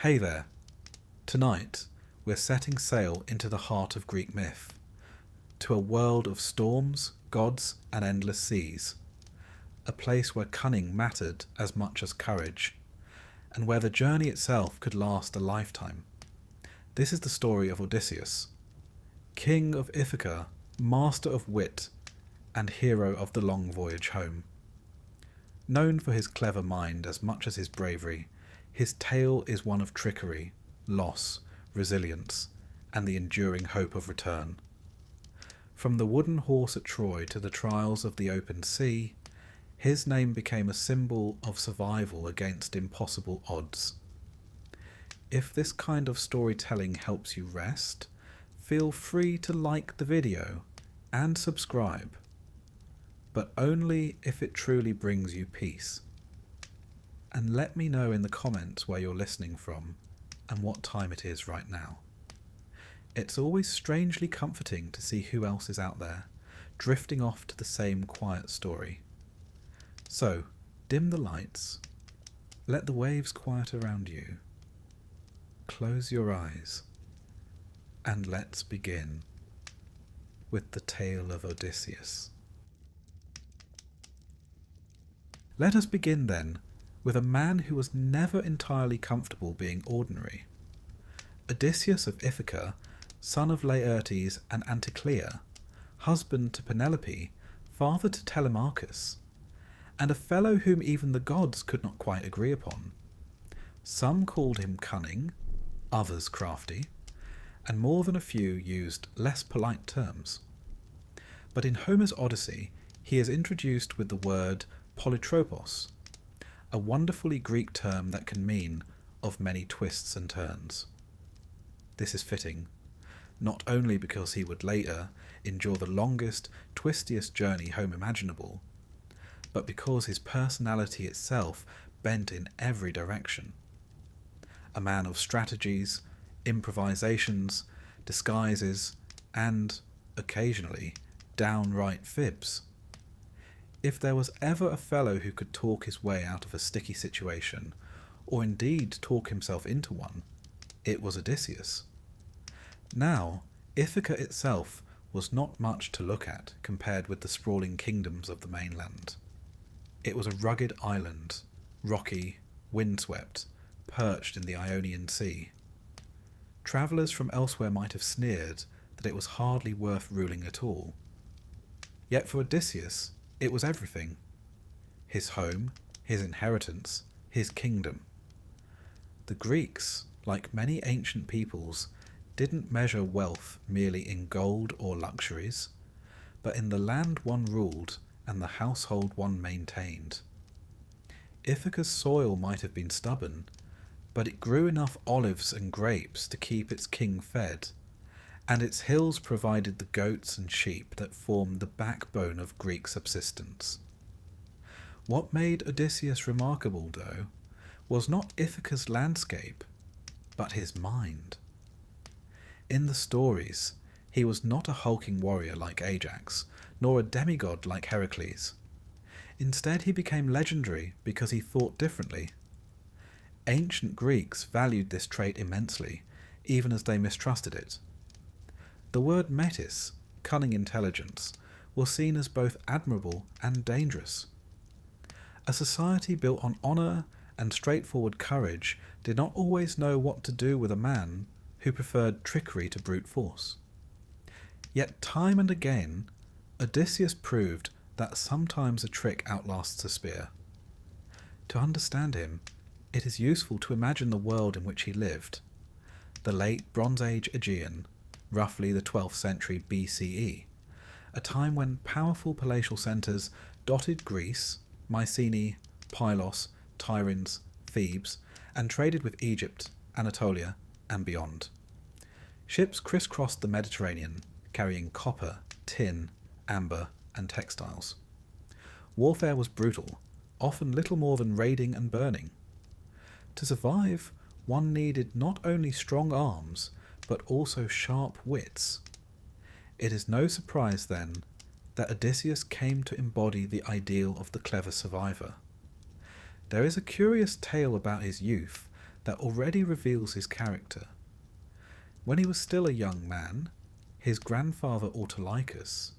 Hey there. Tonight, we're setting sail into the heart of Greek myth, to a world of storms, gods, and endless seas, a place where cunning mattered as much as courage, and where the journey itself could last a lifetime. This is the story of Odysseus, king of Ithaca, master of wit, and hero of the long voyage home. Known for his clever mind as much as his bravery, his tale is one of trickery, loss, resilience, and the enduring hope of return. From the wooden horse at Troy to the trials of the open sea, his name became a symbol of survival against impossible odds. If this kind of storytelling helps you rest, feel free to like the video and subscribe, but only if it truly brings you peace. And let me know in the comments where you're listening from and what time it is right now. It's always strangely comforting to see who else is out there, drifting off to the same quiet story. So, dim the lights, let the waves quiet around you, close your eyes, and let's begin with the tale of Odysseus. Let us begin then with a man who was never entirely comfortable being ordinary. Odysseus of Ithaca, son of Laertes and Anticlea, husband to Penelope, father to Telemachus, and a fellow whom even the gods could not quite agree upon. Some called him cunning, others crafty, and more than a few used less polite terms. But in Homer's Odyssey, he is introduced with the word polytropos, a wonderfully Greek term that can mean of many twists and turns. This is fitting, not only because he would later endure the longest, twistiest journey home imaginable, but because his personality itself bent in every direction. A man of strategies, improvisations, disguises, and, occasionally, downright fibs. If there was ever a fellow who could talk his way out of a sticky situation, or indeed talk himself into one, it was Odysseus. Now, Ithaca itself was not much to look at compared with the sprawling kingdoms of the mainland. It was a rugged island, rocky, windswept, perched in the Ionian Sea. Travellers from elsewhere might have sneered that it was hardly worth ruling at all. Yet for Odysseus, it was everything. His home, his inheritance, his kingdom. The Greeks, like many ancient peoples, didn't measure wealth merely in gold or luxuries, but in the land one ruled and the household one maintained. Ithaca's soil might have been stubborn, but it grew enough olives and grapes to keep its king fed, and its hills provided the goats and sheep that formed the backbone of Greek subsistence. What made Odysseus remarkable, though, was not Ithaca's landscape, but his mind. In the stories, he was not a hulking warrior like Ajax, nor a demigod like Heracles. Instead, he became legendary because he thought differently. Ancient Greeks valued this trait immensely, even as they mistrusted it. The word metis, cunning intelligence, was seen as both admirable and dangerous. A society built on honour and straightforward courage did not always know what to do with a man who preferred trickery to brute force. Yet time and again, Odysseus proved that sometimes a trick outlasts a spear. To understand him, it is useful to imagine the world in which he lived, the late Bronze Age Aegean, roughly the 12th century BCE, a time when powerful palatial centres dotted Greece, Mycenae, Pylos, Tiryns, Thebes, and traded with Egypt, Anatolia, and beyond. Ships crisscrossed the Mediterranean, carrying copper, tin, amber, and textiles. Warfare was brutal, often little more than raiding and burning. To survive, one needed not only strong arms, but also sharp wits. It is no surprise, then, that Odysseus came to embody the ideal of the clever survivor. There is a curious tale about his youth that already reveals his character. When he was still a young man, his grandfather Autolycus,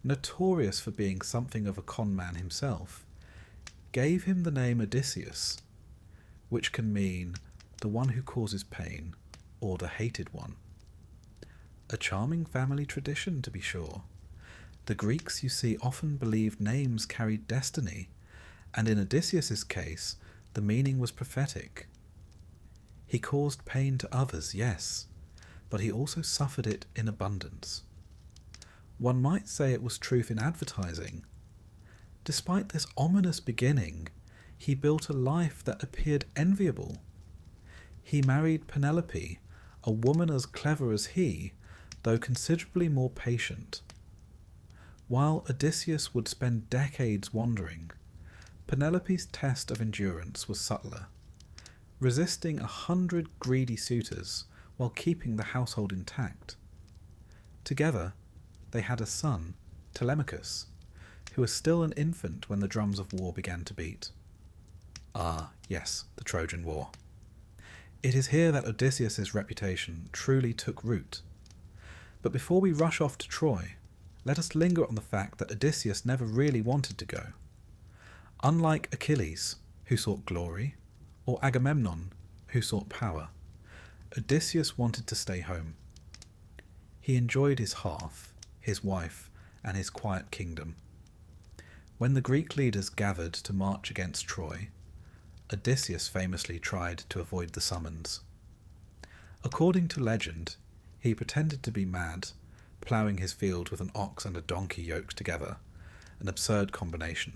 notorious for being something of a con man himself, gave him the name Odysseus, which can mean the one who causes pain or the hated one. A charming family tradition, to be sure. The Greeks, you see, often believed names carried destiny, and in Odysseus's case, the meaning was prophetic. He caused pain to others, yes, but he also suffered it in abundance. One might say it was truth in advertising. Despite this ominous beginning, he built a life that appeared enviable. He married Penelope, a woman as clever as he, though considerably more patient. While Odysseus would spend decades wandering, Penelope's test of endurance was subtler, resisting 100 greedy suitors while keeping the household intact. Together, they had a son, Telemachus, who was still an infant when the drums of war began to beat. Ah, yes, the Trojan War. It is here that Odysseus's reputation truly took root. But before we rush off to Troy, let us linger on the fact that Odysseus never really wanted to go. Unlike Achilles, who sought glory, or Agamemnon, who sought power, Odysseus wanted to stay home. He enjoyed his hearth, his wife, and his quiet kingdom. When the Greek leaders gathered to march against Troy, Odysseus famously tried to avoid the summons. According to legend, he pretended to be mad, ploughing his field with an ox and a donkey yoked together, an absurd combination,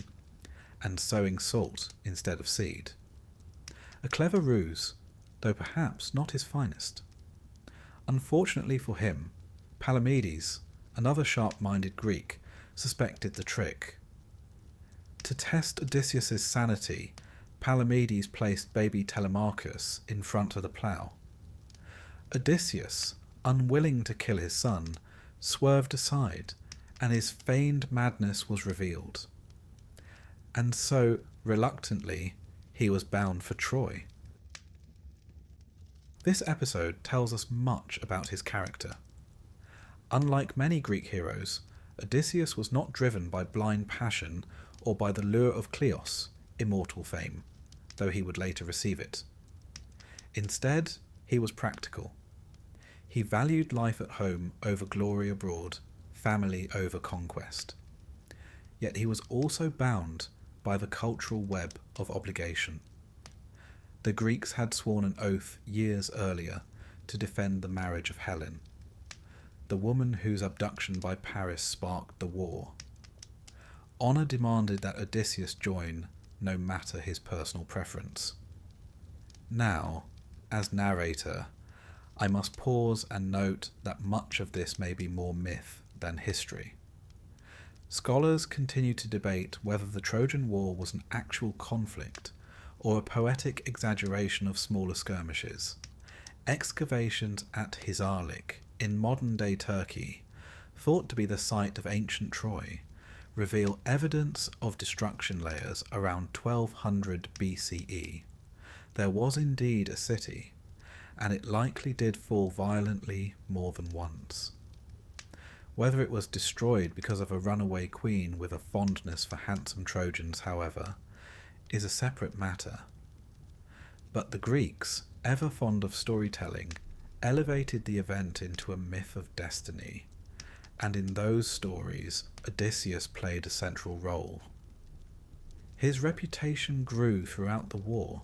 and sowing salt instead of seed. A clever ruse, though perhaps not his finest. Unfortunately for him, Palamedes, another sharp-minded Greek, suspected the trick. To test Odysseus's sanity, Palamedes placed baby Telemachus in front of the plough. Odysseus, unwilling to kill his son, swerved aside, and his feigned madness was revealed. And so, reluctantly, he was bound for Troy. This episode tells us much about his character. Unlike many Greek heroes, Odysseus was not driven by blind passion or by the lure of Kleos, immortal fame, though he would later receive it. Instead, he was practical. He valued life at home over glory abroad, family over conquest. Yet he was also bound by the cultural web of obligation. The Greeks had sworn an oath years earlier to defend the marriage of Helen, the woman whose abduction by Paris sparked the war. Honour demanded that Odysseus join, no matter his personal preference. Now, as narrator, I must pause and note that much of this may be more myth than history. Scholars continue to debate whether the Trojan War was an actual conflict or a poetic exaggeration of smaller skirmishes. Excavations at Hisarlik, in modern-day Turkey, thought to be the site of ancient Troy, reveal evidence of destruction layers around 1200 BCE. There was indeed a city, and it likely did fall violently more than once. Whether it was destroyed because of a runaway queen with a fondness for handsome Trojans, however, is a separate matter. But the Greeks, ever fond of storytelling, elevated the event into a myth of destiny, and in those stories, Odysseus played a central role. His reputation grew throughout the war,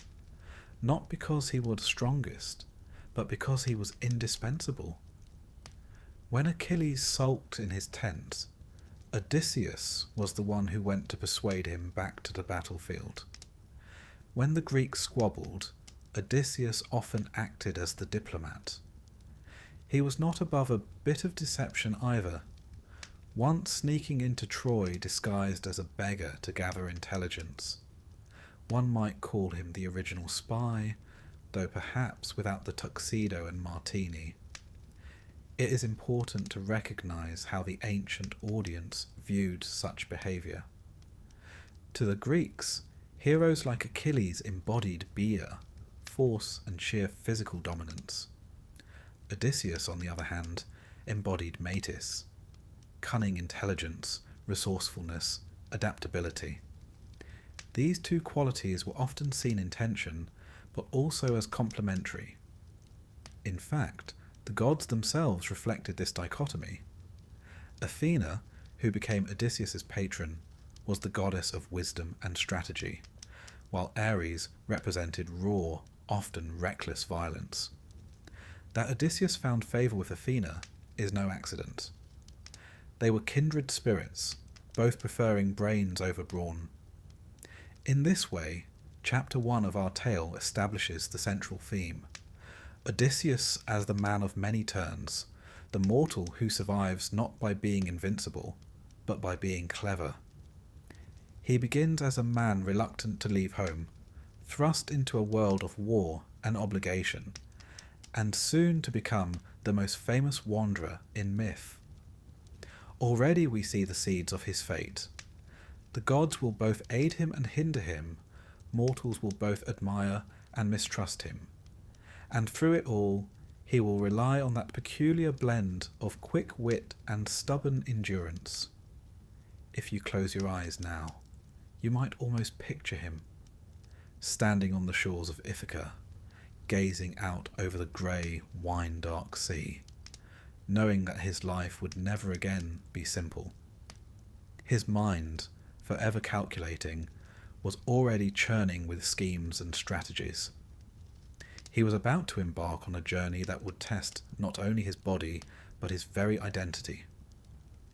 not because he was strongest, but because he was indispensable. When Achilles sulked in his tent, Odysseus was the one who went to persuade him back to the battlefield. When the Greeks squabbled, Odysseus often acted as the diplomat. He was not above a bit of deception either, once sneaking into Troy disguised as a beggar to gather intelligence. One might call him the original spy, though perhaps without the tuxedo and martini. It is important to recognize how the ancient audience viewed such behavior. To the Greeks, heroes like Achilles embodied beer, force and sheer physical dominance. Odysseus, on the other hand, embodied metis, cunning intelligence, resourcefulness, adaptability. These two qualities were often seen in tension, but also as complementary. In fact, the gods themselves reflected this dichotomy. Athena, who became Odysseus's patron, was the goddess of wisdom and strategy, while Ares represented raw, often reckless violence. That Odysseus found favour with Athena is no accident. They were kindred spirits, both preferring brains over brawn. In this way, Chapter 1 of our tale establishes the central theme. Odysseus as the man of many turns, the mortal who survives not by being invincible, but by being clever. He begins as a man reluctant to leave home, thrust into a world of war and obligation, and soon to become the most famous wanderer in myth. Already we see the seeds of his fate. The gods will both aid him and hinder him, mortals will both admire and mistrust him, and through it all he will rely on that peculiar blend of quick wit and stubborn endurance. If you close your eyes now, you might almost picture him, standing on the shores of Ithaca, gazing out over the grey, wine-dark sea, knowing that his life would never again be simple. His mind, forever calculating, was already churning with schemes and strategies. He was about to embark on a journey that would test not only his body, but his very identity.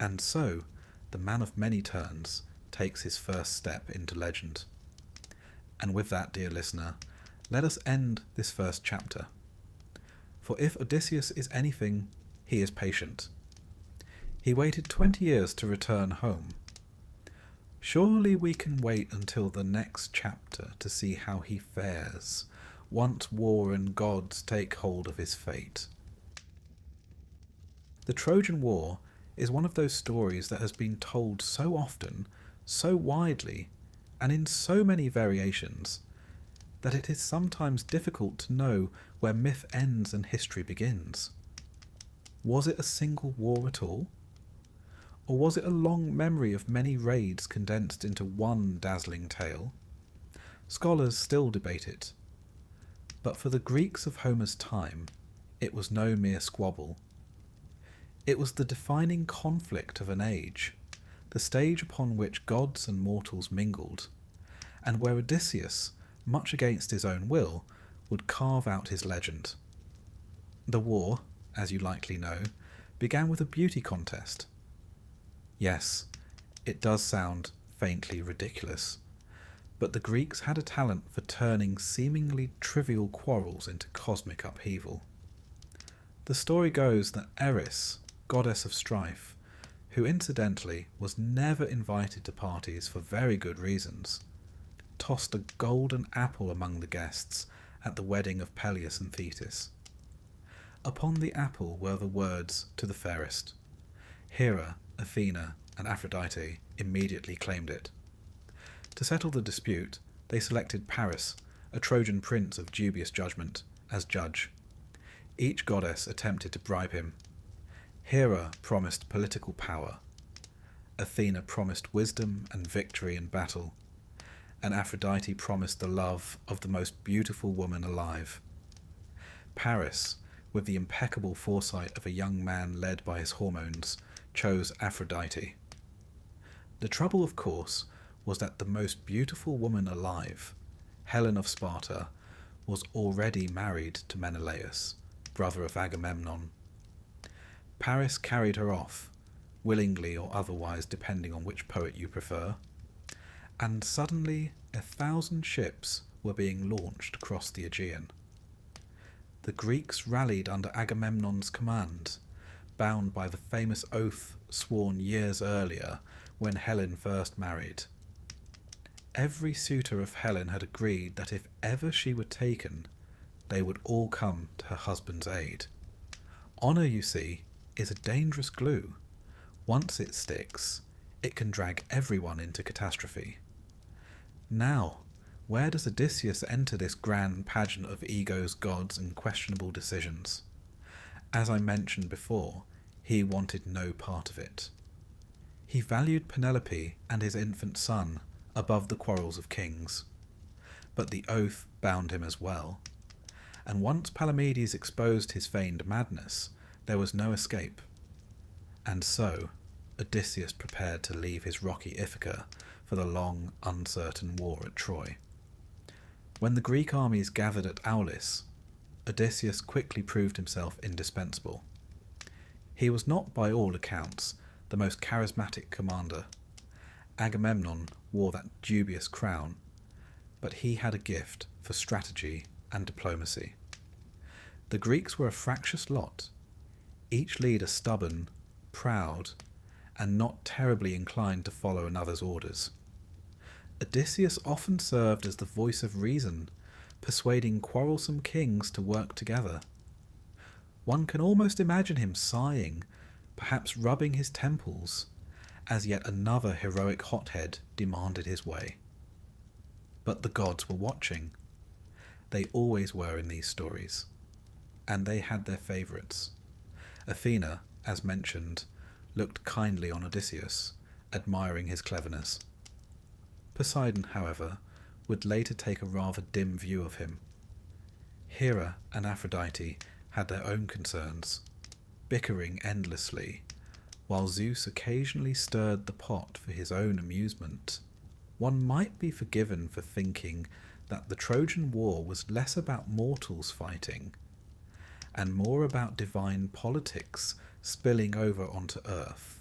And so, the man of many turns takes his first step into legend. And with that, dear listener, let us end this first chapter. For if Odysseus is anything, he is patient. He waited 20 years to return home. Surely we can wait until the next chapter to see how he fares, once war and gods take hold of his fate. The Trojan War is one of those stories that has been told so often, so widely, and in so many variations, that it is sometimes difficult to know where myth ends and history begins. Was it a single war at all? Or was it a long memory of many raids condensed into one dazzling tale? Scholars still debate it. But for the Greeks of Homer's time, it was no mere squabble. It was the defining conflict of an age, the stage upon which gods and mortals mingled, and where Odysseus, much against his own will, would carve out his legend. The war, as you likely know, began with a beauty contest. Yes, it does sound faintly ridiculous, but the Greeks had a talent for turning seemingly trivial quarrels into cosmic upheaval. The story goes that Eris, goddess of strife, who incidentally was never invited to parties for very good reasons, tossed a golden apple among the guests at the wedding of Peleus and Thetis. Upon the apple were the words to the fairest. Hera, Athena, and Aphrodite immediately claimed it. To settle the dispute, they selected Paris, a Trojan prince of dubious judgment, as judge. Each goddess attempted to bribe him. Hera promised political power. Athena promised wisdom and victory in battle. And Aphrodite promised the love of the most beautiful woman alive. Paris, with the impeccable foresight of a young man led by his hormones, chose Aphrodite. The trouble, of course, was that the most beautiful woman alive, Helen of Sparta, was already married to Menelaus, brother of Agamemnon. Paris carried her off, willingly or otherwise depending on which poet you prefer, and suddenly 1,000 ships were being launched across the Aegean. The Greeks rallied under Agamemnon's command, bound by the famous oath sworn years earlier when Helen first married. Every suitor of Helen had agreed that if ever she were taken, they would all come to her husband's aid. Honour, you see, is a dangerous glue. Once it sticks, it can drag everyone into catastrophe. Now, Where does Odysseus enter this grand pageant of egos, gods, and questionable decisions? As I mentioned before, he wanted no part of it. He valued Penelope and his infant son above the quarrels of kings. But the oath bound him as well, and once Palamedes exposed his feigned madness, there was no escape. And so, Odysseus prepared to leave his rocky Ithaca for the long, uncertain war at Troy. When the Greek armies gathered at Aulis, Odysseus quickly proved himself indispensable. He was not, by all accounts, the most charismatic commander. Agamemnon wore that dubious crown, but he had a gift for strategy and diplomacy. The Greeks were a fractious lot, each leader stubborn, proud, and not terribly inclined to follow another's orders. Odysseus often served as the voice of reason, persuading quarrelsome kings to work together. One can almost imagine him sighing, perhaps rubbing his temples, as yet another heroic hothead demanded his way. But the gods were watching. They always were in these stories, and they had their favourites. Athena, as mentioned, looked kindly on Odysseus, admiring his cleverness. Poseidon, however, would later take a rather dim view of him. Hera and Aphrodite had their own concerns, bickering endlessly, while Zeus occasionally stirred the pot for his own amusement. One might be forgiven for thinking that the Trojan War was less about mortals fighting, and more about divine politics spilling over onto Earth.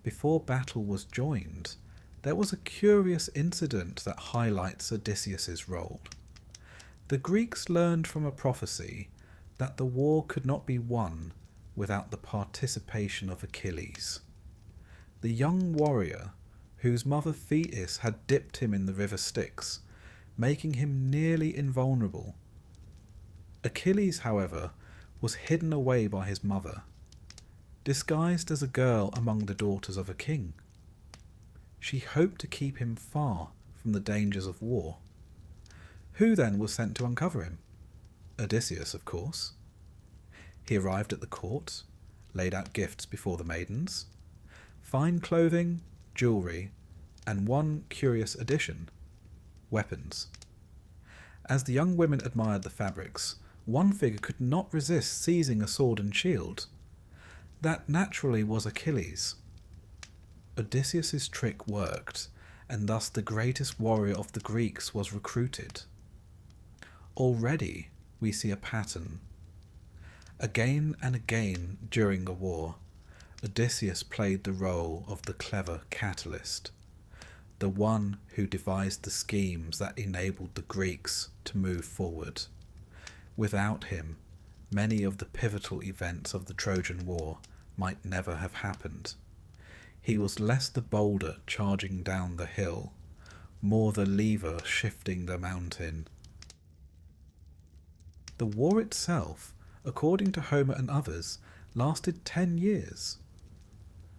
Before battle was joined, there was a curious incident that highlights Odysseus's role. The Greeks learned from a prophecy that the war could not be won without the participation of Achilles. The young warrior, whose mother Thetis had dipped him in the river Styx, making him nearly invulnerable. Achilles, however, was hidden away by his mother, disguised as a girl among the daughters of a king. She hoped to keep him far from the dangers of war. Who then was sent to uncover him? Odysseus, of course. He arrived at the court, laid out gifts before the maidens, fine clothing, jewellery, and one curious addition: weapons. As the young women admired the fabrics, one figure could not resist seizing a sword and shield. That naturally was Achilles. Odysseus's trick worked, and thus the greatest warrior of the Greeks was recruited. Already we see a pattern. Again and again during the war, Odysseus played the role of the clever catalyst, the one who devised the schemes that enabled the Greeks to move forward. Without him, many of the pivotal events of the Trojan War might never have happened. He was less the boulder charging down the hill, more the lever shifting the mountain. The war itself, according to Homer and others, lasted 10 years.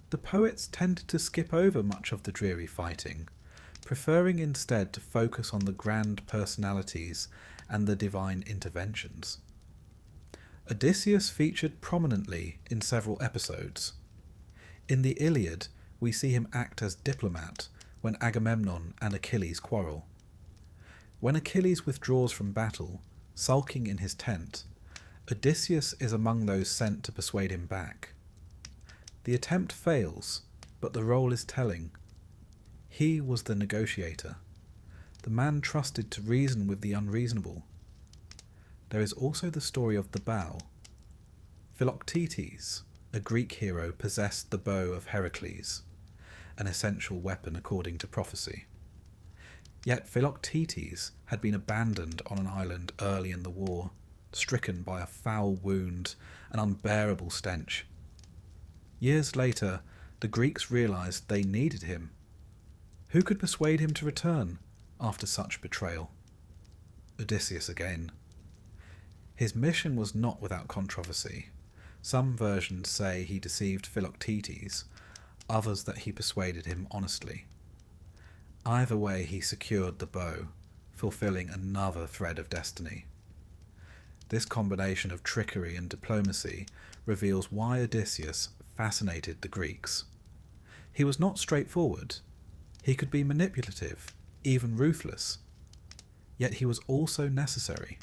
The poets tended to skip over much of the dreary fighting, preferring instead to focus on the grand personalities and the divine interventions. Odysseus featured prominently in several episodes. In the Iliad, we see him act as diplomat when Agamemnon and Achilles quarrel. When Achilles withdraws from battle, sulking in his tent, Odysseus is among those sent to persuade him back. The attempt fails, but the role is telling. He was the negotiator, the man trusted to reason with the unreasonable. There is also the story of the bow. Philoctetes, a Greek hero, possessed the bow of Heracles, an essential weapon according to prophecy. Yet Philoctetes had been abandoned on an island early in the war, stricken by a foul wound, an unbearable stench. Years later, the Greeks realized they needed him. Who could persuade him to return after such betrayal? Odysseus again. His mission was not without controversy. Some versions say he deceived Philoctetes, others that he persuaded him honestly. Either way, he secured the bow, fulfilling another thread of destiny. This combination of trickery and diplomacy reveals why Odysseus fascinated the Greeks. He was not straightforward. He could be manipulative, even ruthless. Yet he was also necessary.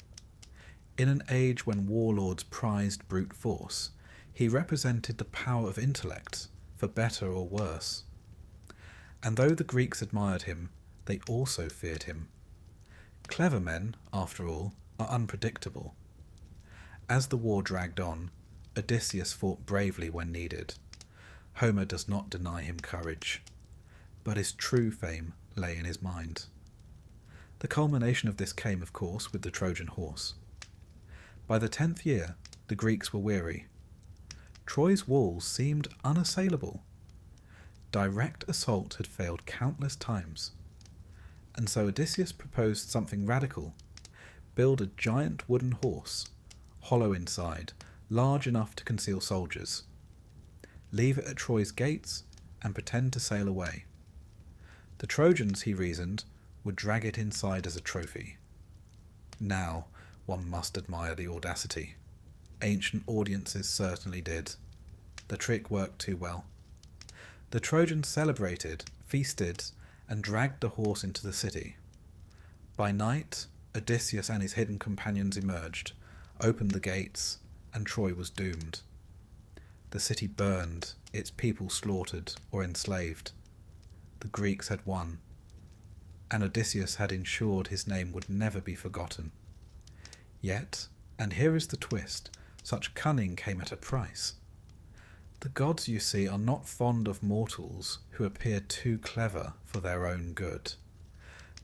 In an age when warlords prized brute force, he represented the power of intellect, for better or worse. And though the Greeks admired him, they also feared him. Clever men, after all, are unpredictable. As the war dragged on, Odysseus fought bravely when needed. Homer does not deny him courage, but his true fame lay in his mind. The culmination of this came, of course, with the Trojan Horse. By the 10th year, the Greeks were weary. Troy's walls seemed unassailable. Direct assault had failed countless times. And so Odysseus proposed something radical: build a giant wooden horse, hollow inside, large enough to conceal soldiers. Leave it at Troy's gates and pretend to sail away. The Trojans, he reasoned, would drag it inside as a trophy. Now, one must admire the audacity. Ancient audiences certainly did. The trick worked too well. The Trojans celebrated, feasted, and dragged the horse into the city. By night, Odysseus and his hidden companions emerged, opened the gates, and Troy was doomed. The city burned, its people slaughtered or enslaved. The Greeks had won, and Odysseus had ensured his name would never be forgotten. Yet, and here is the twist, such cunning came at a price. The gods, you see, are not fond of mortals who appear too clever for their own good.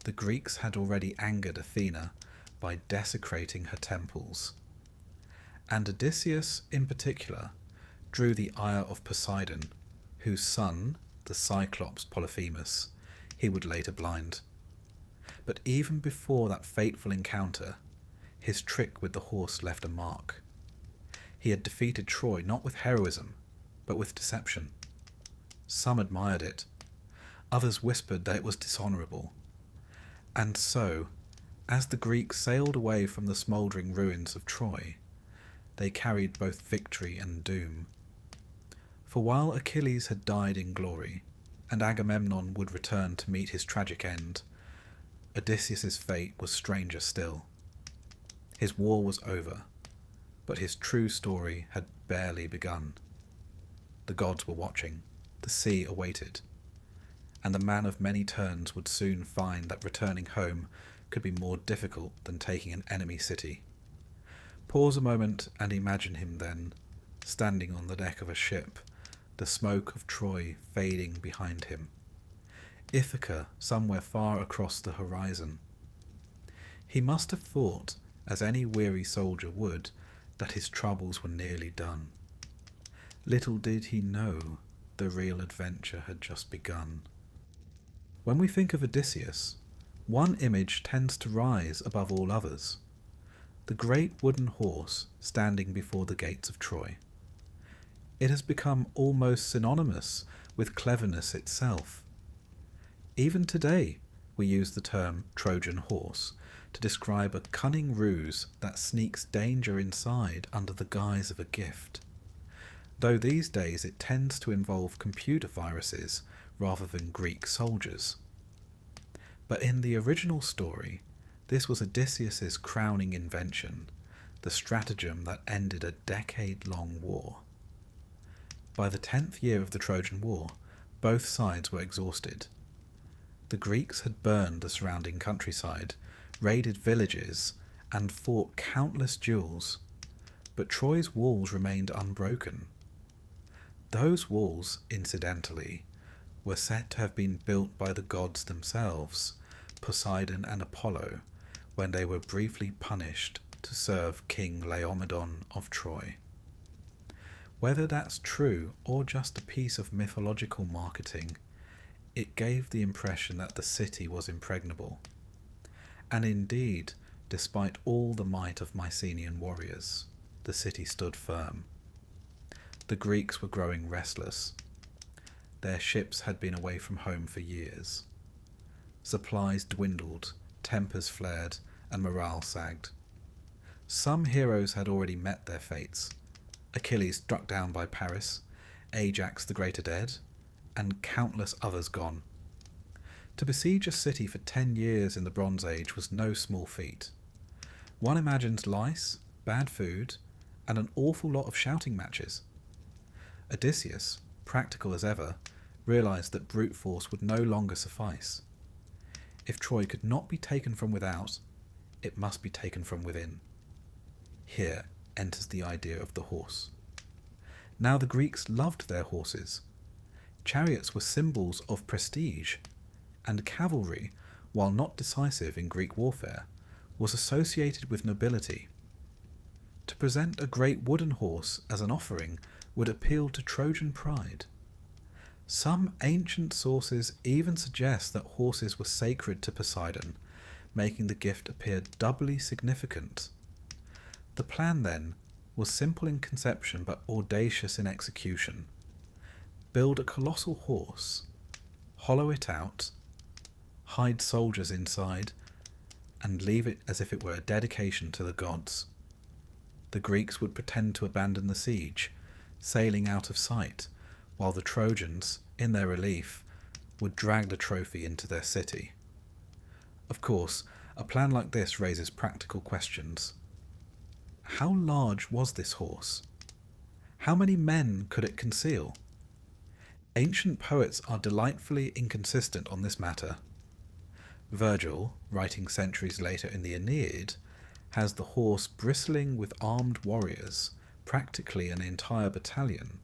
The Greeks had already angered Athena by desecrating her temples. And Odysseus, in particular, drew the ire of Poseidon, whose son, the Cyclops Polyphemus, he would later blind. But even before that fateful encounter, his trick with the horse left a mark. He had defeated Troy not with heroism, but with deception. Some admired it. Others whispered that it was dishonourable. And so, as the Greeks sailed away from the smouldering ruins of Troy, they carried both victory and doom. For while Achilles had died in glory, and Agamemnon would return to meet his tragic end, Odysseus's fate was stranger still. His war was over, but his true story had barely begun. The gods were watching, the sea awaited, and the man of many turns would soon find that returning home could be more difficult than taking an enemy city. Pause a moment and imagine him then, standing on the deck of a ship, the smoke of Troy fading behind him. Ithaca somewhere far across the horizon. He must have thought, as any weary soldier would, that his troubles were nearly done. Little did he know the real adventure had just begun. When we think of Odysseus, one image tends to rise above all others: the great wooden horse standing before the gates of Troy. It has become almost synonymous with cleverness itself. Even today, we use the term Trojan Horse to describe a cunning ruse that sneaks danger inside under the guise of a gift. Though these days it tends to involve computer viruses rather than Greek soldiers. But in the original story, this was Odysseus's crowning invention, the stratagem that ended a decade-long war. By the 10th year of the Trojan War, both sides were exhausted. The Greeks had burned the surrounding countryside, raided villages, and fought countless duels, but Troy's walls remained unbroken. Those walls, incidentally, were said to have been built by the gods themselves, Poseidon and Apollo, when they were briefly punished to serve King Laomedon of Troy. Whether that's true or just a piece of mythological marketing, it gave the impression that the city was impregnable. And indeed, despite all the might of Mycenaean warriors, the city stood firm. The Greeks were growing restless. Their ships had been away from home for years. Supplies dwindled, tempers flared, and morale sagged. Some heroes had already met their fates. Achilles struck down by Paris, Ajax the Greater dead, and countless others gone. To besiege a city for 10 years in the Bronze Age was no small feat. One imagines lice, bad food, and an awful lot of shouting matches. Odysseus, practical as ever, realised that brute force would no longer suffice. If Troy could not be taken from without, it must be taken from within. Here enters the idea of the horse. Now the Greeks loved their horses. Chariots were symbols of prestige, and cavalry, while not decisive in Greek warfare, was associated with nobility. To present a great wooden horse as an offering would appeal to Trojan pride. Some ancient sources even suggest that horses were sacred to Poseidon, making the gift appear doubly significant. The plan, then, was simple in conception but audacious in execution. Build a colossal horse, hollow it out, hide soldiers inside, and leave it as if it were a dedication to the gods. The Greeks would pretend to abandon the siege, sailing out of sight, while the Trojans, in their relief, would drag the trophy into their city. Of course, a plan like this raises practical questions. How large was this horse? How many men could it conceal? Ancient poets are delightfully inconsistent on this matter. Virgil, writing centuries later in the Aeneid, has the horse bristling with armed warriors, practically an entire battalion.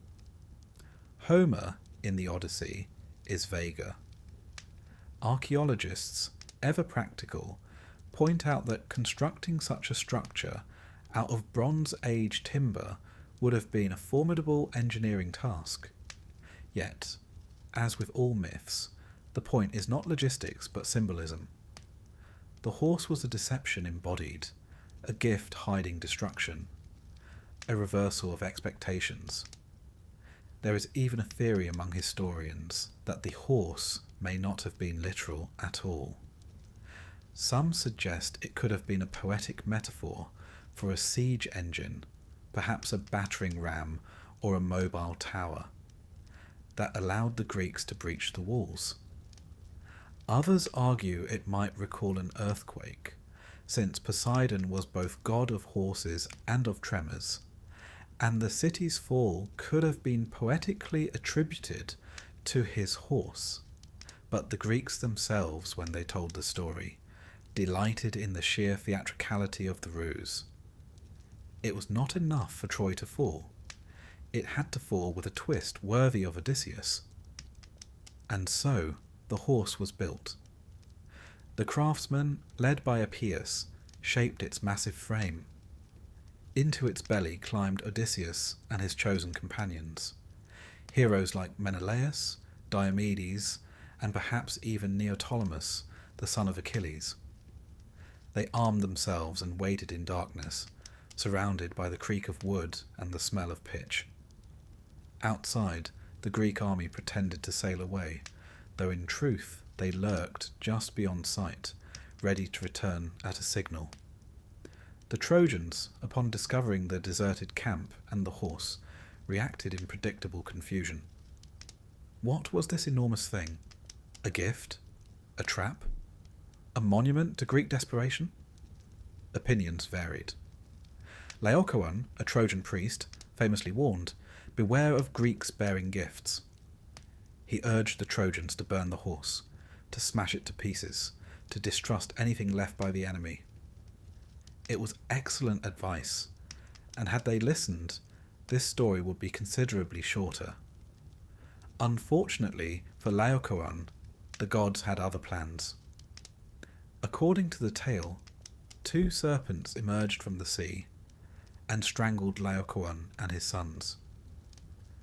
Homer, in the Odyssey, is vaguer. Archaeologists, ever practical, point out that constructing such a structure out of Bronze Age timber would have been a formidable engineering task. Yet, as with all myths, the point is not logistics but symbolism. The horse was a deception embodied, a gift hiding destruction, a reversal of expectations. There is even a theory among historians that the horse may not have been literal at all. Some suggest it could have been a poetic metaphor for a siege engine, perhaps a battering ram or a mobile tower, that allowed the Greeks to breach the walls. Others argue it might recall an earthquake, since Poseidon was both god of horses and of tremors, and the city's fall could have been poetically attributed to his horse. But the Greeks themselves, when they told the story, delighted in the sheer theatricality of the ruse. It was not enough for Troy to fall. It had to fall with a twist worthy of Odysseus. And so the horse was built. The craftsman, led by Epeius, shaped its massive frame. Into its belly climbed Odysseus and his chosen companions, heroes like Menelaus, Diomedes, and perhaps even Neoptolemus, the son of Achilles. They armed themselves and waited in darkness, surrounded by the creak of wood and the smell of pitch. Outside, the Greek army pretended to sail away, though in truth they lurked just beyond sight, ready to return at a signal. The Trojans, upon discovering the deserted camp and the horse, reacted in predictable confusion. What was this enormous thing? A gift? A trap? A monument to Greek desperation? Opinions varied. Laocoon, a Trojan priest, famously warned, "Beware of Greeks bearing gifts." He urged the Trojans to burn the horse, to smash it to pieces, to distrust anything left by the enemy. It was excellent advice, and had they listened, this story would be considerably shorter. Unfortunately for Laocoon, the gods had other plans. According to the tale, 2 serpents emerged from the sea and strangled Laocoon and his sons.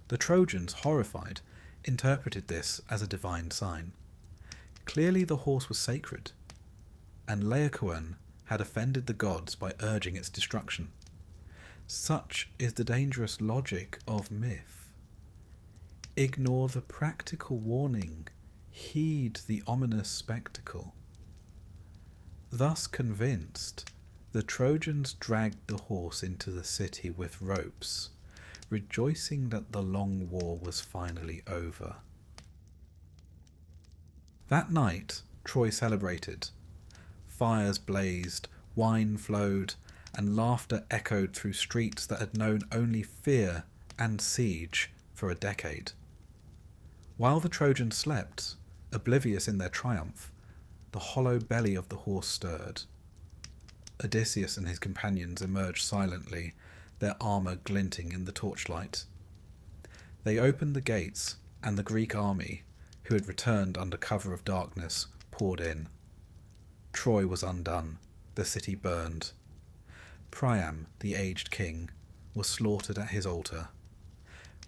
The Trojans, horrified, interpreted this as a divine sign. Clearly the horse was sacred, and Laocoon had offended the gods by urging its destruction. Such is the dangerous logic of myth. Ignore the practical warning, heed the ominous spectacle. Thus convinced, the Trojans dragged the horse into the city with ropes, rejoicing that the long war was finally over. That night, Troy celebrated. Fires blazed, wine flowed, and laughter echoed through streets that had known only fear and siege for a decade. While the Trojans slept, oblivious in their triumph, the hollow belly of the horse stirred. Odysseus and his companions emerged silently, their armour glinting in the torchlight. They opened the gates, and the Greek army, who had returned under cover of darkness, poured in. Troy was undone, the city burned. Priam, the aged king, was slaughtered at his altar.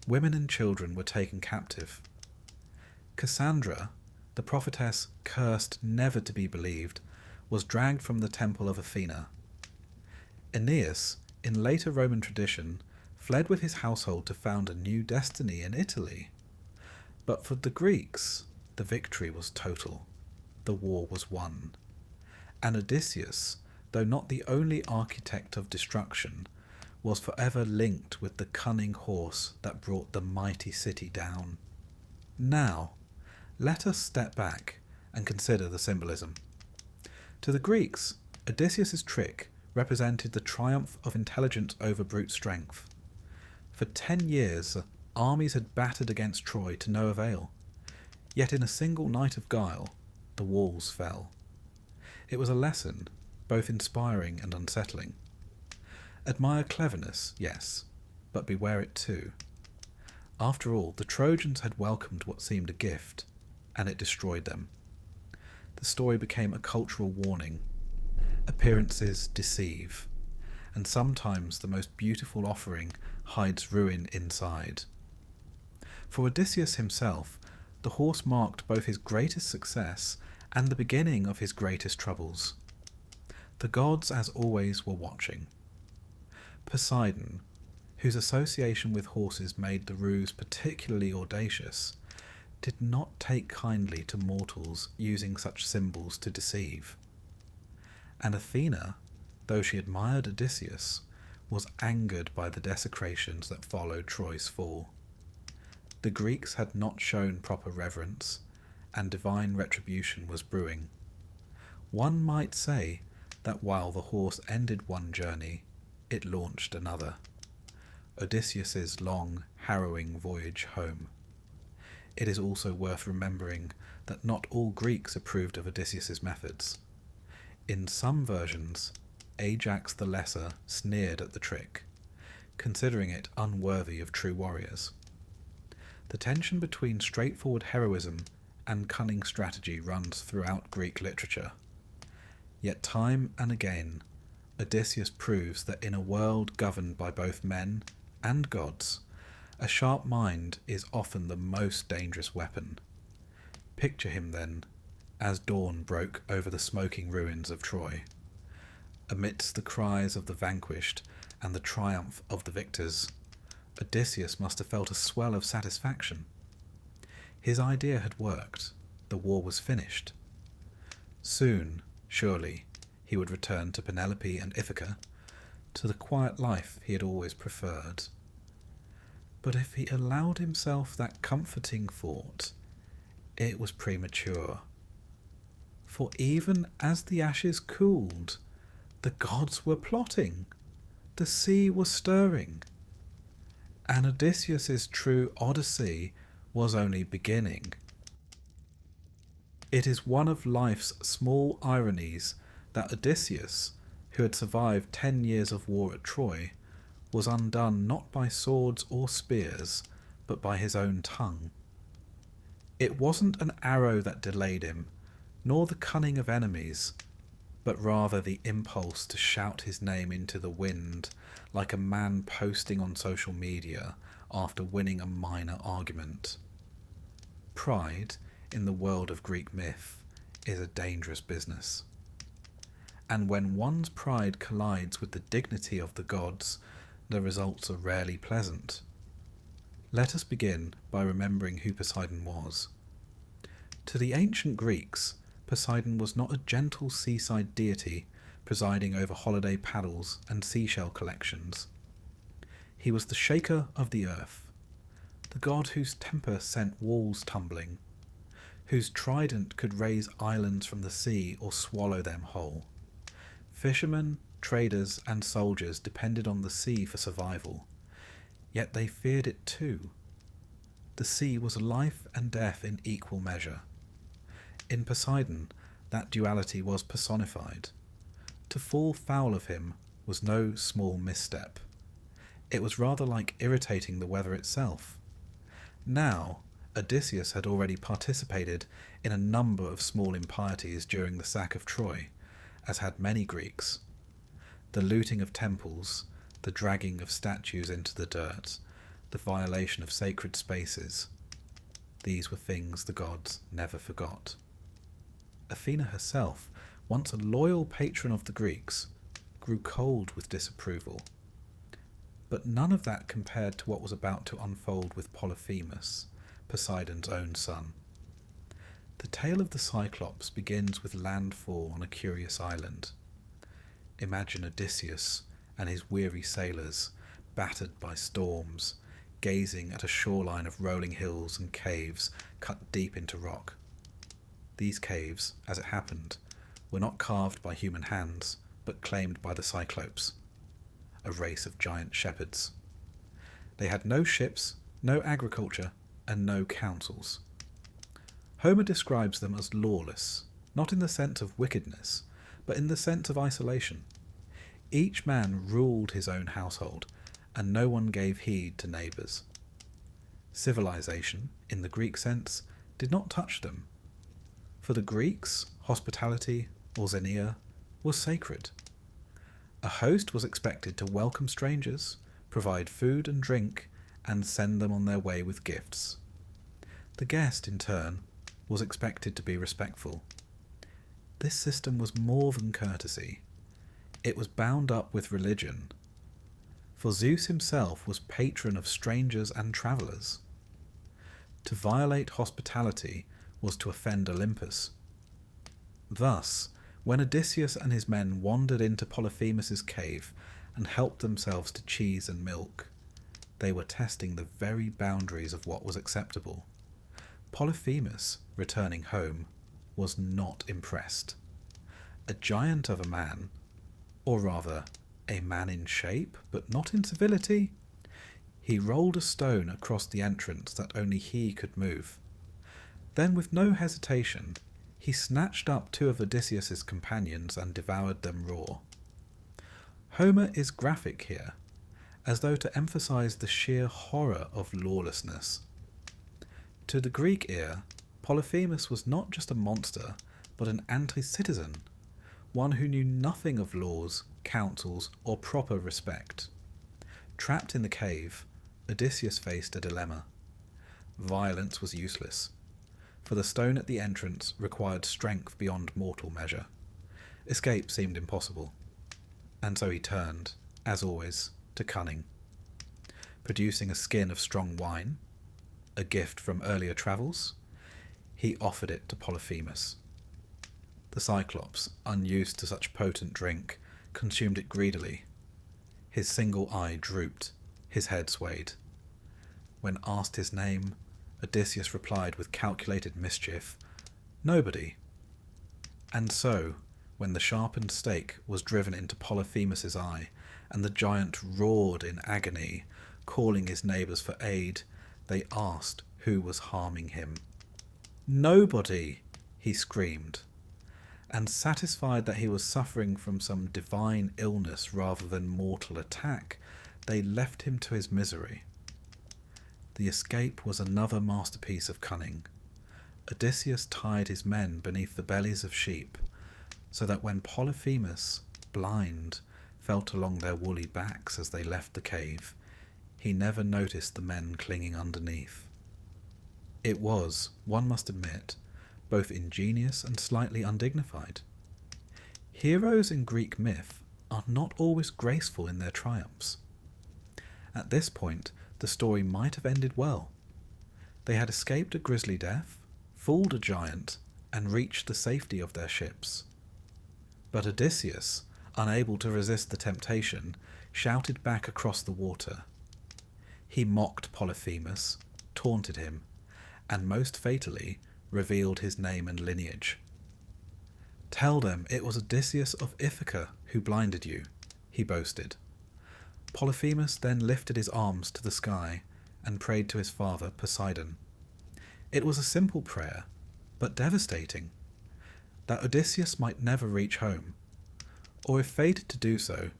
Women and children were taken captive. Cassandra, the prophetess cursed never to be believed, was dragged from the temple of Athena. Aeneas, in later Roman tradition, fled with his household to found a new destiny in Italy. But for the Greeks, the victory was total. The war was won. And Odysseus, though not the only architect of destruction, was forever linked with the cunning horse that brought the mighty city down. Now, let us step back and consider the symbolism. To the Greeks, Odysseus's trick represented the triumph of intelligence over brute strength. For 10 years, armies had battered against Troy to no avail. Yet in a single night of guile, the walls fell. It was a lesson, both inspiring and unsettling. Admire cleverness, yes, but beware it too. After all, the Trojans had welcomed what seemed a gift, and it destroyed them. The story became a cultural warning. Appearances deceive, and sometimes the most beautiful offering hides ruin inside. For Odysseus himself, the horse marked both his greatest success and the beginning of his greatest troubles. The gods, as always, were watching. Poseidon, whose association with horses made the ruse particularly audacious, did not take kindly to mortals using such symbols to deceive. And Athena, though she admired Odysseus, was angered by the desecrations that followed Troy's fall. The Greeks had not shown proper reverence, and divine retribution was brewing. One might say that while the horse ended one journey, it launched another. Odysseus's long, harrowing voyage home. It is also worth remembering that not all Greeks approved of Odysseus's methods. In some versions, Ajax the Lesser sneered at the trick, considering it unworthy of true warriors. The tension between straightforward heroism and cunning strategy runs throughout Greek literature. Yet time and again, Odysseus proves that in a world governed by both men and gods, a sharp mind is often the most dangerous weapon. Picture him then, as dawn broke over the smoking ruins of Troy. Amidst the cries of the vanquished and the triumph of the victors, Odysseus must have felt a swell of satisfaction. His idea had worked. The war was finished. Soon, surely, he would return to Penelope and Ithaca, to the quiet life he had always preferred. But if he allowed himself that comforting thought, it was premature. For even as the ashes cooled, the gods were plotting, the sea was stirring, and Odysseus's true Odyssey was only beginning. It is one of life's small ironies that Odysseus, who had survived 10 years of war at Troy, was undone not by swords or spears, but by his own tongue. It wasn't an arrow that delayed him, nor the cunning of enemies, but rather the impulse to shout his name into the wind, like a man posting on social media after winning a minor argument. Pride, in the world of Greek myth, is a dangerous business. And when one's pride collides with the dignity of the gods, the results are rarely pleasant. Let us begin by remembering who Poseidon was. To the ancient Greeks, Poseidon was not a gentle seaside deity presiding over holiday paddles and seashell collections. He was the shaker of the earth, the god whose temper sent walls tumbling, whose trident could raise islands from the sea or swallow them whole. Fishermen, traders, and soldiers depended on the sea for survival, yet they feared it too. The sea was life and death in equal measure. In Poseidon, that duality was personified. To fall foul of him was no small misstep. It was rather like irritating the weather itself. Now, Odysseus had already participated in a number of small impieties during the sack of Troy, as had many Greeks. The looting of temples, the dragging of statues into the dirt, the violation of sacred spaces. These were things the gods never forgot. Athena herself, once a loyal patron of the Greeks, grew cold with disapproval. But none of that compared to what was about to unfold with Polyphemus, Poseidon's own son. The tale of the Cyclops begins with landfall on a curious island. Imagine Odysseus and his weary sailors, battered by storms, gazing at a shoreline of rolling hills and caves cut deep into rock. These caves, as it happened, were not carved by human hands, but claimed by the Cyclopes, a race of giant shepherds. They had no ships, no agriculture, and no councils. Homer describes them as lawless, not in the sense of wickedness, but in the sense of isolation. Each man ruled his own household, and no one gave heed to neighbours. Civilization, in the Greek sense, did not touch them. For the Greeks, hospitality, or xenia, was sacred. A host was expected to welcome strangers, provide food and drink, and send them on their way with gifts. The guest, in turn, was expected to be respectful. This system was more than courtesy. It was bound up with religion. For Zeus himself was patron of strangers and travellers. To violate hospitality was to offend Olympus. Thus, when Odysseus and his men wandered into Polyphemus's cave and helped themselves to cheese and milk, they were testing the very boundaries of what was acceptable. Polyphemus, returning home, was not impressed. A giant of a man, or rather, a man in shape, but not in civility, he rolled a stone across the entrance that only he could move. Then, with no hesitation, he snatched up two of Odysseus's companions and devoured them raw. Homer is graphic here, as though to emphasize the sheer horror of lawlessness. To the Greek ear, Polyphemus was not just a monster, but an anti-citizen, one who knew nothing of laws, councils, or proper respect. Trapped in the cave, Odysseus faced a dilemma. Violence was useless, for the stone at the entrance required strength beyond mortal measure. Escape seemed impossible, and so he turned, as always, to cunning. Producing a skin of strong wine, a gift from earlier travels, he offered it to Polyphemus. The Cyclops, unused to such potent drink, consumed it greedily. His single eye drooped, his head swayed. When asked his name, Odysseus replied with calculated mischief, "Nobody." And so, when the sharpened stake was driven into Polyphemus's eye, and the giant roared in agony, calling his neighbours for aid, they asked who was harming him. "Nobody!" he screamed. And satisfied that he was suffering from some divine illness rather than mortal attack, they left him to his misery. The escape was another masterpiece of cunning. Odysseus tied his men beneath the bellies of sheep, so that when Polyphemus, blind, felt along their woolly backs as they left the cave, he never noticed the men clinging underneath. It was, one must admit, both ingenious and slightly undignified. Heroes in Greek myth are not always graceful in their triumphs. At this point, the story might have ended well. They had escaped a grisly death, fooled a giant, and reached the safety of their ships. But Odysseus, unable to resist the temptation, shouted back across the water. He mocked Polyphemus, taunted him, and most fatally revealed his name and lineage. "Tell them it was Odysseus of Ithaca who blinded you," he boasted. Polyphemus then lifted his arms to the sky and prayed to his father Poseidon. It was a simple prayer, but devastating, that Odysseus might never reach home, or if fated to do so,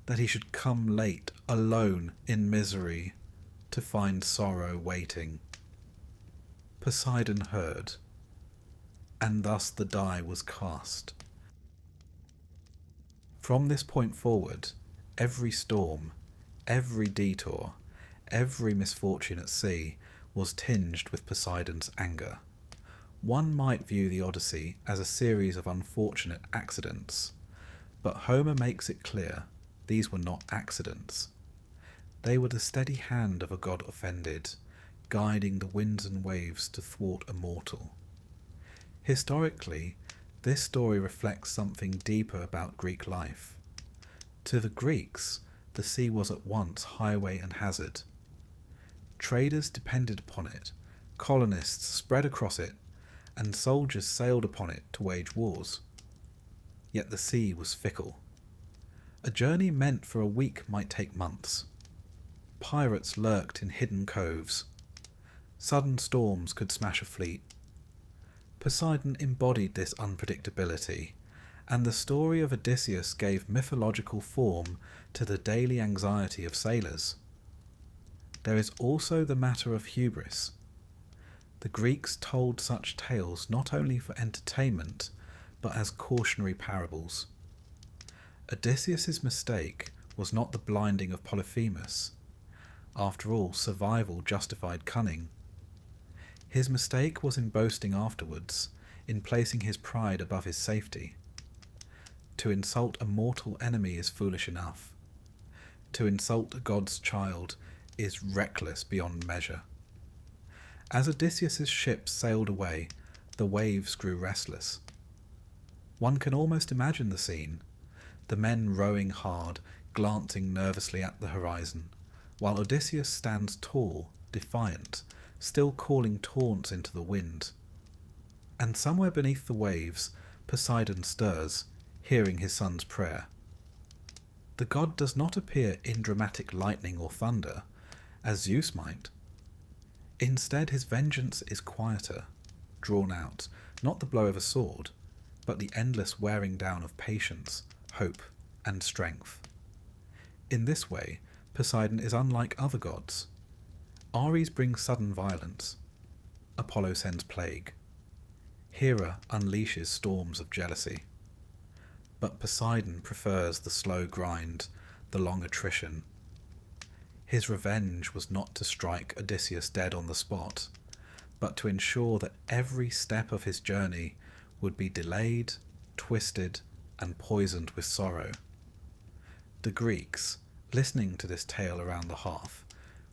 that he should come late, alone, in misery, to find sorrow waiting. Poseidon heard, and thus the die was cast. From this point forward, every storm, every detour, every misfortune at sea was tinged with Poseidon's anger. One might view the Odyssey as a series of unfortunate accidents, but Homer makes it clear these were not accidents. They were the steady hand of a god offended, guiding the winds and waves to thwart a mortal. Historically, this story reflects something deeper about Greek life. To the Greeks, the sea was at once highway and hazard. Traders depended upon it, colonists spread across it, and soldiers sailed upon it to wage wars. Yet the sea was fickle. A journey meant for a week might take months. Pirates lurked in hidden coves. Sudden storms could smash a fleet. Poseidon embodied this unpredictability, and the story of Odysseus gave mythological form to the daily anxiety of sailors. There is also the matter of hubris. The Greeks told such tales not only for entertainment, but as cautionary parables. Odysseus's mistake was not the blinding of Polyphemus. After all, survival justified cunning. His mistake was in boasting afterwards, in placing his pride above his safety. To insult a mortal enemy is foolish enough. To insult a god's child is reckless beyond measure. As Odysseus's ship sailed away, the waves grew restless. One can almost imagine the scene, the men rowing hard, glancing nervously at the horizon, while Odysseus stands tall, defiant, still calling taunts into the wind. And somewhere beneath the waves, Poseidon stirs, hearing his son's prayer. The god does not appear in dramatic lightning or thunder, as Zeus might. Instead, his vengeance is quieter, drawn out, not the blow of a sword, but the endless wearing down of patience, hope, and strength. In this way, Poseidon is unlike other gods. Ares brings sudden violence. Apollo sends plague. Hera unleashes storms of jealousy. But Poseidon prefers the slow grind, the long attrition. His revenge was not to strike Odysseus dead on the spot, but to ensure that every step of his journey would be delayed, twisted, and poisoned with sorrow. The Greeks, listening to this tale around the hearth,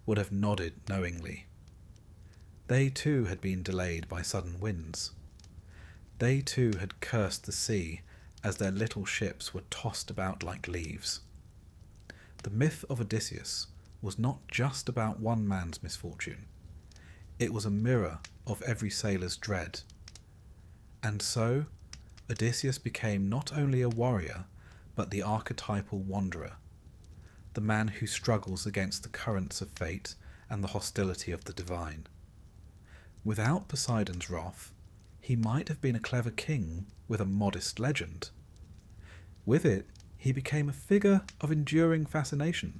would have nodded knowingly. They too had been delayed by sudden winds. They too had cursed the sea as their little ships were tossed about like leaves. The myth of Odysseus was not just about one man's misfortune. It was a mirror of every sailor's dread. And so, Odysseus became not only a warrior, but the archetypal wanderer, the man who struggles against the currents of fate and the hostility of the divine. Without Poseidon's wrath, he might have been a clever king with a modest legend. With it, he became a figure of enduring fascination,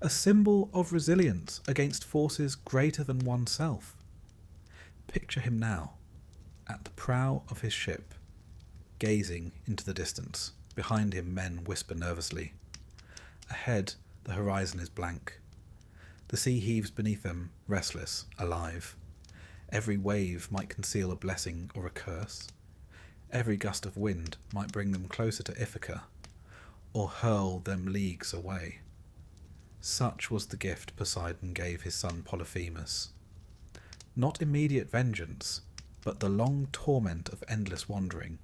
a symbol of resilience against forces greater than oneself. Picture him now, at the prow of his ship, gazing into the distance. Behind him men whisper nervously. Ahead, the horizon is blank. The sea heaves beneath them, restless, alive. Every wave might conceal a blessing or a curse. Every gust of wind might bring them closer to Ithaca, or hurl them leagues away. Such was the gift Poseidon gave his son Polyphemus. Not immediate vengeance, but the long torment of endless wandering.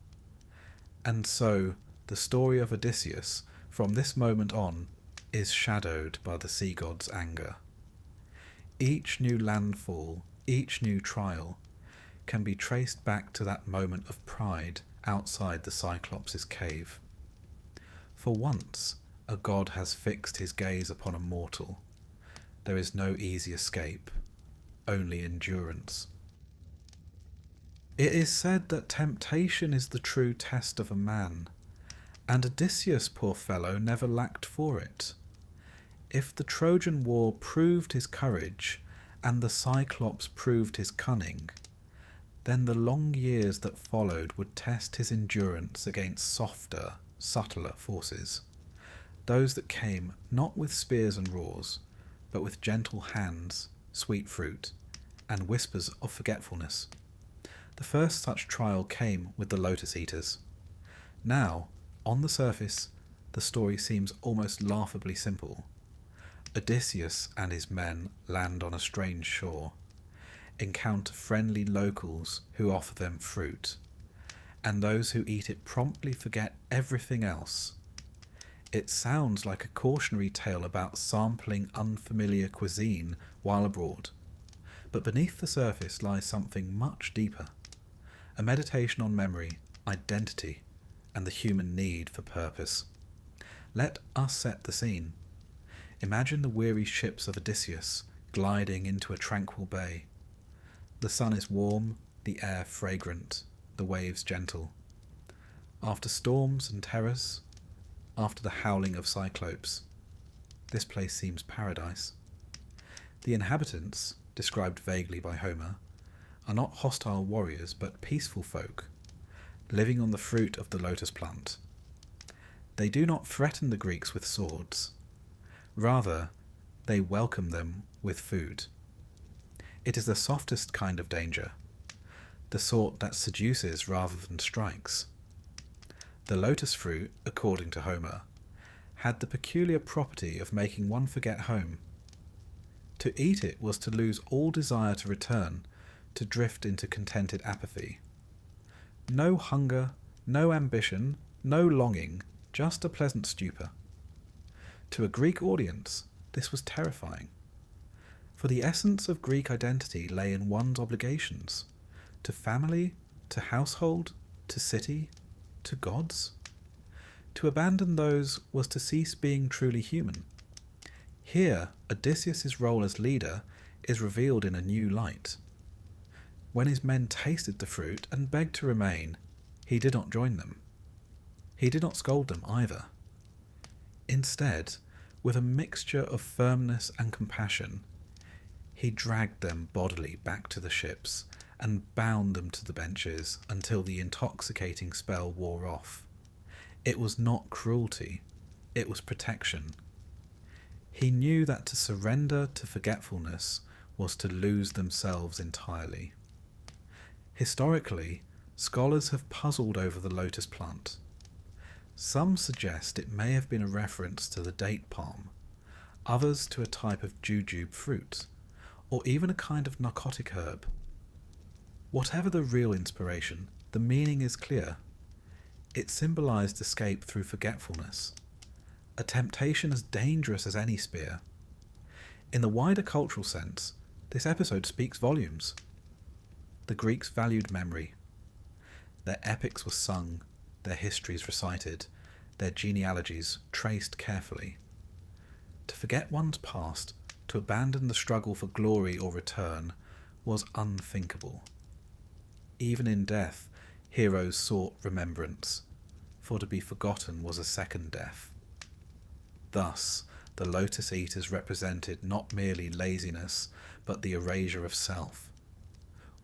And so, the story of Odysseus, from this moment on, is shadowed by the sea god's anger. Each new landfall, each new trial, can be traced back to that moment of pride outside the Cyclops' cave. For once, a god has fixed his gaze upon a mortal. There is no easy escape, only endurance. It is said that temptation is the true test of a man, and Odysseus, poor fellow, never lacked for it. If the Trojan War proved his courage, and the Cyclops proved his cunning, then the long years that followed would test his endurance against softer, subtler forces, those that came not with spears and roars, but with gentle hands, sweet fruit, and whispers of forgetfulness. The first such trial came with the Lotus-Eaters. Now, on the surface, the story seems almost laughably simple. Odysseus and his men land on a strange shore, encounter friendly locals who offer them fruit, and those who eat it promptly forget everything else. It sounds like a cautionary tale about sampling unfamiliar cuisine while abroad, but beneath the surface lies something much deeper, a meditation on memory, identity, and the human need for purpose. Let us set the scene. Imagine the weary ships of Odysseus gliding into a tranquil bay. The sun is warm, the air fragrant, the waves gentle. After storms and terrors, after the howling of Cyclops, this place seems paradise. The inhabitants, described vaguely by Homer, are not hostile warriors but peaceful folk, living on the fruit of the lotus plant. They do not threaten the Greeks with swords. Rather, they welcome them with food. It is the softest kind of danger, the sort that seduces rather than strikes. The lotus fruit, according to Homer, had the peculiar property of making one forget home. To eat it was to lose all desire to return, to drift into contented apathy. No hunger, no ambition, no longing, just a pleasant stupor. To a Greek audience, this was terrifying. For the essence of Greek identity lay in one's obligations, to family, to household, to city, to gods. To abandon those was to cease being truly human. Here, Odysseus' role as leader is revealed in a new light. When his men tasted the fruit and begged to remain, he did not join them. He did not scold them either. Instead, with a mixture of firmness and compassion, he dragged them bodily back to the ships and bound them to the benches until the intoxicating spell wore off. It was not cruelty, it was protection. He knew that to surrender to forgetfulness was to lose themselves entirely. Historically, scholars have puzzled over the lotus plant. Some suggest it may have been a reference to the date palm, others to a type of jujube fruit, or even a kind of narcotic herb. Whatever the real inspiration, the meaning is clear. It symbolized escape through forgetfulness, a temptation as dangerous as any spear. In the wider cultural sense, this episode speaks volumes. The Greeks valued memory. Their epics were sung, their histories recited, their genealogies traced carefully. To forget one's past, to abandon the struggle for glory or return, was unthinkable. Even in death, heroes sought remembrance, for to be forgotten was a second death. Thus, the Lotus-Eaters represented not merely laziness, but the erasure of self.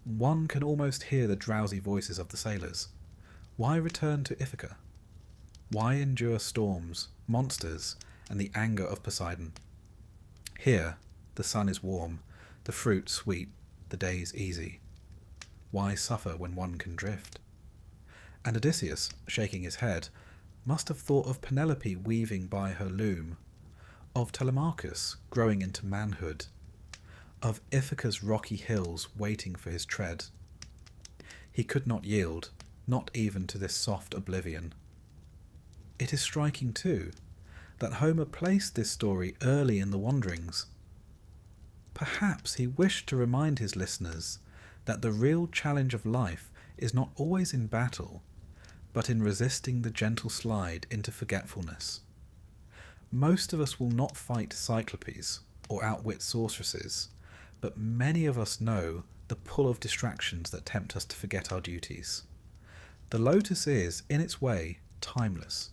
One can almost hear the drowsy voices of the sailors. Why return to Ithaca? Why endure storms, monsters, and the anger of Poseidon? Here, the sun is warm, the fruit sweet, the days easy. Why suffer when one can drift? And Odysseus, shaking his head, must have thought of Penelope weaving by her loom, of Telemachus growing into manhood, of Ithaca's rocky hills waiting for his tread. he could not yield, not even to this soft oblivion. It is striking, too, that Homer placed this story early in the wanderings. Perhaps he wished to remind his listeners that the real challenge of life is not always in battle, but in resisting the gentle slide into forgetfulness. Most of us will not fight Cyclopes or outwit sorceresses, but many of us know the pull of distractions that tempt us to forget our duties. The Lotus is, in its way, timeless.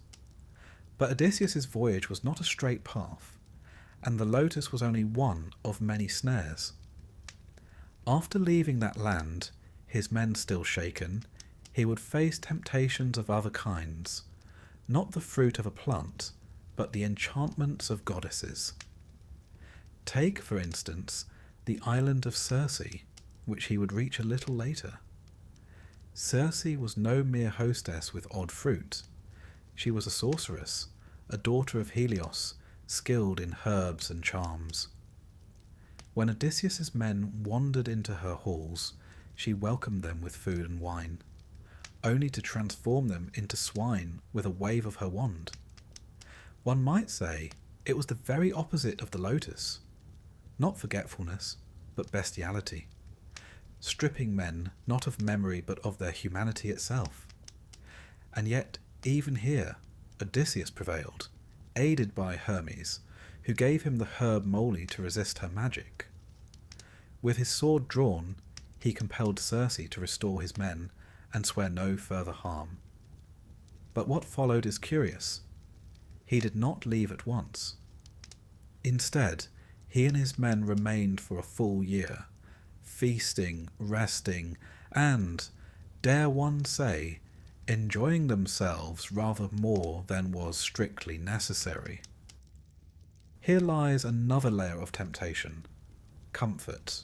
But Odysseus' voyage was not a straight path, and the Lotus was only one of many snares. After leaving that land, his men still shaken, he would face temptations of other kinds, not the fruit of a plant, but the enchantments of goddesses. Take, for instance, the island of Circe, which he would reach a little later. Circe was no mere hostess with odd fruit. She was a sorceress, a daughter of Helios, skilled in herbs and charms. When Odysseus's men wandered into her halls, she welcomed them with food and wine, only to transform them into swine with a wave of her wand. One might say it was the very opposite of the Lotus, not forgetfulness, but bestiality, stripping men not of memory but of their humanity itself. And yet, even here, Odysseus prevailed, aided by Hermes, who gave him the herb moly to resist her magic. With his sword drawn, he compelled Circe to restore his men and swear no further harm. But what followed is curious. He did not leave at once. Instead, he and his men remained for a full year, feasting, resting, and, dare one say, enjoying themselves rather more than was strictly necessary. Here lies another layer of temptation: comfort.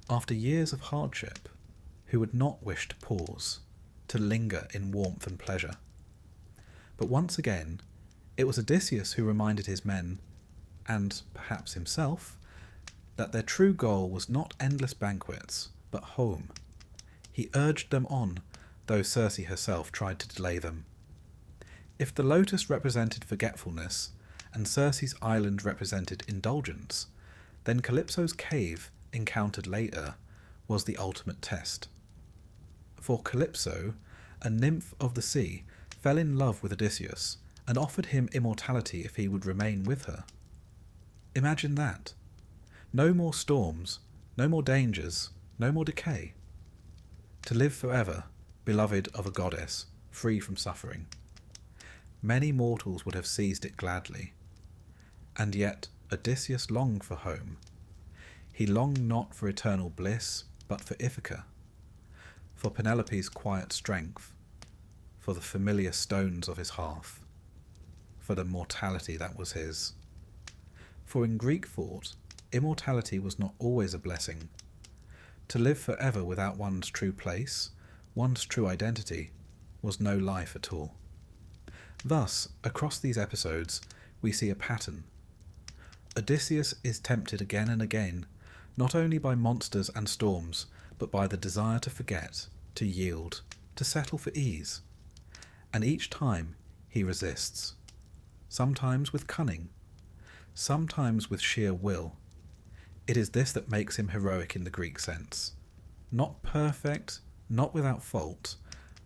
After years of hardship, who would not wish to pause, to linger in warmth and pleasure? But once again, it was Odysseus who reminded his men, and perhaps himself, that their true goal was not endless banquets, but home. He urged them on, though Circe herself tried to delay them. If the Lotus represented forgetfulness, and Circe's island represented indulgence, then Calypso's cave, encountered later, was the ultimate test. For Calypso, a nymph of the sea, fell in love with Odysseus, and offered him immortality if he would remain with her. Imagine that. No more storms, no more dangers, no more decay. To live forever, beloved of a goddess, free from suffering. Many mortals would have seized it gladly. And yet Odysseus longed for home. He longed not for eternal bliss, but for Ithaca, for Penelope's quiet strength, for the familiar stones of his hearth, for the mortality that was his. For in Greek thought, immortality was not always a blessing. To live forever without one's true place, one's true identity, was no life at all. Thus, across these episodes, we see a pattern. Odysseus is tempted again and again, not only by monsters and storms, but by the desire to forget, to yield, to settle for ease. And each time he resists, sometimes with cunning, sometimes with sheer will. It is this that makes him heroic in the Greek sense. Not perfect, not without fault,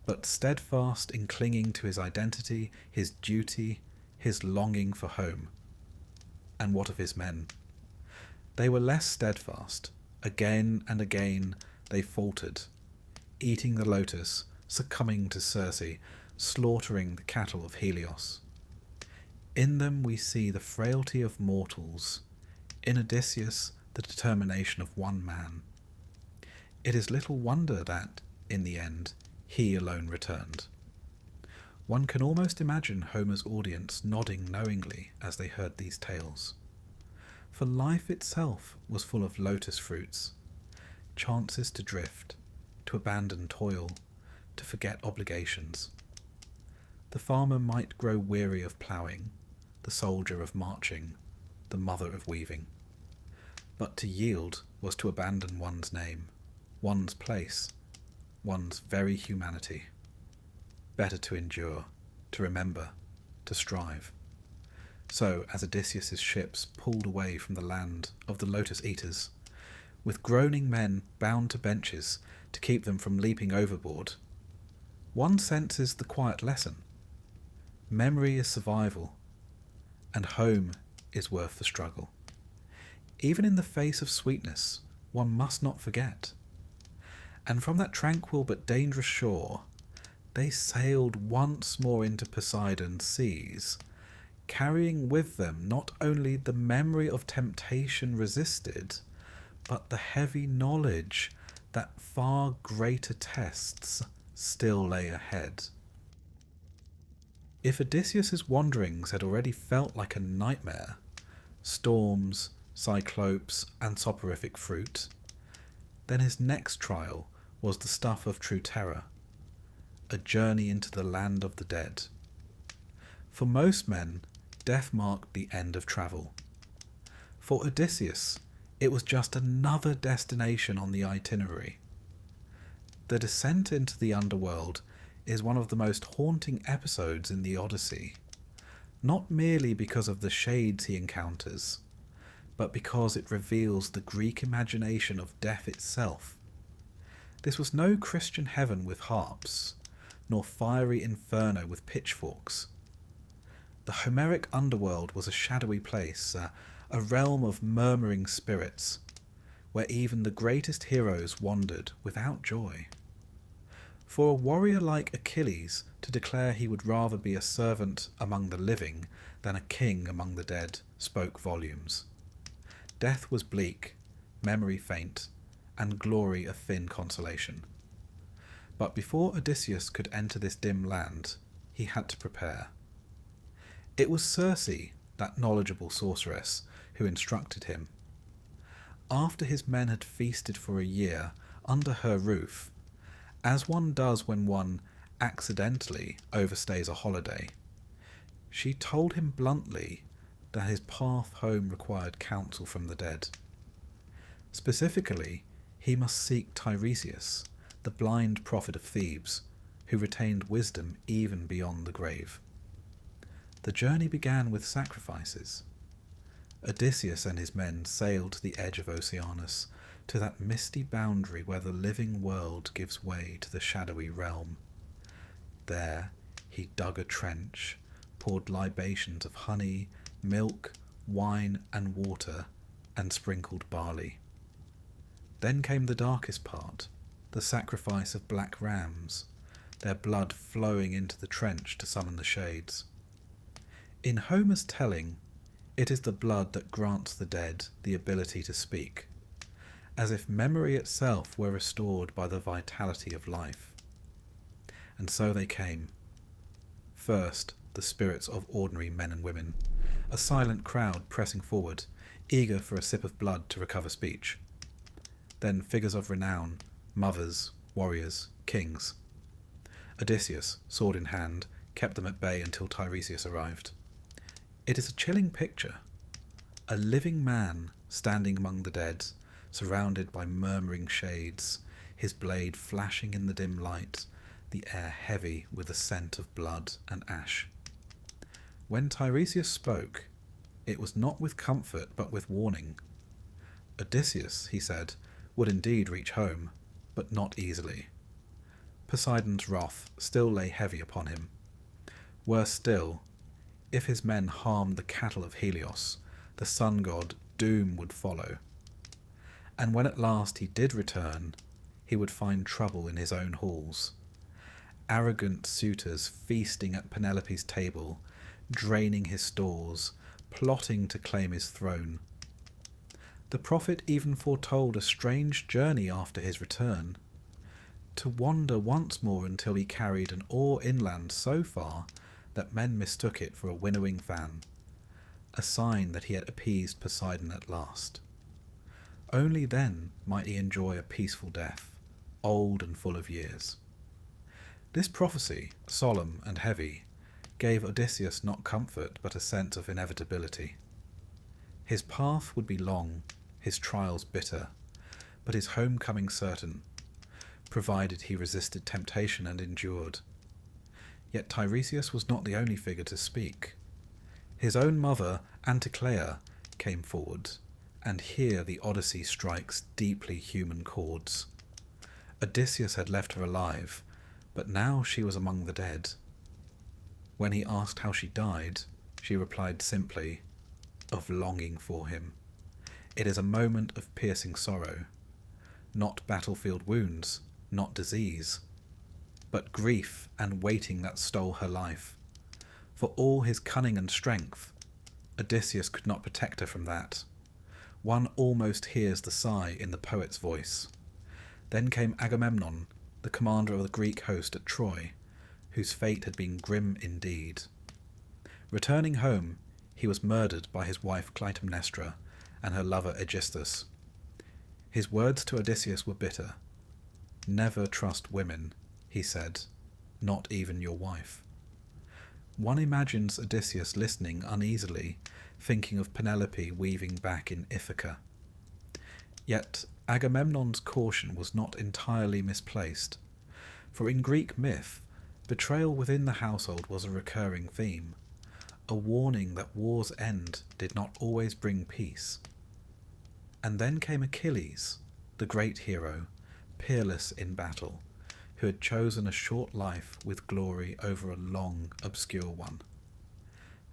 but steadfast in clinging to his identity, his duty, his longing for home. And what of his men? They were less steadfast. Again and again they faltered, eating the lotus, succumbing to Circe, slaughtering the cattle of Helios. In them we see the frailty of mortals, in Odysseus the determination of one man. It is little wonder that, in the end, he alone returned. One can almost imagine Homer's audience nodding knowingly as they heard these tales. For life itself was full of lotus fruits, chances to drift, to abandon toil, to forget obligations. The farmer might grow weary of ploughing, the soldier of marching, the mother of weaving. But to yield was to abandon one's name, one's place, one's very humanity. Better to endure, to remember, to strive. So, as Odysseus's ships pulled away from the land of the Lotus-Eaters, with groaning men bound to benches to keep them from leaping overboard, one senses the quiet lesson. Memory is survival, and home is worth the struggle. Even in the face of sweetness, one must not forget. And from that tranquil but dangerous shore, they sailed once more into Poseidon's seas, carrying with them not only the memory of temptation resisted, but the heavy knowledge that far greater tests still lay ahead. If Odysseus's wanderings had already felt like a nightmare, storms, cyclopes, and soporific fruit, then his next trial was the stuff of true terror, a journey into the land of the dead. For most men, death marked the end of travel. For Odysseus, it was just another destination on the itinerary. The descent into the underworld is one of the most haunting episodes in the Odyssey, not merely because of the shades he encounters, but because it reveals the Greek imagination of death itself. This was no Christian heaven with harps, nor fiery inferno with pitchforks. The Homeric underworld was a shadowy place, a realm of murmuring spirits, where even the greatest heroes wandered without joy. For a warrior like Achilles to declare he would rather be a servant among the living than a king among the dead spoke volumes. Death was bleak, memory faint, and glory a thin consolation. But before Odysseus could enter this dim land, he had to prepare. It was Circe, that knowledgeable sorceress, who instructed him. After his men had feasted for a year under her roof, as one does when one accidentally overstays a holiday, she told him bluntly that his path home required counsel from the dead. Specifically, he must seek Tiresias, the blind prophet of Thebes, who retained wisdom even beyond the grave. The journey began with sacrifices. Odysseus and his men sailed to the edge of Oceanus, to that misty boundary where the living world gives way to the shadowy realm. There he dug a trench, poured libations of honey, milk, wine, and water, and sprinkled barley. Then came the darkest part, the sacrifice of black rams, their blood flowing into the trench to summon the shades. In Homer's telling, it is the blood that grants the dead the ability to speak, as if memory itself were restored by the vitality of life. And so they came. First, the spirits of ordinary men and women, a silent crowd pressing forward, eager for a sip of blood to recover speech. Then figures of renown, mothers, warriors, kings. Odysseus, sword in hand, kept them at bay until Tiresias arrived. It is a chilling picture. A living man standing among the dead, surrounded by murmuring shades, his blade flashing in the dim light, the air heavy with the scent of blood and ash. When Tiresias spoke, it was not with comfort but with warning. Odysseus, he said, would indeed reach home, but not easily. Poseidon's wrath still lay heavy upon him. Worse still, if his men harmed the cattle of Helios, the sun god, doom would follow. And when at last he did return, he would find trouble in his own halls. Arrogant suitors feasting at Penelope's table, draining his stores, plotting to claim his throne. The prophet even foretold a strange journey after his return, to wander once more until he carried an oar inland so far that men mistook it for a winnowing fan, a sign that he had appeased Poseidon at last. Only then might he enjoy a peaceful death, old and full of years. This prophecy, solemn and heavy, gave Odysseus not comfort but a sense of inevitability. His path would be long, his trials bitter, but his homecoming certain, provided he resisted temptation and endured. Yet Tiresias was not the only figure to speak. His own mother, Anticlea, came forward, and here the Odyssey strikes deeply human chords. Odysseus had left her alive, but now she was among the dead. When he asked how she died, she replied simply, "Of longing for him. It is a moment of piercing sorrow. Not battlefield wounds, not disease, but grief and waiting that stole her life. For all his cunning and strength, Odysseus could not protect her from that. One almost hears the sigh in the poet's voice. Then came Agamemnon, the commander of the Greek host at Troy, whose fate had been grim indeed. Returning home, he was murdered by his wife Clytemnestra and her lover Aegisthus. His words to Odysseus were bitter. 'Never trust women,' he said, 'not even your wife.' One imagines Odysseus listening uneasily, thinking of Penelope weaving back in Ithaca. Yet Agamemnon's caution was not entirely misplaced, for in Greek myth, betrayal within the household was a recurring theme, a warning that war's end did not always bring peace. And then came Achilles, the great hero, peerless in battle, who had chosen a short life with glory over a long, obscure one.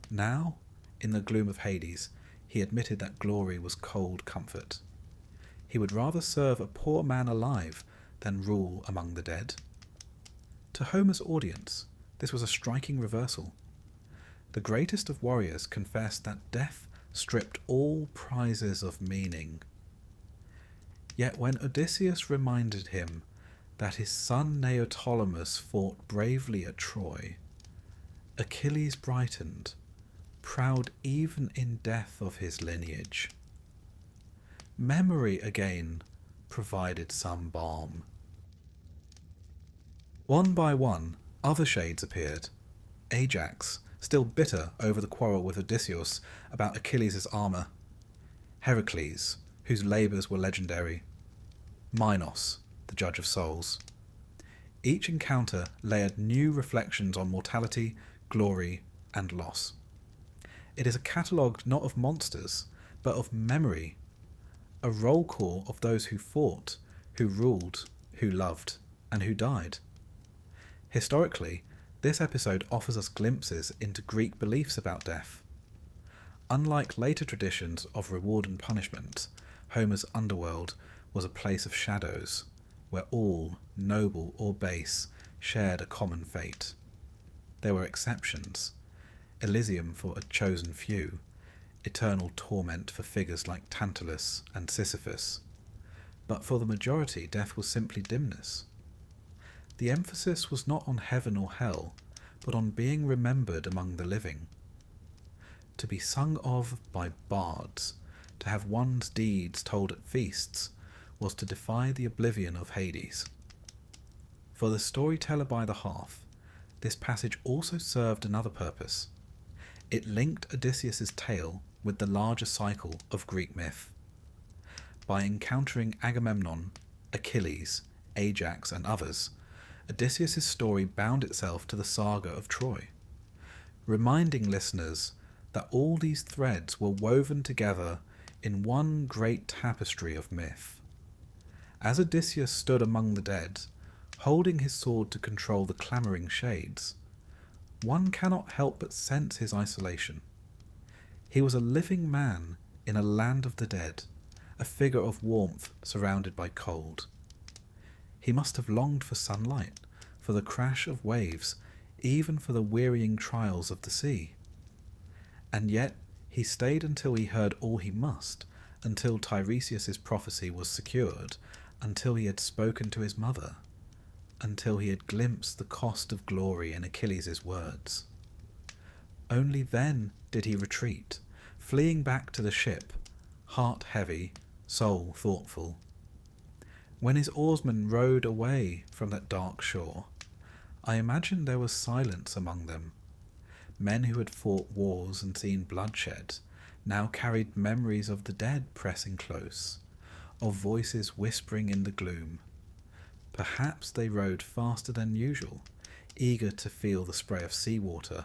Now, in the gloom of Hades, he admitted that glory was cold comfort. He would rather serve a poor man alive than rule among the dead. To Homer's audience, this was a striking reversal. The greatest of warriors confessed that death stripped all prizes of meaning. Yet when Odysseus reminded him that his son Neoptolemus fought bravely at Troy, Achilles brightened, proud even in death of his lineage. Memory again provided some balm. One by one, other shades appeared. Ajax, still bitter over the quarrel with Odysseus about Achilles' armour. Heracles, whose labours were legendary. Minos, the judge of souls. Each encounter layered new reflections on mortality, glory, and loss. It is a catalogue not of monsters, but of memory, a roll call of those who fought, who ruled, who loved, and who died. Historically, this episode offers us glimpses into Greek beliefs about death. Unlike later traditions of reward and punishment, Homer's underworld was a place of shadows, where all, noble or base, shared a common fate. There were exceptions: Elysium for a chosen few, eternal torment for figures like Tantalus and Sisyphus. But for the majority, death was simply dimness. The emphasis was not on heaven or hell, but on being remembered among the living. To be sung of by bards, to have one's deeds told at feasts, was to defy the oblivion of Hades. For the storyteller by the hearth, this passage also served another purpose. It linked Odysseus' tale with the larger cycle of Greek myth. By encountering Agamemnon, Achilles, Ajax, and others, Odysseus' story bound itself to the saga of Troy, reminding listeners that all these threads were woven together in one great tapestry of myth. As Odysseus stood among the dead, holding his sword to control the clamouring shades, one cannot help but sense his isolation. He was a living man in a land of the dead, a figure of warmth surrounded by cold. He must have longed for sunlight, for the crash of waves, even for the wearying trials of the sea. And yet he stayed until he heard all he must, until Tiresias' prophecy was secured, until he had spoken to his mother, until he had glimpsed the cost of glory in Achilles' words. Only then did he retreat, fleeing back to the ship, heart heavy, soul thoughtful. When his oarsmen rowed away from that dark shore, I imagine there was silence among them. Men who had fought wars and seen bloodshed now carried memories of the dead pressing close, of voices whispering in the gloom. Perhaps they rode faster than usual, eager to feel the spray of seawater,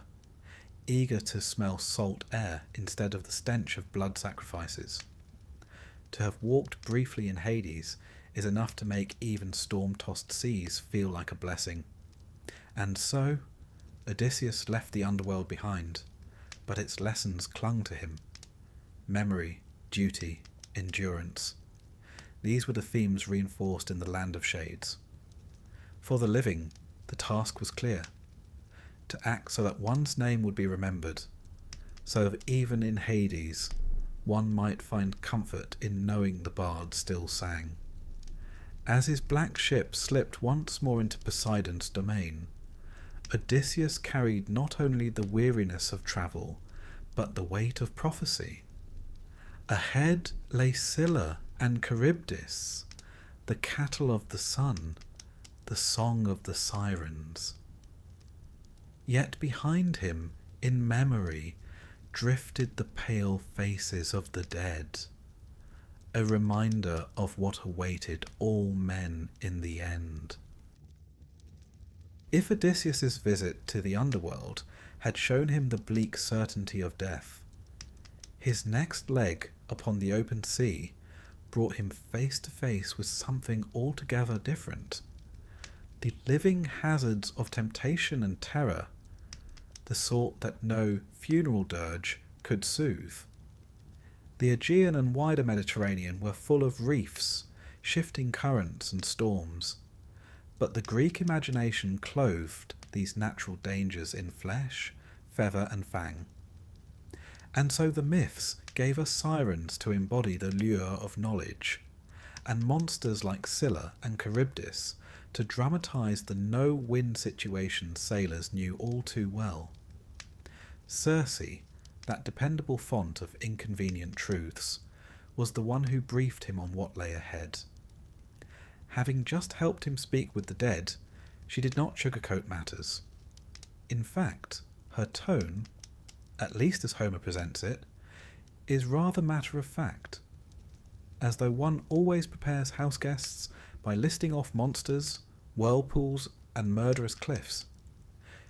eager to smell salt air instead of the stench of blood sacrifices. To have walked briefly in Hades is enough to make even storm-tossed seas feel like a blessing. And so, Odysseus left the underworld behind, but its lessons clung to him. Memory, duty, endurance. These were the themes reinforced in the Land of Shades. For the living, the task was clear: to act so that one's name would be remembered, so that even in Hades, one might find comfort in knowing the bard still sang. As his black ship slipped once more into Poseidon's domain, Odysseus carried not only the weariness of travel, but the weight of prophecy. Ahead lay Scylla and Charybdis, the cattle of the sun, the song of the Sirens. Yet behind him, in memory, drifted the pale faces of the dead, a reminder of what awaited all men in the end. If Odysseus's visit to the underworld had shown him the bleak certainty of death, his next leg upon the open sea brought him face to face with something altogether different. The living hazards of temptation and terror, the sort that no funeral dirge could soothe. The Aegean and wider Mediterranean were full of reefs, shifting currents and storms, but the Greek imagination clothed these natural dangers in flesh, feather and fang. And so the myths gave us sirens to embody the lure of knowledge, and monsters like Scylla and Charybdis to dramatise the no-win situation sailors knew all too well. Circe, that dependable font of inconvenient truths, was the one who briefed him on what lay ahead. Having just helped him speak with the dead, she did not sugarcoat matters. In fact, her tone, at least as Homer presents it, is rather matter-of-fact, as though one always prepares houseguests by listing off monsters, whirlpools, and murderous cliffs.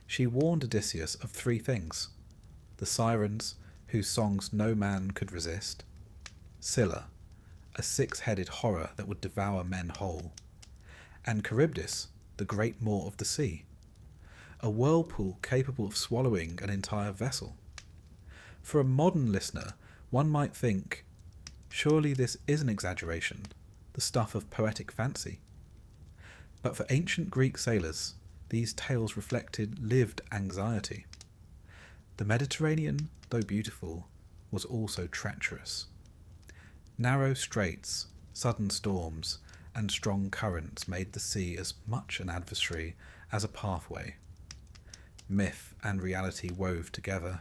She warned Odysseus of three things: the Sirens, whose songs no man could resist; Scylla, a six-headed horror that would devour men whole; and Charybdis, the great maw of the sea, a whirlpool capable of swallowing an entire vessel. For a modern listener, one might think, surely this is an exaggeration, the stuff of poetic fancy. But for ancient Greek sailors, these tales reflected lived anxiety. The Mediterranean, though beautiful, was also treacherous. Narrow straits, sudden storms, and strong currents made the sea as much an adversary as a pathway. Myth and reality wove together,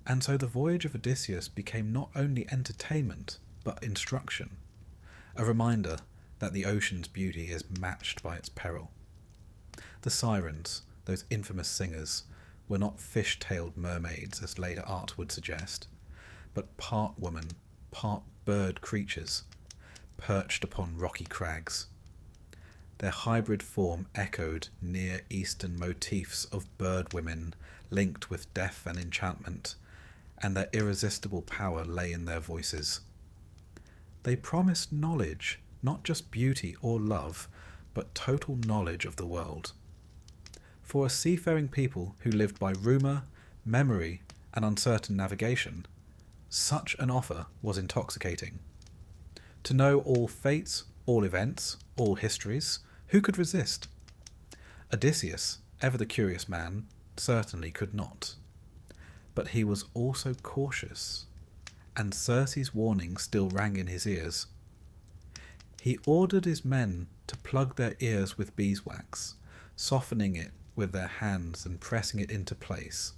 and so the voyage of Odysseus became not only entertainment, but instruction, a reminder that the ocean's beauty is matched by its peril. The Sirens, those infamous singers, were not fish-tailed mermaids, as later art would suggest, but part woman, part bird creatures, perched upon rocky crags. Their hybrid form echoed Near Eastern motifs of bird women linked with death and enchantment, and their irresistible power lay in their voices. They promised knowledge, not just beauty or love, but total knowledge of the world. For a seafaring people who lived by rumour, memory, and uncertain navigation, such an offer was intoxicating. To know all fates, all events, all histories, who could resist? Odysseus, ever the curious man, certainly could not. But he was also cautious, and Circe's warning still rang in his ears. He ordered his men to plug their ears with beeswax, softening it with their hands and pressing it into place,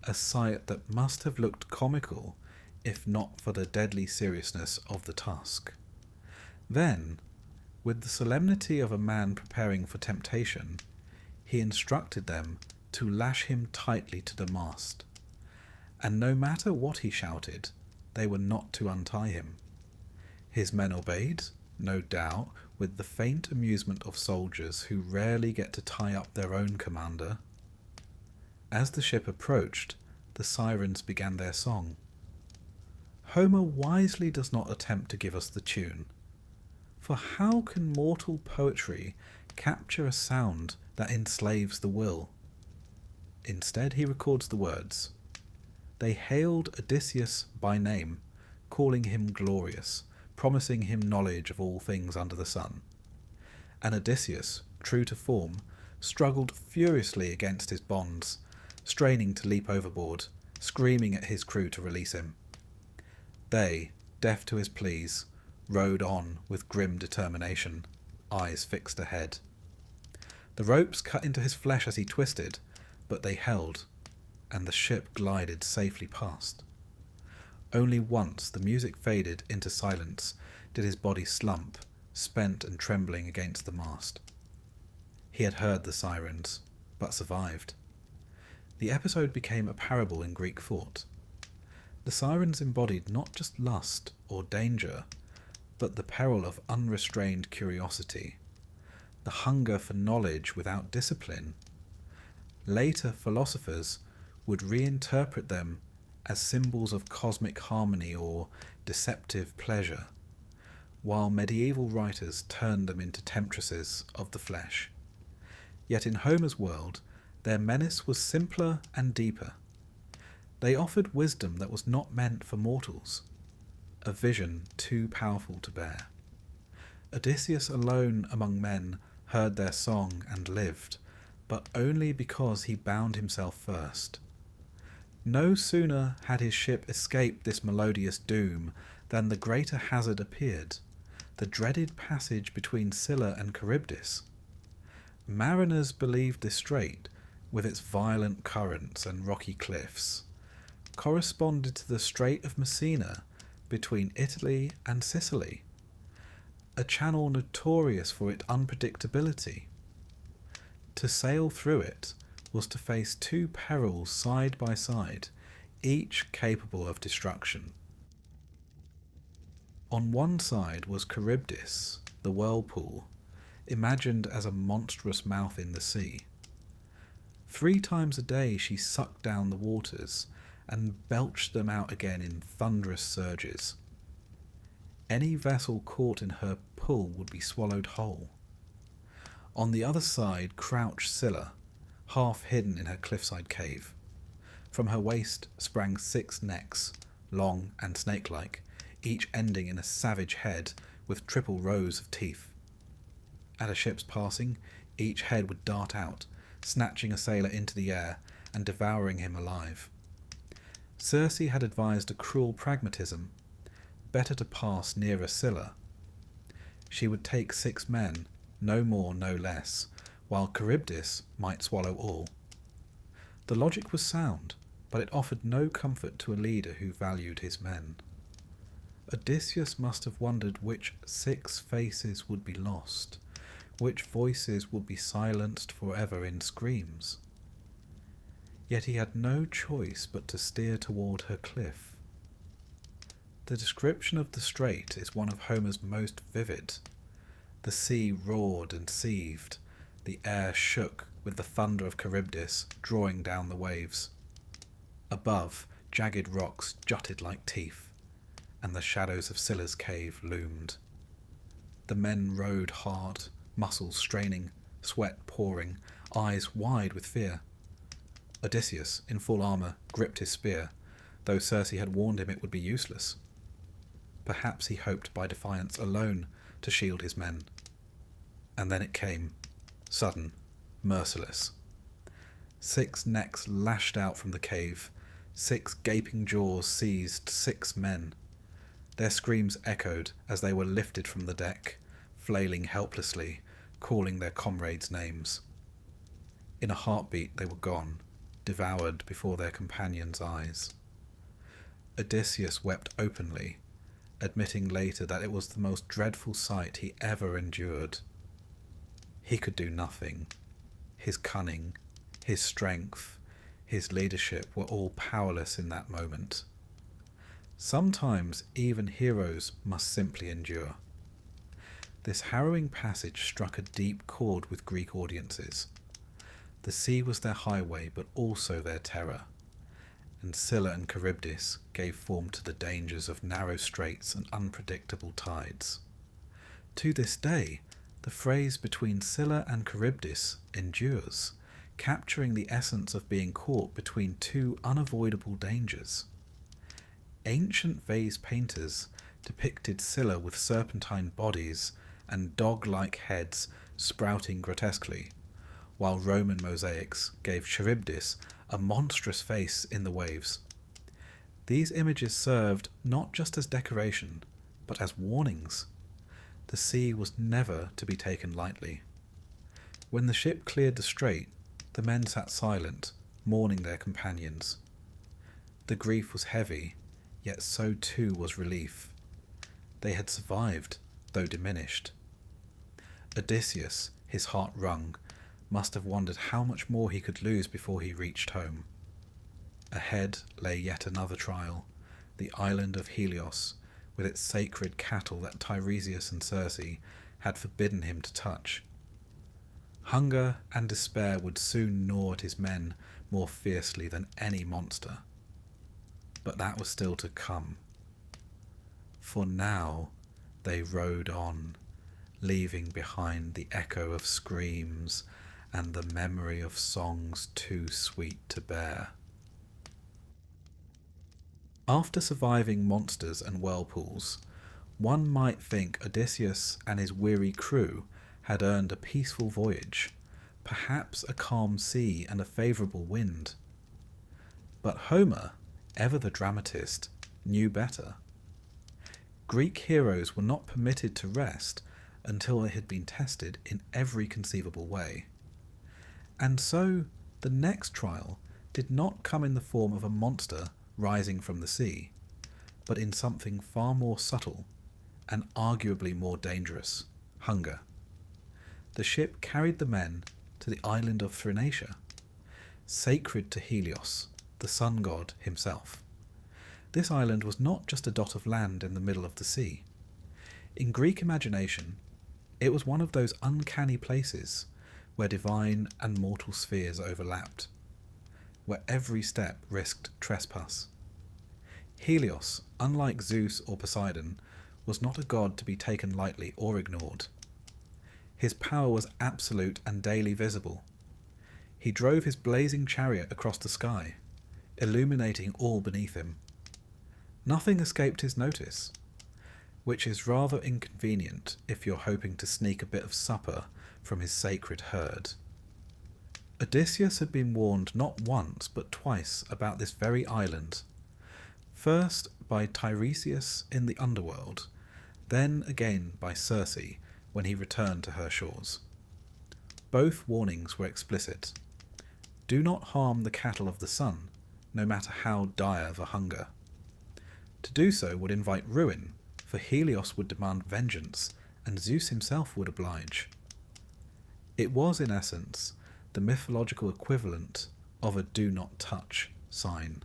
a sight that must have looked comical if not for the deadly seriousness of the task. Then, with the solemnity of a man preparing for temptation, he instructed them to lash him tightly to the mast, and no matter what he shouted, they were not to untie him. His men obeyed, no doubt with the faint amusement of soldiers who rarely get to tie up their own commander. As the ship approached, the Sirens began their song. Homer wisely does not attempt to give us the tune, for how can mortal poetry capture a sound that enslaves the will? Instead, he records the words. They hailed Odysseus by name, calling him glorious, promising him knowledge of all things under the sun. And Odysseus, true to form, struggled furiously against his bonds, straining to leap overboard, screaming at his crew to release him. They, deaf to his pleas, rowed on with grim determination, eyes fixed ahead. The ropes cut into his flesh as he twisted, but they held, and the ship glided safely past. Only once the music faded into silence did his body slump, spent and trembling against the mast. He had heard the Sirens, but survived. The episode became a parable in Greek thought. The Sirens embodied not just lust or danger, but the peril of unrestrained curiosity, the hunger for knowledge without discipline. Later philosophers would reinterpret them as symbols of cosmic harmony or deceptive pleasure, while medieval writers turned them into temptresses of the flesh. Yet in Homer's world, their menace was simpler and deeper. They offered wisdom that was not meant for mortals, a vision too powerful to bear. Odysseus alone among men heard their song and lived, but only because he bound himself first. No sooner had his ship escaped this melodious doom than the greater hazard appeared, the dreaded passage between Scylla and Charybdis. Mariners believed this strait, with its violent currents and rocky cliffs, corresponded to the Strait of Messina between Italy and Sicily, a channel notorious for its unpredictability. To sail through it was to face two perils side by side, each capable of destruction. On one side was Charybdis, the whirlpool, imagined as a monstrous mouth in the sea. 3 times a day she sucked down the waters and belched them out again in thunderous surges. Any vessel caught in her pull would be swallowed whole. On the other side crouched Scylla, half hidden in her cliffside cave. From her waist sprang 6 necks, long and snake-like, each ending in a savage head with triple rows of teeth. At a ship's passing, each head would dart out, snatching a sailor into the air and devouring him alive. Circe had advised a cruel pragmatism, better to pass nearer Scylla. She would take 6 men, no more, no less, while Charybdis might swallow all. The logic was sound, but it offered no comfort to a leader who valued his men. Odysseus must have wondered which 6 faces would be lost, which voices would be silenced forever in screams. Yet he had no choice but to steer toward her cliff. The description of the strait is one of Homer's most vivid. The sea roared and seethed, the air shook with the thunder of Charybdis drawing down the waves. Above, jagged rocks jutted like teeth, and the shadows of Scylla's cave loomed. The men rowed hard, muscles straining, sweat pouring, eyes wide with fear. Odysseus, in full armour, gripped his spear, though Circe had warned him it would be useless. Perhaps he hoped by defiance alone to shield his men. And then it came, sudden, merciless. 6 necks lashed out from the cave, 6 gaping jaws seized 6 men. Their screams echoed as they were lifted from the deck, flailing helplessly, calling their comrades' names. In a heartbeat they were gone, devoured before their companions' eyes. Odysseus wept openly, admitting later that it was the most dreadful sight he ever endured. He could do nothing. His cunning, his strength, his leadership were all powerless in that moment. Sometimes even heroes must simply endure. This harrowing passage struck a deep chord with Greek audiences. The sea was their highway, but also their terror, and Scylla and Charybdis gave form to the dangers of narrow straits and unpredictable tides. To this day, the phrase "between Scylla and Charybdis" endures, capturing the essence of being caught between two unavoidable dangers. Ancient vase painters depicted Scylla with serpentine bodies and dog-like heads sprouting grotesquely, while Roman mosaics gave Charybdis a monstrous face in the waves. These images served not just as decoration, but as warnings. The sea was never to be taken lightly. When the ship cleared the strait, the men sat silent, mourning their companions. The grief was heavy, yet so too was relief. They had survived, though diminished. Odysseus, his heart wrung, must have wondered how much more he could lose before he reached home. Ahead lay yet another trial, the island of Helios, with its sacred cattle that Tiresias and Circe had forbidden him to touch. Hunger and despair would soon gnaw at his men more fiercely than any monster. But that was still to come. For now they rode on, leaving behind the echo of screams and the memory of songs too sweet to bear. After surviving monsters and whirlpools, one might think Odysseus and his weary crew had earned a peaceful voyage, perhaps a calm sea and a favourable wind. But Homer, ever the dramatist, knew better. Greek heroes were not permitted to rest until they had been tested in every conceivable way. And so the next trial did not come in the form of a monster rising from the sea, but in something far more subtle and arguably more dangerous: hunger. The ship carried the men to the island of Thrinacia, sacred to Helios, the sun god himself. This island was not just a dot of land in the middle of the sea. In Greek imagination, it was one of those uncanny places where divine and mortal spheres overlapped, where every step risked trespass. Helios, unlike Zeus or Poseidon, was not a god to be taken lightly or ignored. His power was absolute and daily visible. He drove his blazing chariot across the sky, illuminating all beneath him. Nothing escaped his notice, which is rather inconvenient if you're hoping to sneak a bit of supper from his sacred herd. Odysseus had been warned not once but twice about this very island, first by Tiresias in the underworld, then again by Circe when he returned to her shores. Both warnings were explicit. Do not harm the cattle of the sun, no matter how dire the hunger. To do so would invite ruin, for Helios would demand vengeance, and Zeus himself would oblige. It was, in essence, the mythological equivalent of a "do not touch" sign,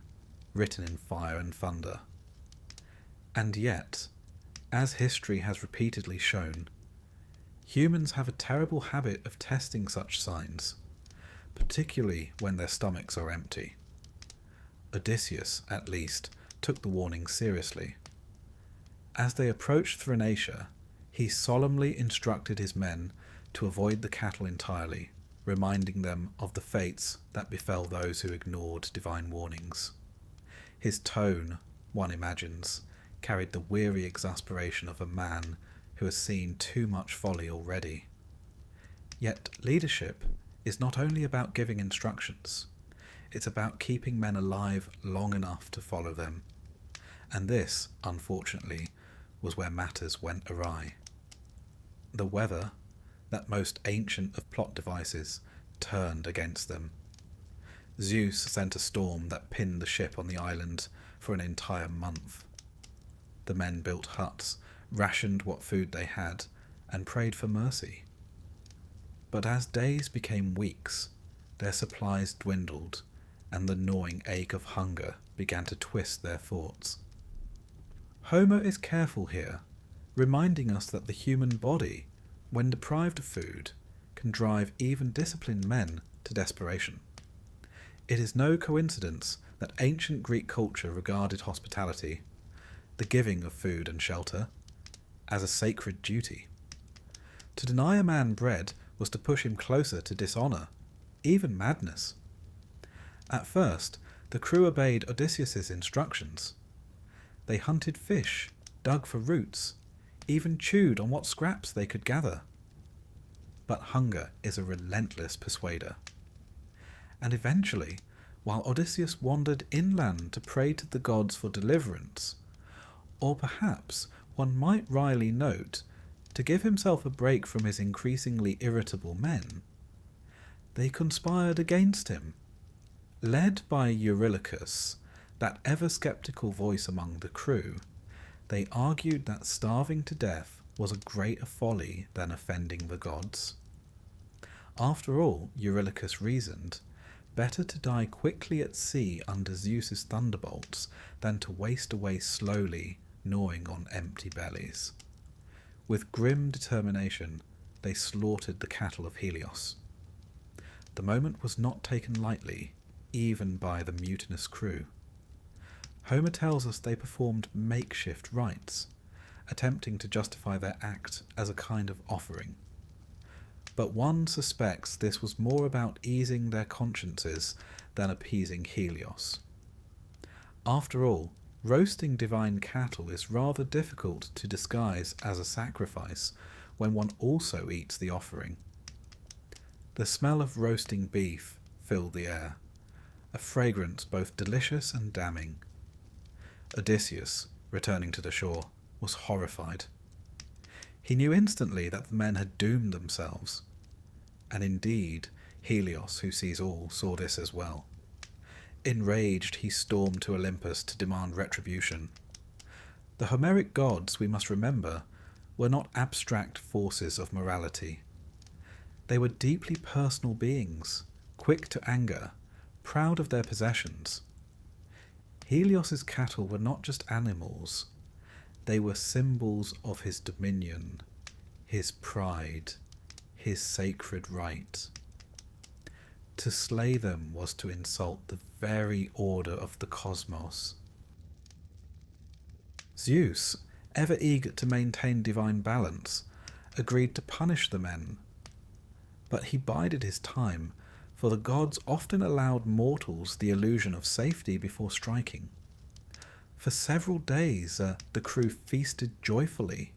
written in fire and thunder. And yet, as history has repeatedly shown, humans have a terrible habit of testing such signs, particularly when their stomachs are empty. Odysseus, at least, took the warning seriously. As they approached Thrinacia, he solemnly instructed his men to avoid the cattle entirely, reminding them of the fates that befell those who ignored divine warnings. His tone, one imagines, carried the weary exasperation of a man who has seen too much folly already. Yet leadership is not only about giving instructions, it's about keeping men alive long enough to follow them. And this, unfortunately, was where matters went awry. The weather, that most ancient of plot devices, turned against them. Zeus sent a storm that pinned the ship on the island for an entire month. The men built huts, rationed what food they had, and prayed for mercy. But as days became weeks, their supplies dwindled, and the gnawing ache of hunger began to twist their thoughts. Homer is careful here, reminding us that the human body, when deprived of food, can drive even disciplined men to desperation. It is no coincidence that ancient Greek culture regarded hospitality, the giving of food and shelter, as a sacred duty. To deny a man bread was to push him closer to dishonour, even madness. At first, the crew obeyed Odysseus's instructions. They hunted fish, dug for roots, even chewed on what scraps they could gather. But hunger is a relentless persuader. And eventually, while Odysseus wandered inland to pray to the gods for deliverance, or perhaps one might wryly note, to give himself a break from his increasingly irritable men, they conspired against him. Led by Eurylochus, that ever-sceptical voice among the crew, they argued that starving to death was a greater folly than offending the gods. After all, Eurylochus reasoned, better to die quickly at sea under Zeus's thunderbolts than to waste away slowly, gnawing on empty bellies. With grim determination, they slaughtered the cattle of Helios. The moment was not taken lightly, even by the mutinous crew. Homer tells us they performed makeshift rites, attempting to justify their act as a kind of offering. But one suspects this was more about easing their consciences than appeasing Helios. After all, roasting divine cattle is rather difficult to disguise as a sacrifice when one also eats the offering. The smell of roasting beef filled the air, a fragrance both delicious and damning. Odysseus, returning to the shore, was horrified. He knew instantly that the men had doomed themselves, and indeed Helios, who sees all, saw this as well. Enraged, he stormed to Olympus to demand retribution. The Homeric gods, we must remember, were not abstract forces of morality. They were deeply personal beings, quick to anger, proud of their possessions. Helios's cattle were not just animals, they were symbols of his dominion, his pride, his sacred right. To slay them was to insult the very order of the cosmos. Zeus, ever eager to maintain divine balance, agreed to punish the men. But he bided his time, for the gods often allowed mortals the illusion of safety before striking. For several days the crew feasted joyfully.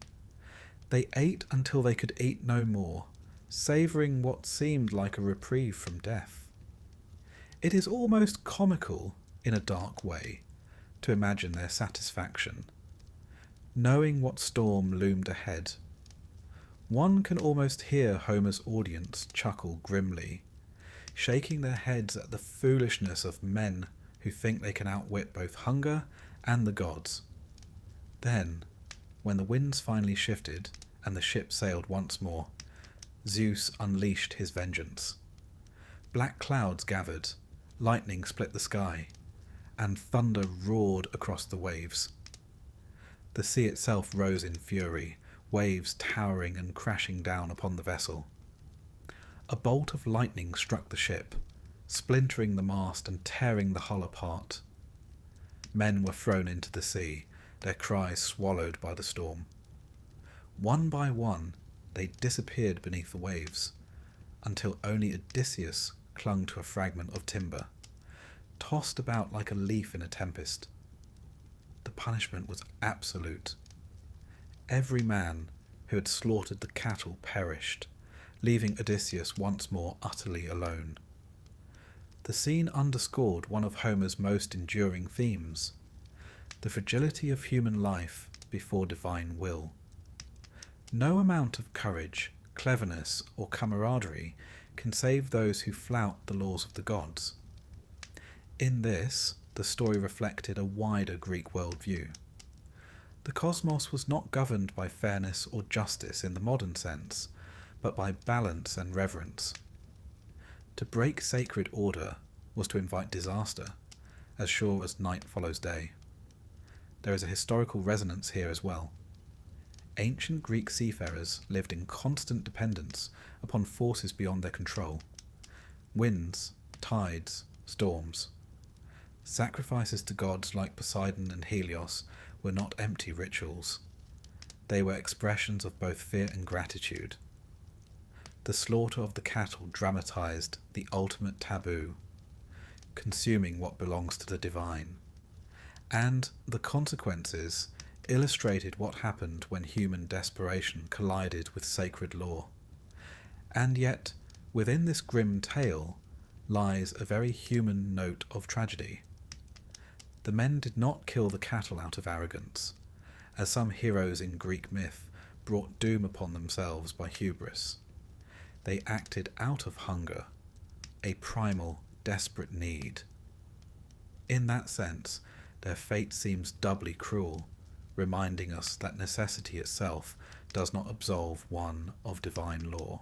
They ate until they could eat no more, savouring what seemed like a reprieve from death. It is almost comical, in a dark way, to imagine their satisfaction, knowing what storm loomed ahead. One can almost hear Homer's audience chuckle grimly, shaking their heads at the foolishness of men who think they can outwit both hunger and the gods. Then, when the winds finally shifted and the ship sailed once more, Zeus unleashed his vengeance. Black clouds gathered, lightning split the sky, and thunder roared across the waves. The sea itself rose in fury, waves towering and crashing down upon the vessel. A bolt of lightning struck the ship, splintering the mast and tearing the hull apart. Men were thrown into the sea, their cries swallowed by the storm. One by one, they disappeared beneath the waves, until only Odysseus clung to a fragment of timber, tossed about like a leaf in a tempest. The punishment was absolute. Every man who had slaughtered the cattle perished, leaving Odysseus once more utterly alone. The scene underscored one of Homer's most enduring themes, the fragility of human life before divine will. No amount of courage, cleverness, or camaraderie can save those who flout the laws of the gods. In this, the story reflected a wider Greek worldview. The cosmos was not governed by fairness or justice in the modern sense, but by balance and reverence. To break sacred order was to invite disaster, as sure as night follows day. There is a historical resonance here as well. ancient Greek seafarers lived in constant dependence upon forces beyond their control. Winds, tides, storms. Sacrifices to gods like Poseidon and Helios were not empty rituals. They were expressions of both fear and gratitude. The slaughter of the cattle dramatized the ultimate taboo, consuming what belongs to the divine, and the consequences illustrated what happened when human desperation collided with sacred law. And yet, within this grim tale lies a very human note of tragedy. The men did not kill the cattle out of arrogance, as some heroes in Greek myth brought doom upon themselves by hubris. They acted out of hunger, a primal, desperate need. In that sense, their fate seems doubly cruel, reminding us that necessity itself does not absolve one of divine law.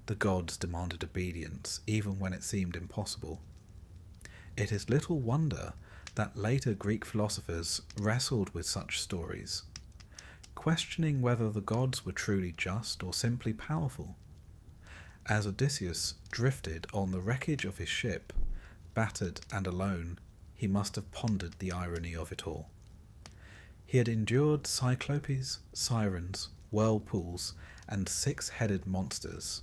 The gods demanded obedience even when it seemed impossible. It is little wonder that later Greek philosophers wrestled with such stories, questioning whether the gods were truly just or simply powerful. As Odysseus drifted on the wreckage of his ship, battered and alone, he must have pondered the irony of it all. He had endured Cyclopes, Sirens, whirlpools, and six-headed monsters,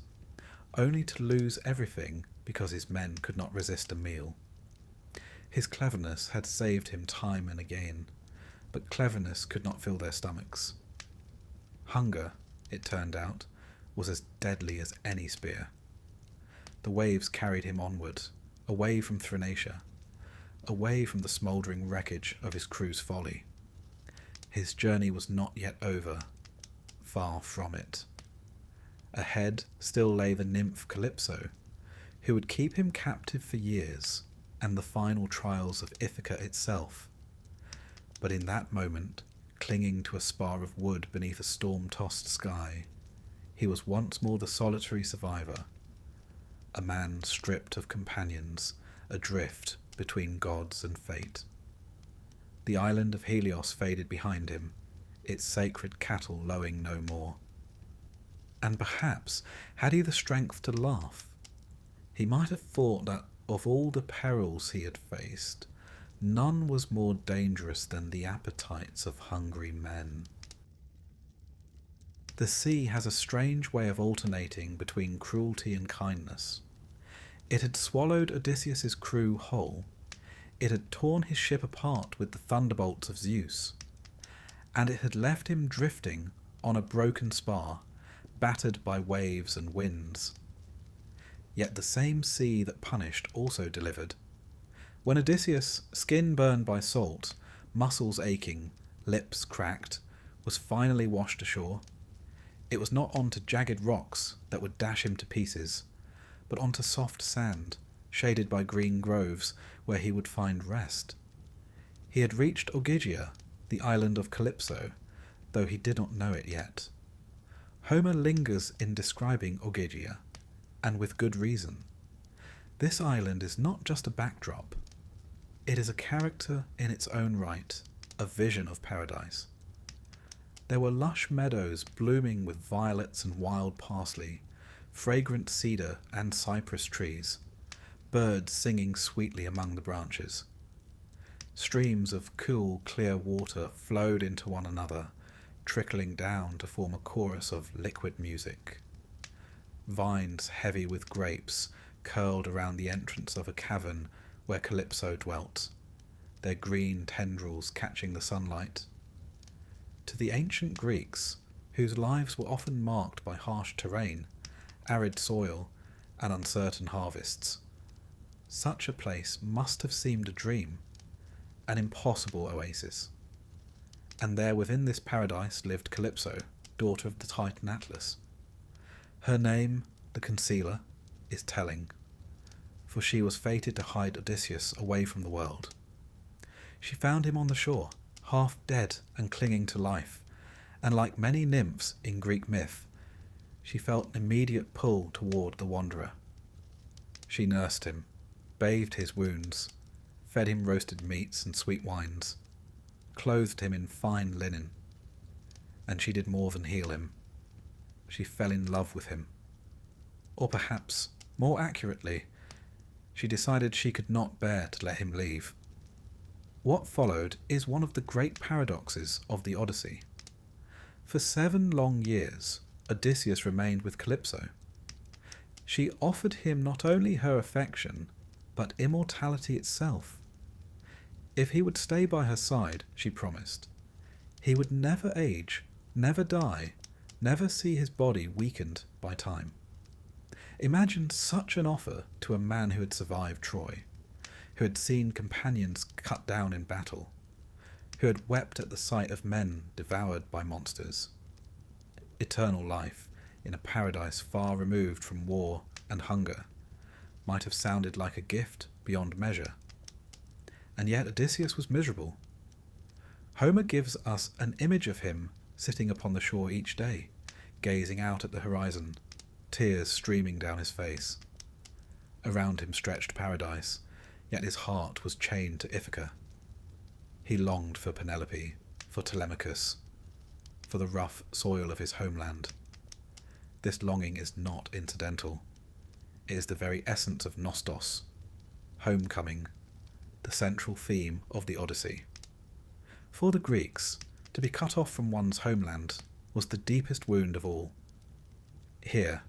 only to lose everything because his men could not resist a meal. His cleverness had saved him time and again, but cleverness could not fill their stomachs. Hunger, it turned out, was as deadly as any spear. The waves carried him onward, away from Thrinacia, away from the smouldering wreckage of his crew's folly. His journey was not yet over, far from it. Ahead still lay the nymph Calypso, who would keep him captive for years, and the final trials of Ithaca itself. But in that moment, clinging to a spar of wood beneath a storm-tossed sky, he was once more the solitary survivor, a man stripped of companions, adrift between gods and fate. The island of Helios faded behind him, its sacred cattle lowing no more. And perhaps, had he the strength to laugh, he might have thought that of all the perils he had faced, none was more dangerous than the appetites of hungry men. The sea has a strange way of alternating between cruelty and kindness. It had swallowed Odysseus's crew whole. It had torn his ship apart with the thunderbolts of Zeus. And it had left him drifting on a broken spar, battered by waves and winds. Yet the same sea that punished also delivered. When Odysseus, skin burned by salt, muscles aching, lips cracked, was finally washed ashore, it was not onto jagged rocks that would dash him to pieces, but onto soft sand, shaded by green groves, where he would find rest. He had reached Ogygia, the island of Calypso, though he did not know it yet. Homer lingers in describing Ogygia, and with good reason. This island is not just a backdrop. It is a character in its own right, a vision of paradise. There were lush meadows blooming with violets and wild parsley, fragrant cedar and cypress trees, birds singing sweetly among the branches. Streams of cool, clear water flowed into one another, trickling down to form a chorus of liquid music. Vines heavy with grapes curled around the entrance of a cavern where Calypso dwelt, their green tendrils catching the sunlight. To the ancient Greeks, whose lives were often marked by harsh terrain, arid soil, and uncertain harvests, such a place must have seemed a dream, an impossible oasis. And there within this paradise lived Calypso, daughter of the Titan Atlas. Her name, the Concealer, is telling, for she was fated to hide Odysseus away from the world. She found him on the shore, half dead and clinging to life, and like many nymphs in Greek myth, she felt an immediate pull toward the wanderer. She nursed him, bathed his wounds, fed him roasted meats and sweet wines, clothed him in fine linen. and she did more than heal him. She fell in love with him. Or perhaps, more accurately, she decided she could not bear to let him leave. What followed is one of the great paradoxes of the Odyssey. For 7 long years, Odysseus remained with Calypso. She offered him not only her affection, but immortality itself. If he would stay by her side, she promised, he would never age, never die, never see his body weakened by time. Imagine such an offer to a man who had survived Troy, who had seen companions cut down in battle, who had wept at the sight of men devoured by monsters. Eternal life in a paradise far removed from war and hunger might have sounded like a gift beyond measure. And yet Odysseus was miserable. Homer gives us an image of him sitting upon the shore each day, gazing out at the horizon, tears streaming down his face. Around him stretched paradise, yet his heart was chained to Ithaca. He longed for Penelope, for Telemachus, for the rough soil of his homeland. This longing is not incidental. It is the very essence of nostos, homecoming, the central theme of the Odyssey. For the Greeks, to be cut off from one's homeland was the deepest wound of all. Here,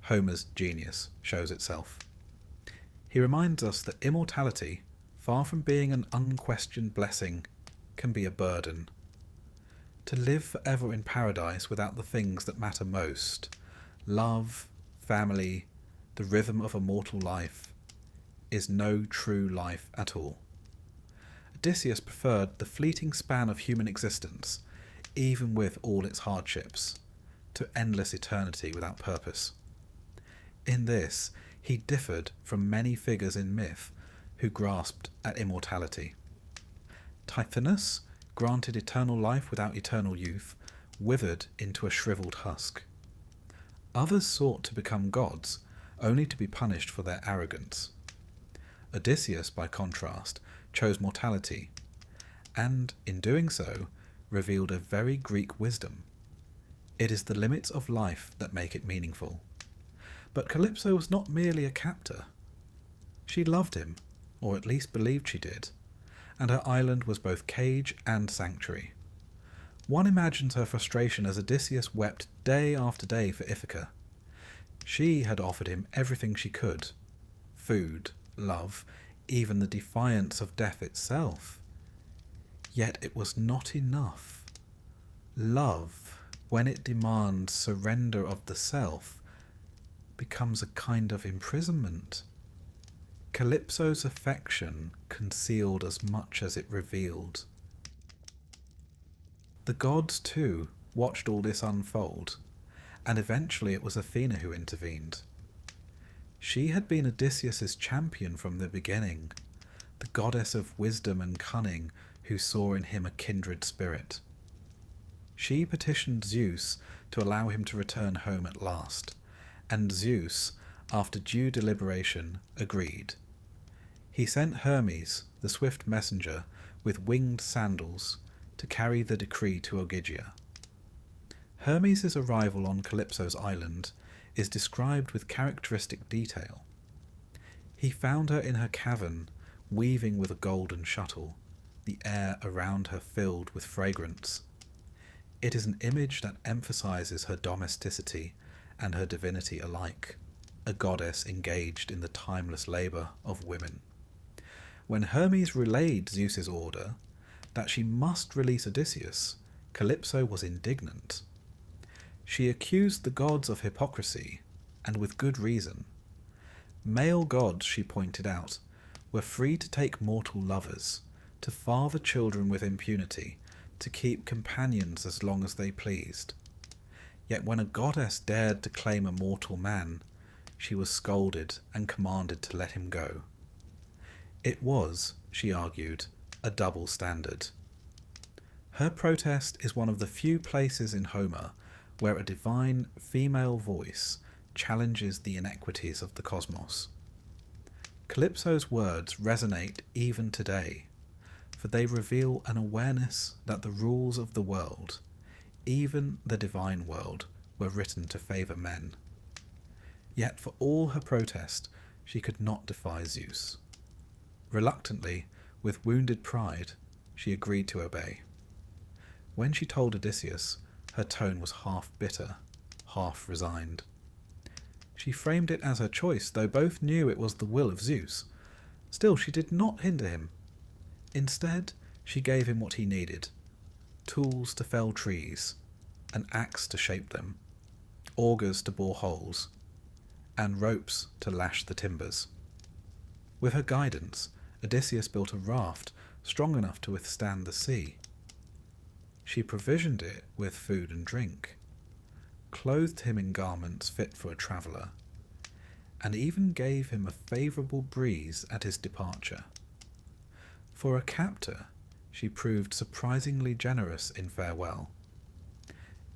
Homer's genius shows itself. He reminds us that immortality, far from being an unquestioned blessing, can be a burden. To live forever in paradise without the things that matter most, love, family, the rhythm of a mortal life, is no true life at all. Odysseus preferred the fleeting span of human existence, even with all its hardships, to endless eternity without purpose. In this, he differed from many figures in myth who grasped at immortality. Tithonus, granted eternal life without eternal youth, withered into a shriveled husk. Others sought to become gods, only to be punished for their arrogance. Odysseus, by contrast, chose mortality, and, in doing so, revealed a very Greek wisdom. It is the limits of life that make it meaningful. But Calypso was not merely a captor. She loved him, or at least believed she did, and her island was both cage and sanctuary. One imagines her frustration as Odysseus wept day after day for Ithaca. She had offered him everything she could: food, love, even the defiance of death itself. Yet it was not enough. Love, when it demands surrender of the self, becomes a kind of imprisonment. Calypso's affection concealed as much as it revealed. The gods, too, watched all this unfold, and eventually it was Athena who intervened. She had been Odysseus's champion from the beginning, the goddess of wisdom and cunning who saw in him a kindred spirit. She petitioned Zeus to allow him to return home at last, and Zeus, after due deliberation, agreed. He sent Hermes, the swift messenger, with winged sandals, to carry the decree to Ogygia. Hermes' arrival on Calypso's island is described with characteristic detail. He found her in her cavern, weaving with a golden shuttle, the air around her filled with fragrance. It is an image that emphasizes her domesticity and her divinity alike, a goddess engaged in the timeless labor of women. When Hermes relayed Zeus's order that she must release Odysseus, Calypso was indignant. She accused the gods of hypocrisy, and with good reason. Male gods, she pointed out, were free to take mortal lovers, to father children with impunity, to keep companions as long as they pleased. Yet when a goddess dared to claim a mortal man, she was scolded and commanded to let him go. It was, she argued, a double standard. Her protest is one of the few places in Homer where a divine female voice challenges the inequities of the cosmos. Calypso's words resonate even today, for they reveal an awareness that the rules of the world, even the divine world, were written to favour men. Yet for all her protest, she could not defy Zeus. Reluctantly, with wounded pride, she agreed to obey. When she told Odysseus, her tone was half bitter, half resigned. She framed it as her choice, though both knew it was the will of Zeus. Still, she did not hinder him. Instead, she gave him what he needed: tools to fell trees, an axe to shape them, augers to bore holes, and ropes to lash the timbers. With her guidance, Odysseus built a raft strong enough to withstand the sea. She provisioned it with food and drink, clothed him in garments fit for a traveller, and even gave him a favourable breeze at his departure. For a captor, she proved surprisingly generous in farewell.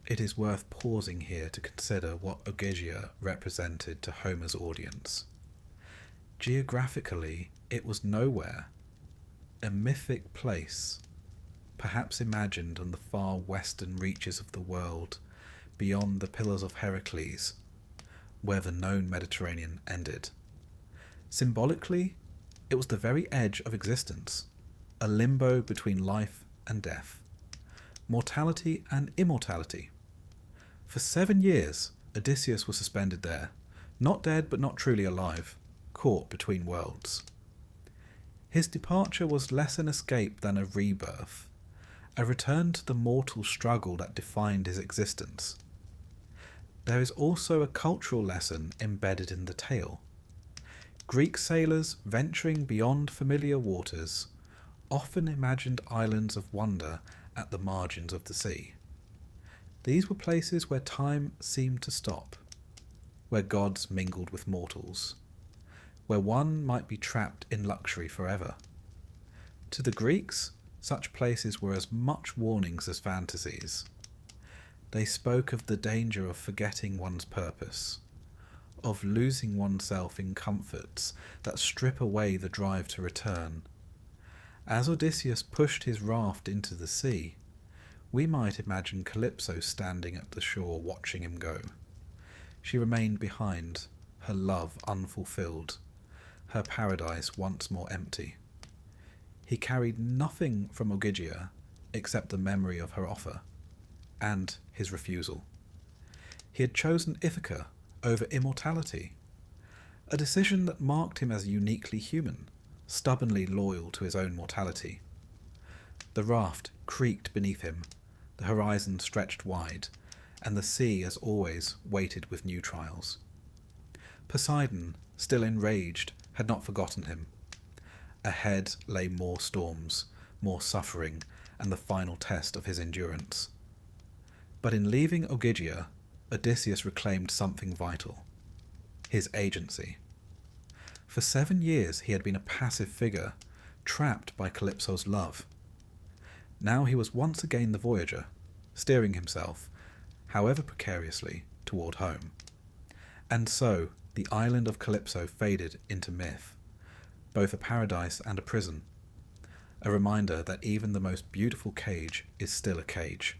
It is worth pausing here to consider what Ogygia represented to Homer's audience. Geographically, it was nowhere, a mythic place, perhaps imagined on the far western reaches of the world, beyond the Pillars of Heracles, where the known Mediterranean ended. Symbolically, it was the very edge of existence, a limbo between life and death, mortality and immortality. For 7 years, Odysseus was suspended there, not dead but not truly alive, caught between worlds. His departure was less an escape than a rebirth, a return to the mortal struggle that defined his existence. There is also a cultural lesson embedded in the tale. Greek sailors venturing beyond familiar waters often imagined islands of wonder at the margins of the sea. These were places where time seemed to stop, where gods mingled with mortals, where one might be trapped in luxury forever. To the Greeks, such places were as much warnings as fantasies. They spoke of the danger of forgetting one's purpose, of losing oneself in comforts that strip away the drive to return. As Odysseus pushed his raft into the sea, we might imagine Calypso standing at the shore watching him go. She remained behind, her love unfulfilled, her paradise once more empty. He carried nothing from Ogygia except the memory of her offer, and his refusal. He had chosen Ithaca over immortality, a decision that marked him as uniquely human, stubbornly loyal to his own mortality. The raft creaked beneath him, the horizon stretched wide, and the sea, as always, waited with new trials. Poseidon, still enraged, had not forgotten him. Ahead lay more storms, more suffering, and the final test of his endurance. But in leaving Ogygia, Odysseus reclaimed something vital: his agency. For 7 years he had been a passive figure, trapped by Calypso's love. Now he was once again the voyager, steering himself, however precariously, toward home. And so the island of Calypso faded into myth, both a paradise and a prison, a reminder that even the most beautiful cage is still a cage.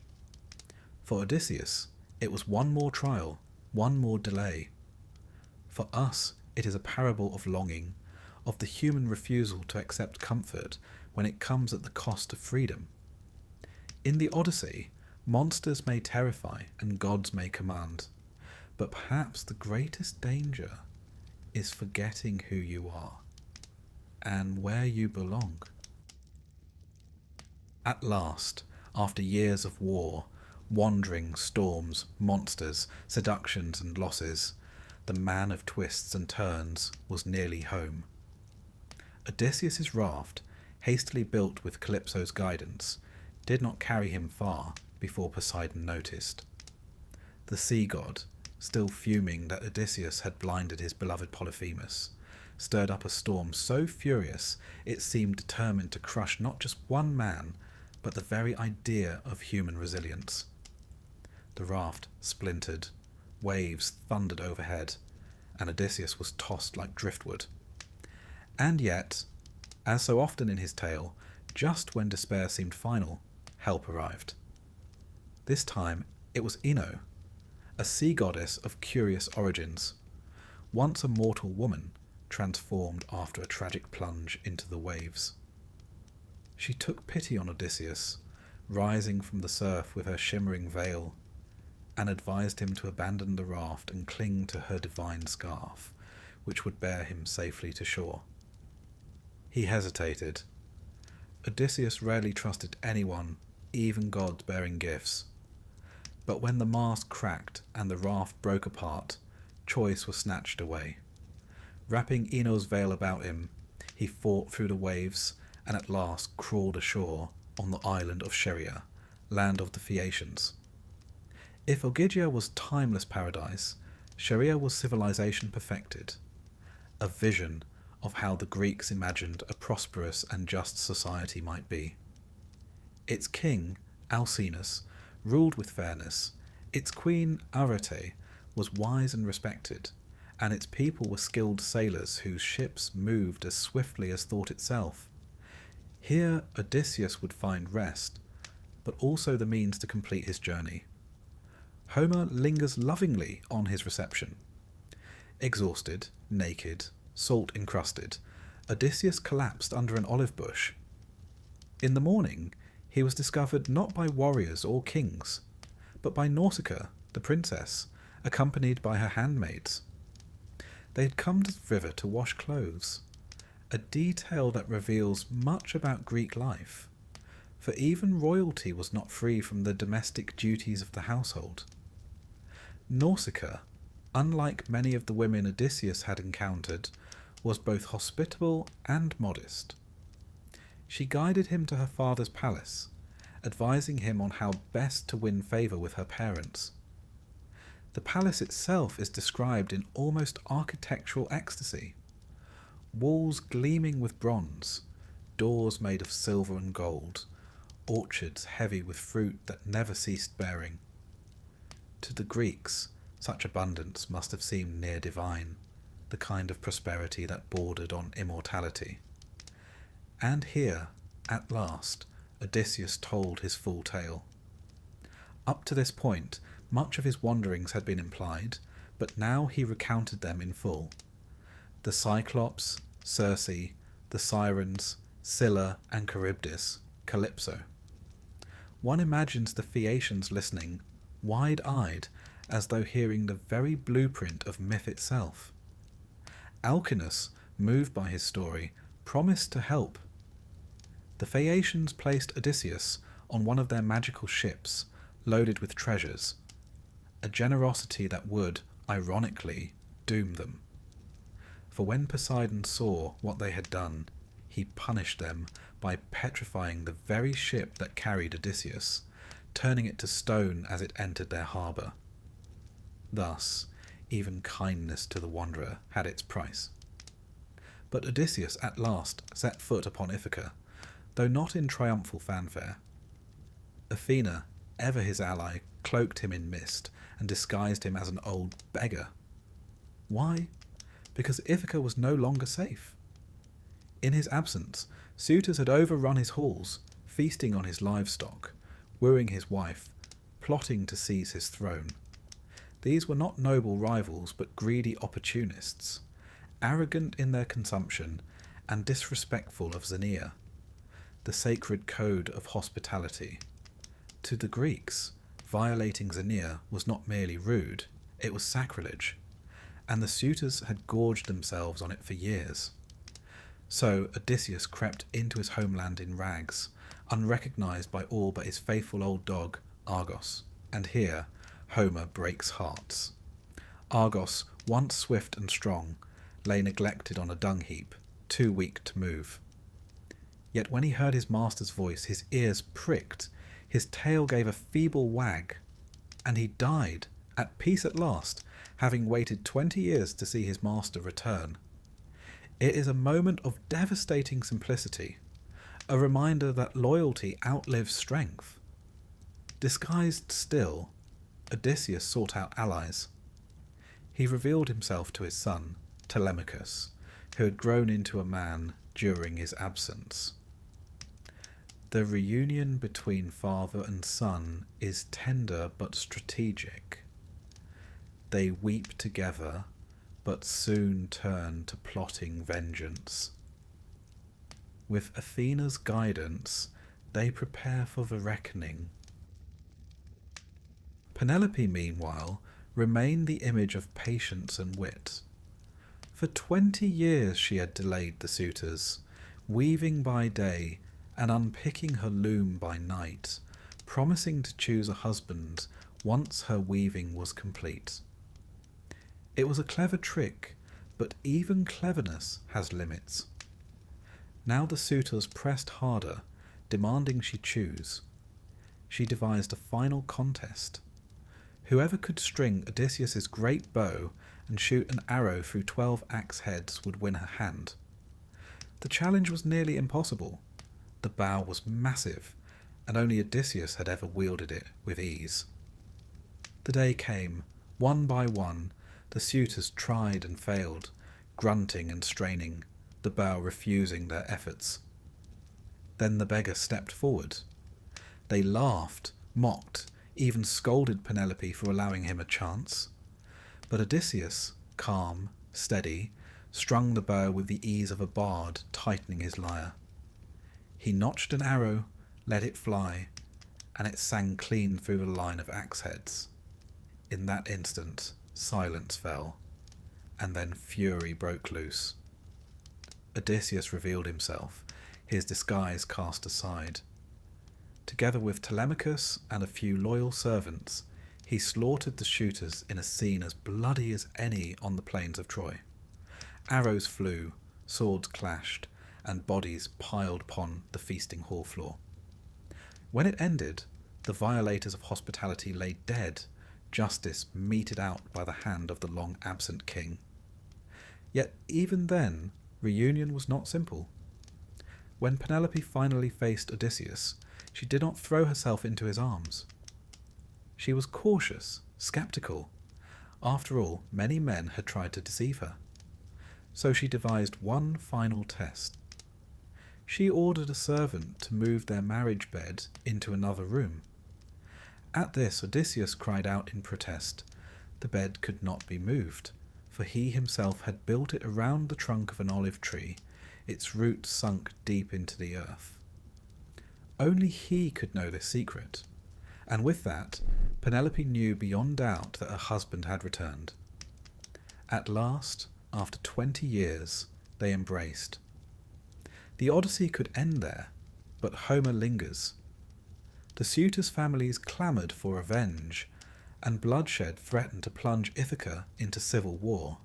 For Odysseus, it was one more trial, one more delay. For us, it is a parable of longing, of the human refusal to accept comfort when it comes at the cost of freedom. In the Odyssey, monsters may terrify and gods may command, but perhaps the greatest danger is forgetting who you are and where you belong. At last, after years of war, wandering, storms, monsters, seductions and losses, the man of twists and turns was nearly home. Odysseus's raft, hastily built with Calypso's guidance, did not carry him far before Poseidon noticed. The sea god, still fuming that Odysseus had blinded his beloved Polyphemus, stirred up a storm so furious it seemed determined to crush not just one man, but the very idea of human resilience. The raft splintered, waves thundered overhead, and Odysseus was tossed like driftwood. And yet, as so often in his tale, just when despair seemed final, help arrived. This time it was Ino, a sea goddess of curious origins, once a mortal woman transformed after a tragic plunge into the waves. She took pity on Odysseus, rising from the surf with her shimmering veil, and advised him to abandon the raft and cling to her divine scarf, which would bear him safely to shore. He hesitated. Odysseus rarely trusted anyone, even gods bearing gifts. But when the mast cracked and the raft broke apart, choice was snatched away. Wrapping Ino's veil about him, he fought through the waves and at last crawled ashore on the island of Scheria, land of the Phaeacians. If Ogygia was timeless paradise, Scheria was civilization perfected, a vision of how the Greeks imagined a prosperous and just society might be. Its king, Alcinous, ruled with fairness, its queen, Arete, was wise and respected, and its people were skilled sailors whose ships moved as swiftly as thought itself. Here Odysseus would find rest, but also the means to complete his journey. Homer lingers lovingly on his reception. Exhausted, naked, salt-encrusted, Odysseus collapsed under an olive bush. In the morning, he was discovered not by warriors or kings, but by Nausicaa, the princess, accompanied by her handmaids. They had come to the river to wash clothes, a detail that reveals much about Greek life, for even royalty was not free from the domestic duties of the household. Nausicaa, unlike many of the women Odysseus had encountered, was both hospitable and modest. She guided him to her father's palace, advising him on how best to win favour with her parents. The palace itself is described in almost architectural ecstasy. Walls gleaming with bronze, doors made of silver and gold, orchards heavy with fruit that never ceased bearing. To the Greeks, such abundance must have seemed near divine, the kind of prosperity that bordered on immortality. And here, at last, Odysseus told his full tale. Up to this point, much of his wanderings had been implied, but now he recounted them in full. The Cyclops, Circe, the Sirens, Scylla and Charybdis, Calypso. One imagines the Phaeacians listening, wide-eyed, as though hearing the very blueprint of myth itself. Alcinous, moved by his story, promised to help. The Phaeacians placed Odysseus on one of their magical ships, loaded with treasures, a generosity that would, ironically, doom them. For when Poseidon saw what they had done, he punished them by petrifying the very ship that carried Odysseus, turning it to stone as it entered their harbour. Thus, even kindness to the wanderer had its price. But Odysseus at last set foot upon Ithaca, though not in triumphal fanfare. Athena, ever his ally, cloaked him in mist and disguised him as an old beggar. Why? Because Ithaca was no longer safe. In his absence, suitors had overrun his halls, feasting on his livestock, wooing his wife, plotting to seize his throne. These were not noble rivals, but greedy opportunists, arrogant in their consumption and disrespectful of Xenia, the sacred code of hospitality. To the Greeks, violating Xenia was not merely rude, it was sacrilege, and the suitors had gorged themselves on it for years. So Odysseus crept into his homeland in rags, unrecognized by all but his faithful old dog, Argos, and here Homer breaks hearts. Argos, once swift and strong, lay neglected on a dung heap, too weak to move. Yet when he heard his master's voice, his ears pricked, his tail gave a feeble wag, and he died, at peace at last, having waited 20 years to see his master return. It is a moment of devastating simplicity, a reminder that loyalty outlives strength. Disguised still, Odysseus sought out allies. He revealed himself to his son, Telemachus, who had grown into a man during his absence. The reunion between father and son is tender but strategic. They weep together, but soon turn to plotting vengeance. With Athena's guidance, they prepare for the reckoning. Penelope, meanwhile, remained the image of patience and wit. For 20 years she had delayed the suitors, weaving by day and unpicking her loom by night, promising to choose a husband once her weaving was complete. It was a clever trick, but even cleverness has limits. Now the suitors pressed harder, demanding she choose. She devised a final contest. Whoever could string Odysseus's great bow and shoot an arrow through 12 axe heads would win her hand. The challenge was nearly impossible. The bow was massive, and only Odysseus had ever wielded it with ease. The day came. One by one, the suitors tried and failed, grunting and straining, the bow refusing their efforts. Then the beggar stepped forward. They laughed, mocked, even scolded Penelope for allowing him a chance. But Odysseus, calm, steady, strung the bow with the ease of a bard tightening his lyre. He notched an arrow, let it fly, and it sang clean through the line of axe heads. In that instant, silence fell, and then fury broke loose. Odysseus revealed himself, his disguise cast aside. Together with Telemachus and a few loyal servants, he slaughtered the shooters in a scene as bloody as any on the plains of Troy. Arrows flew, swords clashed, and bodies piled upon the feasting hall floor. When it ended, the violators of hospitality lay dead, justice meted out by the hand of the long-absent king. Yet even then, reunion was not simple. When Penelope finally faced Odysseus, she did not throw herself into his arms. She was cautious, sceptical. After all, many men had tried to deceive her. So she devised one final test. She ordered a servant to move their marriage bed into another room. At this, Odysseus cried out in protest. The bed could not be moved, for he himself had built it around the trunk of an olive tree, its roots sunk deep into the earth. Only he could know this secret, and with that, Penelope knew beyond doubt that her husband had returned. At last, after 20 years, they embraced. The Odyssey could end there, but Homer lingers. The suitors' families clamoured for revenge, and bloodshed threatened to plunge Ithaca into civil war.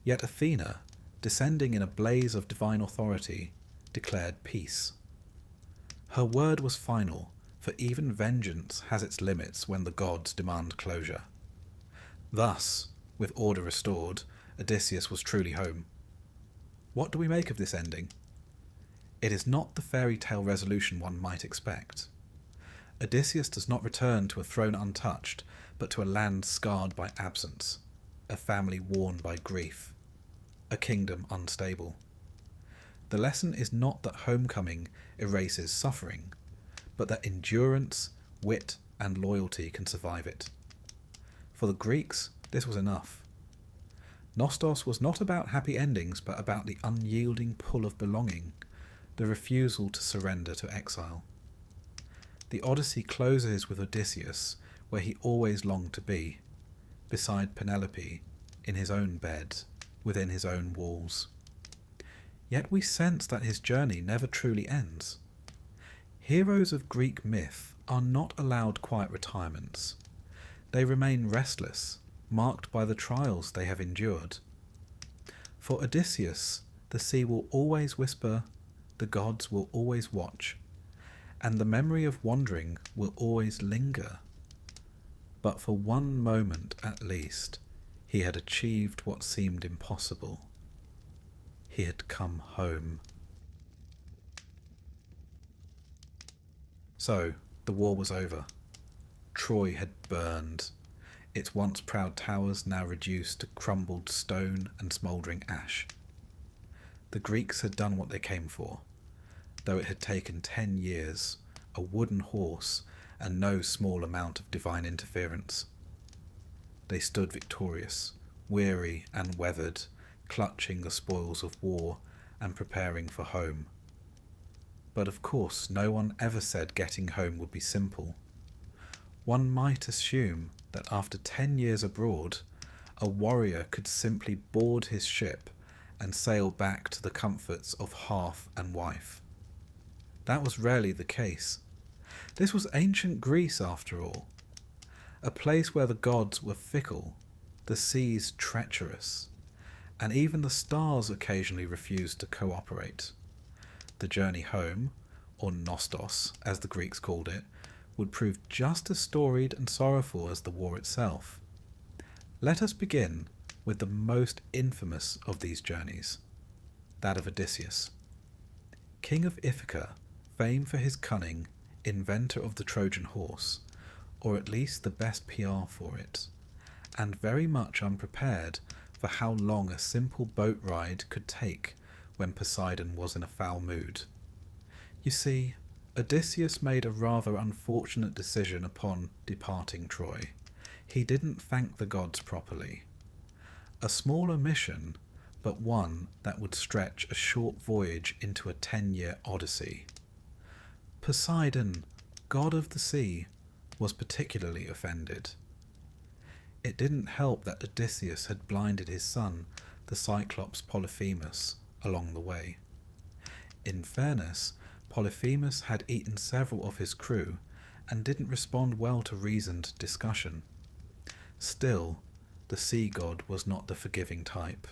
Yet Athena, descending in a blaze of divine authority, declared peace. Her word was final, for even vengeance has its limits when the gods demand closure. Thus, with order restored, Odysseus was truly home. What do we make of this ending? It is not the fairy tale resolution one might expect. Odysseus does not return to a throne untouched, but to a land scarred by absence, a family worn by grief, a kingdom unstable. The lesson is not that homecoming erases suffering, but that endurance, wit, and loyalty can survive it. For the Greeks, this was enough. Nostos was not about happy endings, but about the unyielding pull of belonging, the refusal to surrender to exile. The Odyssey closes with Odysseus where he always longed to be, beside Penelope, in his own bed, within his own walls. Yet we sense that his journey never truly ends. Heroes of Greek myth are not allowed quiet retirements. They remain restless, marked by the trials they have endured. For Odysseus, the sea will always whisper, the gods will always watch, and the memory of wandering will always linger. But for one moment at least, he had achieved what seemed impossible. He had come home. So, the war was over. Troy had burned, its once proud towers now reduced to crumbled stone and smouldering ash. The Greeks had done what they came for. though it had taken 10 years, a wooden horse, and no small amount of divine interference. They stood victorious, weary and weathered, clutching the spoils of war and preparing for home. But of course no one ever said getting home would be simple. One might assume that after 10 years abroad, a warrior could simply board his ship and sail back to the comforts of hearth and wife. That was rarely the case. This was ancient Greece, after all, a place where the gods were fickle, the seas treacherous, and even the stars occasionally refused to cooperate. The journey home, or nostos as the Greeks called it, would prove just as storied and sorrowful as the war itself. Let us begin with the most infamous of these journeys, that of Odysseus. King of Ithaca, famed for his cunning, inventor of the Trojan Horse, or at least the best PR for it, and very much unprepared for how long a simple boat ride could take when Poseidon was in a foul mood. You see, Odysseus made a rather unfortunate decision upon departing Troy. He didn't thank the gods properly. A small omission, but one that would stretch a short voyage into a 10-year Odyssey. Poseidon, god of the sea, was particularly offended. It didn't help that Odysseus had blinded his son, the Cyclops Polyphemus, along the way. In fairness, Polyphemus had eaten several of his crew and didn't respond well to reasoned discussion. Still, the sea god was not the forgiving type.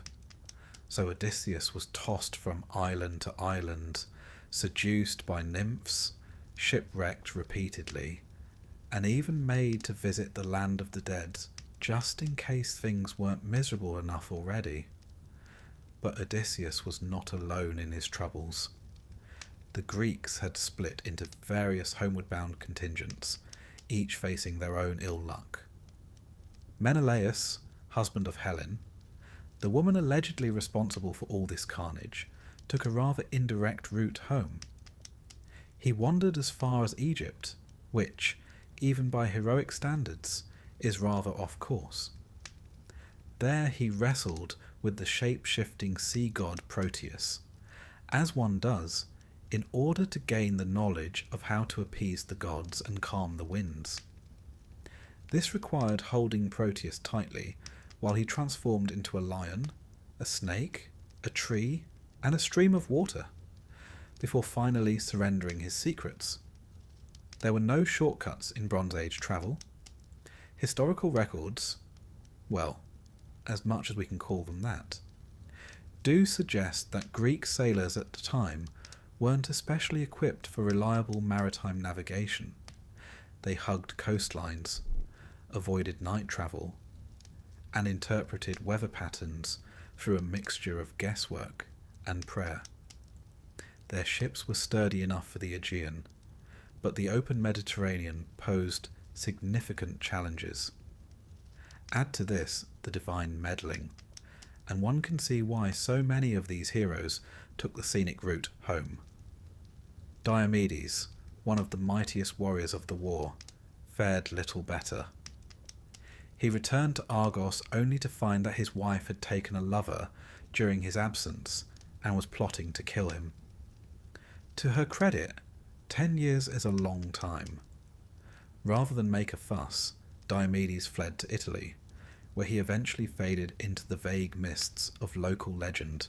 So Odysseus was tossed from island to island, seduced by nymphs, shipwrecked repeatedly, and even made to visit the land of the dead, just in case things weren't miserable enough already. But Odysseus was not alone in his troubles. The Greeks had split into various homeward-bound contingents, each facing their own ill luck. Menelaus, husband of Helen, the woman allegedly responsible for all this carnage, took a rather indirect route home. He wandered as far as Egypt, which, even by heroic standards, is rather off course. There he wrestled with the shape-shifting sea god Proteus, as one does, in order to gain the knowledge of how to appease the gods and calm the winds. This required holding Proteus tightly while he transformed into a lion, a snake, a tree, and a stream of water, before finally surrendering his secrets. There were no shortcuts in Bronze Age travel. Historical records, well, as much as we can call them that, do suggest that Greek sailors at the time weren't especially equipped for reliable maritime navigation. They hugged coastlines, avoided night travel, and interpreted weather patterns through a mixture of guesswork and prayer. Their ships were sturdy enough for the Aegean, but the open Mediterranean posed significant challenges. Add to this the divine meddling, and one can see why so many of these heroes took the scenic route home. Diomedes, one of the mightiest warriors of the war, fared little better. He returned to Argos only to find that his wife had taken a lover during his absence and was plotting to kill him. To her credit, 10 years is a long time. Rather than make a fuss, Diomedes fled to Italy, where he eventually faded into the vague mists of local legend,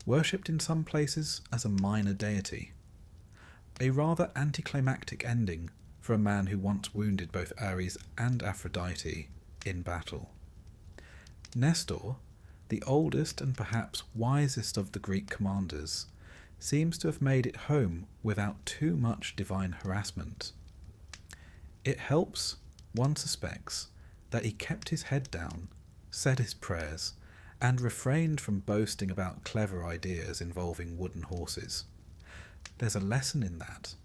worshipped in some places as a minor deity. A rather anticlimactic ending for a man who once wounded both Ares and Aphrodite in battle. Nestor, the oldest and perhaps wisest of the Greek commanders, seems to have made it home without too much divine harassment. It helps, one suspects, that he kept his head down, said his prayers, and refrained from boasting about clever ideas involving wooden horses. There's a lesson in that.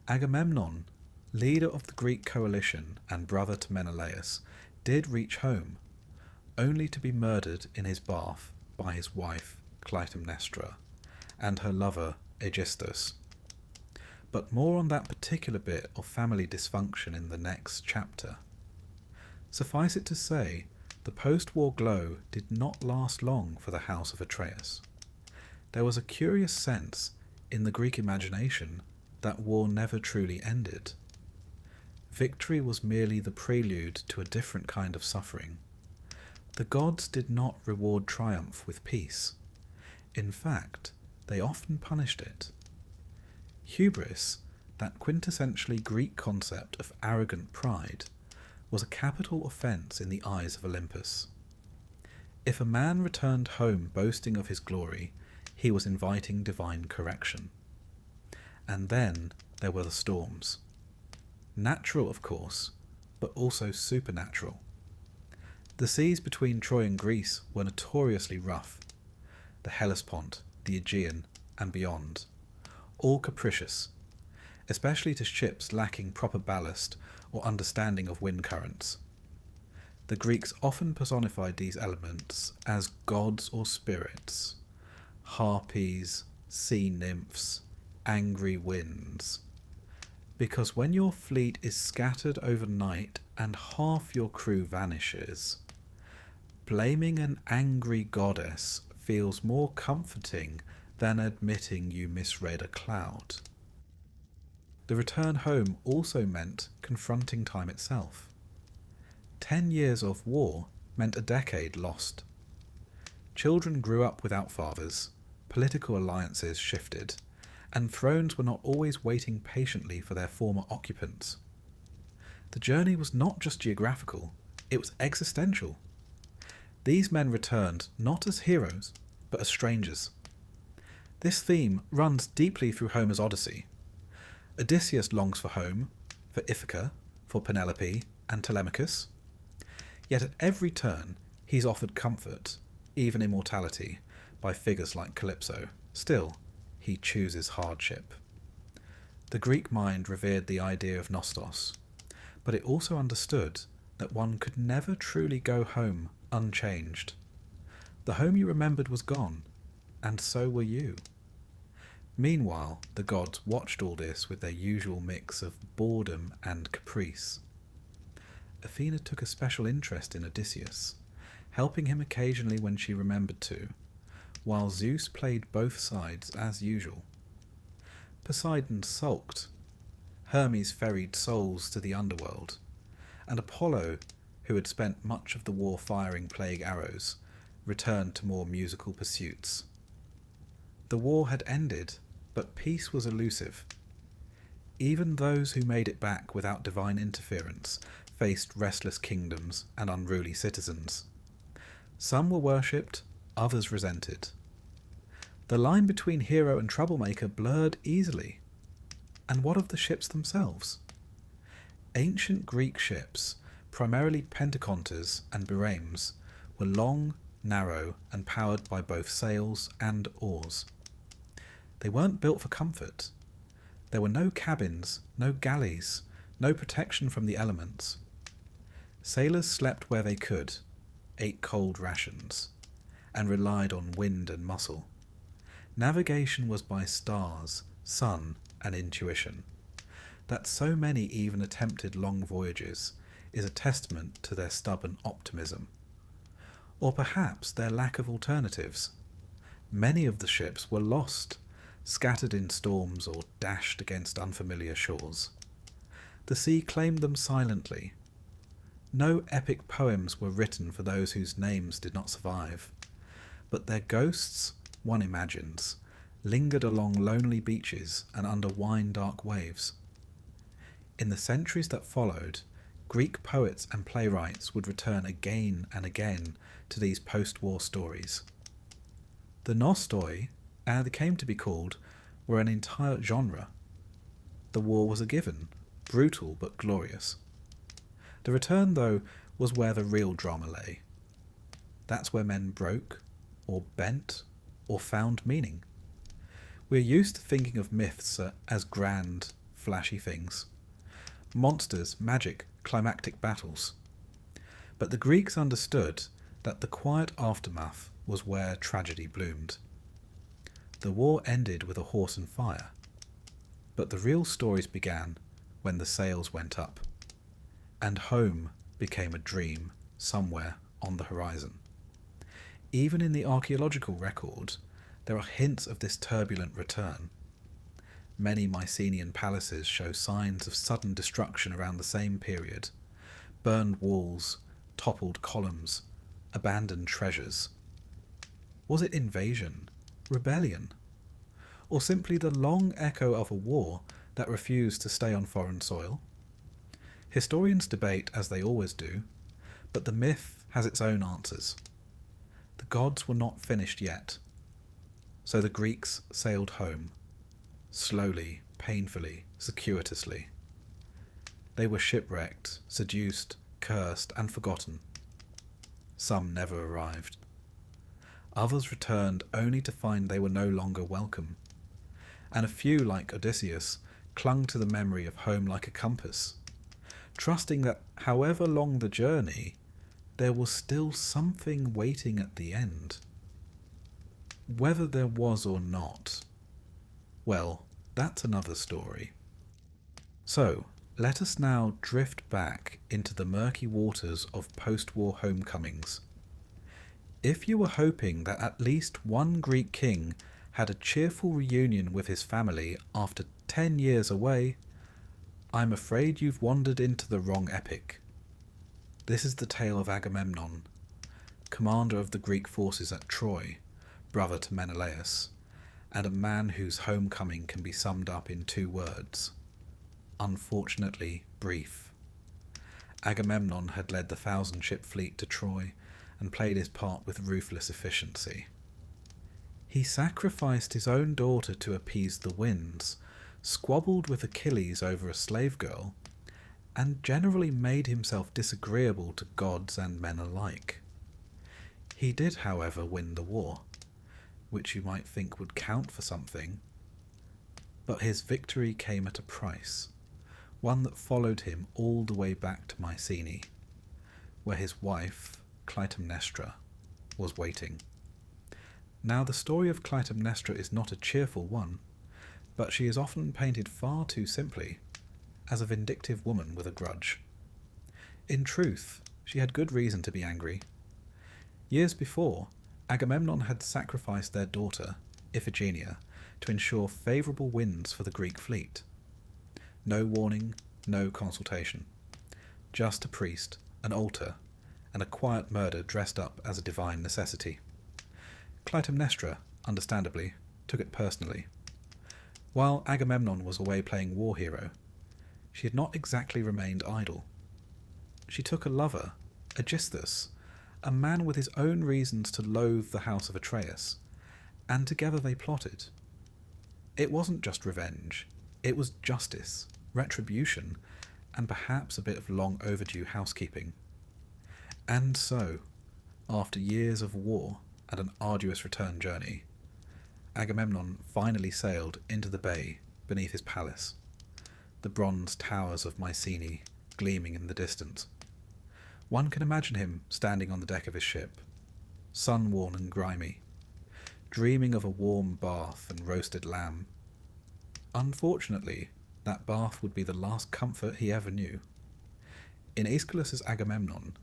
Agamemnon, leader of the Greek coalition and brother to Menelaus, did reach home, only to be murdered in his bath by his wife Clytemnestra and her lover Aegisthus. but more on that particular bit of family dysfunction in the next chapter. Suffice it to say, the post-war glow did not last long for the house of Atreus. There was a curious sense in the Greek imagination that war never truly ended. Victory was merely the prelude to a different kind of suffering. The gods did not reward triumph with peace. In fact, they often punished it. Hubris, that quintessentially Greek concept of arrogant pride, was a capital offence in the eyes of Olympus. If a man returned home boasting of his glory, he was inviting divine correction. And then there were the storms. Natural, of course, but also supernatural. The seas between Troy and Greece were notoriously rough. The Hellespont, the Aegean, and beyond, all capricious, especially to ships lacking proper ballast or understanding of wind currents. The Greeks often personified these elements as gods or spirits, harpies, sea nymphs, angry winds. Because when your fleet is scattered overnight and half your crew vanishes, blaming an angry goddess feels more comforting than admitting you misread a cloud. The return home also meant confronting time itself. 10 years of war meant a decade lost. Children grew up without fathers, political alliances shifted, and thrones were not always waiting patiently for their former occupants. The journey was not just geographical, it was existential. These men returned not as heroes, but as strangers. This theme runs deeply through Homer's Odyssey. Odysseus longs for home, for Ithaca, for Penelope and Telemachus. Yet at every turn he's offered comfort, even immortality, by figures like Calypso. Still, he chooses hardship. The Greek mind revered the idea of nostos, but it also understood that one could never truly go home unchanged. The home you remembered was gone, and so were you. Meanwhile, the gods watched all this with their usual mix of boredom and caprice. Athena took a special interest in Odysseus, helping him occasionally when she remembered to, while Zeus played both sides as usual. Poseidon sulked, Hermes ferried souls to the underworld, and Apollo, who had spent much of the war firing plague arrows, returned to more musical pursuits. The war had ended, but peace was elusive. Even those who made it back without divine interference faced restless kingdoms and unruly citizens. Some were worshipped, others resented. The line between hero and troublemaker blurred easily. And what of the ships themselves? Ancient Greek ships, primarily pentaconters and biremes, were long, narrow, and powered by both sails and oars. They weren't built for comfort. There were no cabins, no galleys, no protection from the elements. Sailors slept where they could, ate cold rations, and relied on wind and muscle. Navigation was by stars, sun, and intuition. That so many even attempted long voyages is a testament to their stubborn optimism. Or perhaps their lack of alternatives. Many of the ships were lost, scattered in storms or dashed against unfamiliar shores. The sea claimed them silently. No epic poems were written for those whose names did not survive, but their ghosts, one imagines, lingered along lonely beaches and under wine-dark waves. In the centuries that followed, Greek poets and playwrights would return again and again to these post-war stories. The nostoi, as they came to be called, were an entire genre. The war was a given, brutal but glorious. The return, though, was where the real drama lay. That's where men broke, or bent, or found meaning. We're used to thinking of myths as grand, flashy things. Monsters, magic, climactic battles. But the Greeks understood that the quiet aftermath was where tragedy bloomed. The war ended with a horse and fire. But the real stories began when the sails went up, and home became a dream somewhere on the horizon. Even in the archaeological record, there are hints of this turbulent return. Many Mycenaean palaces show signs of sudden destruction around the same period: burned walls, toppled columns, abandoned treasures. Was it invasion, rebellion, or simply the long echo of a war that refused to stay on foreign soil? Historians debate, as they always do, but the myth has its own answers. The gods were not finished yet, so the Greeks sailed home, slowly, painfully, circuitously. They were shipwrecked, seduced, cursed, and forgotten. Some never arrived. Others returned only to find they were no longer welcome, and a few, like Odysseus, clung to the memory of home like a compass, trusting that however long the journey, there was still something waiting at the end. Whether there was or not, well, that's another story. So, let us now drift back into the murky waters of post-war homecomings. If you were hoping that at least one Greek king had a cheerful reunion with his family after 10 years away, I'm afraid you've wandered into the wrong epic. This is the tale of Agamemnon, commander of the Greek forces at Troy, brother to Menelaus, and a man whose homecoming can be summed up in 2 words: unfortunately brief. Agamemnon had led the 1,000-ship fleet to Troy and played his part with ruthless efficiency. He sacrificed his own daughter to appease the winds, squabbled with Achilles over a slave girl, and generally made himself disagreeable to gods and men alike. He did, however, win the war, which you might think would count for something, but his victory came at a price, one that followed him all the way back to Mycenae, where his wife, Clytemnestra, was waiting. Now, the story of Clytemnestra is not a cheerful one, but she is often painted far too simply as a vindictive woman with a grudge. In truth, she had good reason to be angry. Years before, Agamemnon had sacrificed their daughter, Iphigenia, to ensure favourable winds for the Greek fleet. No warning, no consultation. Just a priest, an altar, and a quiet murder dressed up as a divine necessity. Clytemnestra, understandably, took it personally. While Agamemnon was away playing war hero, she had not exactly remained idle. She took a lover, Odysseus, a man with his own reasons to loathe the house of Atreus, and together they plotted. It wasn't just revenge, it was justice, retribution, and perhaps a bit of long overdue housekeeping. And so, after years of war and an arduous return journey, Agamemnon finally sailed into the bay beneath his palace, the bronze towers of Mycenae gleaming in the distance. One can imagine him standing on the deck of his ship, sun-worn and grimy, dreaming of a warm bath and roasted lamb. Unfortunately, that bath would be the last comfort he ever knew. In Aeschylus's Agamemnon,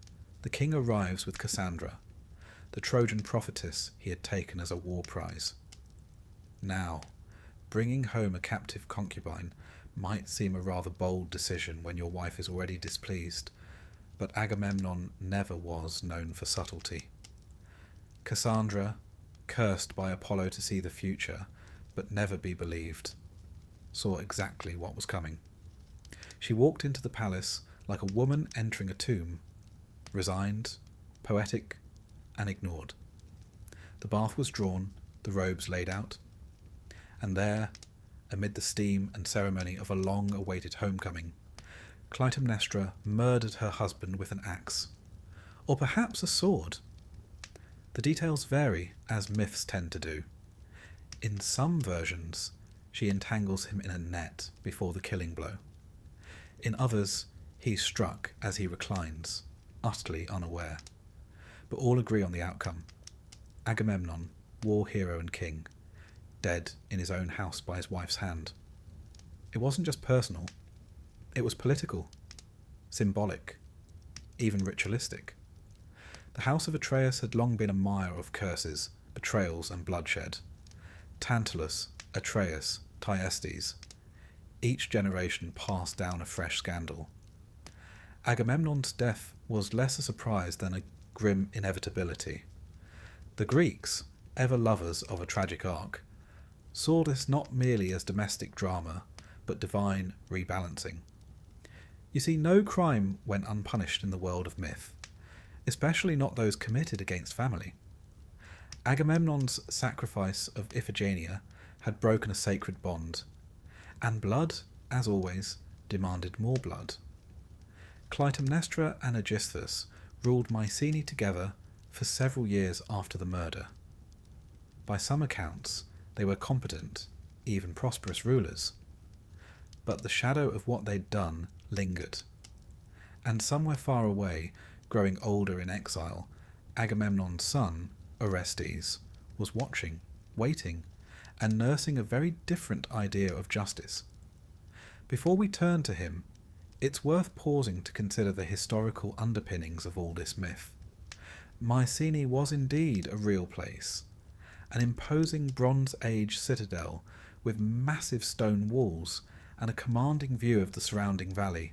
the king arrives with Cassandra, the Trojan prophetess he had taken as a war prize. Now, bringing home a captive concubine might seem a rather bold decision when your wife is already displeased, but Agamemnon never was known for subtlety. Cassandra, cursed by Apollo to see the future, but never be believed, saw exactly what was coming. She walked into the palace like a woman entering a tomb, resigned, poetic, and ignored. The bath was drawn, the robes laid out, and there, amid the steam and ceremony of a long-awaited homecoming, Clytemnestra murdered her husband with an axe, or perhaps a sword. The details vary, as myths tend to do. In some versions, she entangles him in a net before the killing blow. In others, he's struck as he reclines, utterly unaware. But all agree on the outcome. Agamemnon, war hero and king, dead in his own house by his wife's hand. It wasn't just personal, it was political, symbolic, even ritualistic. The house of Atreus had long been a mire of curses, betrayals, and bloodshed. Tantalus, Atreus, Thyestes. Each generation passed down a fresh scandal. Agamemnon's death was less a surprise than a grim inevitability. The Greeks, ever lovers of a tragic arc, saw this not merely as domestic drama, but divine rebalancing. You see, no crime went unpunished in the world of myth, especially not those committed against family. Agamemnon's sacrifice of Iphigenia had broken a sacred bond, and blood, as always, demanded more blood. Clytemnestra and Aegisthus ruled Mycenae together for several years after the murder. By some accounts, they were competent, even prosperous rulers. But the shadow of what they'd done lingered. And somewhere far away, growing older in exile, Agamemnon's son, Orestes, was watching, waiting, and nursing a very different idea of justice. Before we turn to him, it's worth pausing to consider the historical underpinnings of all this myth. Mycenae was indeed a real place, an imposing Bronze Age citadel with massive stone walls and a commanding view of the surrounding valley.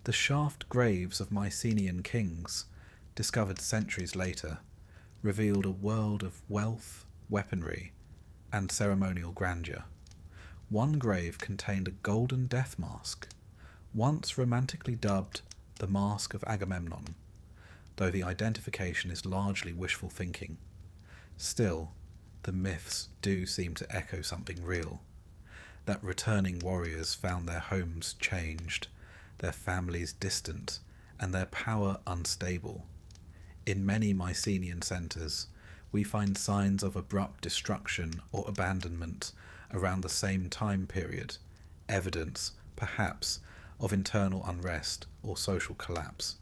The shaft graves of Mycenaean kings, discovered centuries later, revealed a world of wealth, weaponry, and ceremonial grandeur. One grave contained a golden death mask, once romantically dubbed the Mask of Agamemnon, though the identification is largely wishful thinking. Still, the myths do seem to echo something real, that returning warriors found their homes changed, their families distant, and their power unstable. In many Mycenaean centres, we find signs of abrupt destruction or abandonment around the same time period, evidence, perhaps, of internal unrest or social collapse.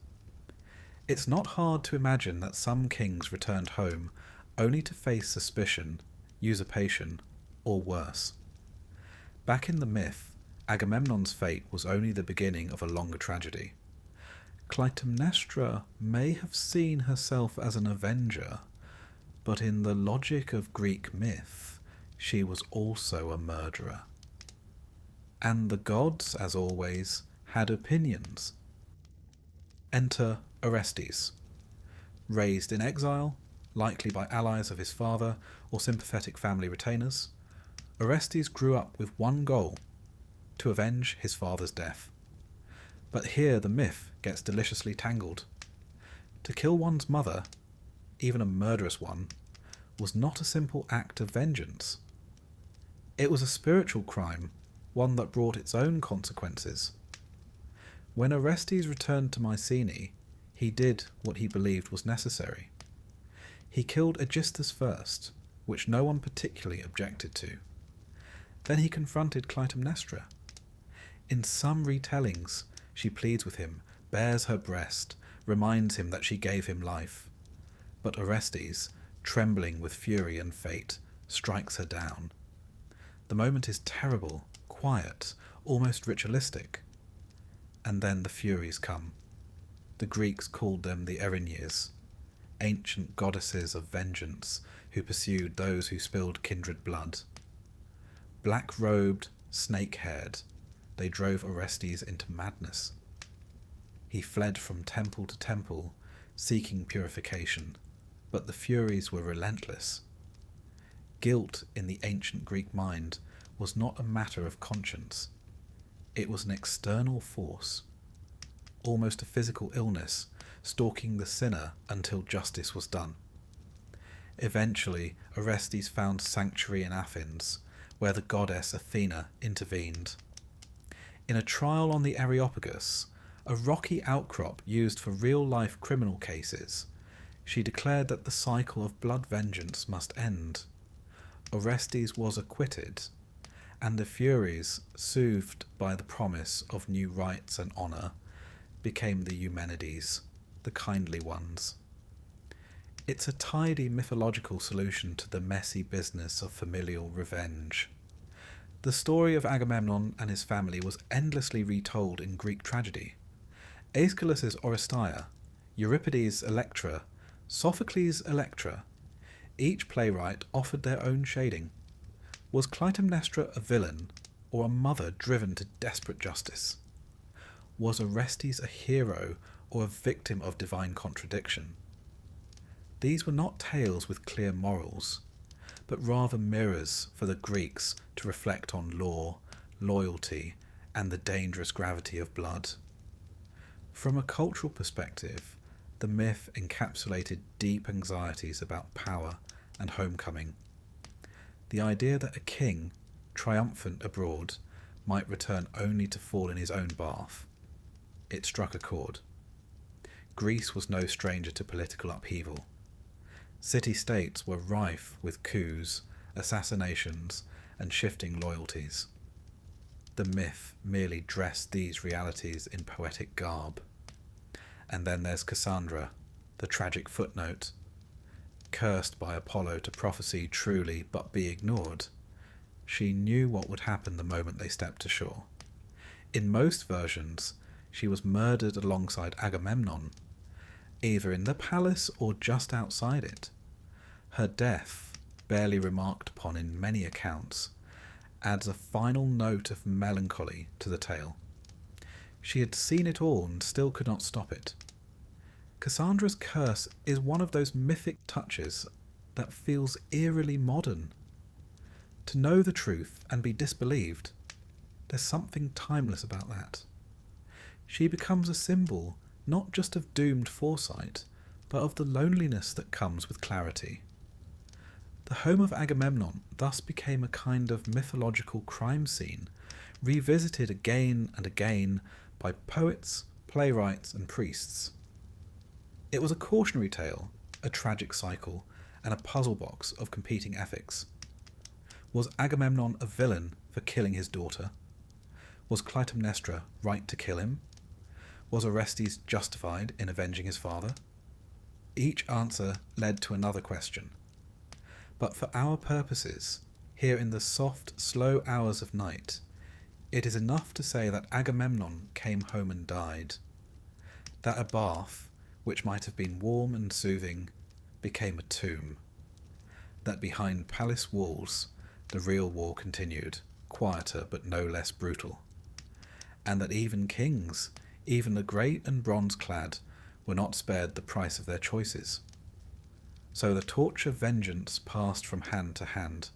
It's not hard to imagine that some kings returned home only to face suspicion, usurpation, or worse. Back in the myth, Agamemnon's fate was only the beginning of a longer tragedy. Clytemnestra may have seen herself as an avenger, but in the logic of Greek myth, she was also a murderer. And the gods, as always, had opinions. Enter Orestes. Raised in exile, likely by allies of his father or sympathetic family retainers, Orestes grew up with one goal: to avenge his father's death. But here the myth gets deliciously tangled. To kill one's mother, even a murderous one, was not a simple act of vengeance. It was a spiritual crime, one that brought its own consequences. When Orestes returned to Mycenae, he did what he believed was necessary. He killed Aegisthus first, which no one particularly objected to. Then he confronted Clytemnestra. In some retellings, she pleads with him, bares her breast, reminds him that she gave him life. But Orestes, trembling with fury and fate, strikes her down. The moment is terrible, quiet, almost ritualistic. And then the Furies come. The Greeks called them the Erinyes, ancient goddesses of vengeance who pursued those who spilled kindred blood. Black-robed, snake-haired, they drove Orestes into madness. He fled from temple to temple, seeking purification, but the Furies were relentless. Guilt in the ancient Greek mind was not a matter of conscience. It was an external force, almost a physical illness, stalking the sinner until justice was done. Eventually, Orestes found sanctuary in Athens, where the goddess Athena intervened. In a trial on the Areopagus, a rocky outcrop used for real-life criminal cases, she declared that the cycle of blood vengeance must end. Orestes was acquitted, and the Furies, soothed by the promise of new rights and honour, became the Eumenides, the kindly ones. It's a tidy mythological solution to the messy business of familial revenge. The story of Agamemnon and his family was endlessly retold in Greek tragedy. Aeschylus's Oresteia, Euripides' Electra, Sophocles' Electra. Each playwright offered their own shading. Was Clytemnestra a villain, or a mother driven to desperate justice? Was Orestes a hero, or a victim of divine contradiction? These were not tales with clear morals, but rather mirrors for the Greeks to reflect on law, loyalty, and the dangerous gravity of blood. From a cultural perspective, the myth encapsulated deep anxieties about power and homecoming. The idea that a king, triumphant abroad, might return only to fall in his own bath. It struck a chord. Greece was no stranger to political upheaval. City-states were rife with coups, assassinations, and shifting loyalties. The myth merely dressed these realities in poetic garb. And then there's Cassandra, the tragic footnote. Cursed by Apollo to prophesy truly but be ignored, she knew what would happen the moment they stepped ashore. In most versions, she was murdered alongside Agamemnon, either in the palace or just outside it. Her death, barely remarked upon in many accounts, adds a final note of melancholy to the tale. She had seen it all and still could not stop it. Cassandra's curse is one of those mythic touches that feels eerily modern. To know the truth and be disbelieved, there's something timeless about that. She becomes a symbol not just of doomed foresight, but of the loneliness that comes with clarity. The home of Agamemnon thus became a kind of mythological crime scene, revisited again and again by poets, playwrights, and priests. It was a cautionary tale, a tragic cycle, and a puzzle box of competing ethics. Was Agamemnon a villain for killing his daughter? Was Clytemnestra right to kill him? Was Orestes justified in avenging his father? Each answer led to another question. But for our purposes, here in the soft, slow hours of night, it is enough to say that Agamemnon came home and died. That a bath, which might have been warm and soothing, became a tomb. That behind palace walls, the real war continued, quieter but no less brutal. And that even kings, even the great and bronze-clad, were not spared the price of their choices. So the torch of vengeance passed from hand to hand,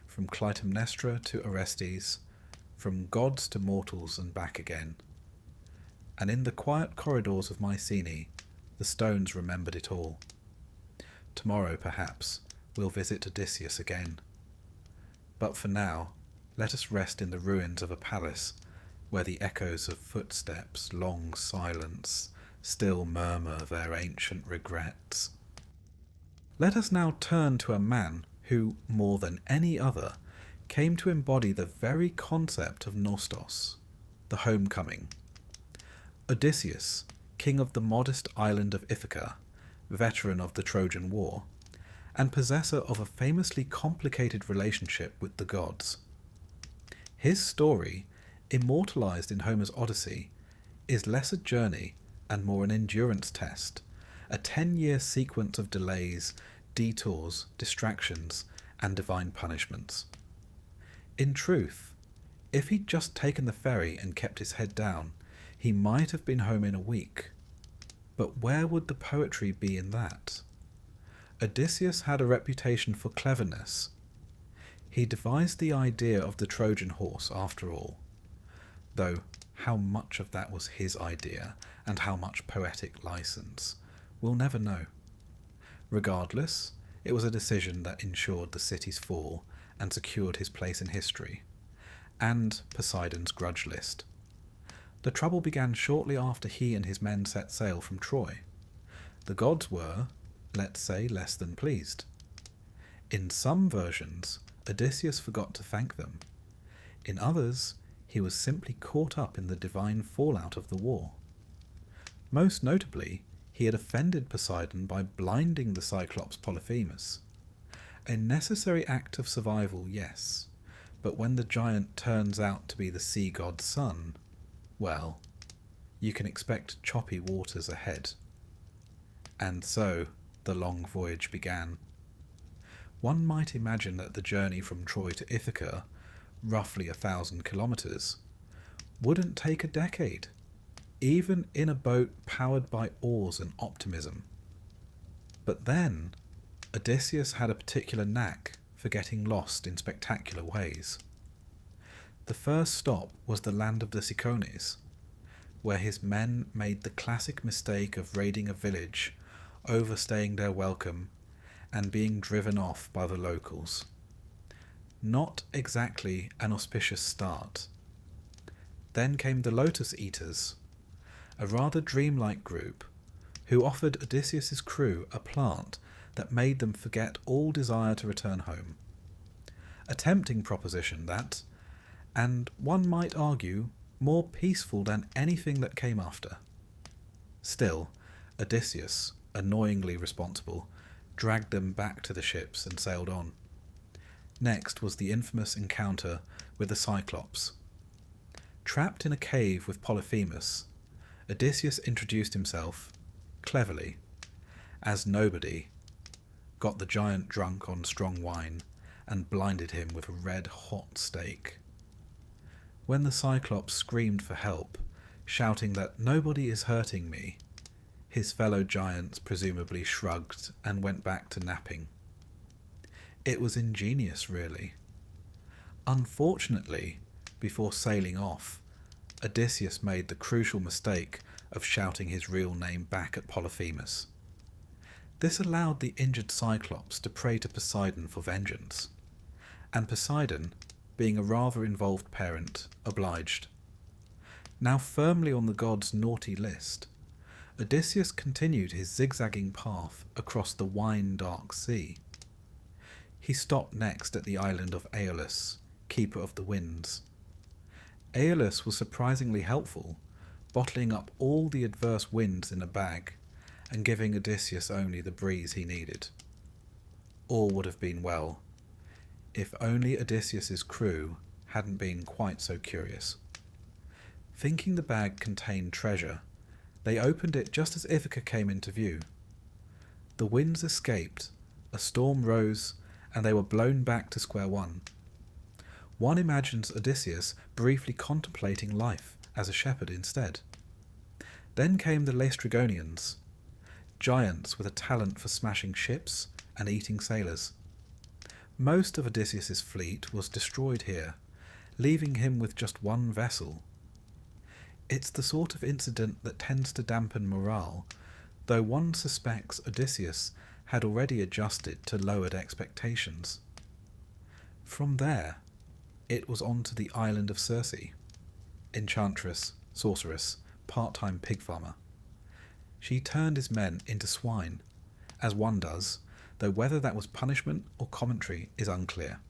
from Clytemnestra to Orestes, from gods to mortals and back again. And in the quiet corridors of Mycenae, the stones remembered it all. Tomorrow, perhaps, we'll visit Odysseus again. But for now, let us rest in the ruins of a palace where the echoes of footsteps, long silence, still murmur their ancient regrets. Let us now turn to a man who, more than any other, came to embody the very concept of nostos, the homecoming. Odysseus, king of the modest island of Ithaca, veteran of the Trojan War, and possessor of a famously complicated relationship with the gods. His story, immortalized in Homer's Odyssey, is less a journey and more an endurance test, a 10-year sequence of delays, detours, distractions, and divine punishments. In truth, if he'd just taken the ferry and kept his head down, he might have been home in a week. But where would the poetry be in that? Odysseus had a reputation for cleverness. He devised the idea of the Trojan Horse, after all. Though how much of that was his idea, and how much poetic license, we'll never know. Regardless, it was a decision that ensured the city's fall and secured his place in history, and Poseidon's grudge list. The trouble began shortly after he and his men set sail from Troy. The gods were, let's say, less than pleased. In some versions, Odysseus forgot to thank them. In others, he was simply caught up in the divine fallout of the war. Most notably, he had offended Poseidon by blinding the Cyclops Polyphemus. A necessary act of survival, yes, But when the giant turns out to be the sea god's son, well, you can expect choppy waters ahead. And so the long voyage began. One might imagine that the journey from Troy to Ithaca, roughly 1,000 kilometres, wouldn't take a decade, even in a boat powered by oars and optimism. But then, Odysseus had a particular knack for getting lost in spectacular ways. The first stop was the land of the Cicones, where his men made the classic mistake of raiding a village, overstaying their welcome, and being driven off by the locals. Not exactly an auspicious start. Then came the Lotus-Eaters, a rather dreamlike group who offered Odysseus's crew a plant that made them forget all desire to return home. A tempting proposition that, and one might argue, more peaceful than anything that came after. Still, Odysseus, annoyingly responsible, dragged them back to the ships and sailed on. Next was the infamous encounter with the Cyclops. Trapped in a cave with Polyphemus, Odysseus introduced himself, cleverly, as nobody, got the giant drunk on strong wine, and blinded him with a red-hot stake. When the Cyclops screamed for help, shouting that nobody is hurting me, his fellow giants presumably shrugged and went back to napping. It was ingenious, really. Unfortunately, before sailing off, Odysseus made the crucial mistake of shouting his real name back at Polyphemus. This allowed the injured Cyclops to pray to Poseidon for vengeance, and Poseidon, being a rather involved parent, obliged. Now firmly on the god's naughty list, Odysseus continued his zigzagging path across the wine-dark sea. He stopped next at the island of Aeolus, keeper of the winds. Aeolus was surprisingly helpful, bottling up all the adverse winds in a bag and giving Odysseus only the breeze he needed. All would have been well, if only Odysseus's crew hadn't been quite so curious. Thinking the bag contained treasure, they opened it just as Ithaca came into view. The winds escaped, a storm rose, and they were blown back to square one. One imagines Odysseus briefly contemplating life as a shepherd instead. Then came the Laestrygonians, giants with a talent for smashing ships and eating sailors. Most of Odysseus's fleet was destroyed here, leaving him with just one vessel. It's the sort of incident that tends to dampen morale, though one suspects Odysseus had already adjusted to lowered expectations. From there, it was on to the island of Circe, enchantress, sorceress, part-time pig farmer. She turned his men into swine, as one does, though whether that was punishment or commentary is unclear.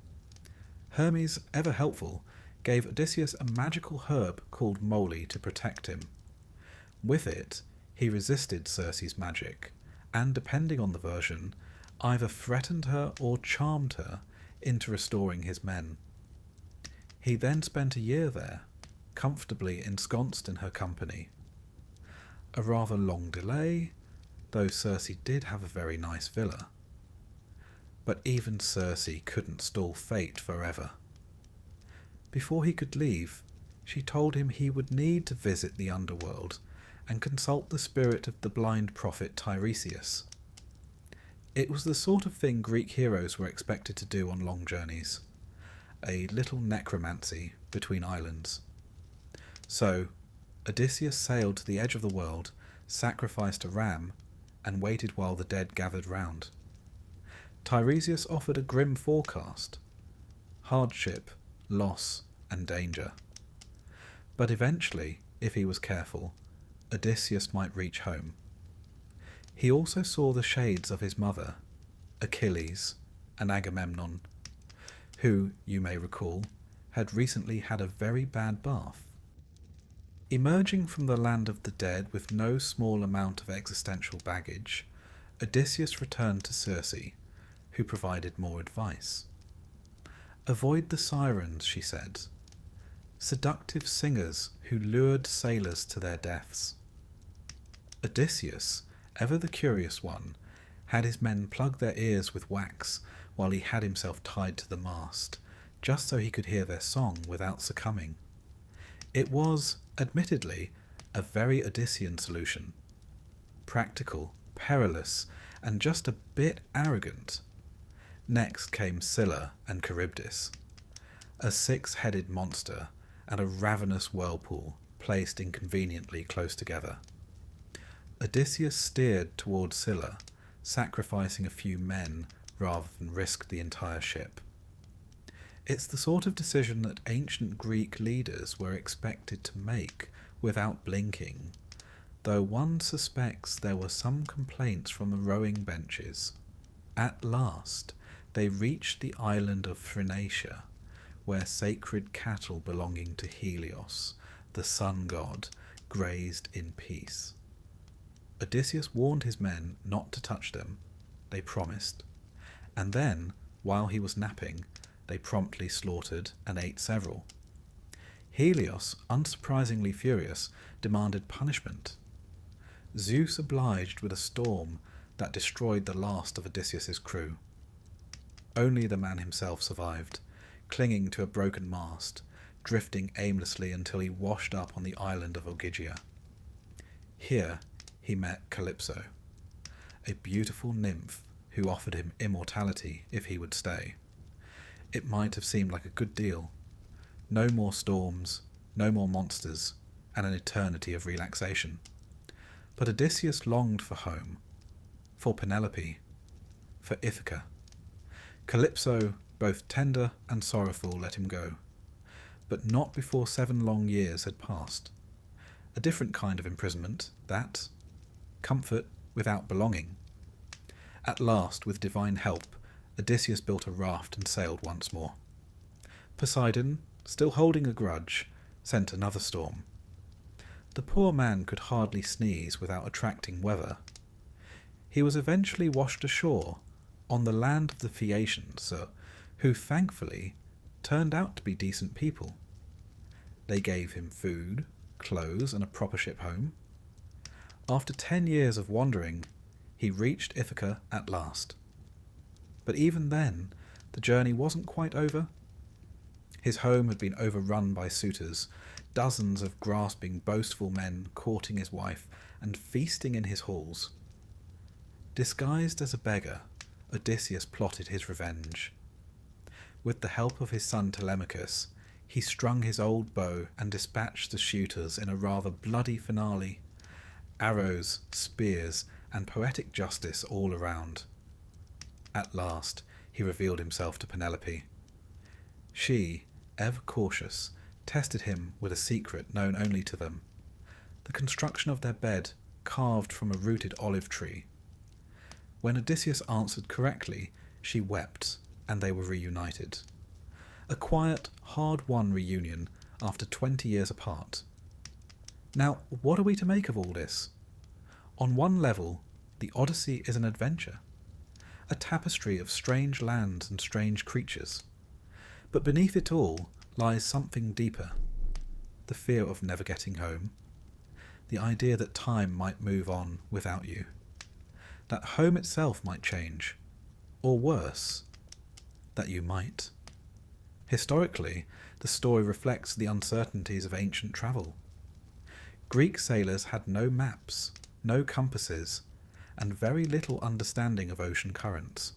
Hermes, ever helpful, gave Odysseus a magical herb called moly to protect him. With it, he resisted Circe's magic, and depending on the version, either threatened her or charmed her into restoring his men. He then spent a year there, comfortably ensconced in her company. A rather long delay, though Circe did have a very nice villa. But even Circe couldn't stall fate forever. Before he could leave, she told him he would need to visit the underworld and consult the spirit of the blind prophet Tiresias. It was the sort of thing Greek heroes were expected to do on long journeys, a little necromancy between islands. So, Odysseus sailed to the edge of the world, sacrificed a ram, and waited while the dead gathered round. Tiresias offered a grim forecast: hardship, loss, and danger. But eventually, if he was careful, Odysseus might reach home. He also saw the shades of his mother, Achilles and Agamemnon, who, you may recall, had recently had a very bad bath. Emerging from the land of the dead with no small amount of existential baggage, Odysseus returned to Circe, who provided more advice. Avoid the Sirens, she said, seductive singers who lured sailors to their deaths. Odysseus, ever the curious one, had his men plug their ears with wax while he had himself tied to the mast, just so he could hear their song without succumbing. It was, admittedly, a very Odyssean solution. Practical, perilous, and just a bit arrogant. Next came Scylla and Charybdis, a 6-headed monster and a ravenous whirlpool placed inconveniently close together. Odysseus steered toward Scylla, sacrificing a few men rather than risk the entire ship. It's the sort of decision that ancient Greek leaders were expected to make without blinking, though one suspects there were some complaints from the rowing benches. At last, they reached the island of Phrynicia, where sacred cattle belonging to Helios, the sun god, grazed in peace. Odysseus warned his men not to touch them. They promised. And then, while he was napping, they promptly slaughtered and ate several. Helios, unsurprisingly furious, demanded punishment. Zeus obliged with a storm that destroyed the last of Odysseus's crew. Only the man himself survived, clinging to a broken mast, drifting aimlessly until he washed up on the island of Ogygia. Here he met Calypso, a beautiful nymph who offered him immortality if he would stay. It might have seemed like a good deal. No more storms, no more monsters, and an eternity of relaxation. But Odysseus longed for home, for Penelope, for Ithaca. Calypso, both tender and sorrowful, let him go, but not before 7 long years had passed. A different kind of imprisonment, that. Comfort without belonging. At last, with divine help, Odysseus built a raft and sailed once more. Poseidon, still holding a grudge, sent another storm. The poor man could hardly sneeze without attracting weather. He was eventually washed ashore on the land of the Phaeacians, who thankfully turned out to be decent people. They gave him food, clothes, and a proper ship home. After 10 years of wandering, he reached Ithaca at last. But even then, the journey wasn't quite over. His home had been overrun by suitors, dozens of grasping, boastful men courting his wife and feasting in his halls. Disguised as a beggar, Odysseus plotted his revenge. With the help of his son Telemachus, he strung his old bow and dispatched the shooters in a rather bloody finale. Arrows, spears, and poetic justice all around. At last, he revealed himself to Penelope. She, ever cautious, tested him with a secret known only to them, the construction of their bed carved from a rooted olive tree. When Odysseus answered correctly, she wept, and they were reunited. A quiet, hard-won reunion after 20 years apart. Now, what are we to make of all this? On one level, the Odyssey is an adventure, a tapestry of strange lands and strange creatures. But beneath it all lies something deeper, the fear of never getting home, the idea that time might move on without you, that home itself might change, or worse, that you might. Historically, the story reflects the uncertainties of ancient travel. Greek sailors had no maps, no compasses, and very little understanding of ocean currents.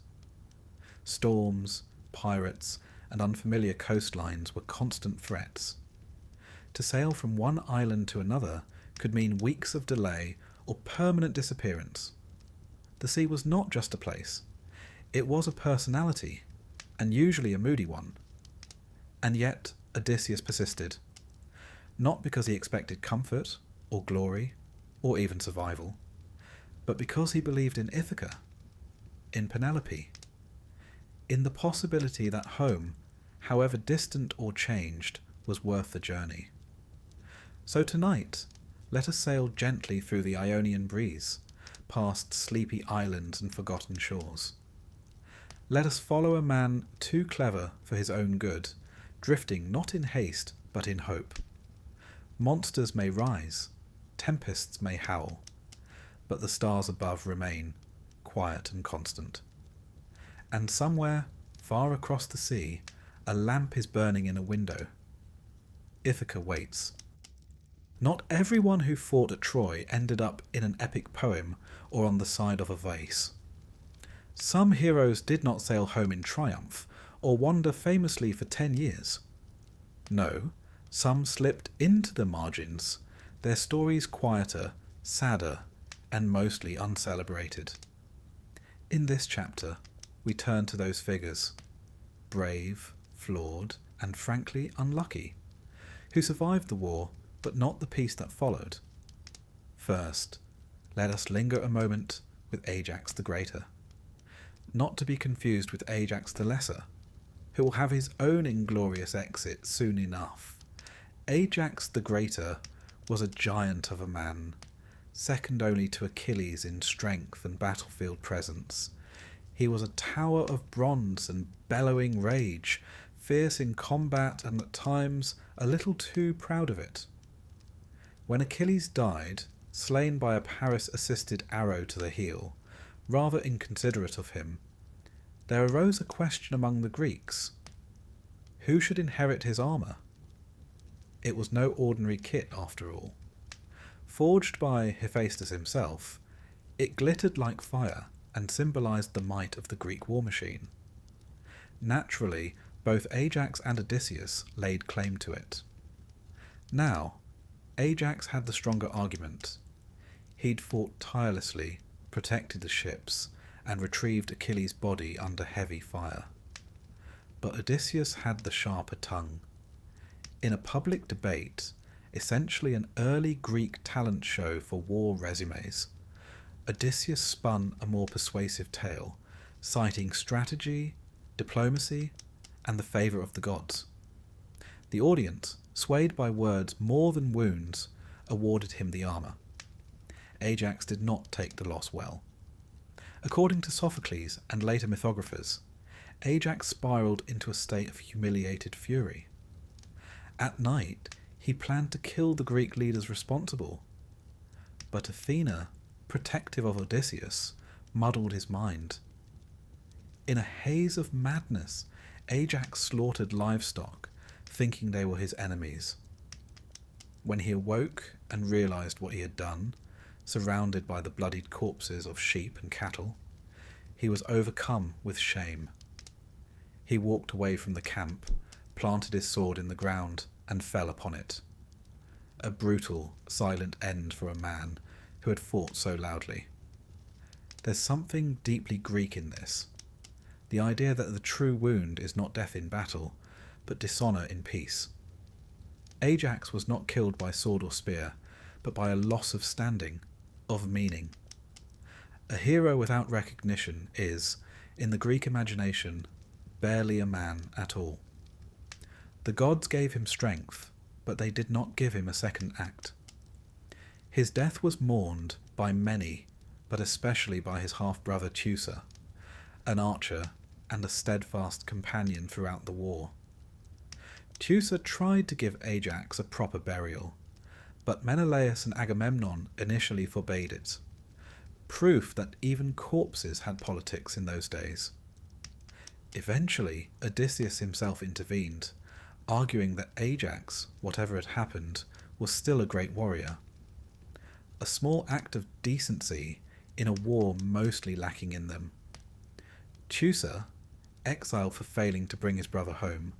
Storms, pirates, and unfamiliar coastlines were constant threats. To sail from one island to another could mean weeks of delay or permanent disappearance. The sea was not just a place. It was a personality, and usually a moody one. And yet Odysseus persisted, not because he expected comfort, or glory, or even survival, but because he believed in Ithaca, in Penelope, in the possibility that home, however distant or changed, was worth the journey. So tonight, let us sail gently through the Ionian breeze, past sleepy islands and forgotten shores. Let us follow a man too clever for his own good, drifting not in haste but in hope. Monsters may rise, tempests may howl, but the stars above remain, quiet and constant. And somewhere, far across the sea, a lamp is burning in a window. Ithaca waits. Not everyone who fought at Troy ended up in an epic poem or on the side of a vase. Some heroes did not sail home in triumph, or wander famously for 10 years. No, some slipped into the margins, their stories quieter, sadder, and mostly uncelebrated. In this chapter, we turn to those figures, brave, flawed, and frankly unlucky, who survived the war, but not the peace that followed. First, let us linger a moment with Ajax the Greater, not to be confused with Ajax the Lesser, who will have his own inglorious exit soon enough. Ajax the Greater was a giant of a man, second only to Achilles in strength and battlefield presence. He was a tower of bronze and bellowing rage, fierce in combat and at times a little too proud of it. When Achilles died, slain by a Paris-assisted arrow to the heel, rather inconsiderate of him, there arose a question among the Greeks. Who should inherit his armour? It was no ordinary kit after all. Forged by Hephaestus himself, it glittered like fire and symbolised the might of the Greek war machine. Naturally, both Ajax and Odysseus laid claim to it. Now, Ajax had the stronger argument. He'd fought tirelessly, protected the ships, and retrieved Achilles' body under heavy fire. But Odysseus had the sharper tongue. In a public debate, essentially an early Greek talent show for war resumes, Odysseus spun a more persuasive tale, citing strategy, diplomacy, and the favour of the gods. The audience, swayed by words more than wounds, awarded him the armour. Ajax did not take the loss well. According to Sophocles and later mythographers, Ajax spiralled into a state of humiliated fury. At night, he planned to kill the Greek leaders responsible. But Athena, protective of Odysseus, muddled his mind. In a haze of madness, Ajax slaughtered livestock, thinking they were his enemies. When he awoke and realised what he had done, surrounded by the bloodied corpses of sheep and cattle, he was overcome with shame. He walked away from the camp, planted his sword in the ground, and fell upon it. A brutal, silent end for a man who had fought so loudly. There's something deeply Greek in this. The idea that the true wound is not death in battle, but dishonour in peace. Ajax was not killed by sword or spear, but by a loss of standing, of meaning. A hero without recognition is, in the Greek imagination, barely a man at all. The gods gave him strength, but they did not give him a second act. His death was mourned by many, but especially by his half-brother Teucer, an archer and a steadfast companion throughout the war. Teucer tried to give Ajax a proper burial, but Menelaus and Agamemnon initially forbade it. Proof that even corpses had politics in those days. Eventually, Odysseus himself intervened, arguing that Ajax, whatever had happened, was still a great warrior. A small act of decency in a war mostly lacking in them. Teucer, exiled for failing to bring his brother home,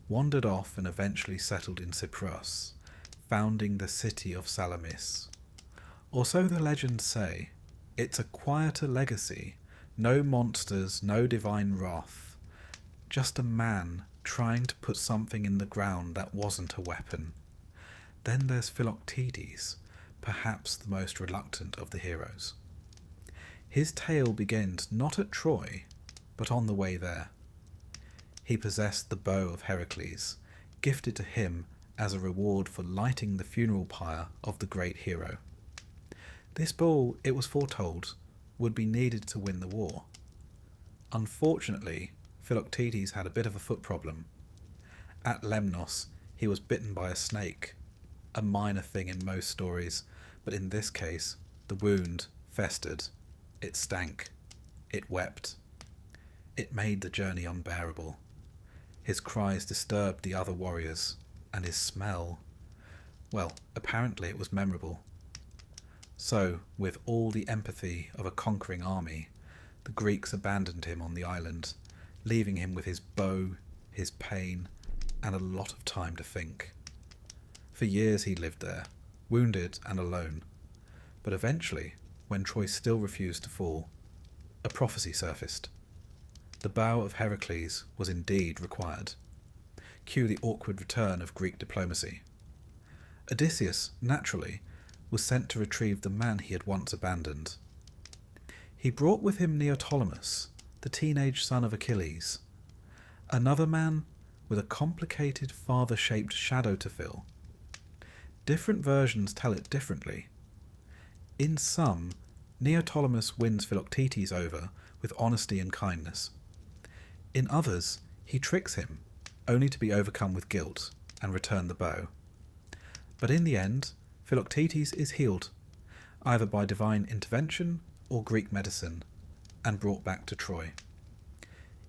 wandered off and eventually settled in Cyprus, founding the city of Salamis. Or so the legends say. It's a quieter legacy, no monsters, no divine wrath, just a man trying to put something in the ground that wasn't a weapon. Then there's Philoctetes, perhaps the most reluctant of the heroes. His tale begins not at Troy, but on the way there. He possessed the bow of Heracles, gifted to him as a reward for lighting the funeral pyre of the great hero. This bow, it was foretold, would be needed to win the war. Unfortunately, Philoctetes had a bit of a foot problem. At Lemnos, he was bitten by a snake, a minor thing in most stories, but in this case, the wound festered, it stank, it wept. It made the journey unbearable. His cries disturbed the other warriors, and his smell, well, apparently it was memorable. So, with all the empathy of a conquering army, the Greeks abandoned him on the island, leaving him with his bow, his pain, and a lot of time to think. For years he lived there, wounded and alone. But eventually, when Troy still refused to fall, a prophecy surfaced. The bow of Heracles was indeed required. Cue the awkward return of Greek diplomacy. Odysseus, naturally, was sent to retrieve the man he had once abandoned. He brought with him Neoptolemus, the teenage son of Achilles, another man with a complicated father-shaped shadow to fill. Different versions tell it differently. In some, Neoptolemus wins Philoctetes over with honesty and kindness. In others, he tricks him, only to be overcome with guilt and return the bow. But in the end, Philoctetes is healed, either by divine intervention or Greek medicine, and brought back to Troy.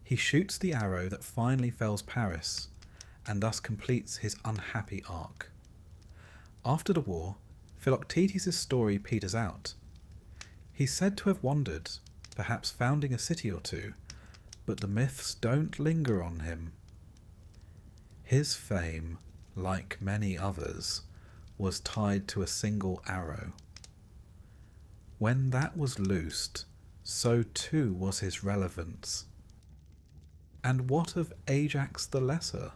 He shoots the arrow that finally fells Paris, and thus completes his unhappy arc. After the war, Philoctetes' story peters out. He's said to have wandered, perhaps founding a city or two, but the myths don't linger on him. His fame, like many others, was tied to a single arrow. When that was loosed, so too was his relevance. And what of Ajax the Lesser?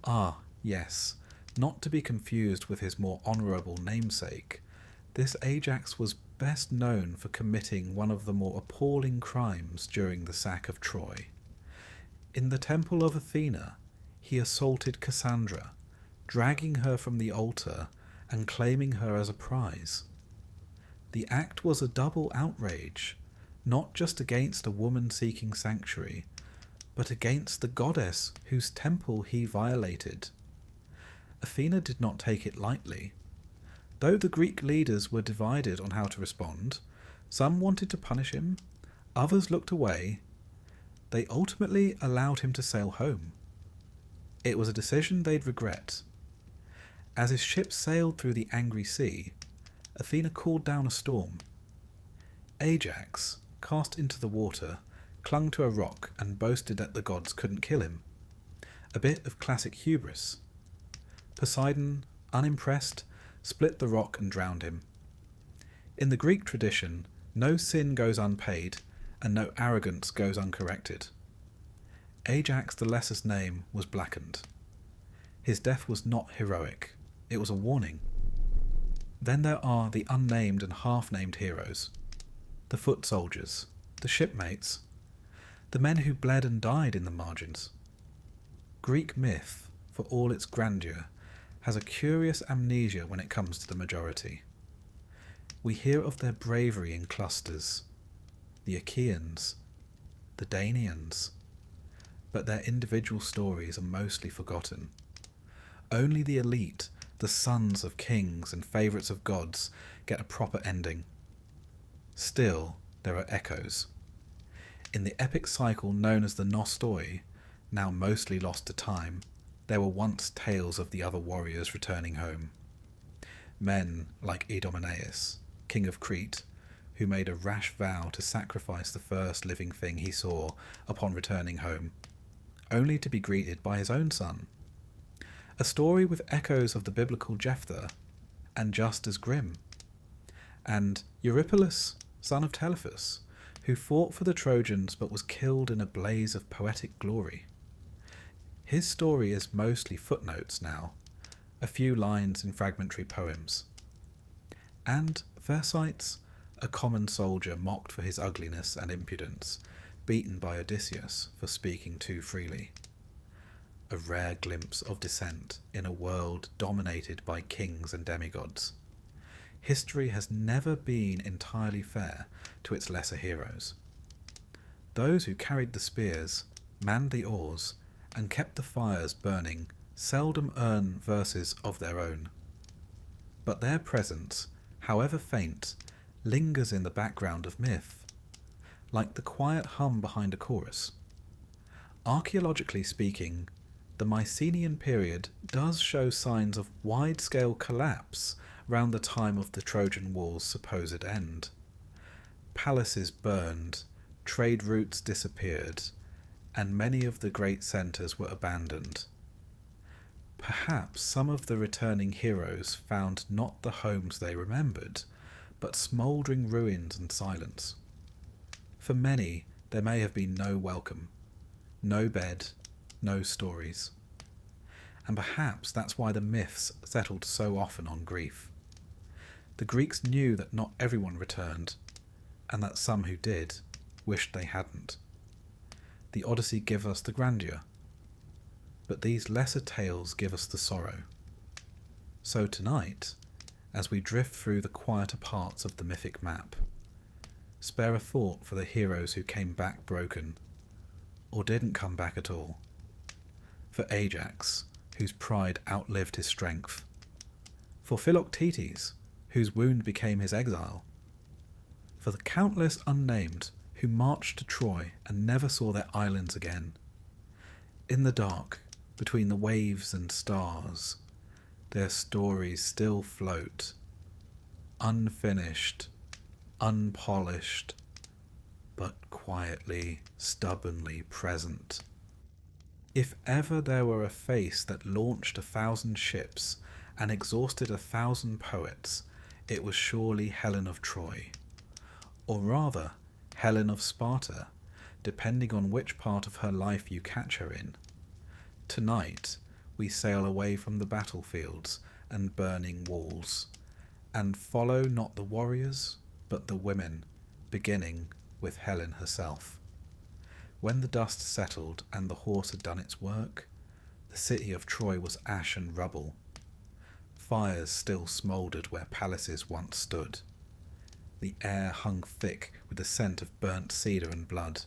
Ah, yes, not to be confused with his more honourable namesake, this Ajax was best known for committing one of the more appalling crimes during the sack of Troy. In the temple of Athena, he assaulted Cassandra, dragging her from the altar and claiming her as a prize. The act was a double outrage, not just against a woman seeking sanctuary, but against the goddess whose temple he violated. Athena did not take it lightly. Though the Greek leaders were divided on how to respond, some wanted to punish him, others looked away. They ultimately allowed him to sail home. It was a decision they'd regret. As his ship sailed through the angry sea, Athena called down a storm. Ajax, cast into the water, clung to a rock and boasted that the gods couldn't kill him. A bit of classic hubris. Poseidon, unimpressed, split the rock and drowned him. In the Greek tradition, no sin goes unpaid, and no arrogance goes uncorrected. Ajax the Lesser's name was blackened. His death was not heroic, it was a warning. Then there are the unnamed and half-named heroes, the foot soldiers, the shipmates, the men who bled and died in the margins. Greek myth, for all its grandeur, has a curious amnesia when it comes to the majority. We hear of their bravery in clusters, the Achaeans, the Danaans, but their individual stories are mostly forgotten. Only the elite, the sons of kings and favourites of gods, get a proper ending. Still, there are echoes. In the epic cycle known as the Nostoi, now mostly lost to time, there were once tales of the other warriors returning home. Men like Idomeneus, king of Crete, who made a rash vow to sacrifice the first living thing he saw upon returning home, only to be greeted by his own son. A story with echoes of the biblical Jephthah, and just as grim. And Eurypylus, son of Telephus, who fought for the Trojans but was killed in a blaze of poetic glory. His story is mostly footnotes now, a few lines in fragmentary poems. And Thersites, a common soldier mocked for his ugliness and impudence, beaten by Odysseus for speaking too freely. A rare glimpse of dissent in a world dominated by kings and demigods. History has never been entirely fair to its lesser heroes. Those who carried the spears, manned the oars, and kept the fires burning seldom earn verses of their own. But their presence, however faint, lingers in the background of myth, like the quiet hum behind a chorus. Archaeologically speaking, the Mycenaean period does show signs of wide-scale collapse round the time of the Trojan War's supposed end. Palaces burned, trade routes disappeared, and many of the great centres were abandoned. Perhaps some of the returning heroes found not the homes they remembered, but smouldering ruins and silence. For many, there may have been no welcome, no bed, no stories. And perhaps that's why the myths settled so often on grief. The Greeks knew that not everyone returned, and that some who did wished they hadn't. The Odyssey gives us the grandeur, but these lesser tales give us the sorrow. So tonight, as we drift through the quieter parts of the mythic map, spare a thought for the heroes who came back broken, or didn't come back at all. For Ajax, whose pride outlived his strength. For Philoctetes, whose wound became his exile. For the countless unnamed who marched to Troy and never saw their islands again. In the dark, between the waves and stars, their stories still float, unfinished, unpolished, but quietly, stubbornly present. If ever there were a face that launched 1,000 ships and exhausted 1,000 poets, it was surely Helen of Troy. Or rather, Helen of Sparta, depending on which part of her life you catch her in. Tonight, we sail away from the battlefields and burning walls, and follow not the warriors, but the women, beginning with Helen herself. When the dust settled and the horse had done its work, the city of Troy was ash and rubble. Fires still smouldered where palaces once stood. The air hung thick with the scent of burnt cedar and blood.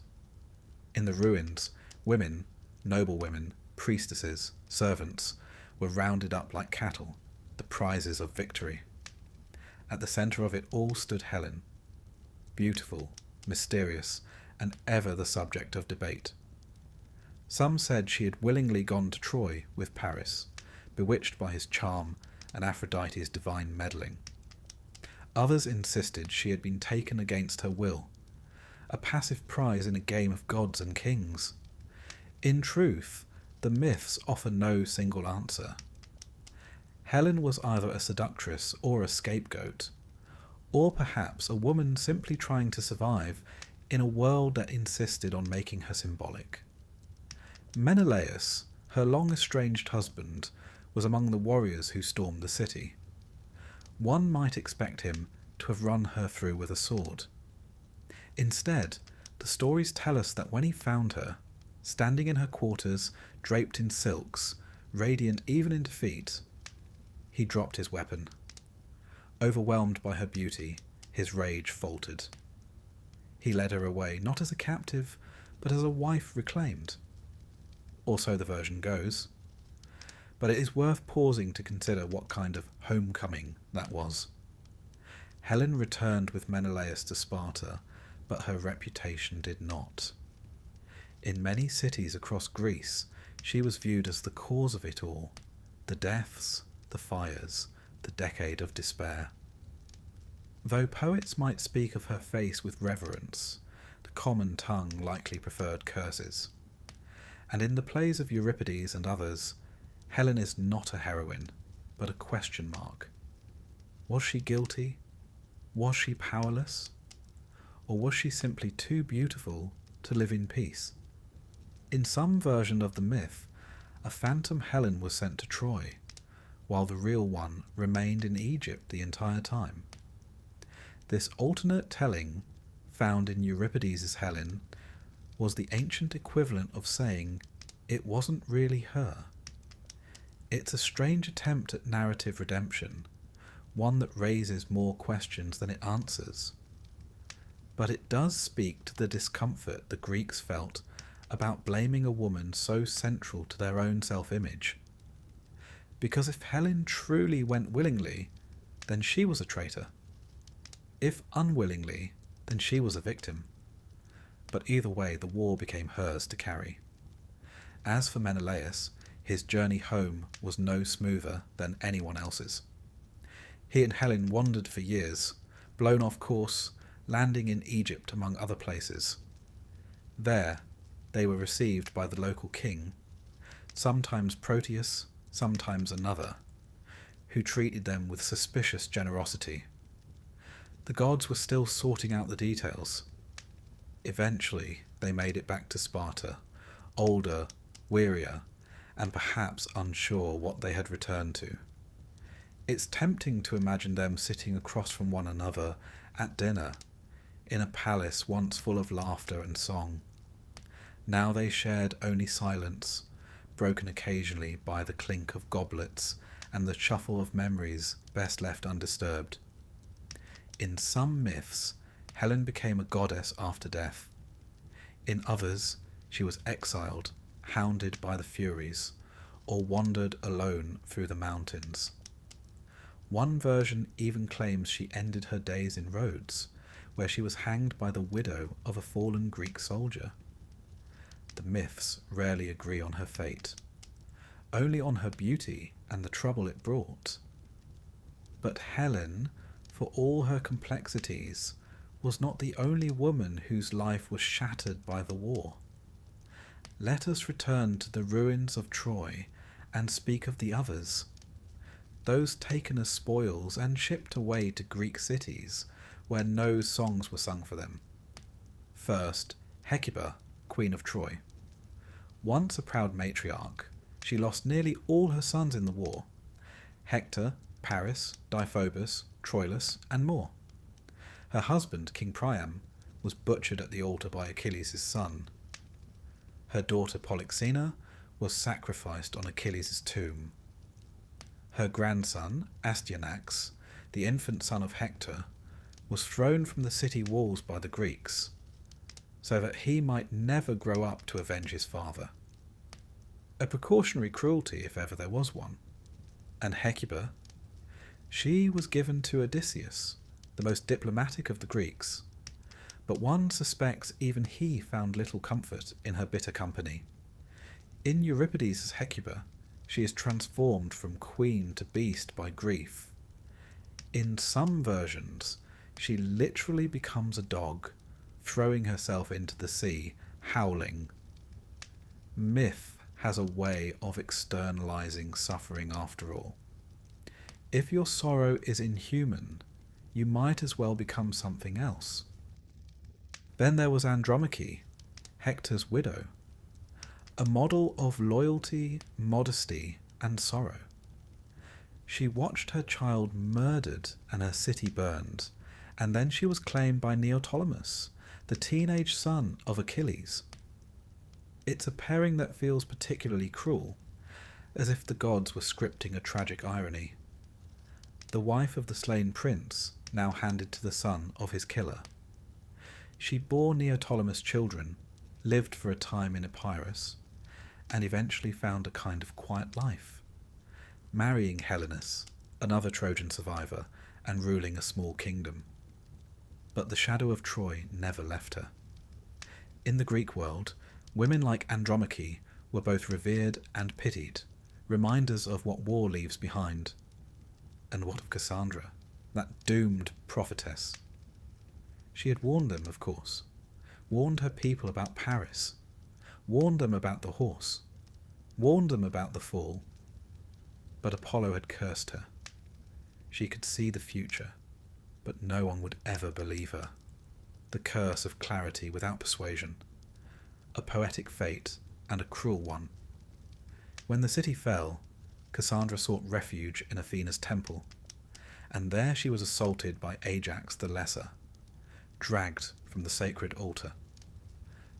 In the ruins, women, noble women, priestesses, servants, were rounded up like cattle, the prizes of victory. At the centre of it all stood Helen, beautiful, mysterious, and ever the subject of debate. Some said she had willingly gone to Troy with Paris, bewitched by his charm and Aphrodite's divine meddling. Others insisted she had been taken against her will, a passive prize in a game of gods and kings. In truth, the myths offer no single answer. Helen was either a seductress or a scapegoat, or perhaps a woman simply trying to survive in a world that insisted on making her symbolic. Menelaus, her long-estranged husband, was among the warriors who stormed the city. One might expect him to have run her through with a sword. Instead, the stories tell us that when he found her, standing in her quarters, draped in silks, radiant even in defeat, he dropped his weapon. Overwhelmed by her beauty, his rage faltered. He led her away, not as a captive, but as a wife reclaimed. Or so the version goes. But it is worth pausing to consider what kind of homecoming that was. Helen returned with Menelaus to Sparta, but her reputation did not. In many cities across Greece, she was viewed as the cause of it all, the deaths, the fires, the decade of despair. Though poets might speak of her face with reverence, the common tongue likely preferred curses. And in the plays of Euripides and others, Helen is not a heroine, but a question mark. Was she guilty? Was she powerless? Or was she simply too beautiful to live in peace? In some version of the myth, a phantom Helen was sent to Troy, while the real one remained in Egypt the entire time. This alternate telling, found in Euripides' Helen, was the ancient equivalent of saying it wasn't really her. It's a strange attempt at narrative redemption, one that raises more questions than it answers. but it does speak to the discomfort the Greeks felt about blaming a woman so central to their own self-image. Because if Helen truly went willingly, then she was a traitor. If unwillingly, then she was a victim. But either way, the war became hers to carry. As for Menelaus, his journey home was no smoother than anyone else's. He and Helen wandered for years, blown off course, landing in Egypt among other places. There, they were received by the local king, sometimes Proteus, sometimes another, who treated them with suspicious generosity. The gods were still sorting out the details. Eventually, they made it back to Sparta, older, wearier, and perhaps unsure what they had returned to. It's tempting to imagine them sitting across from one another at dinner, in a palace once full of laughter and song. Now they shared only silence, broken occasionally by the clink of goblets and the shuffle of memories best left undisturbed. In some myths, Helen became a goddess after death. In others, she was exiled, hounded by the Furies, or wandered alone through the mountains. One version even claims she ended her days in Rhodes, where she was hanged by the widow of a fallen Greek soldier. The myths rarely agree on her fate, only on her beauty and the trouble it brought. But Helen, for all her complexities, was not the only woman whose life was shattered by the war. Let us return to the ruins of Troy and speak of the others, those taken as spoils and shipped away to Greek cities where no songs were sung for them. First, Hecuba, Queen of Troy. Once a proud matriarch, she lost nearly all her sons in the war: Hector, Paris, Deiphobus, Troilus, and more. Her husband, King Priam, was butchered at the altar by Achilles' son. Her daughter Polyxena was sacrificed on Achilles' tomb. Her grandson, Astyanax, the infant son of Hector, was thrown from the city walls by the Greeks, so that he might never grow up to avenge his father. A precautionary cruelty, if ever there was one. And Hecuba, she was given to Odysseus, the most diplomatic of the Greeks, but one suspects even he found little comfort in her bitter company. In Euripides' Hecuba, she is transformed from queen to beast by grief. In some versions, she literally becomes a dog, throwing herself into the sea, howling. Myth has a way of externalizing suffering after all. If your sorrow is inhuman, you might as well become something else. Then there was Andromache, Hector's widow, a model of loyalty, modesty, and sorrow. She watched her child murdered and her city burned, and then she was claimed by Neoptolemus, the teenage son of Achilles. It's a pairing that feels particularly cruel, as if the gods were scripting a tragic irony. The wife of the slain prince, now handed to the son of his killer. She bore Neoptolemus children, lived for a time in Epirus, and eventually found a kind of quiet life, marrying Helenus, another Trojan survivor, and ruling a small kingdom. But the shadow of Troy never left her. In the Greek world, women like Andromache were both revered and pitied, reminders of what war leaves behind. And what of Cassandra, that doomed prophetess? She had warned them, of course, warned her people about Paris, warned them about the horse, warned them about the fall. But Apollo had cursed her. She could see the future, but no one would ever believe her. The curse of clarity without persuasion. A poetic fate, and a cruel one. When the city fell, Cassandra sought refuge in Athena's temple, and there she was assaulted by Ajax the Lesser, dragged from the sacred altar.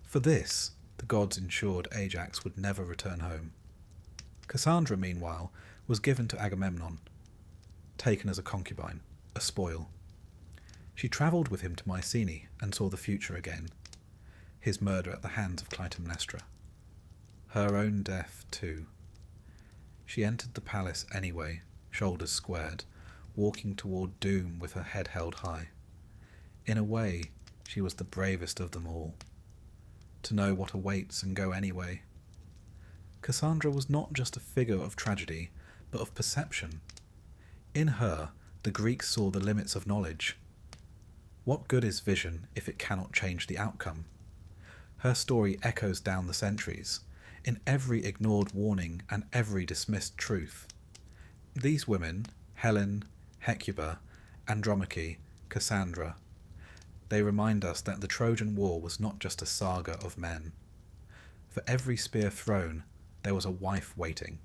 For this, the gods ensured Ajax would never return home. Cassandra, meanwhile, was given to Agamemnon, taken as a concubine, a spoil. She travelled with him to Mycenae and saw the future again, his murder at the hands of Clytemnestra. Her own death, too. She entered the palace anyway, shoulders squared, walking toward doom with her head held high. In a way, she was the bravest of them all. To know what awaits and go anyway. Cassandra was not just a figure of tragedy, but of perception. In her, the Greeks saw the limits of knowledge. What good is vision if it cannot change the outcome? Her story echoes down the centuries, in every ignored warning and every dismissed truth. These women, Helen, Hecuba, Andromache, Cassandra, they remind us that the Trojan War was not just a saga of men. For every spear thrown, there was a wife waiting.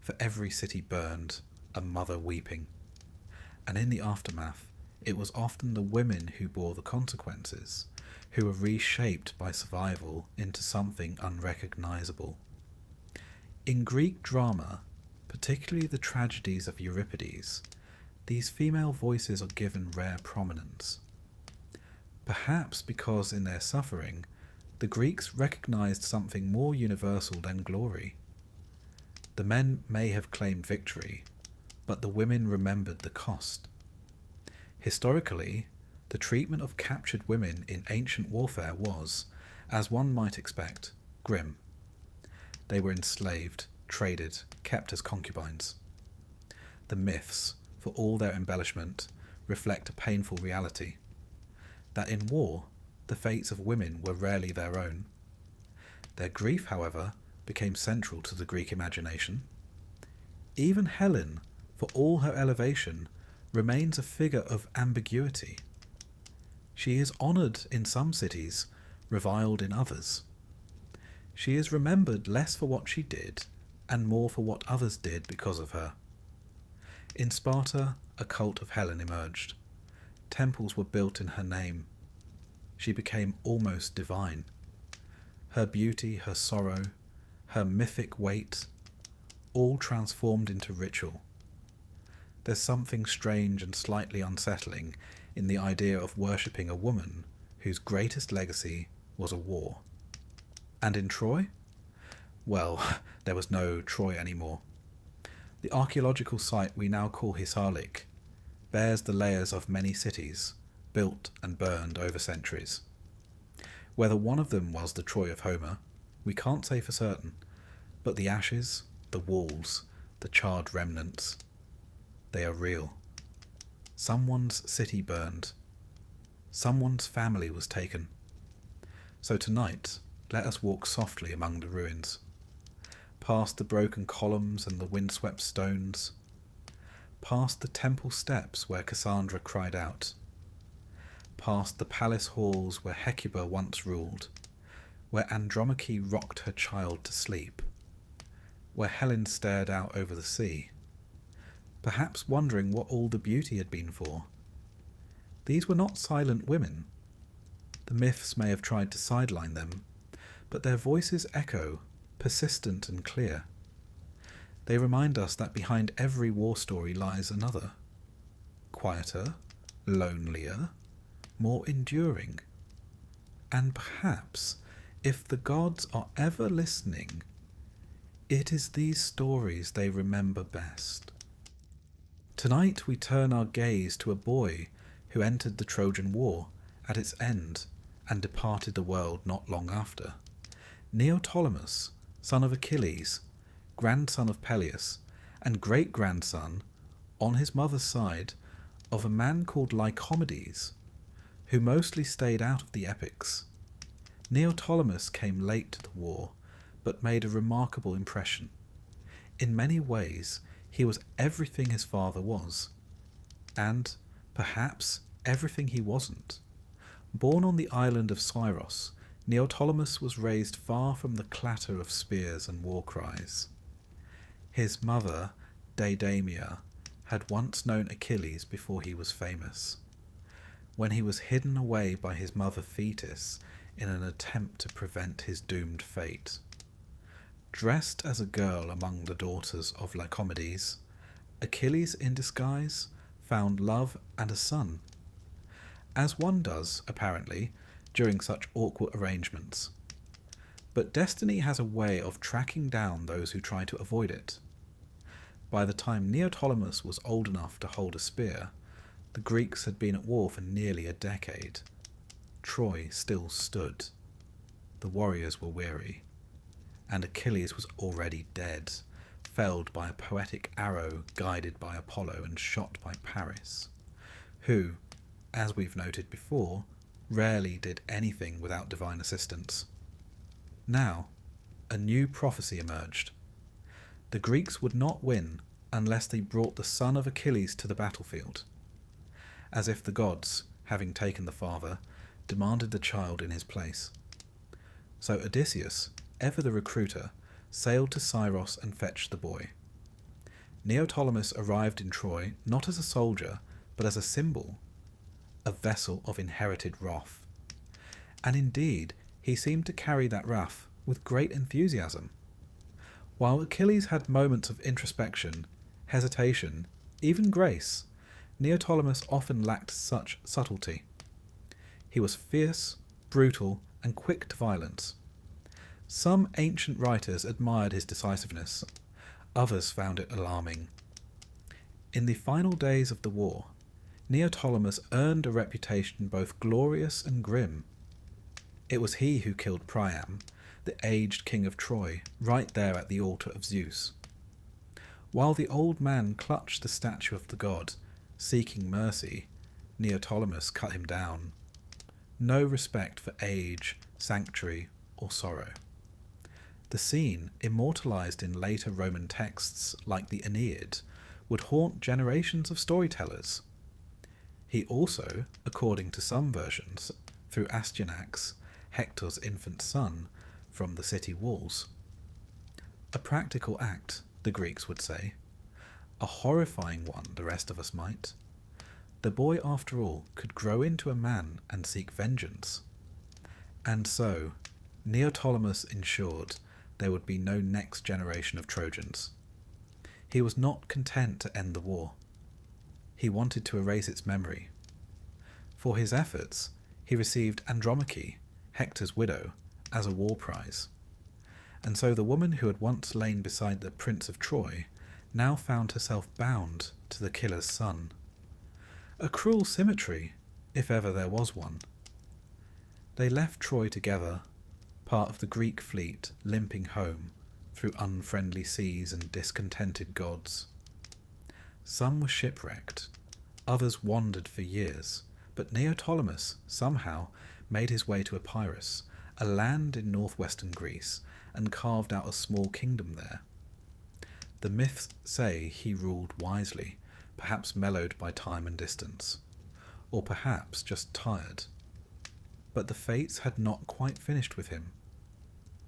For every city burned, a mother weeping. And in the aftermath, it was often the women who bore the consequences, who were reshaped by survival into something unrecognizable. In Greek drama, particularly the tragedies of Euripides, these female voices are given rare prominence. Perhaps because in their suffering, the Greeks recognized something more universal than glory. The men may have claimed victory, but the women remembered the cost. Historically, the treatment of captured women in ancient warfare was, as one might expect, grim. They were enslaved, traded, kept as concubines. The myths, for all their embellishment, reflect a painful reality. That in war, the fates of women were rarely their own. Their grief, however, became central to the Greek imagination. Even Helen, for all her elevation, remains a figure of ambiguity. She is honoured in some cities, reviled in others. She is remembered less for what she did, and more for what others did because of her. In Sparta, a cult of Helen emerged. Temples were built in her name. She became almost divine. Her beauty, her sorrow, her mythic weight, all transformed into ritual. There's something strange and slightly unsettling in the idea of worshipping a woman whose greatest legacy was a war. And in Troy? Well, there was no Troy anymore. The archaeological site we now call Hisarlik bears the layers of many cities, built and burned over centuries. Whether one of them was the Troy of Homer, we can't say for certain, but the ashes, the walls, the charred remnants, they are real. Someone's city burned. Someone's family was taken. So tonight, let us walk softly among the ruins, past the broken columns and the windswept stones, past the temple steps where Cassandra cried out, past the palace halls where Hecuba once ruled, where Andromache rocked her child to sleep, where Helen stared out over the sea, perhaps wondering what all the beauty had been for. These were not silent women. The myths may have tried to sideline them, but their voices echo, persistent and clear. They remind us that behind every war story lies another, quieter, lonelier, more enduring. And perhaps, if the gods are ever listening, it is these stories they remember best. Tonight we turn our gaze to a boy who entered the Trojan War at its end and departed the world not long after. Neoptolemus, son of Achilles, grandson of Peleus, and great-grandson, on his mother's side, of a man called Lycomedes, who mostly stayed out of the epics. Neoptolemus came late to the war, but made a remarkable impression. In many ways, he was everything his father was, and, perhaps, everything he wasn't. Born on the island of Sirens, Neoptolemus was raised far from the clatter of spears and war cries. His mother, Deidamia, had once known Achilles before he was famous, when he was hidden away by his mother Thetis in an attempt to prevent his doomed fate. Dressed as a girl among the daughters of Lycomedes, Achilles in disguise found love and a son. as one does, apparently, during such awkward arrangements. But destiny has a way of tracking down those who try to avoid it. By the time Neoptolemus was old enough to hold a spear, the Greeks had been at war for nearly a decade. Troy still stood. The warriors were weary, and Achilles was already dead, felled by a poetic arrow guided by Apollo and shot by Paris, who, as we've noted before, rarely did anything without divine assistance. Now, a new prophecy emerged. The Greeks would not win unless they brought the son of Achilles to the battlefield, as if the gods, having taken the father, demanded the child in his place. So Odysseus, ever the recruiter, sailed to Sirus and fetched the boy. Neoptolemus arrived in Troy not as a soldier, but as a symbol, a vessel of inherited wrath. And indeed, he seemed to carry that wrath with great enthusiasm. While Achilles had moments of introspection, hesitation, even grace, Neoptolemus often lacked such subtlety. He was fierce, brutal, and quick to violence. Some ancient writers admired his decisiveness, others found it alarming. In the final days of the war, Neoptolemus earned a reputation both glorious and grim. It was he who killed Priam, the aged king of Troy, right there at the altar of Zeus. While the old man clutched the statue of the god, seeking mercy, Neoptolemus cut him down. No respect for age, sanctuary, or sorrow. The scene, immortalized in later Roman texts like the Aeneid, would haunt generations of storytellers. He also, according to some versions, threw Astyanax, Hector's infant son, from the city walls. A practical act, the Greeks would say. A horrifying one, the rest of us might. The boy, after all, could grow into a man and seek vengeance. And so, Neoptolemus ensured there would be no next generation of Trojans. He was not content to end the war. He wanted to erase its memory. For his efforts, he received Andromache, Hector's widow, as a war prize. And so the woman who had once lain beside the Prince of Troy now found herself bound to the killer's son. A cruel symmetry, if ever there was one. They left Troy together, part of the Greek fleet limping home through unfriendly seas and discontented gods. Some were shipwrecked, others wandered for years, but Neoptolemus somehow made his way to Epirus, a land in northwestern Greece, and carved out a small kingdom there. The myths say he ruled wisely, perhaps mellowed by time and distance, or perhaps just tired. But the fates had not quite finished with him.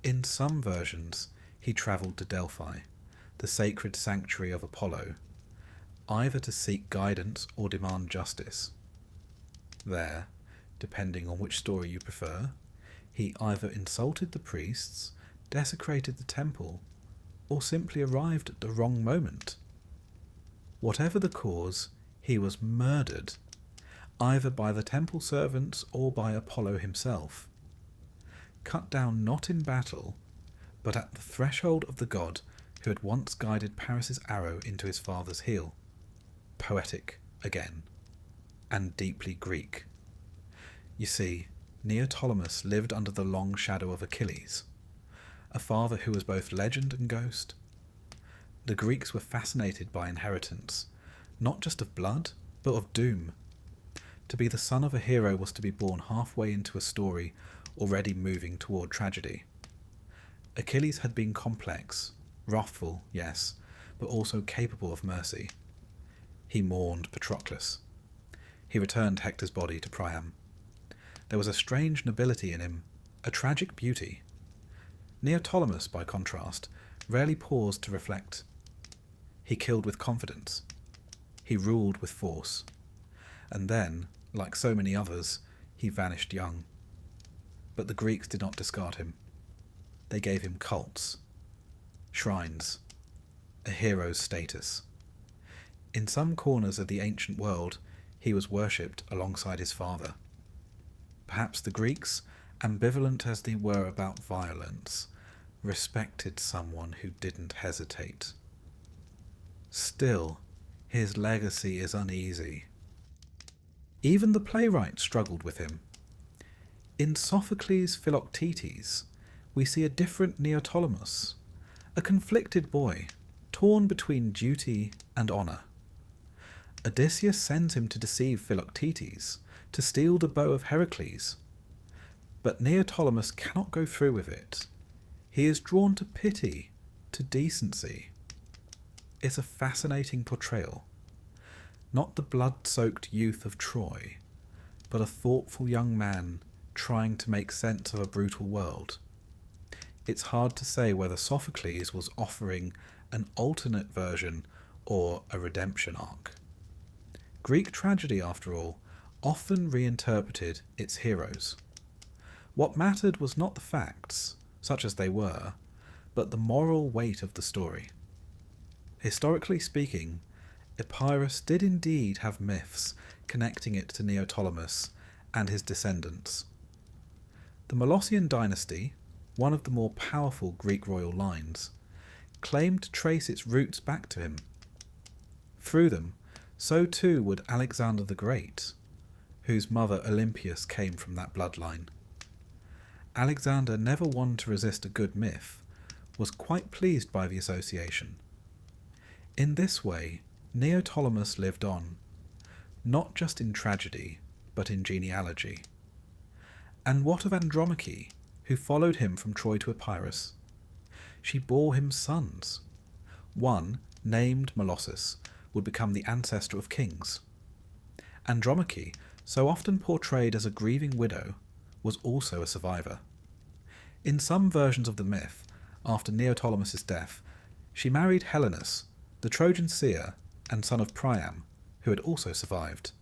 In some versions, he travelled to Delphi, the sacred sanctuary of Apollo, either to seek guidance or demand justice. There, depending on which story you prefer, he either insulted the priests, desecrated the temple, or simply arrived at the wrong moment. Whatever the cause, he was murdered, either by the temple servants or by Apollo himself. Cut down not in battle, but at the threshold of the god who had once guided Paris's arrow into his father's heel. Poetic again, and deeply Greek. You see, Neoptolemus lived under the long shadow of Achilles, a father who was both legend and ghost. The Greeks were fascinated by inheritance, not just of blood, but of doom. To be the son of a hero was to be born halfway into a story already moving toward tragedy. Achilles had been complex, wrathful, yes, but also capable of mercy. He mourned Patroclus. He returned Hector's body to Priam. There was a strange nobility in him, a tragic beauty. Neoptolemus, by contrast, rarely paused to reflect. He killed with confidence. He ruled with force. And then, like so many others, he vanished young. But the Greeks did not discard him. They gave him cults, shrines, a hero's status. In some corners of the ancient world, he was worshipped alongside his father. Perhaps the Greeks, ambivalent as they were about violence, respected someone who didn't hesitate. Still, his legacy is uneasy. Even the playwright struggled with him. In Sophocles' Philoctetes, we see a different Neoptolemus, a conflicted boy, torn between duty and honour. Odysseus sends him to deceive Philoctetes, to steal the bow of Heracles. But Neoptolemus cannot go through with it. He is drawn to pity, to decency. It's a fascinating portrayal. Not the blood-soaked youth of Troy, but a thoughtful young man trying to make sense of a brutal world. It's hard to say whether Sophocles was offering an alternate version or a redemption arc. Greek tragedy, after all, often reinterpreted its heroes. What mattered was not the facts, such as they were, but the moral weight of the story. Historically speaking, Epirus did indeed have myths connecting it to Neoptolemus and his descendants. The Molossian dynasty, one of the more powerful Greek royal lines, claimed to trace its roots back to him. Through them, so too would Alexander the Great, whose mother Olympias came from that bloodline. Alexander, never one to resist a good myth, was quite pleased by the association. In this way, Neoptolemus lived on, not just in tragedy, but in genealogy. And what of Andromache, who followed him from Troy to Epirus? She bore him sons. One, named Molossus, would become the ancestor of kings. Andromache, so often portrayed as a grieving widow, was also a survivor. In some versions of the myth, after Neoptolemus' death, she married Helenus, the Trojan seer and son of Priam, who had also survived.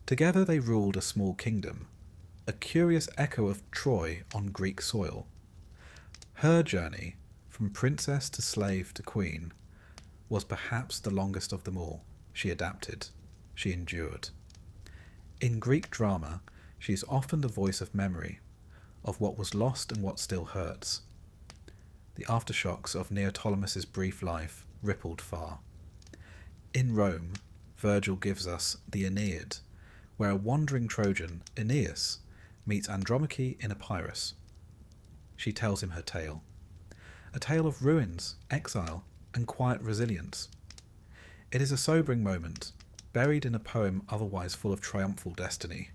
Together they ruled a small kingdom, a curious echo of Troy on Greek soil. Her journey, from princess to slave to queen, was perhaps the longest of them all. She adapted, she endured. In Greek drama, she is often the voice of memory, of what was lost and what still hurts. The aftershocks of Neoptolemus' brief life rippled far. In Rome, Virgil gives us the Aeneid, where a wandering Trojan, Aeneas, meets Andromache in Epirus. She tells him her tale. A tale of ruins, exile, and quiet resilience. It is a sobering moment, buried in a poem otherwise full of triumphal destiny.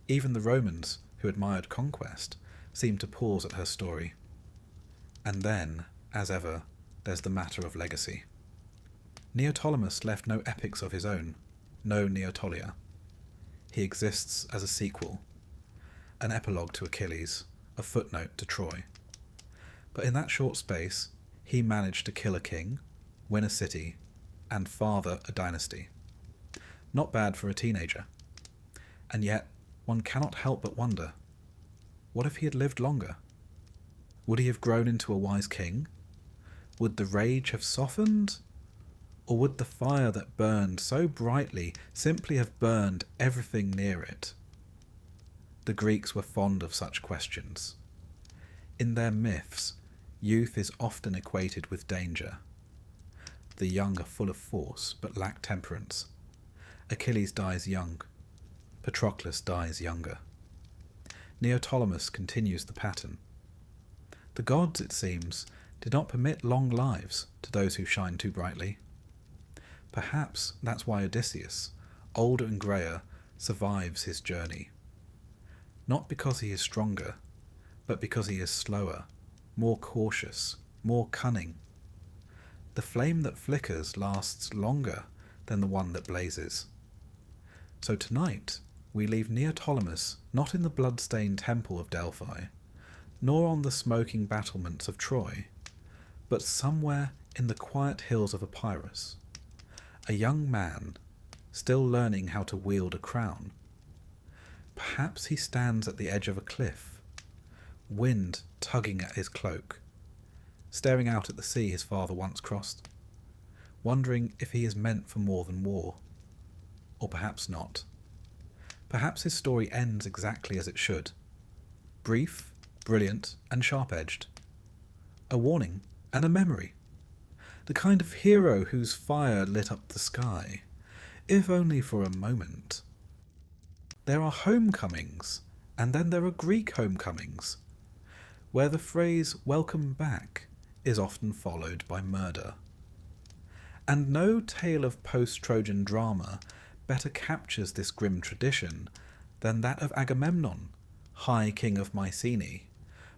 Even the Romans, who admired conquest, seem to pause at her story. And then, as ever, there's the matter of legacy. Neoptolemus left no epics of his own, no Neotolia. He exists as a sequel, an epilogue to Achilles, a footnote to Troy. But in that short space, he managed to kill a king, win a city, and father a dynasty. Not bad for a teenager. And yet, one cannot help but wonder, what if he had lived longer? Would he have grown into a wise king? Would the rage have softened? Or would the fire that burned so brightly simply have burned everything near it? The Greeks were fond of such questions. In their myths, youth is often equated with danger. The young are full of force, but lack temperance. Achilles dies young. Patroclus dies younger. Neoptolemus continues the pattern. The gods, it seems, did not permit long lives to those who shine too brightly. Perhaps that's why Odysseus, older and greyer, survives his journey. Not because he is stronger, but because he is slower, more cautious, more cunning. The flame that flickers lasts longer than the one that blazes. So tonight, we leave Neoptolemus not in the blood-stained temple of Delphi, nor on the smoking battlements of Troy, but somewhere in the quiet hills of Epirus, a young man still learning how to wield a crown. Perhaps he stands at the edge of a cliff, wind tugging at his cloak, staring out at the sea his father once crossed, wondering if he is meant for more than war. or perhaps not. Perhaps his story ends exactly as it should. Brief, brilliant, and sharp-edged. A warning and a memory. The kind of hero whose fire lit up the sky, if only for a moment. There are homecomings, and then there are Greek homecomings, where the phrase "welcome back" is often followed by murder. And no tale of post-Trojan drama better captures this grim tradition than that of Agamemnon, High King of Mycenae,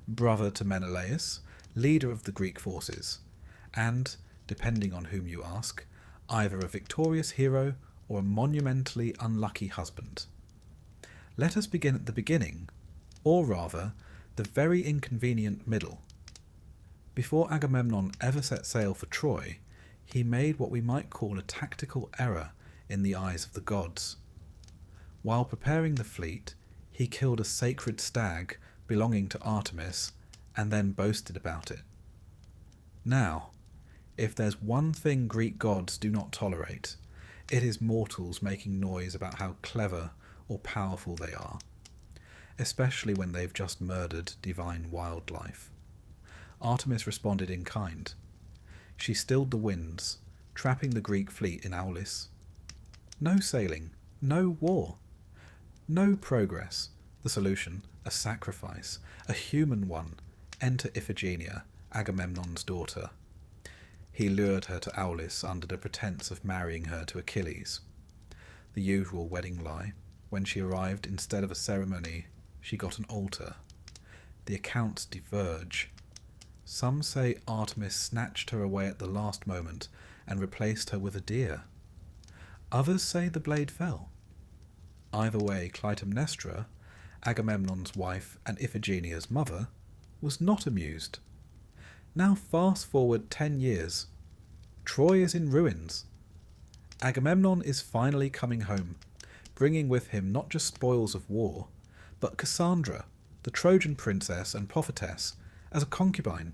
brother to Menelaus, leader of the Greek forces, and, depending on whom you ask, either a victorious hero or a monumentally unlucky husband. Let us begin at the beginning, or rather, the very inconvenient middle. Before Agamemnon ever set sail for Troy, he made what we might call a tactical error in the eyes of the gods. While preparing the fleet, he killed a sacred stag belonging to Artemis and then boasted about it. Now, if there's one thing Greek gods do not tolerate, it is mortals making noise about how clever or powerful they are, especially when they've just murdered divine wildlife. Artemis responded in kind. She stilled the winds, trapping the Greek fleet in Aulis. No sailing, no war, no progress. The solution, a sacrifice, a human one. Enter Iphigenia, Agamemnon's daughter. He lured her to Aulis under the pretense of marrying her to Achilles. The usual wedding lie. When she arrived, instead of a ceremony, she got an altar. The accounts diverge. Some say Artemis snatched her away at the last moment and replaced her with a deer. Others say the blade fell. Either way, Clytemnestra, Agamemnon's wife and Iphigenia's mother, was not amused. Now fast forward 10 years. Troy is in ruins. Agamemnon is finally coming home, bringing with him not just spoils of war, but Cassandra, the Trojan princess and prophetess, as a concubine.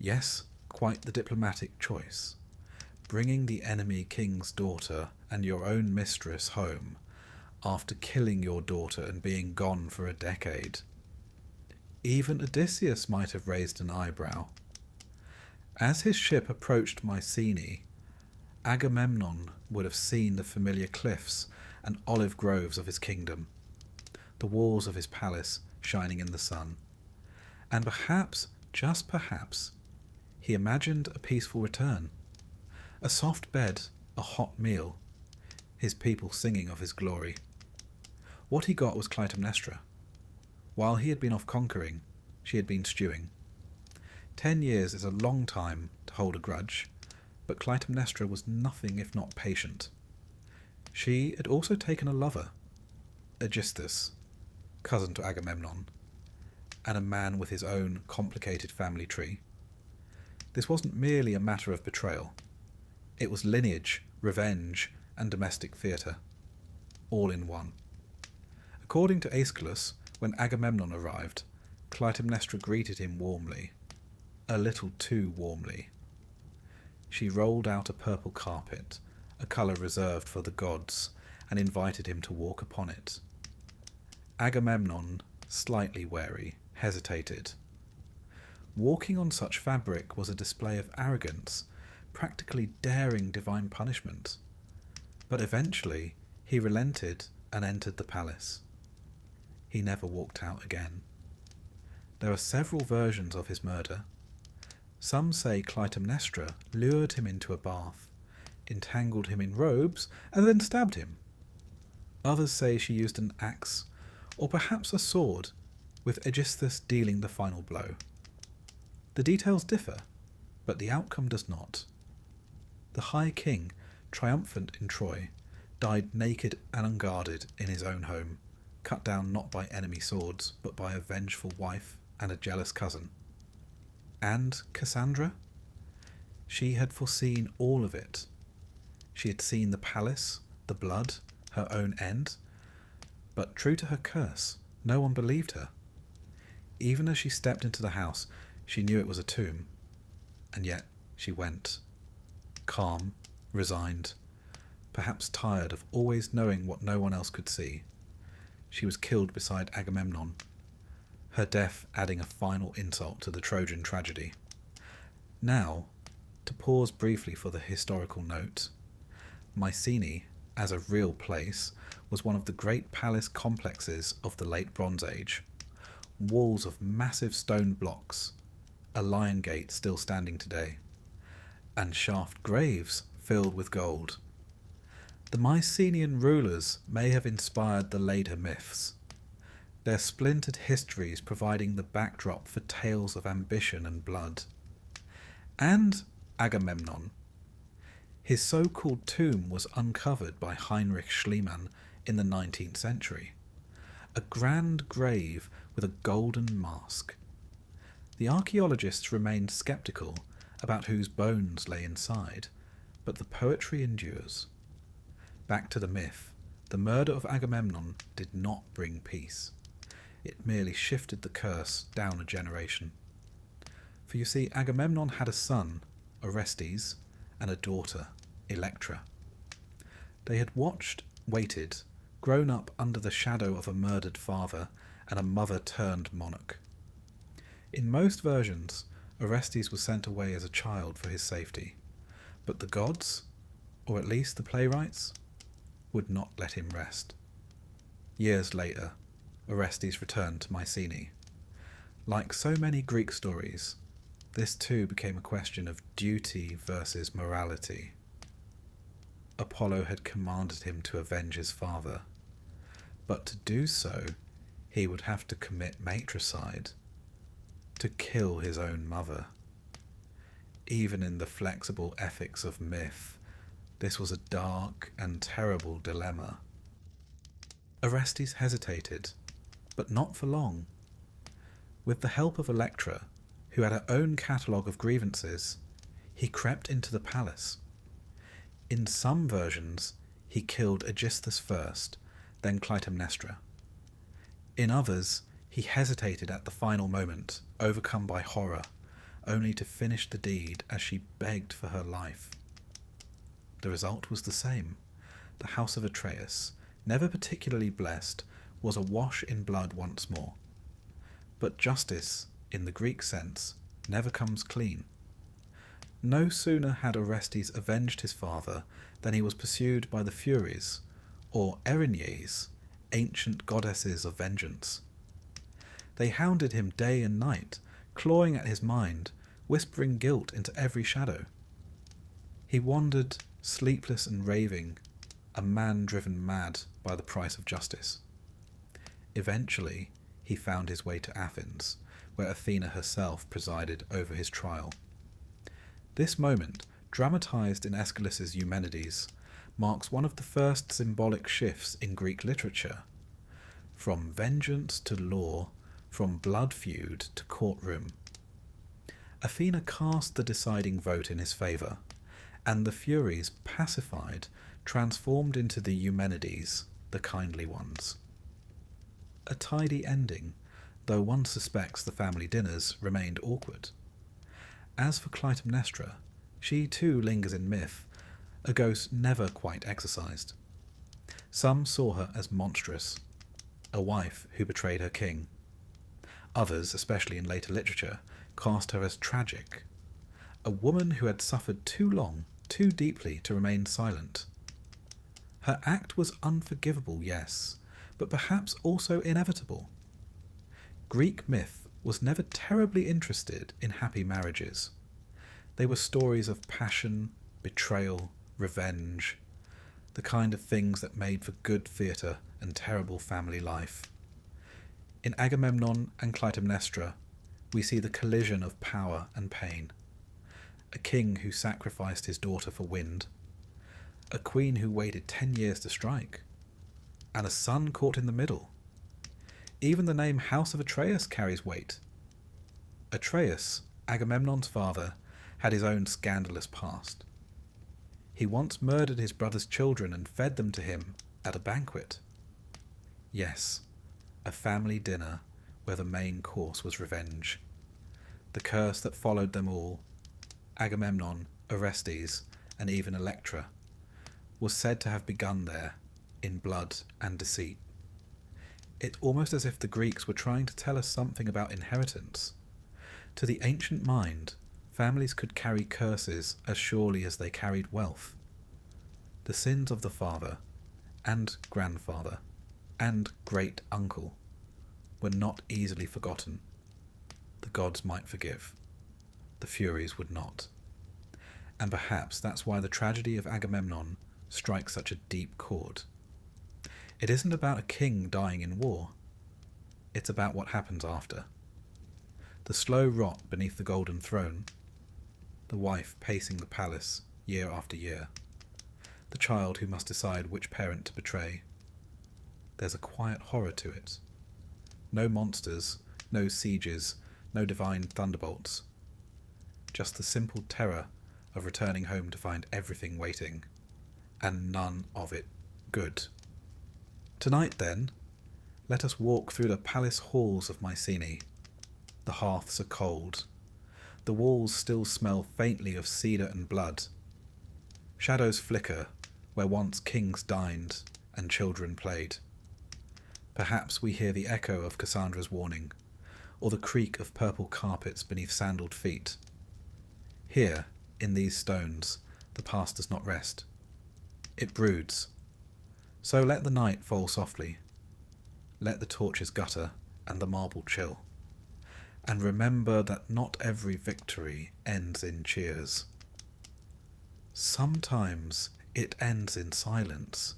Yes, quite the diplomatic choice. Bringing the enemy king's daughter and your own mistress home, after killing your daughter and being gone for a decade. Even Odysseus might have raised an eyebrow. As his ship approached Mycenae, Agamemnon would have seen the familiar cliffs and olive groves of his kingdom, the walls of his palace shining in the sun, and perhaps, just perhaps, he imagined a peaceful return, a soft bed, a hot meal, his people singing of his glory. What he got was Clytemnestra. While he had been off conquering, she had been stewing. 10 years is a long time to hold a grudge, but Clytemnestra was nothing if not patient. She had also taken a lover, Aegisthus, cousin to Agamemnon, and a man with his own complicated family tree. This wasn't merely a matter of betrayal. It was lineage, revenge, and domestic theatre, all in one. According to Aeschylus, when Agamemnon arrived, Clytemnestra greeted him warmly, a little too warmly. She rolled out a purple carpet, a colour reserved for the gods, and invited him to walk upon it. Agamemnon, slightly wary, hesitated. Walking on such fabric was a display of arrogance, practically daring divine punishment. But eventually he relented and entered the palace. He never walked out again. There are several versions of his murder. Some say Clytemnestra lured him into a bath, entangled him in robes, and then stabbed him. Others say she used an axe, or perhaps a sword, with Aegisthus dealing the final blow. The details differ, but the outcome does not. The High King, triumphant in Troy, died naked and unguarded in his own home, cut down not by enemy swords, but by a vengeful wife and a jealous cousin. And Cassandra? She had foreseen all of it. She had seen the palace, the blood, her own end. But true to her curse, no one believed her. Even as she stepped into the house, she knew it was a tomb. And yet she went. Calm, resigned, perhaps tired of always knowing what no one else could see. She was killed beside Agamemnon, her death adding a final insult to the Trojan tragedy. Now, to pause briefly for the historical note, Mycenae, as a real place, was one of the great palace complexes of the late Bronze Age. Walls of massive stone blocks, a lion gate still standing today, and shaft graves filled with gold. The Mycenaean rulers may have inspired the later myths, their splintered histories providing the backdrop for tales of ambition and blood. And Agamemnon. His so-called tomb was uncovered by Heinrich Schliemann in the 19th century. A grand grave with a golden mask. The archaeologists remained sceptical about whose bones lay inside, but the poetry endures. Back to the myth, the murder of Agamemnon did not bring peace. It merely shifted the curse down a generation. For you see, Agamemnon had a son, Orestes, and a daughter, Electra. They had waited, grown up under the shadow of a murdered father and a mother-turned monarch. In most versions, Orestes was sent away as a child for his safety, but the gods, or at least the playwrights, would not let him rest. Years later, Orestes returned to Mycenae. Like so many Greek stories, this too became a question of duty versus morality. Apollo had commanded him to avenge his father, but to do so, he would have to commit matricide, to kill his own mother. Even in the flexible ethics of myth, this was a dark and terrible dilemma. Orestes hesitated, but not for long. With the help of Electra, who had her own catalogue of grievances, he crept into the palace. In some versions, he killed Aegisthus first, then Clytemnestra. In others, he hesitated at the final moment, overcome by horror, only to finish the deed as she begged for her life. The result was the same. The house of Atreus, never particularly blessed, was awash in blood once more. But justice, in the Greek sense, never comes clean. No sooner had Orestes avenged his father than he was pursued by the Furies, or Erinyes, ancient goddesses of vengeance. They hounded him day and night, clawing at his mind, whispering guilt into every shadow. He wandered, sleepless and raving, a man driven mad by the price of justice. Eventually, he found his way to Athens, where Athena herself presided over his trial. This moment, dramatized in Aeschylus's Eumenides, marks one of the first symbolic shifts in Greek literature. From vengeance to law, from blood feud to courtroom. Athena cast the deciding vote in his favour, and the Furies, pacified, transformed into the Eumenides, the kindly ones. A tidy ending, though one suspects the family dinners remained awkward. As for Clytemnestra, she too lingers in myth, a ghost never quite exorcised. Some saw her as monstrous, a wife who betrayed her king. Others, especially in later literature, cast her as tragic, a woman who had suffered too long, too deeply to remain silent. Her act was unforgivable, yes, but perhaps also inevitable. Greek myth was never terribly interested in happy marriages. They were stories of passion, betrayal, revenge, the kind of things that made for good theatre and terrible family life. In Agamemnon and Clytemnestra, we see the collision of power and pain. A king who sacrificed his daughter for wind, a queen who waited 10 years to strike, and a son caught in the middle. Even the name House of Atreus carries weight. Atreus, Agamemnon's father, had his own scandalous past. He once murdered his brother's children and fed them to him at a banquet. Yes, a family dinner where the main course was revenge. The curse that followed them all, Agamemnon, Orestes, and even Electra, was said to have begun there, in blood and deceit. It's almost as if the Greeks were trying to tell us something about inheritance. To the ancient mind, families could carry curses as surely as they carried wealth. The sins of the father, and grandfather, and great-uncle were not easily forgotten. The gods might forgive. The Furies would not. And perhaps that's why the tragedy of Agamemnon strikes such a deep chord. It isn't about a king dying in war. It's about what happens after. The slow rot beneath the golden throne, the wife pacing the palace year after year, the child who must decide which parent to betray. There's a quiet horror to it. No monsters, no sieges, no divine thunderbolts. Just the simple terror of returning home to find everything waiting, and none of it good. Tonight, then, let us walk through the palace halls of Mycenae. The hearths are cold. The walls still smell faintly of cedar and blood. Shadows flicker where once kings dined and children played. Perhaps we hear the echo of Cassandra's warning, or the creak of purple carpets beneath sandaled feet. Here, in these stones, the past does not rest. It broods. So let the night fall softly. Let the torches gutter and the marble chill. And remember that not every victory ends in cheers. Sometimes it ends in silence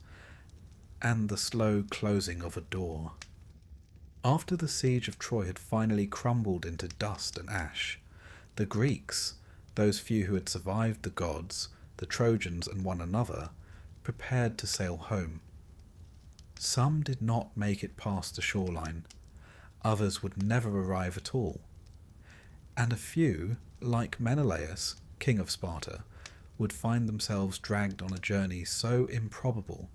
and the slow closing of a door. After the siege of Troy had finally crumbled into dust and ash, the Greeks, those few who had survived the gods, the Trojans and one another, prepared to sail home. Some did not make it past the shoreline. Others would never arrive at all. And a few, like Menelaus, king of Sparta, would find themselves dragged on a journey so improbable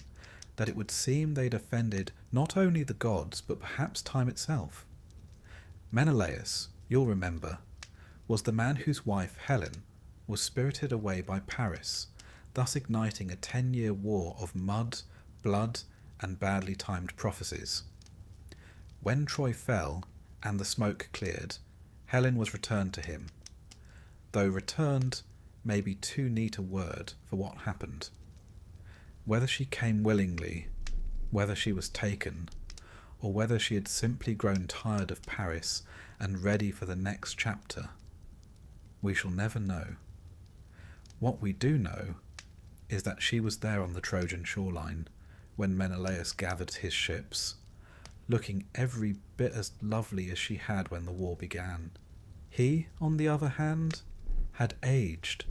that it would seem they'd offended not only the gods, but perhaps time itself. Menelaus, you'll remember, was the man whose wife, Helen, was spirited away by Paris, thus igniting a 10-year war of mud, blood, and badly timed prophecies. When Troy fell, and the smoke cleared, Helen was returned to him, though returned may be too neat a word for what happened. Whether she came willingly, whether she was taken, or whether she had simply grown tired of Paris and ready for the next chapter, we shall never know. What we do know is that she was there on the Trojan shoreline when Menelaus gathered his ships, looking every bit as lovely as she had when the war began. He, on the other hand, had aged.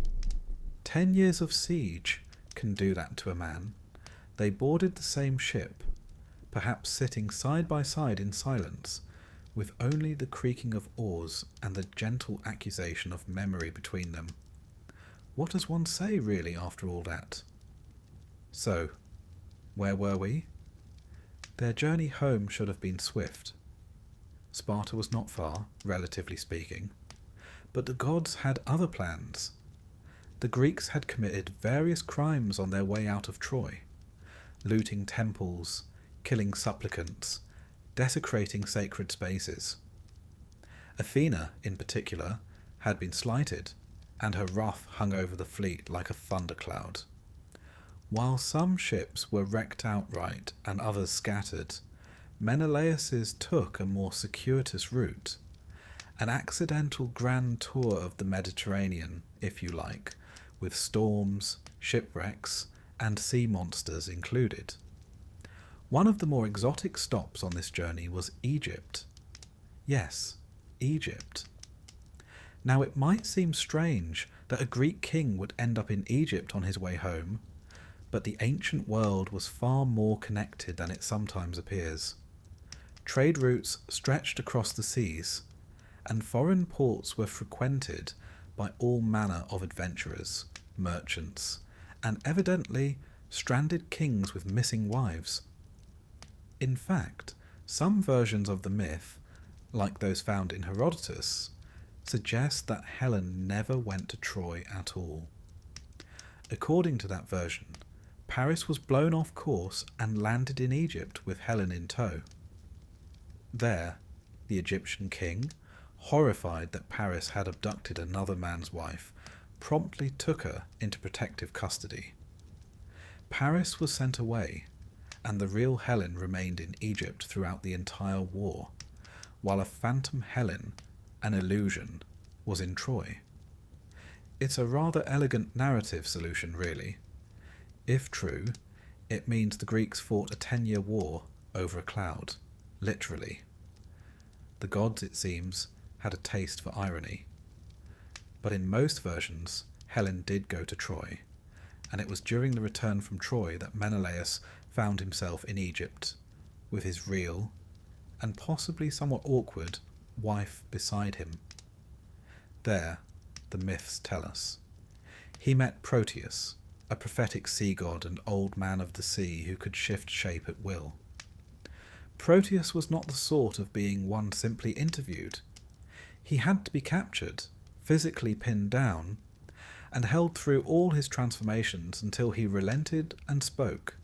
10 years of siege can do that to a man. They boarded the same ship, perhaps sitting side by side in silence, with only the creaking of oars and the gentle accusation of memory between them. What does one say, really, after all that? So, where were we? Their journey home should have been swift. Sparta was not far, relatively speaking, but the gods had other plans. The Greeks had committed various crimes on their way out of Troy, looting temples, killing supplicants, desecrating sacred spaces. Athena, in particular, had been slighted, and her wrath hung over the fleet like a thundercloud. While some ships were wrecked outright and others scattered, Menelaus's took a more circuitous route, an accidental grand tour of the Mediterranean, if you like, with storms, shipwrecks, and sea monsters included. One of the more exotic stops on this journey was Egypt. Yes, Egypt. Now it might seem strange that a Greek king would end up in Egypt on his way home, but the ancient world was far more connected than it sometimes appears. Trade routes stretched across the seas, and foreign ports were frequented by all manner of adventurers, merchants, and evidently stranded kings with missing wives. In fact, some versions of the myth, like those found in Herodotus, suggest that Helen never went to Troy at all. According to that version, Paris was blown off course and landed in Egypt with Helen in tow. There, the Egyptian king, horrified that Paris had abducted another man's wife, promptly took her into protective custody. Paris was sent away, and the real Helen remained in Egypt throughout the entire war, while a phantom Helen, an illusion, was in Troy. It's a rather elegant narrative solution, really. If true, it means the Greeks fought a 10-year war over a cloud, literally. The gods, it seems, had a taste for irony. But in most versions, Helen did go to Troy, and it was during the return from Troy that Menelaus found himself in Egypt, with his real, and possibly somewhat awkward, wife beside him. There, the myths tell us, he met Proteus, a prophetic sea god and old man of the sea who could shift shape at will. Proteus was not the sort of being one simply interviewed. He had to be captured, physically pinned down, and held through all his transformations until he relented and spoke.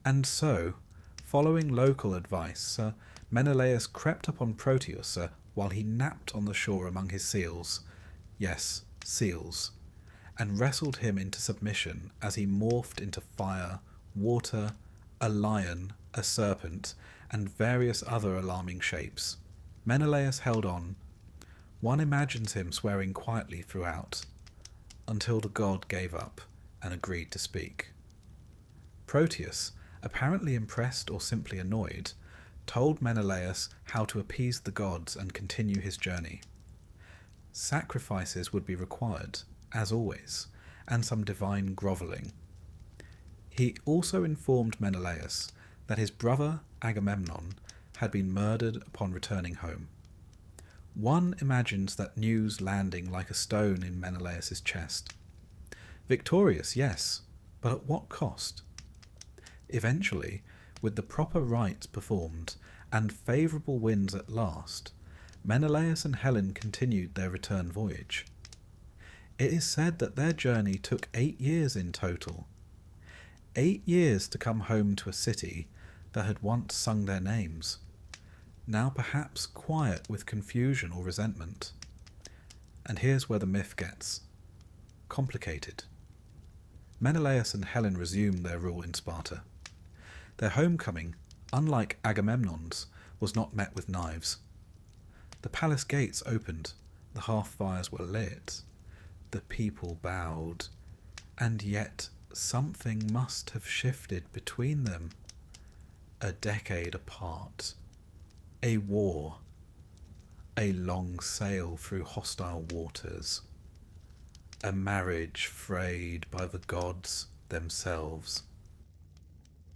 And so, following local advice, Menelaus crept upon Proteus while he napped on the shore among his seals, yes, seals, and wrestled him into submission as he morphed into fire, water, a lion, a serpent, and various other alarming shapes. Menelaus held on. One imagines him swearing quietly throughout, until the god gave up and agreed to speak. Proteus, apparently impressed or simply annoyed, told Menelaus how to appease the gods and continue his journey. Sacrifices would be required, as always, and some divine grovelling. He also informed Menelaus that his brother Agamemnon had been murdered upon returning home. One imagines that news landing like a stone in Menelaus's chest. Victorious, yes, but at what cost? Eventually, with the proper rites performed and favourable winds at last, Menelaus and Helen continued their return voyage. It is said that their journey took 8 years in total. 8 years to come home to a city that had once sung their names, now perhaps quiet with confusion or resentment. And here's where the myth gets complicated. Menelaus and Helen resumed their rule in Sparta. Their homecoming, unlike Agamemnon's, was not met with knives. The palace gates opened, the hearth-fires were lit, the people bowed, and yet something must have shifted between them. A decade apart. A war. A long sail through hostile waters. A marriage frayed by the gods themselves.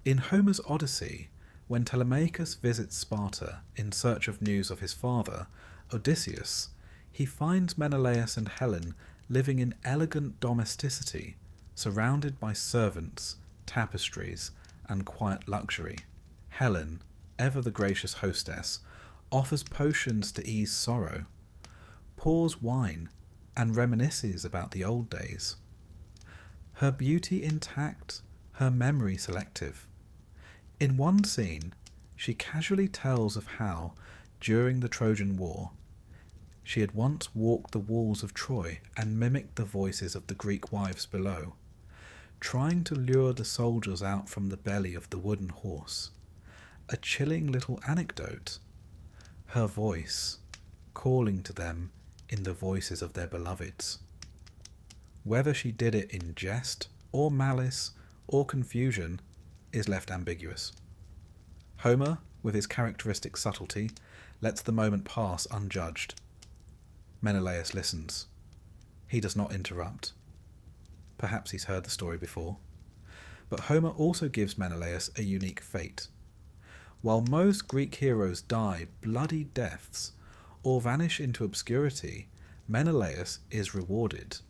In Homer's Odyssey, when Telemachus visits Sparta in search of news of his father, Odysseus, he finds Menelaus and Helen living in elegant domesticity, surrounded by servants, tapestries, and quiet luxury. Helen, ever the gracious hostess, offers potions to ease sorrow, pours wine, and reminisces about the old days. Her beauty intact, her memory selective. In one scene, she casually tells of how, during the Trojan War, she had once walked the walls of Troy and mimicked the voices of the Greek wives below, trying to lure the soldiers out from the belly of the wooden horse. A chilling little anecdote. Her voice, calling to them in the voices of their beloveds. Whether she did it in jest, or malice, or confusion, is left ambiguous. Homer, with his characteristic subtlety, lets the moment pass unjudged. Menelaus listens. He does not interrupt. Perhaps he's heard the story before. But Homer also gives Menelaus a unique fate. While most Greek heroes die bloody deaths or vanish into obscurity, Menelaus is rewarded.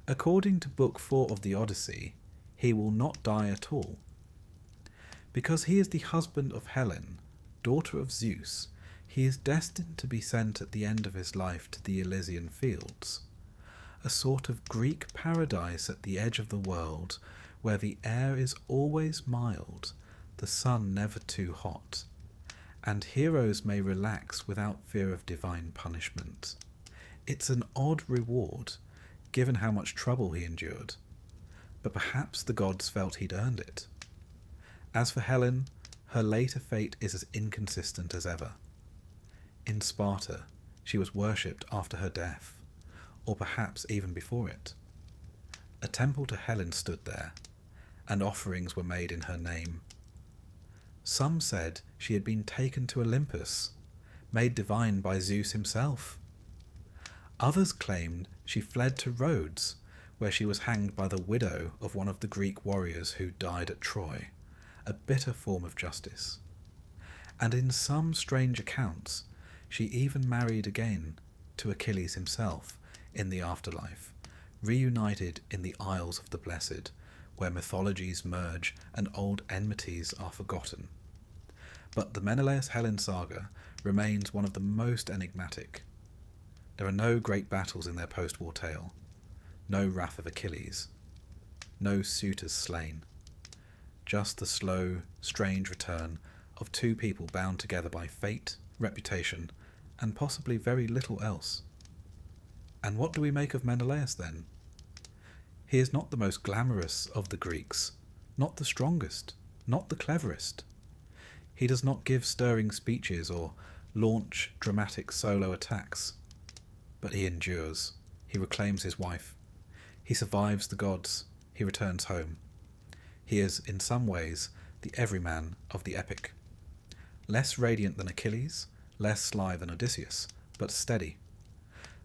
According to Book 4 of the Odyssey, he will not die at all. Because he is the husband of Helen, daughter of Zeus, he is destined to be sent at the end of his life to the Elysian fields, a sort of Greek paradise at the edge of the world, where the air is always mild, the sun never too hot, and heroes may relax without fear of divine punishment. It's an odd reward, given how much trouble he endured, but perhaps the gods felt he'd earned it. As for Helen, her later fate is as inconsistent as ever. In Sparta, she was worshipped after her death, or perhaps even before it. A temple to Helen stood there, and offerings were made in her name. Some said she had been taken to Olympus, made divine by Zeus himself. Others claimed she fled to Rhodes, where she was hanged by the widow of one of the Greek warriors who died at Troy, a bitter form of justice. And in some strange accounts, she even married again to Achilles himself in the afterlife, reunited in the Isles of the Blessed, where mythologies merge and old enmities are forgotten. But the Menelaus-Helen saga remains one of the most enigmatic. There are no great battles in their post-war tale, no wrath of Achilles, no suitors slain, just the slow, strange return of two people bound together by fate, reputation, and possibly very little else. And what do we make of Menelaus then? He is not the most glamorous of the Greeks, not the strongest, not the cleverest. He does not give stirring speeches or launch dramatic solo attacks. But he endures. He reclaims his wife. He survives the gods. He returns home. He is, in some ways, the everyman of the epic. Less radiant than Achilles, less sly than Odysseus, but steady.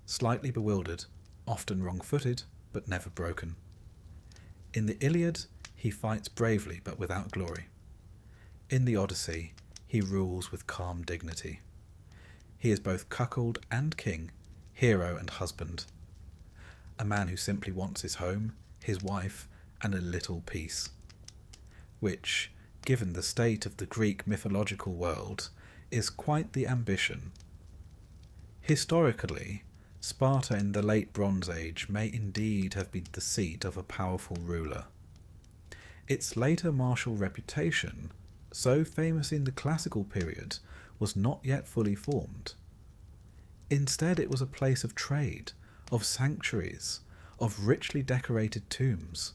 Slightly bewildered, often wrong-footed, but never broken. In the Iliad, he fights bravely but without glory. In the Odyssey, he rules with calm dignity. He is both cuckold and king, hero and husband. A man who simply wants his home, his wife, and a little peace. Which, given the state of the Greek mythological world, is quite the ambition. Historically, Sparta in the late Bronze Age may indeed have been the seat of a powerful ruler. Its later martial reputation, so famous in the classical period, was not yet fully formed. Instead, it was a place of trade, of sanctuaries, of richly decorated tombs.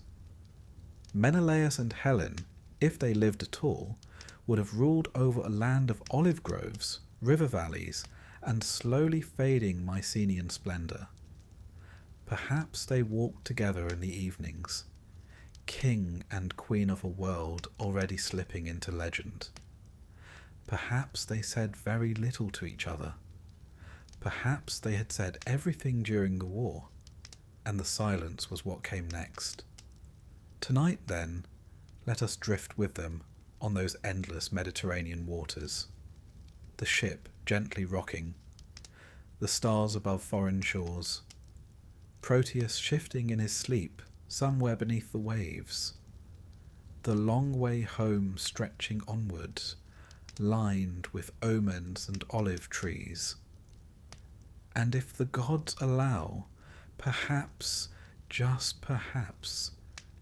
Menelaus and Helen, if they lived at all, would have ruled over a land of olive groves, river valleys, and slowly fading Mycenaean splendour. Perhaps they walked together in the evenings, king and queen of a world already slipping into legend. Perhaps they said very little to each other. Perhaps they had said everything during the war, and the silence was what came next. Tonight, then, let us drift with them on those endless Mediterranean waters. The ship gently rocking, the stars above foreign shores, Proteus shifting in his sleep somewhere beneath the waves, the long way home stretching onward, lined with omens and olive trees. And if the gods allow, perhaps, just perhaps,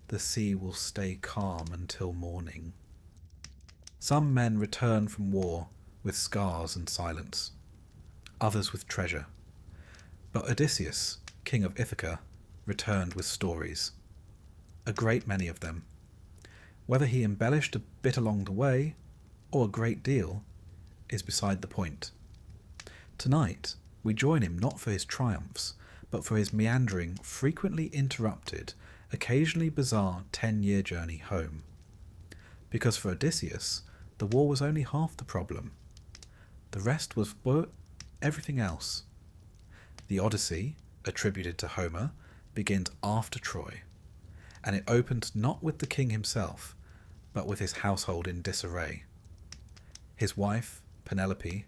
the sea will stay calm until morning. Some men return from war with scars and silence, others with treasure. But Odysseus, king of Ithaca, returned with stories, a great many of them. Whether he embellished a bit along the way, or a great deal, is beside the point. Tonight, we join him not for his triumphs, but for his meandering, frequently interrupted, occasionally bizarre 10-year journey home. Because for Odysseus, the war was only half the problem. The rest was for everything else. The Odyssey, attributed to Homer, begins after Troy, and it opens not with the king himself, but with his household in disarray. His wife, Penelope,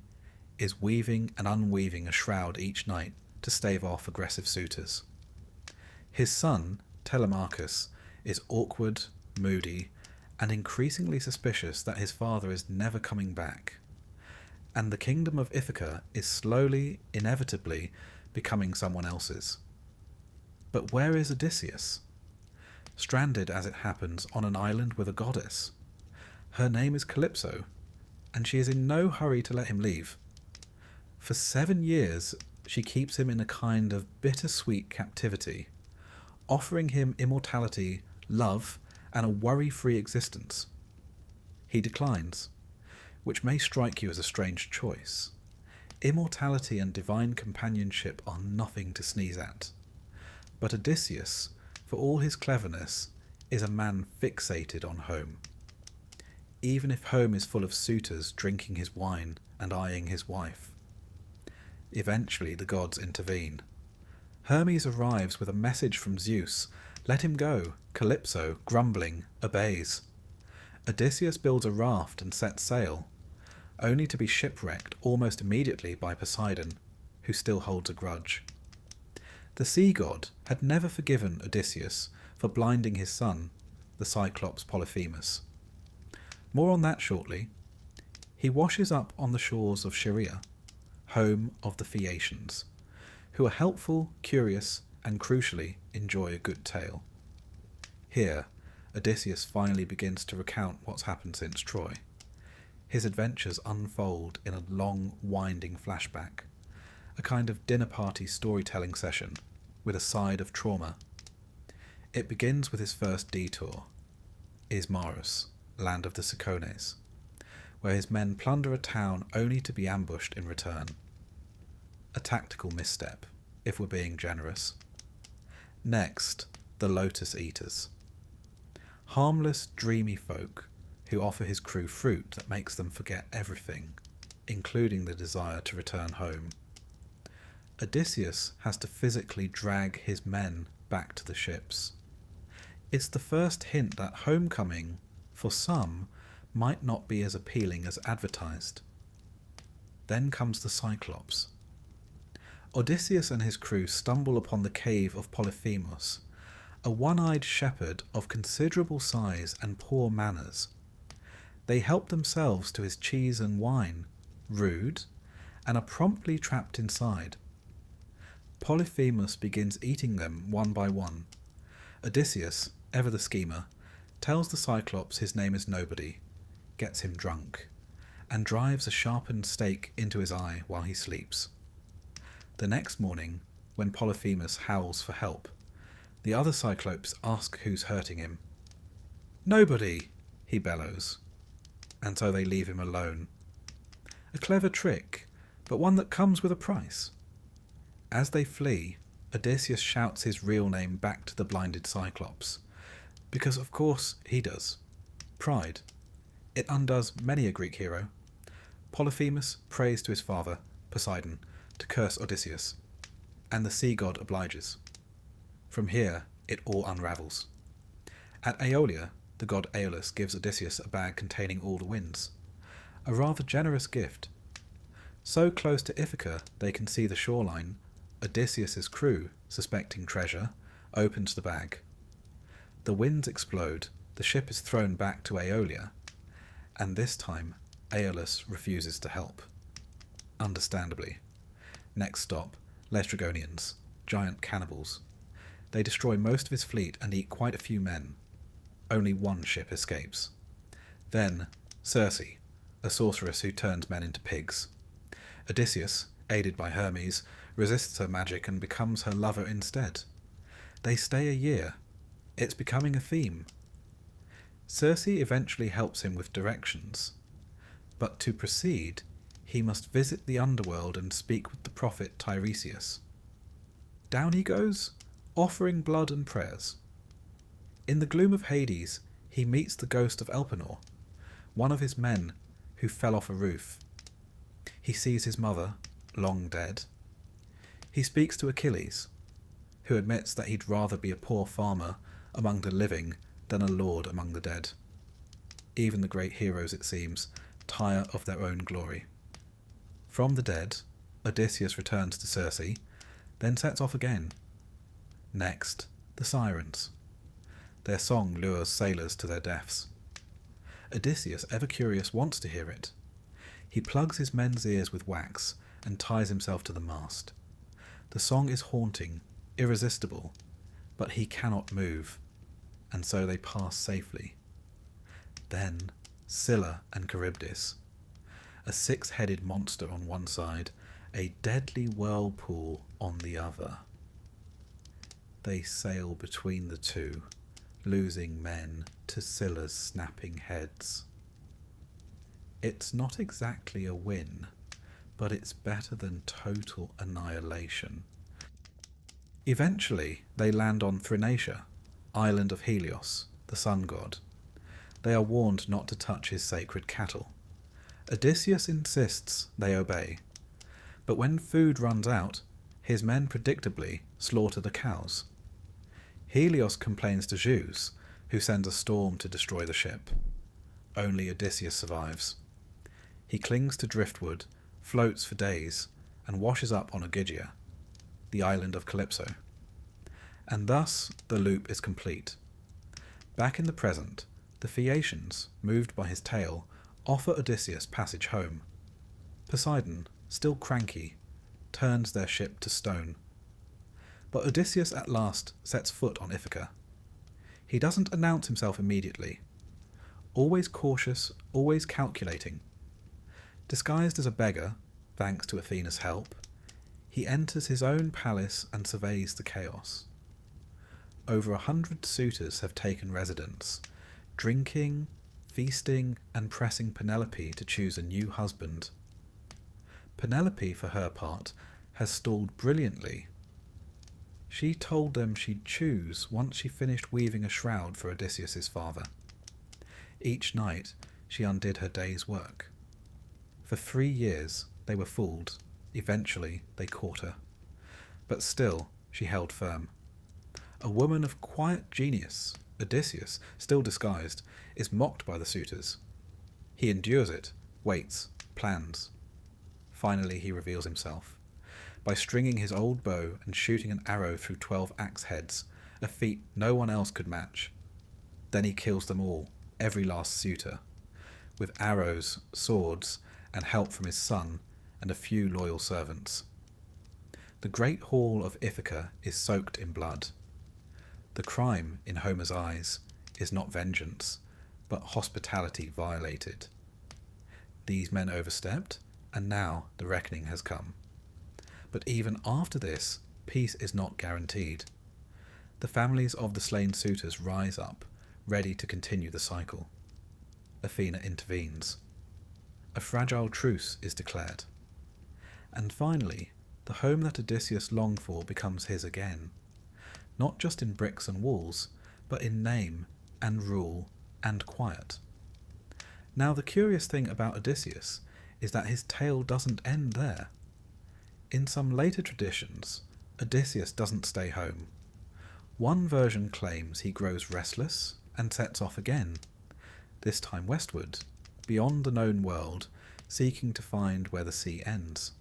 is weaving and unweaving a shroud each night to stave off aggressive suitors. His son, Telemachus, is awkward, moody, and increasingly suspicious that his father is never coming back. And the kingdom of Ithaca is slowly, inevitably, becoming someone else's. But where is Odysseus? stranded as it happens on an island with a goddess. Her name is Calypso, and she is in no hurry to let him leave. For 7 years, she keeps him in a kind of bittersweet captivity, offering him immortality, love, and a worry-free existence. He declines, which may strike you as a strange choice. Immortality and divine companionship are nothing to sneeze at. But Odysseus, for all his cleverness, is a man fixated on home. Even if home is full of suitors drinking his wine and eyeing his wife. Eventually the gods intervene. Hermes arrives with a message from Zeus. Let him go. Calypso, grumbling, obeys. Odysseus builds a raft and sets sail, only to be shipwrecked almost immediately by Poseidon, who still holds a grudge. The sea god had never forgiven Odysseus for blinding his son, the Cyclops Polyphemus. More on that shortly. He washes up on the shores of Scheria, home of the Phaeacians, who are helpful, curious, and crucially enjoy a good tale. Here, Odysseus finally begins to recount what's happened since Troy. His adventures unfold in a long, winding flashback, a kind of dinner party storytelling session with a side of trauma. It begins with his first detour, Ismarus, land of the Cicones, where his men plunder a town only to be ambushed in return. A tactical misstep, if we're being generous. Next, the Lotus-Eaters. Harmless, dreamy folk who offer his crew fruit that makes them forget everything, including the desire to return home. Odysseus has to physically drag his men back to the ships. It's the first hint that homecoming, for some, might not be as appealing as advertised. Then comes the Cyclops. Odysseus and his crew stumble upon the cave of Polyphemus, a one-eyed shepherd of considerable size and poor manners. They help themselves to his cheese and wine, rude, and are promptly trapped inside. Polyphemus begins eating them one by one. Odysseus, ever the schemer, tells the Cyclops his name is nobody, gets him drunk, and drives a sharpened stake into his eye while he sleeps. The next morning, when Polyphemus howls for help, the other Cyclopes ask who's hurting him. "Nobody," he bellows, and so they leave him alone. A clever trick, but one that comes with a price. As they flee, Odysseus shouts his real name back to the blinded Cyclops, because of course he does. Pride. It undoes many a Greek hero. Polyphemus prays to his father, Poseidon, to curse Odysseus, and the sea god obliges. From here, it all unravels. At Aeolia, the god Aeolus gives Odysseus a bag containing all the winds, a rather generous gift. So close to Ithaca they can see the shoreline, Odysseus's crew, suspecting treasure, opens the bag. The winds explode, the ship is thrown back to Aeolia, and this time Aeolus refuses to help. Understandably. Next stop, Laestrygonians, giant cannibals. They destroy most of his fleet and eat quite a few men. Only one ship escapes. Then, Circe, a sorceress who turns men into pigs. Odysseus, aided by Hermes, resists her magic and becomes her lover instead. They stay a year. It's becoming a theme. Circe eventually helps him with directions. But to proceed, he must visit the underworld and speak with the prophet Tiresias. Down he goes, offering blood and prayers. In the gloom of Hades, he meets the ghost of Elpenor, one of his men who fell off a roof. He sees his mother, long dead. He speaks to Achilles, who admits that he'd rather be a poor farmer among the living than a lord among the dead. Even the great heroes, it seems, tire of their own glory. From the dead, Odysseus returns to Circe, then sets off again. Next, the Sirens. Their song lures sailors to their deaths. Odysseus, ever curious, wants to hear it. He plugs his men's ears with wax and ties himself to the mast. The song is haunting, irresistible, but he cannot move. and so they pass safely. Then Scylla and Charybdis, a 6-headed monster on one side, a deadly whirlpool on the other. They sail between the two, losing men to Scylla's snapping heads. It's not exactly a win, but it's better than total annihilation. Eventually, they land on Thrinacia, island of Helios, the sun god. They are warned not to touch his sacred cattle. Odysseus insists they obey, but when food runs out, his men predictably slaughter the cows. Helios complains to Zeus, who sends a storm to destroy the ship. Only Odysseus survives. He clings to driftwood, floats for days, and washes up on Ogygia, the island of Calypso. And thus the loop is complete. Back in the present, the Phaeacians, moved by his tale, offer Odysseus passage home. Poseidon, still cranky, turns their ship to stone. But Odysseus at last sets foot on Ithaca. He doesn't announce himself immediately. Always cautious, always calculating. Disguised as a beggar, thanks to Athena's help, he enters his own palace and surveys the chaos. Over 100 suitors have taken residence, drinking, feasting, and pressing Penelope to choose a new husband. Penelope, for her part, has stalled brilliantly. She told them she'd choose once she finished weaving a shroud for Odysseus's father. Each night she undid her day's work. For 3 years they were fooled. Eventually they caught her. But still she held firm. A woman of quiet genius, Odysseus, still disguised, is mocked by the suitors. He endures it, waits, plans. Finally he reveals himself, by stringing his old bow and shooting an arrow through 12 axe heads, a feat no one else could match. Then he kills them all, every last suitor, with arrows, swords, and help from his son and a few loyal servants. The great hall of Ithaca is soaked in blood. The crime, in Homer's eyes, is not vengeance, but hospitality violated. These men overstepped, and now the reckoning has come. But even after this, peace is not guaranteed. The families of the slain suitors rise up, ready to continue the cycle. Athena intervenes. A fragile truce is declared. And finally, the home that Odysseus longed for becomes his again, not just in bricks and walls, but in name and rule and quiet. Now the curious thing about Odysseus is that his tale doesn't end there. In some later traditions, Odysseus doesn't stay home. One version claims he grows restless and sets off again, this time westward, beyond the known world, seeking to find where the sea ends.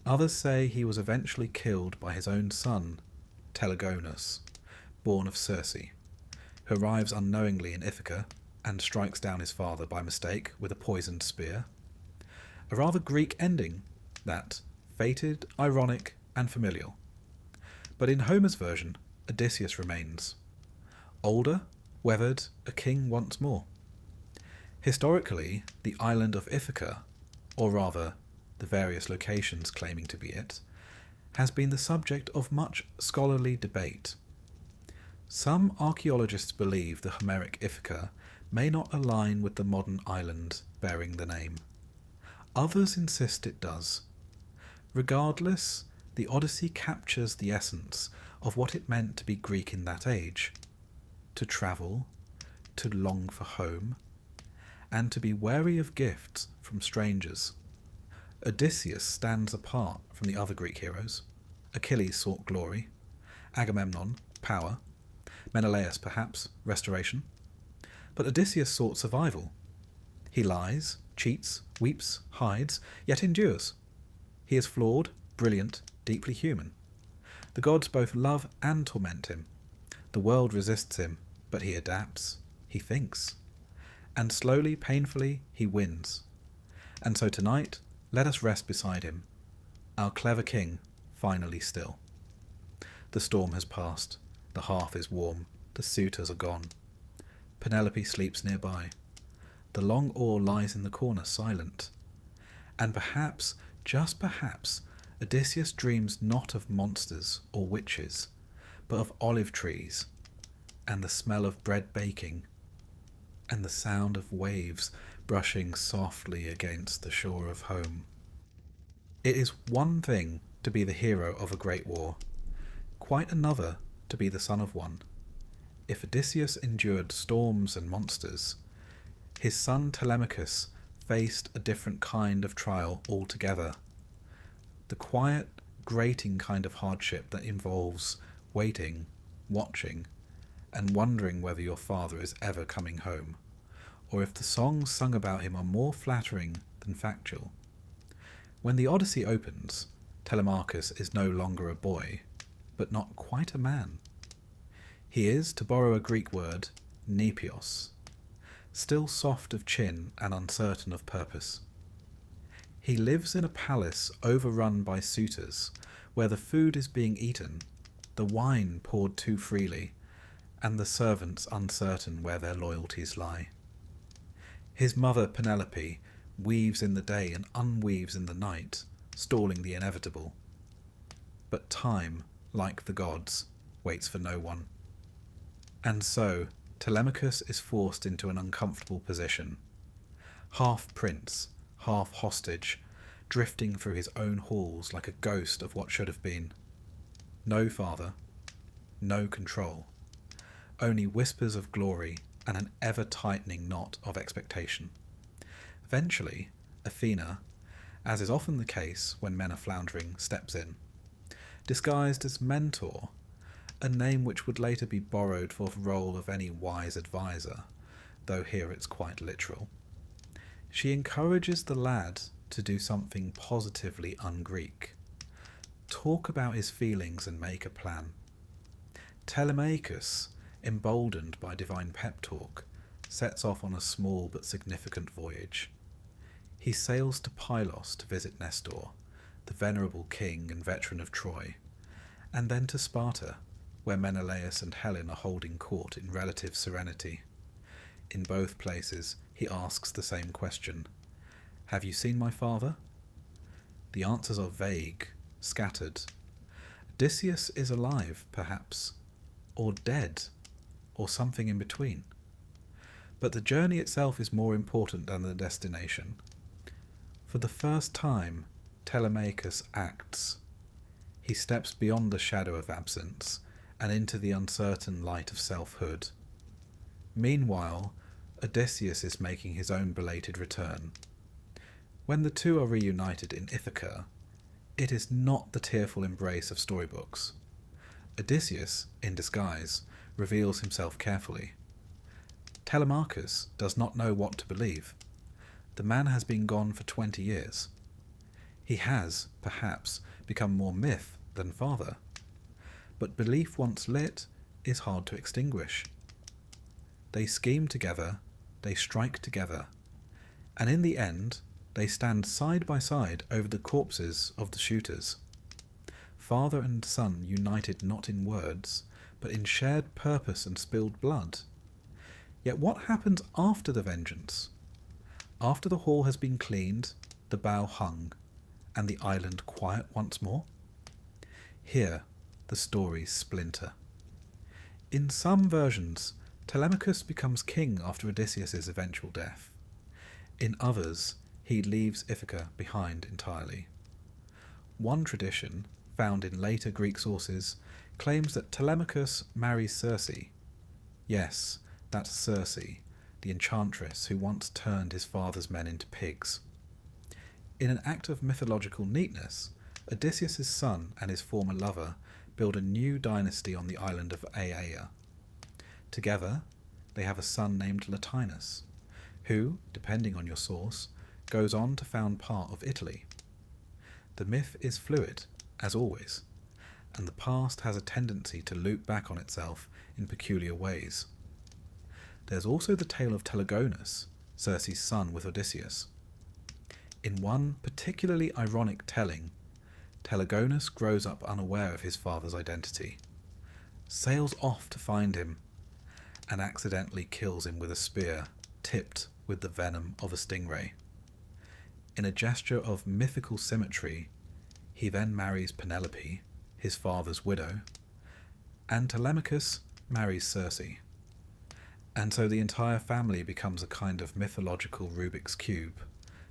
Others say he was eventually killed by his own son, Telegonus, born of Circe, who arrives unknowingly in Ithaca and strikes down his father by mistake with a poisoned spear. A rather Greek ending, that, fated, ironic, and familial. But in Homer's version, Odysseus remains. Older, weathered, a king once more. Historically, the island of Ithaca, or rather, the various locations claiming to be it, has been the subject of much scholarly debate. Some archaeologists believe the Homeric Ithaca may not align with the modern island bearing the name. Others insist it does. Regardless, the Odyssey captures the essence of what it meant to be Greek in that age: to travel, to long for home, and to be wary of gifts from strangers. Odysseus stands apart from the other Greek heroes. Achilles sought glory, Agamemnon, power, Menelaus, perhaps, restoration. But Odysseus sought survival. He lies, cheats, weeps, hides, yet endures. He is flawed, brilliant, deeply human. The gods both love and torment him. The world resists him, but he adapts, he thinks. And slowly, painfully, he wins. And so tonight, let us rest beside him, our clever king, finally still. The storm has passed, the hearth is warm, the The suitors are gone. Penelope sleeps nearby. The long oar lies in the corner silent. And perhaps, just perhaps, Odysseus dreams not of monsters or witches, but of olive trees, and the smell of bread baking, and the sound of waves brushing softly against the shore of home. It is one thing to be the hero of a great war, quite another to be the son of one. If Odysseus endured storms and monsters, his son Telemachus faced a different kind of trial altogether. The quiet, grating kind of hardship that involves waiting, watching, and wondering whether your father is ever coming home, or if the songs sung about him are more flattering than factual. When the Odyssey opens, Telemachus is no longer a boy, but not quite a man. He is, to borrow a Greek word, nepios, still soft of chin and uncertain of purpose. He lives in a palace overrun by suitors, where the food is being eaten, the wine poured too freely, and the servants uncertain where their loyalties lie. His mother Penelope weaves in the day and unweaves in the night, stalling the inevitable. But time, like the gods, waits for no one. And so, Telemachus is forced into an uncomfortable position. Half prince, half hostage, drifting through his own halls like a ghost of what should have been. No father, no control, only whispers of glory and an ever-tightening knot of expectation. Eventually, Athena, as is often the case when men are floundering, steps in, disguised as mentor, a name which would later be borrowed for the role of any wise advisor, though here it's quite literal. She encourages the lad to do something positively un-Greek. Talk about his feelings and make a plan. Telemachus, emboldened by divine pep talk, sets off on a small but significant voyage. He sails to Pylos to visit Nestor, the venerable king and veteran of Troy, and then to Sparta, where Menelaus and Helen are holding court in relative serenity. In both places, he asks the same question: "Have you seen my father?" The answers are vague, scattered. Odysseus is alive, perhaps, or dead, or something in between. But the journey itself is more important than the destination. For the first time, Telemachus acts. He steps beyond the shadow of absence and into the uncertain light of selfhood. Meanwhile, Odysseus is making his own belated return. When the two are reunited in Ithaca, it is not the tearful embrace of storybooks. Odysseus, in disguise, reveals himself carefully. Telemachus does not know what to believe. The man has been gone for 20 years. He has, perhaps, become more myth than father. But belief once lit is hard to extinguish. They scheme together, they strike together, and in the end they stand side by side over the corpses of the shooters. Father and son united not in words, but in shared purpose and spilled blood. Yet what happens after the vengeance? After the hall has been cleaned, the bow hung, and the island quiet once more? Here the stories splinter. In some versions, Telemachus becomes king after Odysseus' eventual death. In others, he leaves Ithaca behind entirely. One tradition, found in later Greek sources, claims that Telemachus marries Circe. Yes, that's Circe, the enchantress who once turned his father's men into pigs. In an act of mythological neatness, Odysseus' son and his former lover build a new dynasty on the island of Aiaia. Together, they have a son named Latinus, who, depending on your source, goes on to found part of Italy. The myth is fluid, as always, and the past has a tendency to loop back on itself in peculiar ways. There's also the tale of Telegonus, Circe's son with Odysseus. In one particularly ironic telling, Telegonus grows up unaware of his father's identity, sails off to find him, and accidentally kills him with a spear tipped with the venom of a stingray. In a gesture of mythical symmetry, he then marries Penelope, his father's widow, and Telemachus marries Circe. And so the entire family becomes a kind of mythological Rubik's Cube,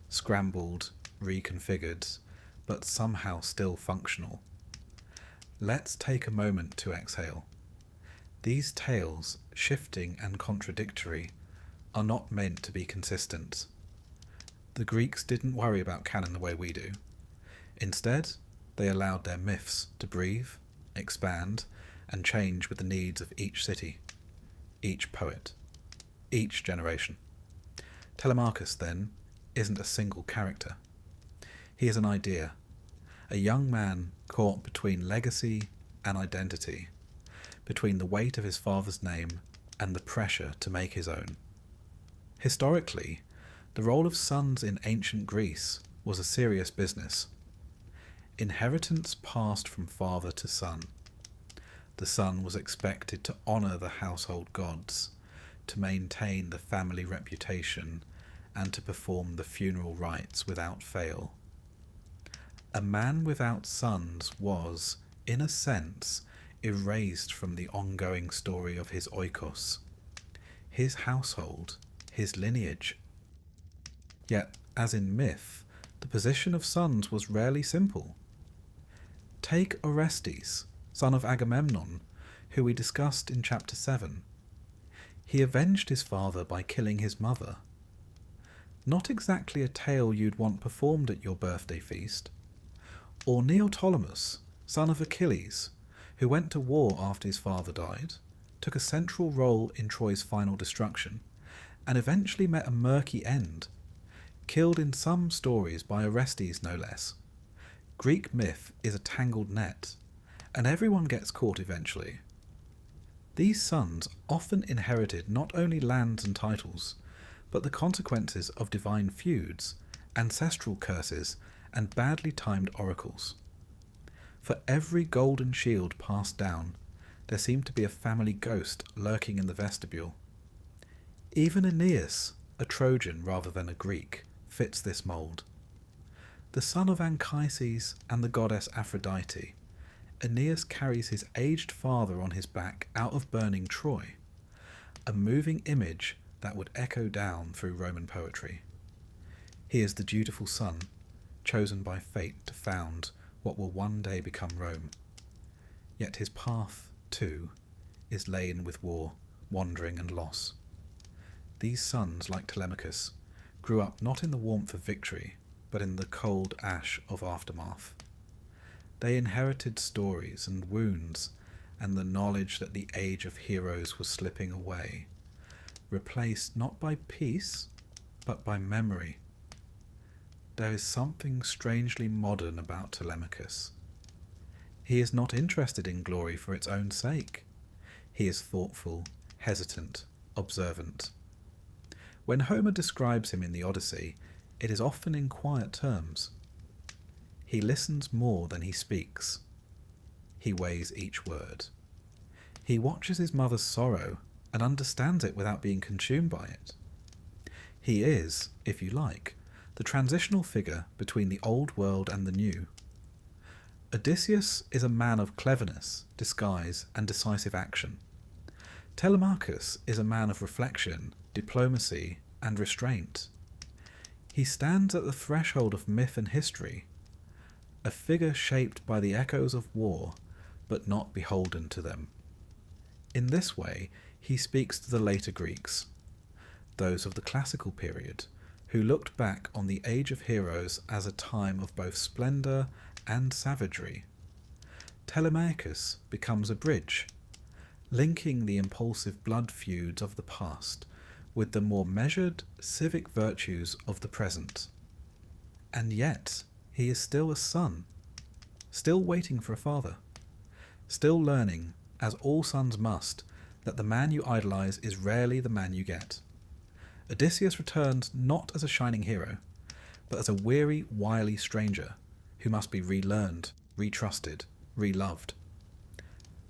scrambled, reconfigured, but somehow still functional. Let's take a moment to exhale. These tales, shifting and contradictory, are not meant to be consistent. The Greeks didn't worry about canon the way we do. Instead, they allowed their myths to breathe, expand, and change with the needs of each city, each poet, each generation. Telemachus, then, isn't a single character. He is an idea, a young man caught between legacy and identity, between the weight of his father's name and the pressure to make his own. Historically, the role of sons in ancient Greece was a serious business. Inheritance passed from father to son. The son was expected to honour the household gods, to maintain the family reputation, and to perform the funeral rites without fail. A man without sons was, in a sense, erased from the ongoing story of his oikos, his household, his lineage. Yet, as in myth, the position of sons was rarely simple. Take Orestes, son of Agamemnon, who we discussed in chapter 7. He avenged his father by killing his mother. Not exactly a tale you'd want performed at your birthday feast. Or Neoptolemus, son of Achilles, who went to war after his father died, took a central role in Troy's final destruction, and eventually met a murky end, killed in some stories by Orestes no less. Greek myth is a tangled net, and everyone gets caught eventually. These sons often inherited not only lands and titles, but the consequences of divine feuds, ancestral curses, and badly timed oracles. For every golden shield passed down, there seemed to be a family ghost lurking in the vestibule. Even Aeneas, a Trojan rather than a Greek, fits this mould. The son of Anchises and the goddess Aphrodite, Aeneas carries his aged father on his back out of burning Troy, a moving image that would echo down through Roman poetry. He is the dutiful son, chosen by fate to found what will one day become Rome. Yet his path, too, is laden with war, wandering and loss. These sons, like Telemachus, grew up not in the warmth of victory, but in the cold ash of aftermath. They inherited stories and wounds, and the knowledge that the age of heroes was slipping away, replaced not by peace, but by memory. There is something strangely modern about Telemachus. He is not interested in glory for its own sake. He is thoughtful, hesitant, observant. When Homer describes him in the Odyssey, it is often in quiet terms. He listens more than he speaks. He weighs each word. He watches his mother's sorrow and understands it without being consumed by it. He is, if you like, the transitional figure between the old world and the new. Odysseus is a man of cleverness, disguise, and decisive action. Telemachus is a man of reflection, diplomacy, and restraint. He stands at the threshold of myth and history, a figure shaped by the echoes of war, but not beholden to them. In this way, he speaks to the later Greeks, those of the classical period, who looked back on the Age of Heroes as a time of both splendour and savagery. Telemachus becomes a bridge, linking the impulsive blood feuds of the past with the more measured civic virtues of the present. And yet, he is still a son, still waiting for a father, still learning, as all sons must, that the man you idolize is rarely the man you get. Odysseus returns not as a shining hero, but as a weary, wily stranger who must be relearned, retrusted, reloved.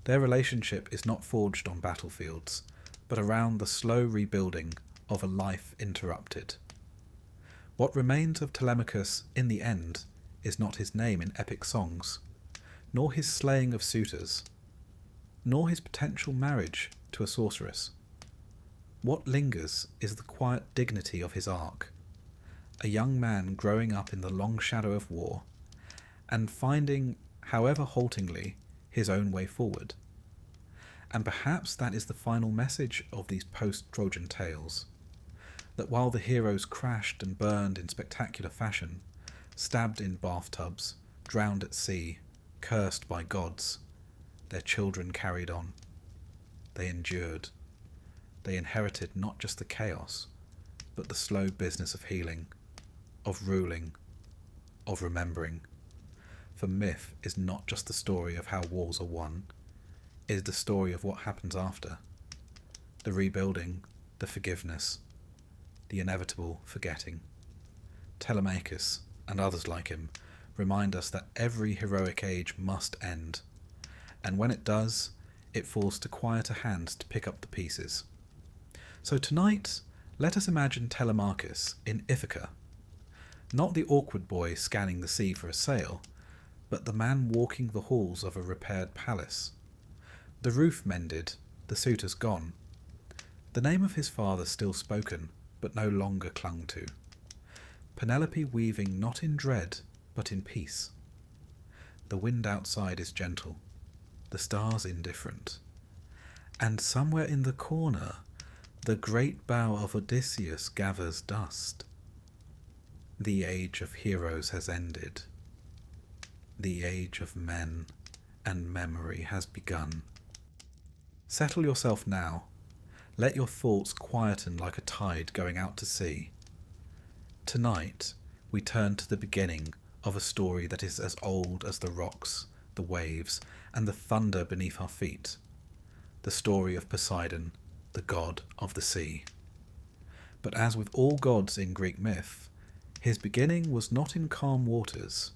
Their relationship is not forged on battlefields, but around the slow rebuilding of a life interrupted. What remains of Telemachus in the end is not his name in epic songs, nor his slaying of suitors, nor his potential marriage to a sorceress. What lingers is the quiet dignity of his arc, a young man growing up in the long shadow of war, and finding, however haltingly, his own way forward. And perhaps that is the final message of these post-Trojan tales, that while the heroes crashed and burned in spectacular fashion, stabbed in bathtubs, drowned at sea, cursed by gods, their children carried on. They endured. They inherited not just the chaos, but the slow business of healing, of ruling, of remembering. For myth is not just the story of how wars are won, it is the story of what happens after. The rebuilding, the forgiveness, the inevitable forgetting. Telemachus, and others like him, remind us that every heroic age must end, and when it does, it falls to quieter hands to pick up the pieces. So tonight, let us imagine Telemachus in Ithaca, not the awkward boy scanning the sea for a sail, but the man walking the halls of a repaired palace. The roof mended, the suitors gone. The name of his father still spoken, but no longer clung to. Penelope weaving not in dread, but in peace. The wind outside is gentle, the stars indifferent. And somewhere in the corner, the great bow of Odysseus gathers dust. The age of heroes has ended. The age of men and memory has begun. Settle yourself now. Let your thoughts quieten like a tide going out to sea. Tonight, we turn to the beginning of a story that is as old as the rocks, the waves, and the thunder beneath our feet. The story of Poseidon, the god of the sea. But as with all gods in Greek myth, his beginning was not in calm waters,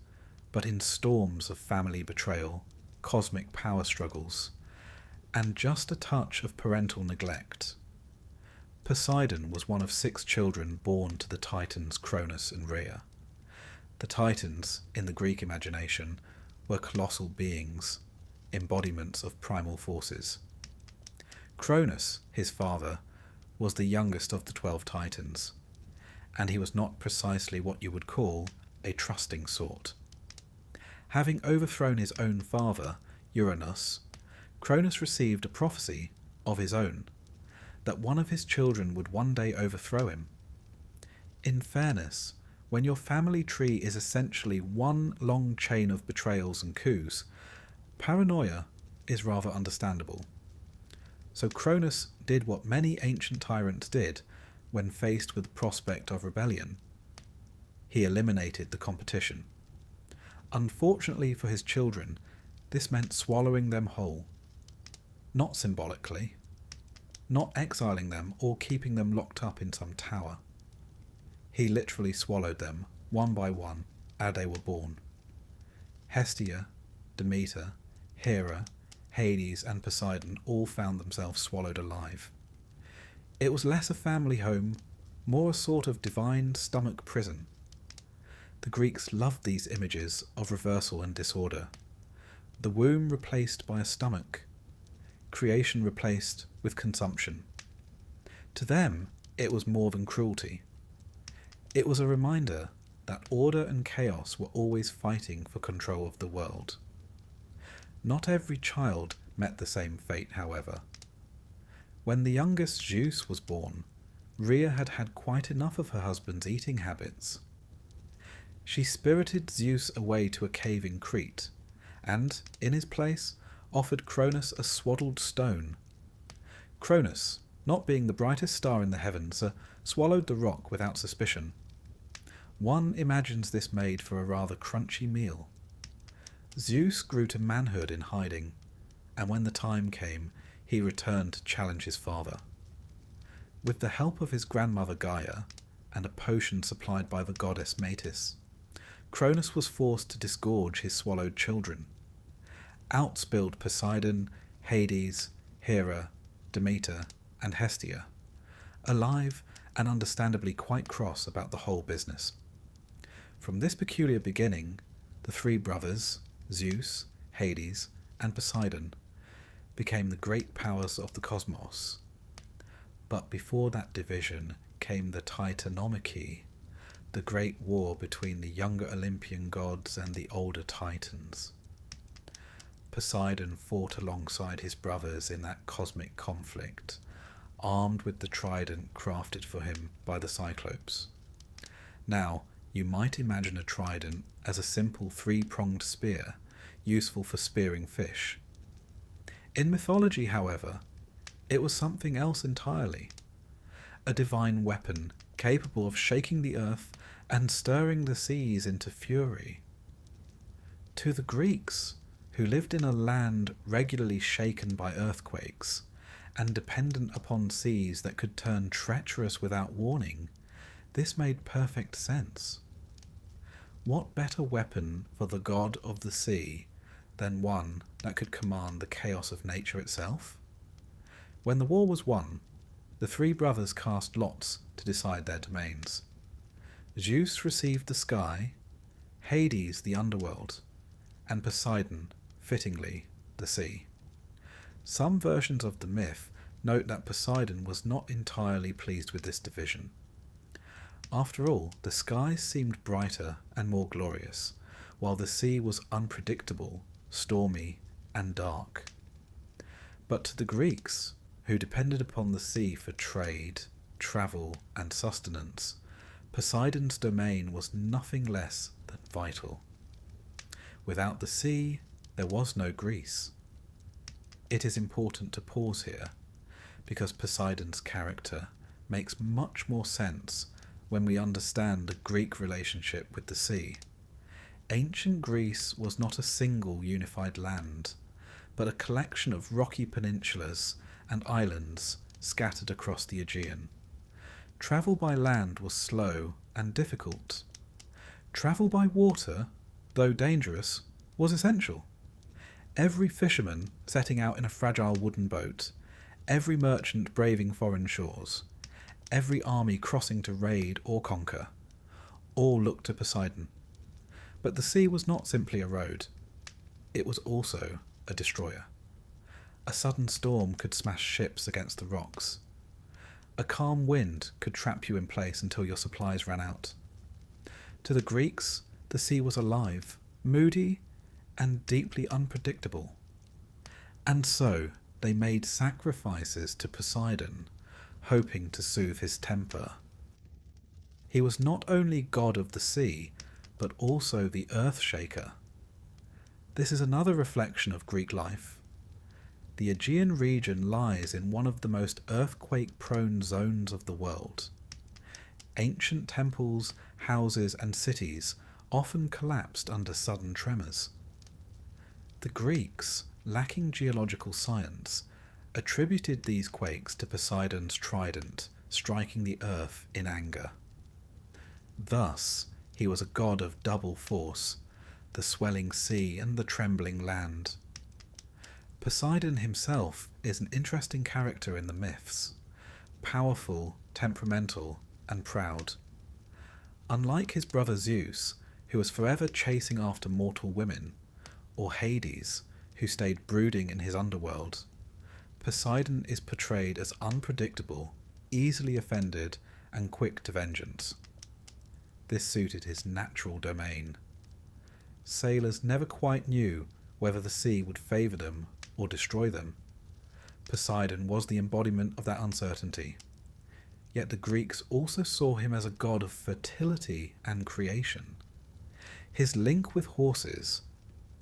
but in storms of family betrayal, cosmic power struggles, and just a touch of parental neglect. Poseidon was one of 6 children born to the Titans Cronus and Rhea. The Titans, in the Greek imagination, were colossal beings, embodiments of primal forces. Cronus, his father, was the youngest of the 12 Titans, and he was not precisely what you would call a trusting sort. Having overthrown his own father, Uranus, Cronus received a prophecy of his own, that one of his children would one day overthrow him. In fairness, when your family tree is essentially one long chain of betrayals and coups, paranoia is rather understandable. So Cronus did what many ancient tyrants did when faced with the prospect of rebellion. He eliminated the competition. Unfortunately for his children, this meant swallowing them whole. Not symbolically, not exiling them or keeping them locked up in some tower. He literally swallowed them, one by one, as they were born. Hestia, Demeter, Hera, Hades and Poseidon all found themselves swallowed alive. It was less a family home, more a sort of divine stomach prison. The Greeks loved these images of reversal and disorder. The womb replaced by a stomach, creation replaced with consumption. To them, it was more than cruelty. It was a reminder that order and chaos were always fighting for control of the world. Not every child met the same fate, however. When the youngest Zeus was born, Rhea had had quite enough of her husband's eating habits. She spirited Zeus away to a cave in Crete, and, in his place, offered Cronus a swaddled stone. Cronus, not being the brightest star in the heavens, swallowed the rock without suspicion. One imagines this made for a rather crunchy meal. Zeus grew to manhood in hiding, and when the time came, he returned to challenge his father. With the help of his grandmother Gaia, and a potion supplied by the goddess Metis, Cronus was forced to disgorge his swallowed children. Out spilled Poseidon, Hades, Hera, Demeter, and Hestia, alive and understandably quite cross about the whole business. From this peculiar beginning, the three brothers, Zeus, Hades, and Poseidon, became the great powers of the cosmos. But before that division came the Titanomachy, the great war between the younger Olympian gods and the older Titans. Poseidon fought alongside his brothers in that cosmic conflict, armed with the trident crafted for him by the Cyclops. Now, you might imagine a trident as a simple three-pronged spear, useful for spearing fish. In mythology, however, it was something else entirely. A divine weapon capable of shaking the earth and stirring the seas into fury. To the Greeks, who lived in a land regularly shaken by earthquakes, and dependent upon seas that could turn treacherous without warning, this made perfect sense. What better weapon for the god of the sea than one that could command the chaos of nature itself? When the war was won, the three brothers cast lots to decide their domains. Zeus received the sky, Hades the underworld, and Poseidon, fittingly, the sea. Some versions of the myth note that Poseidon was not entirely pleased with this division. After all, the skies seemed brighter and more glorious, while the sea was unpredictable, stormy, and dark. But to the Greeks, who depended upon the sea for trade, travel, and sustenance, Poseidon's domain was nothing less than vital. Without the sea, there was no Greece. It is important to pause here, because Poseidon's character makes much more sense when we understand the Greek relationship with the sea. Ancient Greece was not a single unified land, but a collection of rocky peninsulas and islands scattered across the Aegean. Travel by land was slow and difficult. Travel by water, though dangerous, was essential. Every fisherman setting out in a fragile wooden boat, every merchant braving foreign shores, every army crossing to raid or conquer, all looked to Poseidon. But the sea was not simply a road. It was also a destroyer. A sudden storm could smash ships against the rocks. A calm wind could trap you in place until your supplies ran out. To the Greeks, the sea was alive, moody, and deeply unpredictable. And so they made sacrifices to Poseidon, hoping to soothe his temper. He was not only god of the sea, but also the earth shaker. This is another reflection of Greek life. The Aegean region lies in one of the most earthquake-prone zones of the world. Ancient temples, houses, and cities often collapsed under sudden tremors. The Greeks, lacking geological science, attributed these quakes to Poseidon's trident striking the earth in anger. Thus, he was a god of double force, the swelling sea and the trembling land. Poseidon himself is an interesting character in the myths, powerful, temperamental, and proud. Unlike his brother Zeus, who was forever chasing after mortal women, or Hades, who stayed brooding in his underworld, Poseidon is portrayed as unpredictable, easily offended, and quick to vengeance. This suited his natural domain. Sailors never quite knew whether the sea would favour them or destroy them. Poseidon was the embodiment of that uncertainty. Yet the Greeks also saw him as a god of fertility and creation. His link with horses,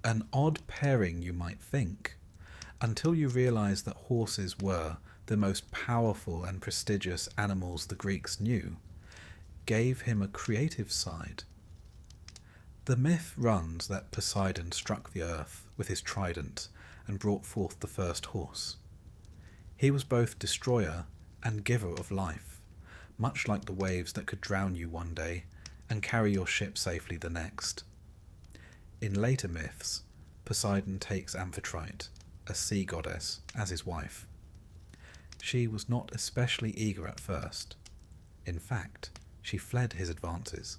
an odd pairing you might think, until you realise that horses were the most powerful and prestigious animals the Greeks knew, gave him a creative side. The myth runs that Poseidon struck the earth with his trident and brought forth the first horse. He was both destroyer and giver of life, much like the waves that could drown you one day and carry your ship safely the next. In later myths, Poseidon takes Amphitrite, a sea goddess, as his wife. she was not especially eager at first. In fact, she fled his advances.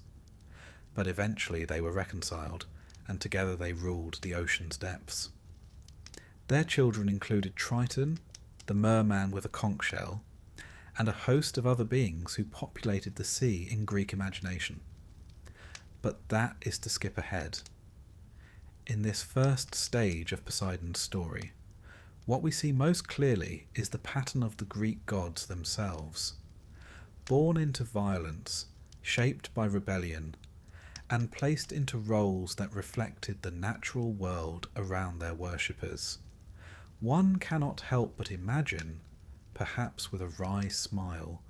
But eventually they were reconciled, and together they ruled the ocean's depths. Their children included Triton, the merman with a conch shell, and a host of other beings who populated the sea in Greek imagination. But that is to skip ahead. In this first stage of Poseidon's story, what we see most clearly is the pattern of the Greek gods themselves. Born into violence, shaped by rebellion, and placed into roles that reflected the natural world around their worshippers, one cannot help but imagine, perhaps with a wry smile,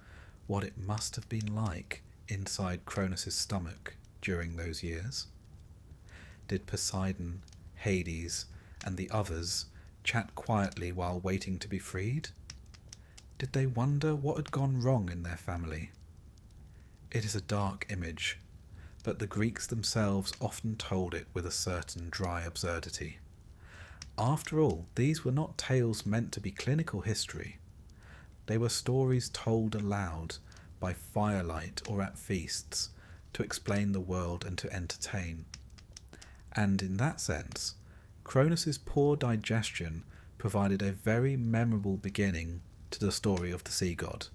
what it must have been like inside Cronus' stomach during those years. Did Poseidon, Hades, and the others chat quietly while waiting to be freed? Did they wonder what had gone wrong in their family? It is a dark image, but the Greeks themselves often told it with a certain dry absurdity. After all, these were not tales meant to be clinical history. They were stories told aloud by firelight or at feasts to explain the world and to entertain. And in that sense, Cronus' poor digestion provided a very memorable beginning to the story of the sea god.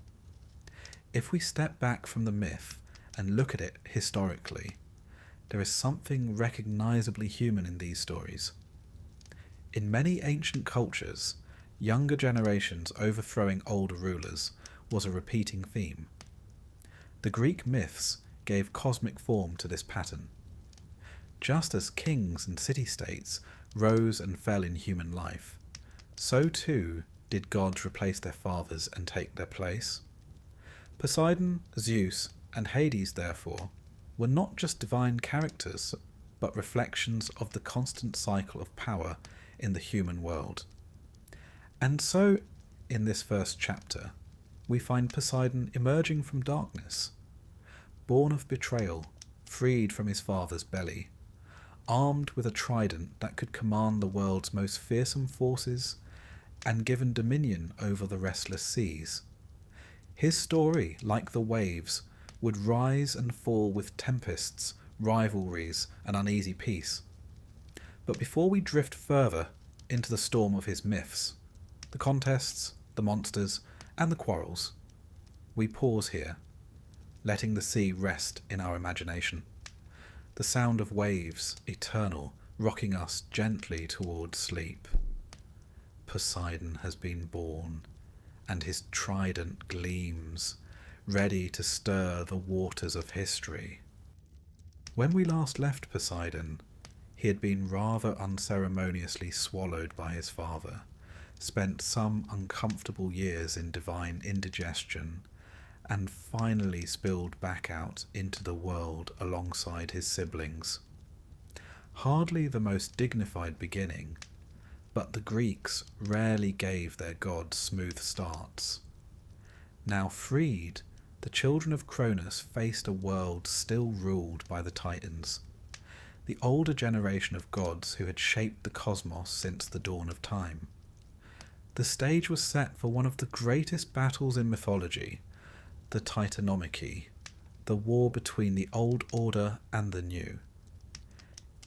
If we step back from the myth and look at it historically, there is something recognisably human in these stories. In many ancient cultures, younger generations overthrowing older rulers was a repeating theme. The Greek myths gave cosmic form to this pattern. Just as kings and city-states rose and fell in human life, so too did gods replace their fathers and take their place. Poseidon, Zeus, and Hades, therefore, were not just divine characters, but reflections of the constant cycle of power in the human world. And so, in this first chapter, we find Poseidon emerging from darkness, born of betrayal, freed from his father's belly, armed with a trident that could command the world's most fearsome forces, and given dominion over the restless seas. His story, like the waves, would rise and fall with tempests, rivalries, and uneasy peace. But before we drift further into the storm of his myths, the contests, the monsters, and the quarrels, we pause here, letting the sea rest in our imagination. The sound of waves, eternal, rocking us gently towards sleep. Poseidon has been born, and his trident gleams, ready to stir the waters of history. When we last left Poseidon, he had been rather unceremoniously swallowed by his father, spent some uncomfortable years in divine indigestion, and finally spilled back out into the world alongside his siblings. Hardly the most dignified beginning, but the Greeks rarely gave their gods smooth starts. Now freed, the children of Cronus faced a world still ruled by the Titans, the older generation of gods who had shaped the cosmos since the dawn of time. The stage was set for one of the greatest battles in mythology, the Titanomachy, the war between the old order and the new.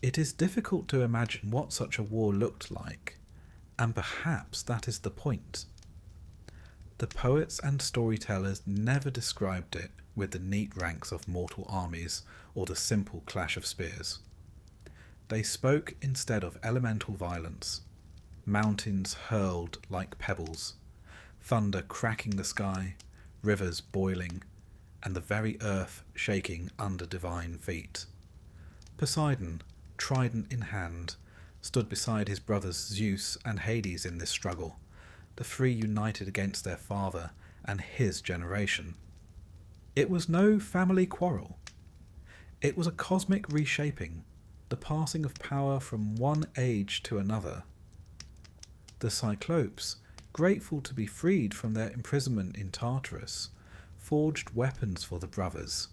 It is difficult to imagine what such a war looked like, and perhaps that is the point. The poets and storytellers never described it with the neat ranks of mortal armies or the simple clash of spears. They spoke instead of elemental violence, mountains hurled like pebbles, thunder cracking the sky, rivers boiling, and the very earth shaking under divine feet. Poseidon, trident in hand, stood beside his brothers Zeus and Hades in this struggle, the three united against their father and his generation. It was no family quarrel. It was a cosmic reshaping, the passing of power from one age to another. The Cyclops, grateful to be freed from their imprisonment in Tartarus, forged weapons for the brothers.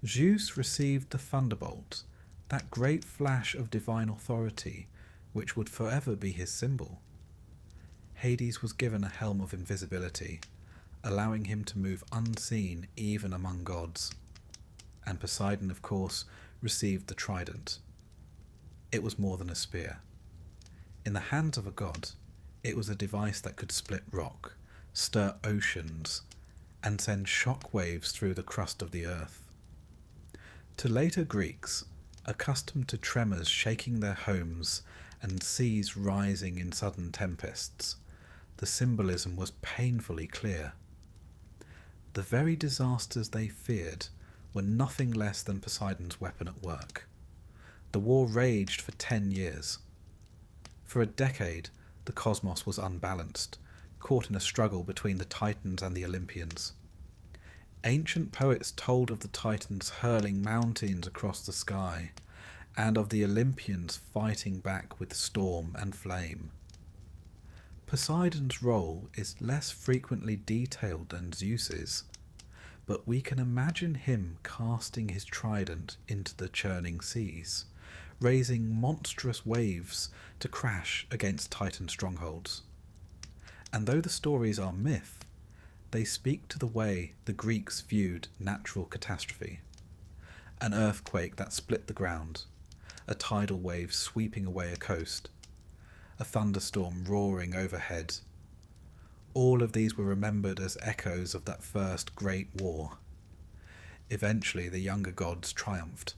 Zeus received the thunderbolt, that great flash of divine authority which would forever be his symbol. Hades was given a helm of invisibility, allowing him to move unseen even among gods. And Poseidon, of course, received the trident. It was more than a spear. In the hands of a god, it was a device that could split rock, stir oceans, and send shock waves through the crust of the earth. To later Greeks, accustomed to tremors shaking their homes and seas rising in sudden tempests, the symbolism was painfully clear. The very disasters they feared were nothing less than Poseidon's weapon at work. The war raged for 10 years. For a decade, the cosmos was unbalanced, caught in a struggle between the Titans and the Olympians. Ancient poets told of the Titans hurling mountains across the sky, and of the Olympians fighting back with storm and flame. Poseidon's role is less frequently detailed than Zeus's, but we can imagine him casting his trident into the churning seas, raising monstrous waves to crash against Titan strongholds. And though the stories are myth, they speak to the way the Greeks viewed natural catastrophe. An earthquake that split the ground, a tidal wave sweeping away a coast, a thunderstorm roaring overhead. All of these were remembered as echoes of that first great war. Eventually the younger gods triumphed.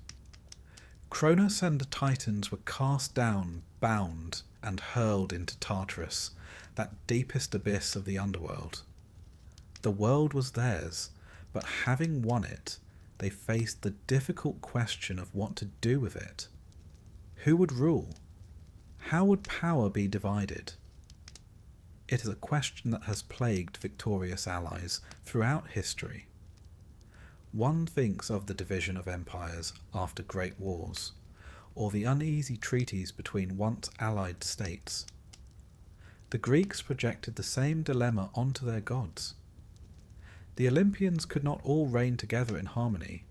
Cronus and the Titans were cast down, bound, and hurled into Tartarus, that deepest abyss of the underworld. The world was theirs, but having won it, they faced the difficult question of what to do with it. Who would rule? How would power be divided? It is a question that has plagued victorious allies throughout history. One thinks of the division of empires after great wars, or the uneasy treaties between once allied states. The Greeks projected the same dilemma onto their gods. The Olympians could not all reign together in harmony.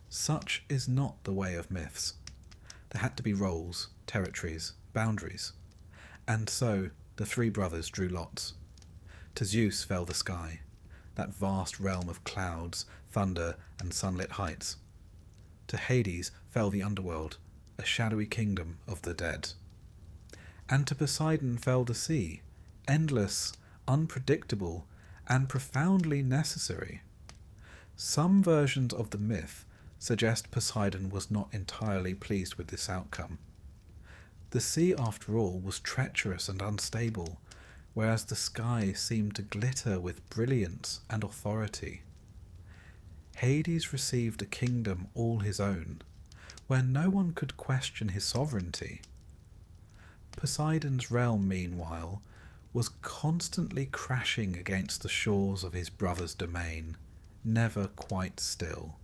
Such is not the way of myths. There had to be roles, territories, boundaries. And so the three brothers drew lots. To Zeus fell the sky, that vast realm of clouds, thunder, and sunlit heights. To Hades fell the underworld, a shadowy kingdom of the dead. And to Poseidon fell the sea, endless, unpredictable, and profoundly necessary. Some versions of the myth suggest Poseidon was not entirely pleased with this outcome. The sea, after all, was treacherous and unstable, whereas the sky seemed to glitter with brilliance and authority. Hades received a kingdom all his own, where no one could question his sovereignty. Poseidon's realm, meanwhile, was constantly crashing against the shores of his brother's domain, never quite still,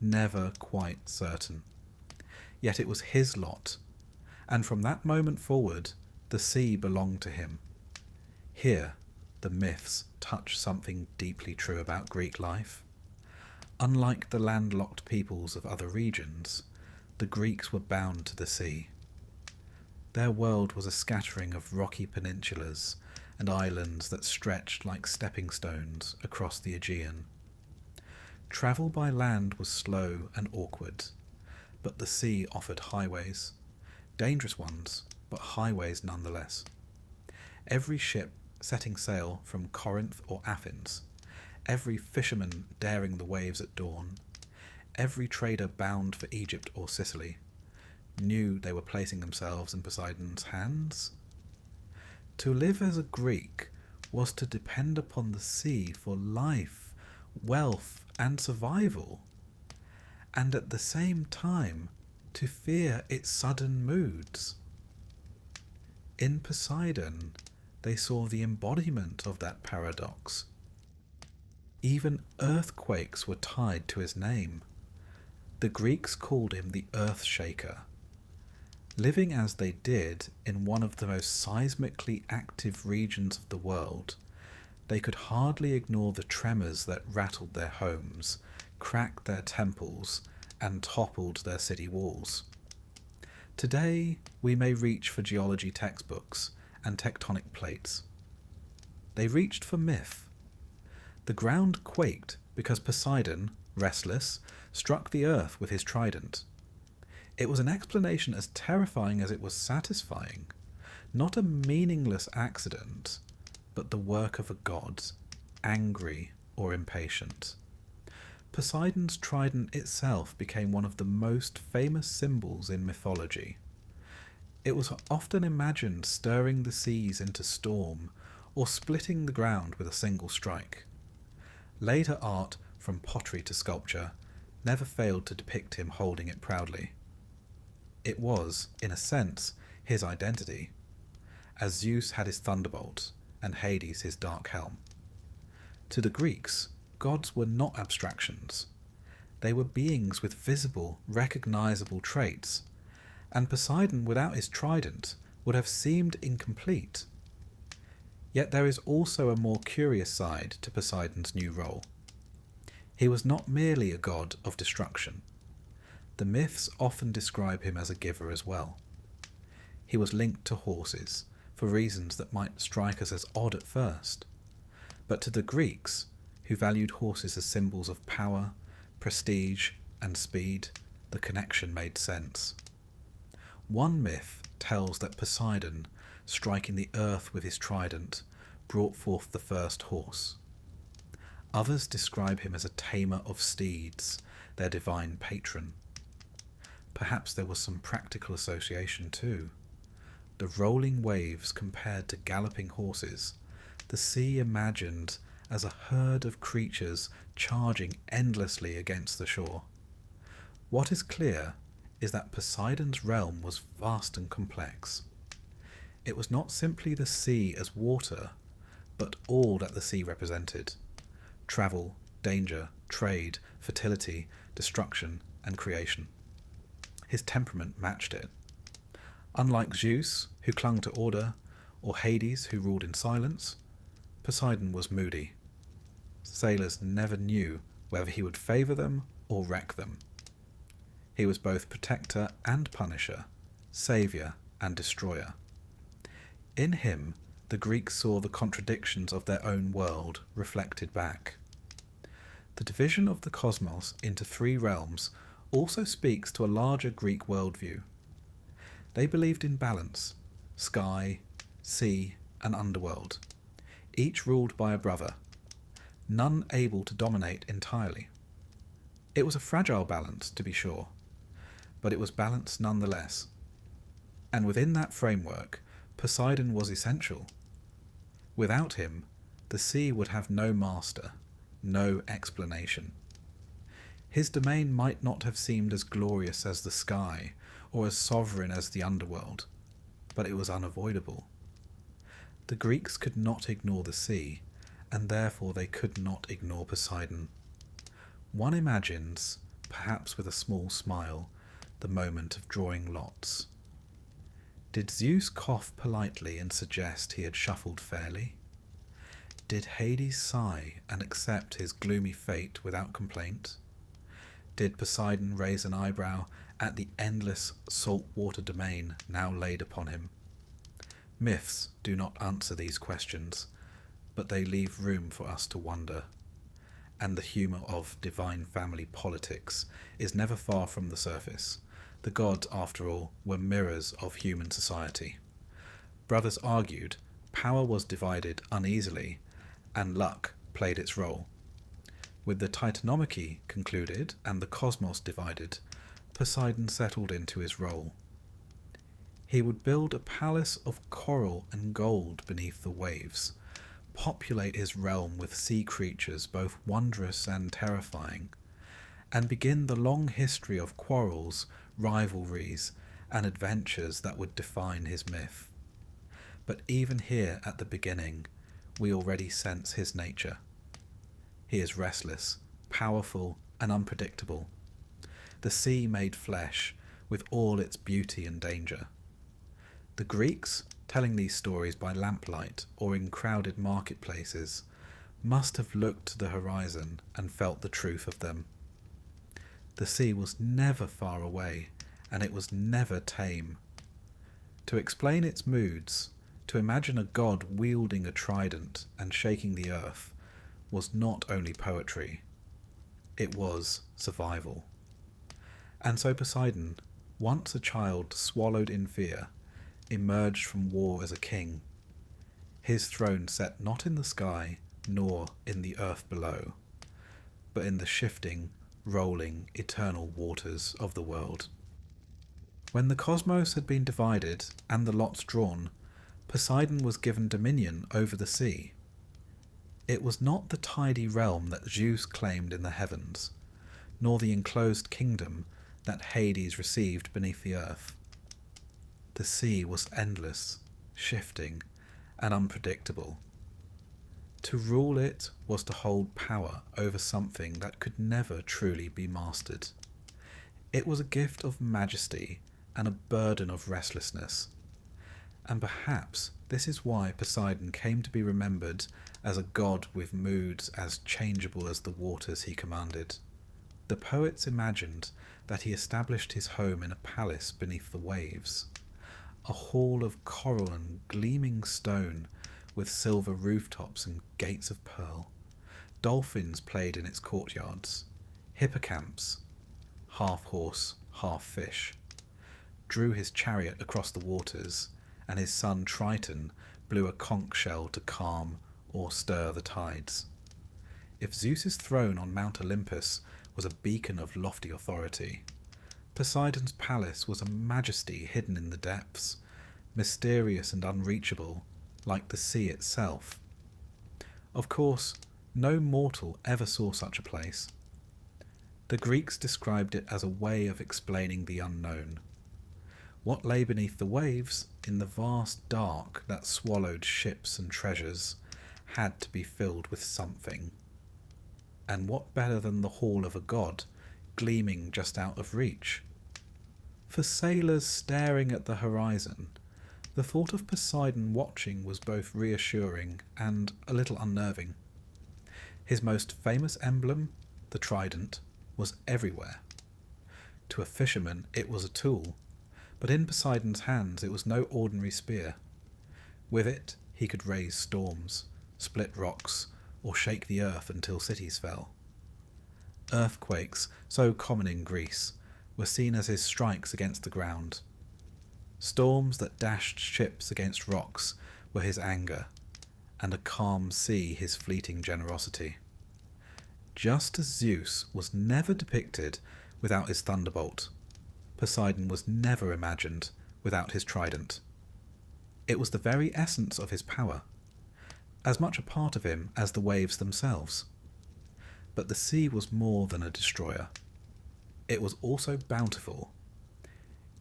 never quite certain. Yet it was his lot, and from that moment forward, the sea belonged to him. Here, the myths touch something deeply true about Greek life. Unlike the landlocked peoples of other regions, the Greeks were bound to the sea. Their world was a scattering of rocky peninsulas and islands that stretched like stepping stones across the Aegean. Travel by land was slow and awkward, but the sea offered highways, dangerous ones, but highways nonetheless. Every ship setting sail from Corinth or Athens, every fisherman daring the waves at dawn, every trader bound for Egypt or Sicily, knew they were placing themselves in Poseidon's hands. To live as a Greek was to depend upon the sea for life, wealth, and survival, and at the same time to fear its sudden moods. In Poseidon, they saw the embodiment of that paradox. Even earthquakes were tied to his name. The Greeks called him the Earth Shaker. Living as they did in one of the most seismically active regions of the world, they could hardly ignore the tremors that rattled their homes, cracked their temples, and toppled their city walls. Today, we may reach for geology textbooks and tectonic plates, They reached for myth. The ground quaked because Poseidon, restless, struck the earth with his trident. It was an explanation as terrifying as it was satisfying, not a meaningless accident, but the work of a god, angry or impatient. Poseidon's trident itself became one of the most famous symbols in mythology. It was often imagined stirring the seas into storm or splitting the ground with a single strike. Later art, from pottery to sculpture, never failed to depict him holding it proudly. It was, in a sense, his identity, as Zeus had his thunderbolt and Hades his dark helm. To the Greeks, gods were not abstractions. They were beings with visible, recognizable traits, and Poseidon without his trident would have seemed incomplete. Yet there is also a more curious side to Poseidon's new role. He was not merely a god of destruction. The myths often describe him as a giver as well. He was linked to horses, for reasons that might strike us as odd at first. But to the Greeks, who valued horses as symbols of power, prestige, and speed, the connection made sense. One myth tells that Poseidon, striking the earth with his trident, brought forth the first horse. Others describe him as a tamer of steeds, their divine patron. Perhaps there was some practical association too. The rolling waves compared to galloping horses, the sea imagined as a herd of creatures charging endlessly against the shore. What is clear is that Poseidon's realm was vast and complex. It was not simply the sea as water, but all that the sea represented: travel, danger, trade, fertility, destruction, and creation. His temperament matched it. Unlike Zeus, who clung to order, or Hades, who ruled in silence, Poseidon was moody. Sailors never knew whether he would favour them or wreck them. He was both protector and punisher, saviour and destroyer. In him, the Greeks saw the contradictions of their own world reflected back. The division of the cosmos into 3 realms also speaks to a larger Greek worldview. They believed in balance: sky, sea, and underworld, each ruled by a brother, none able to dominate entirely. It was a fragile balance, to be sure, but it was balance nonetheless. And within that framework, Poseidon was essential. Without him, the sea would have no master, no explanation. His domain might not have seemed as glorious as the sky, or as sovereign as the underworld, but it was unavoidable. The Greeks could not ignore the sea, and therefore they could not ignore Poseidon. One imagines, perhaps with a small smile, the moment of drawing lots. Did Zeus cough politely and suggest he had shuffled fairly? Did Hades sigh and accept his gloomy fate without complaint? Did Poseidon raise an eyebrow at the endless salt-water domain now laid upon him? Myths do not answer these questions, but they leave room for us to wonder. And the humour of divine family politics is never far from the surface. The gods, after all, were mirrors of human society. Brothers argued, power was divided uneasily, and luck played its role. With the Titanomachy concluded and the cosmos divided, Poseidon settled into his role. He would build a palace of coral and gold beneath the waves, populate his realm with sea creatures both wondrous and terrifying, and begin the long history of quarrels, rivalries, and adventures that would define his myth. But even here at the beginning, we already sense his nature. He is restless, powerful, and unpredictable. The sea made flesh, with all its beauty and danger. The Greeks, telling these stories by lamplight or in crowded marketplaces, must have looked to the horizon and felt the truth of them. The sea was never far away, and it was never tame. To explain its moods, To imagine a god wielding a trident and shaking the earth was not only poetry, it was survival. And so Poseidon, once a child swallowed in fear, emerged from war as a king, his throne set not in the sky nor in the earth below, but in the shifting, rolling, eternal waters of the world. When the cosmos had been divided and the lots drawn, Poseidon was given dominion over the sea. It was not the tidy realm that Zeus claimed in the heavens, nor the enclosed kingdom that Hades received beneath the earth. The sea was endless, shifting, and unpredictable. To rule it was to hold power over something that could never truly be mastered. It was a gift of majesty and a burden of restlessness. And perhaps this is why Poseidon came to be remembered as a god with moods as changeable as the waters he commanded. The poets imagined that he established his home in a palace beneath the waves, a hall of coral and gleaming stone with silver rooftops and gates of pearl. Dolphins played in its courtyards. Hippocamps, half horse, half fish, drew his chariot across the waters, and his son Triton blew a conch shell to calm or stir the tides. If Zeus's throne on Mount Olympus was a beacon of lofty authority, Poseidon's palace was a majesty hidden in the depths, mysterious and unreachable, like the sea itself. Of course, no mortal ever saw such a place. The Greeks described it as a way of explaining the unknown. What lay beneath the waves, in the vast dark that swallowed ships and treasures, had to be filled with something. And what better than the hall of a god, gleaming just out of reach? For sailors staring at the horizon, the thought of Poseidon watching was both reassuring and a little unnerving. His most famous emblem, the trident, was everywhere. To a fisherman it was a tool, but in Poseidon's hands it was no ordinary spear. With it he could raise storms, split rocks, or shake the earth until cities fell. Earthquakes, so common in Greece, were seen as his strikes against the ground. Storms that dashed ships against rocks were his anger, and a calm sea his fleeting generosity. Just as Zeus was never depicted without his thunderbolt, Poseidon was never imagined without his trident. It was the very essence of his power, as much a part of him as the waves themselves. But the sea was more than a destroyer. It was also bountiful.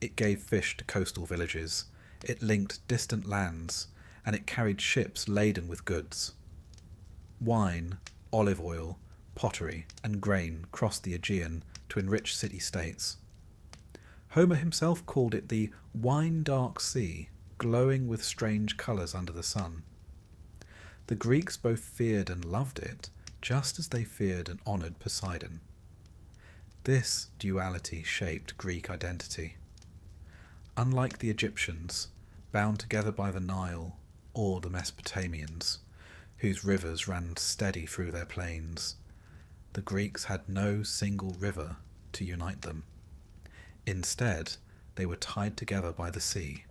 It gave fish to coastal villages, it linked distant lands, and it carried ships laden with goods. Wine, olive oil, pottery, and grain crossed the Aegean to enrich city-states. Homer himself called it the wine-dark sea, glowing with strange colours under the sun. The Greeks both feared and loved it, just as they feared and honoured Poseidon. This duality shaped Greek identity. Unlike the Egyptians, bound together by the Nile, or the Mesopotamians, whose rivers ran steady through their plains, the Greeks had no single river to unite them. Instead, they were tied together by the sea.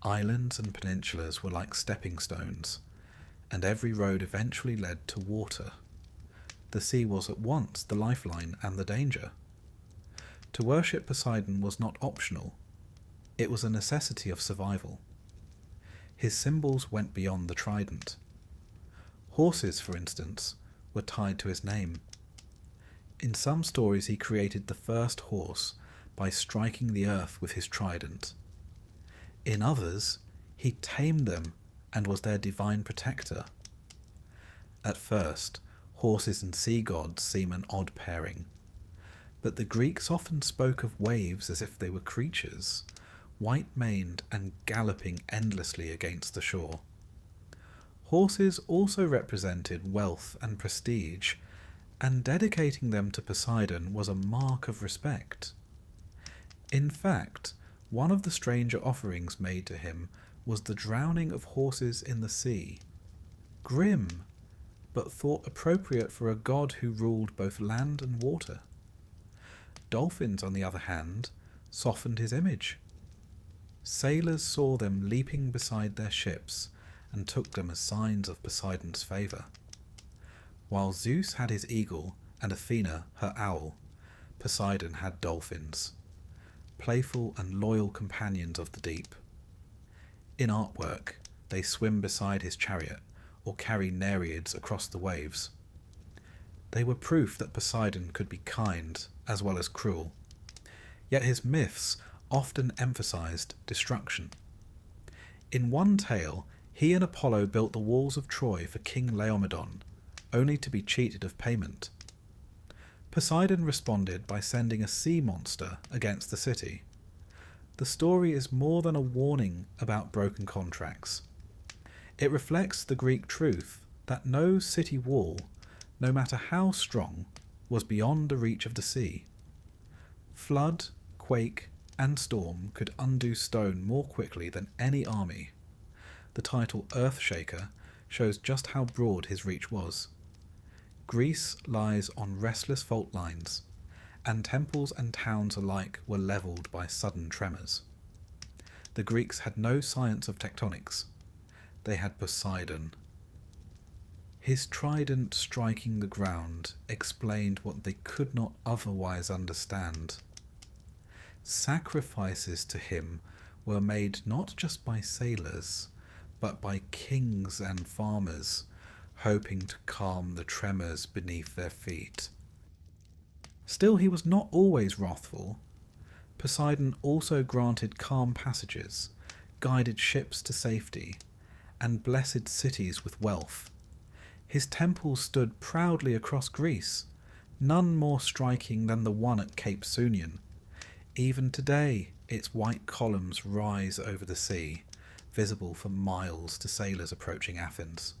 Islands and peninsulas were like stepping stones, and every road eventually led to water. The sea was at once the lifeline and the danger. To worship Poseidon was not optional. It was a necessity of survival. His symbols went beyond the trident. Horses, for instance, were tied to his name. In some stories he created the first horse by striking the earth with his trident. In others, he tamed them and was their divine protector. At first, horses and sea gods seem an odd pairing, but the Greeks often spoke of waves as if they were creatures, white-maned and galloping endlessly against the shore. Horses also represented wealth and prestige, and dedicating them to Poseidon was a mark of respect. In fact, one of the stranger offerings made to him was the drowning of horses in the sea, grim, but thought appropriate for a god who ruled both land and water. Dolphins, on the other hand, softened his image. Sailors saw them leaping beside their ships and took them as signs of Poseidon's favour. While Zeus had his eagle and Athena her owl, Poseidon had dolphins, playful and loyal companions of the deep. In artwork, they swim beside his chariot or carry Nereids across the waves. They were proof that Poseidon could be kind as well as cruel, yet his myths often emphasized destruction. In one tale, he and Apollo built the walls of Troy for King Laomedon, only to be cheated of payment. Poseidon responded by sending a sea monster against the city. The story is more than a warning about broken contracts. It reflects the Greek truth that no city wall, no matter how strong, was beyond the reach of the sea. Flood, quake, and storm could undo stone more quickly than any army. The title Earthshaker shows just how broad his reach was. Greece lies on restless fault lines, and temples and towns alike were levelled by sudden tremors. The Greeks had no science of tectonics. They had Poseidon. His trident striking the ground explained what they could not otherwise understand. Sacrifices to him were made not just by sailors, but by kings and farmers, hoping to calm the tremors beneath their feet. Still, he was not always wrathful. Poseidon also granted calm passages, guided ships to safety, and blessed cities with wealth. His temples stood proudly across Greece, none more striking than the one at Cape Sunion. Even today, its white columns rise over the sea, visible for miles to sailors approaching Athens.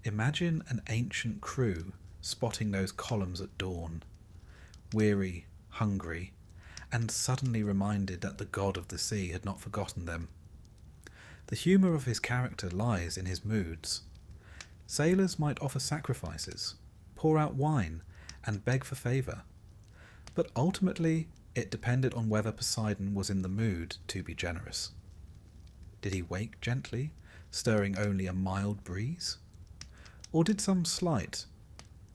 Imagine an ancient crew spotting those columns at dawn, weary, hungry, and suddenly reminded that the god of the sea had not forgotten them. The humour of his character lies in his moods. Sailors might offer sacrifices, pour out wine, and beg for favour, but ultimately it depended on whether Poseidon was in the mood to be generous. Did he wake gently, stirring only a mild breeze? Or did some slight,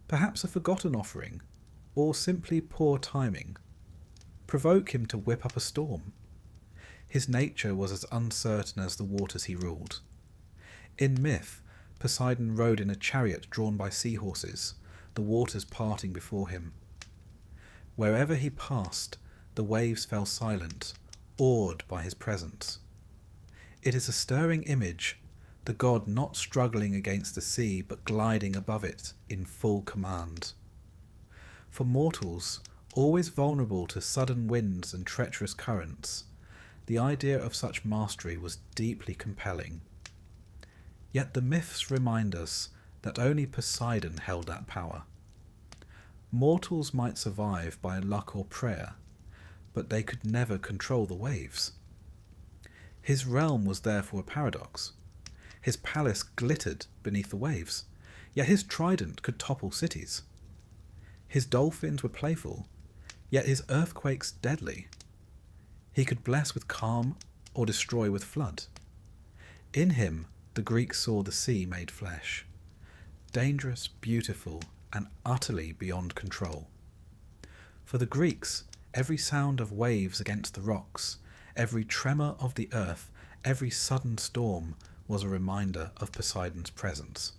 perhaps a forgotten offering, or simply poor timing, provoke him to whip up a storm? His nature was as uncertain as the waters he ruled. In myth, Poseidon rode in a chariot drawn by seahorses, the waters parting before him. Wherever he passed, the waves fell silent, awed by his presence. It is a stirring image, the god not struggling against the sea but gliding above it in full command. For mortals, always vulnerable to sudden winds and treacherous currents, the idea of such mastery was deeply compelling. Yet the myths remind us that only Poseidon held that power. Mortals might survive by luck or prayer, but they could never control the waves. His realm was therefore a paradox. His palace glittered beneath the waves, yet his trident could topple cities. His dolphins were playful, yet his earthquakes deadly. He could bless with calm or destroy with flood. In him, the Greeks saw the sea made flesh, dangerous, beautiful, and utterly beyond control. For the Greeks, every sound of waves against the rocks, every tremor of the earth, every sudden storm was a reminder of Poseidon's presence.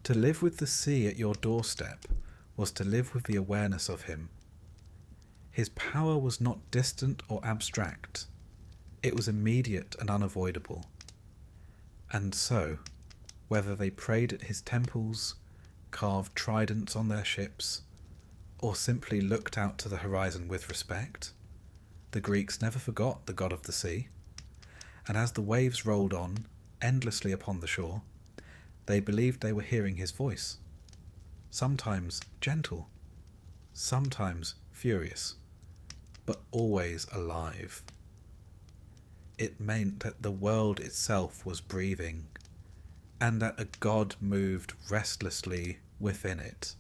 To live with the sea at your doorstep was to live with the awareness of him. His power was not distant or abstract. It was immediate and unavoidable. And so, whether they prayed at his temples, carved tridents on their ships, or simply looked out to the horizon with respect, the Greeks never forgot the god of the sea. And as the waves rolled on, endlessly upon the shore, they believed they were hearing his voice, sometimes gentle, sometimes furious, but always alive. it meant that the world itself was breathing, and that a god moved restlessly within it.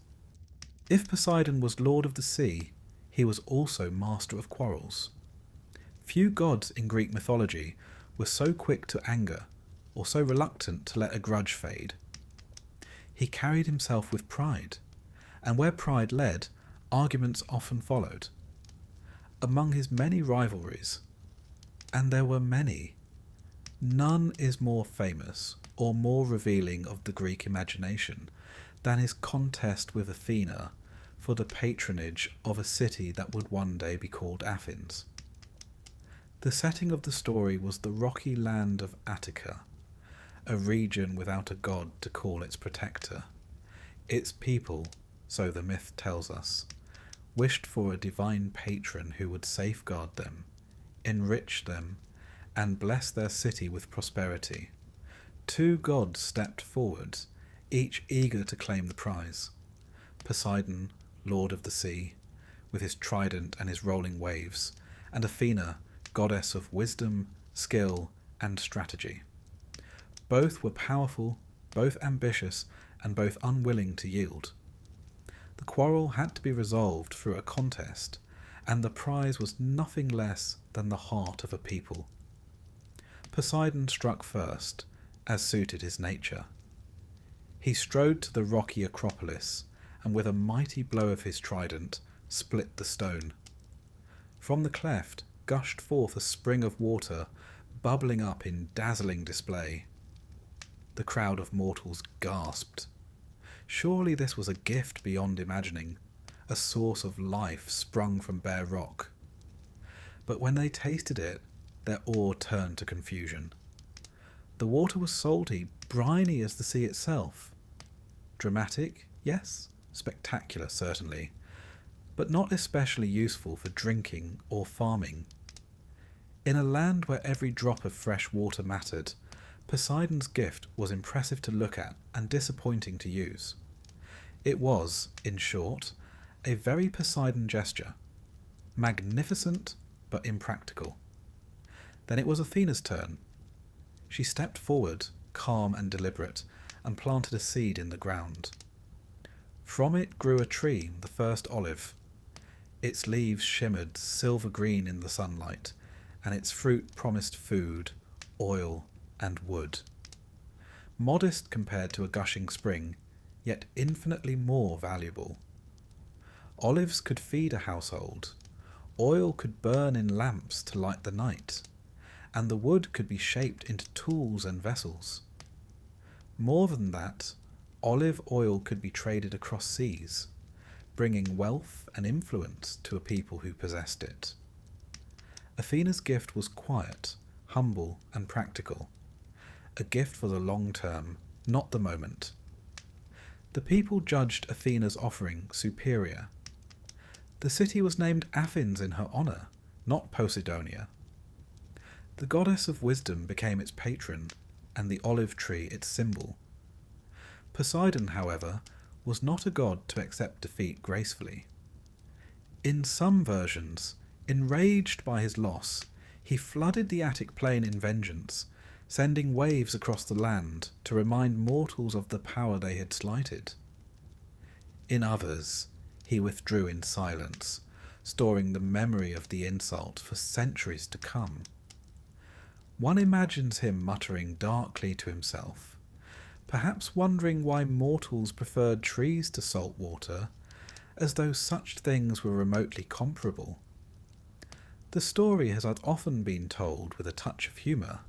If Poseidon was lord of the sea, he was also master of quarrels. Few gods in Greek mythology were so quick to anger, or so reluctant to let a grudge fade. He carried himself with pride, and where pride led, arguments often followed. Among his many rivalries, and there were many, none is more famous or more revealing of the Greek imagination than his contest with Athena for the patronage of a city that would one day be called Athens. The setting of the story was the rocky land of Attica, a region without a god to call its protector. Its people, so the myth tells us, wished for a divine patron who would safeguard them, enrich them, and bless their city with prosperity. Two gods stepped forward, each eager to claim the prize. Poseidon, lord of the sea, with his trident and his rolling waves, and Athena, goddess of wisdom, skill, and strategy. Both were powerful, both ambitious, and both unwilling to yield. The quarrel had to be resolved through a contest, and the prize was nothing less than the heart of a people. Poseidon struck first, as suited his nature. He strode to the rocky Acropolis, and with a mighty blow of his trident, split the stone. From the cleft gushed forth a spring of water, bubbling up in dazzling display. The crowd of mortals gasped. Surely this was a gift beyond imagining, a source of life sprung from bare rock. But when they tasted it, their awe turned to confusion. The water was salty, briny as the sea itself. Dramatic, yes. Spectacular, certainly, but not especially useful for drinking or farming. In a land where every drop of fresh water mattered, Poseidon's gift was impressive to look at and disappointing to use. It was, in short, a very Poseidon gesture, magnificent but impractical. Then it was Athena's turn. She stepped forward, calm and deliberate, and planted a seed in the ground. From it grew a tree, the first olive. Its leaves shimmered silver green in the sunlight, and its fruit promised food, oil, and wood. Modest compared to a gushing spring, yet infinitely more valuable. Olives could feed a household, oil could burn in lamps to light the night, and the wood could be shaped into tools and vessels. More than that, olive oil could be traded across seas, bringing wealth and influence to a people who possessed it. Athena's gift was quiet, humble, and practical, a gift for the long term, not the moment. The people judged Athena's offering superior. The city was named Athens in her honour, not Poseidonia. The goddess of wisdom became its patron, and the olive tree its symbol. Poseidon, however, was not a god to accept defeat gracefully. In some versions, enraged by his loss, he flooded the Attic plain in vengeance, sending waves across the land to remind mortals of the power they had slighted. In others, he withdrew in silence, storing the memory of the insult for centuries to come. One imagines him muttering darkly to himself, perhaps wondering why mortals preferred trees to salt water, as though such things were remotely comparable. The story has often been told with a touch of humour,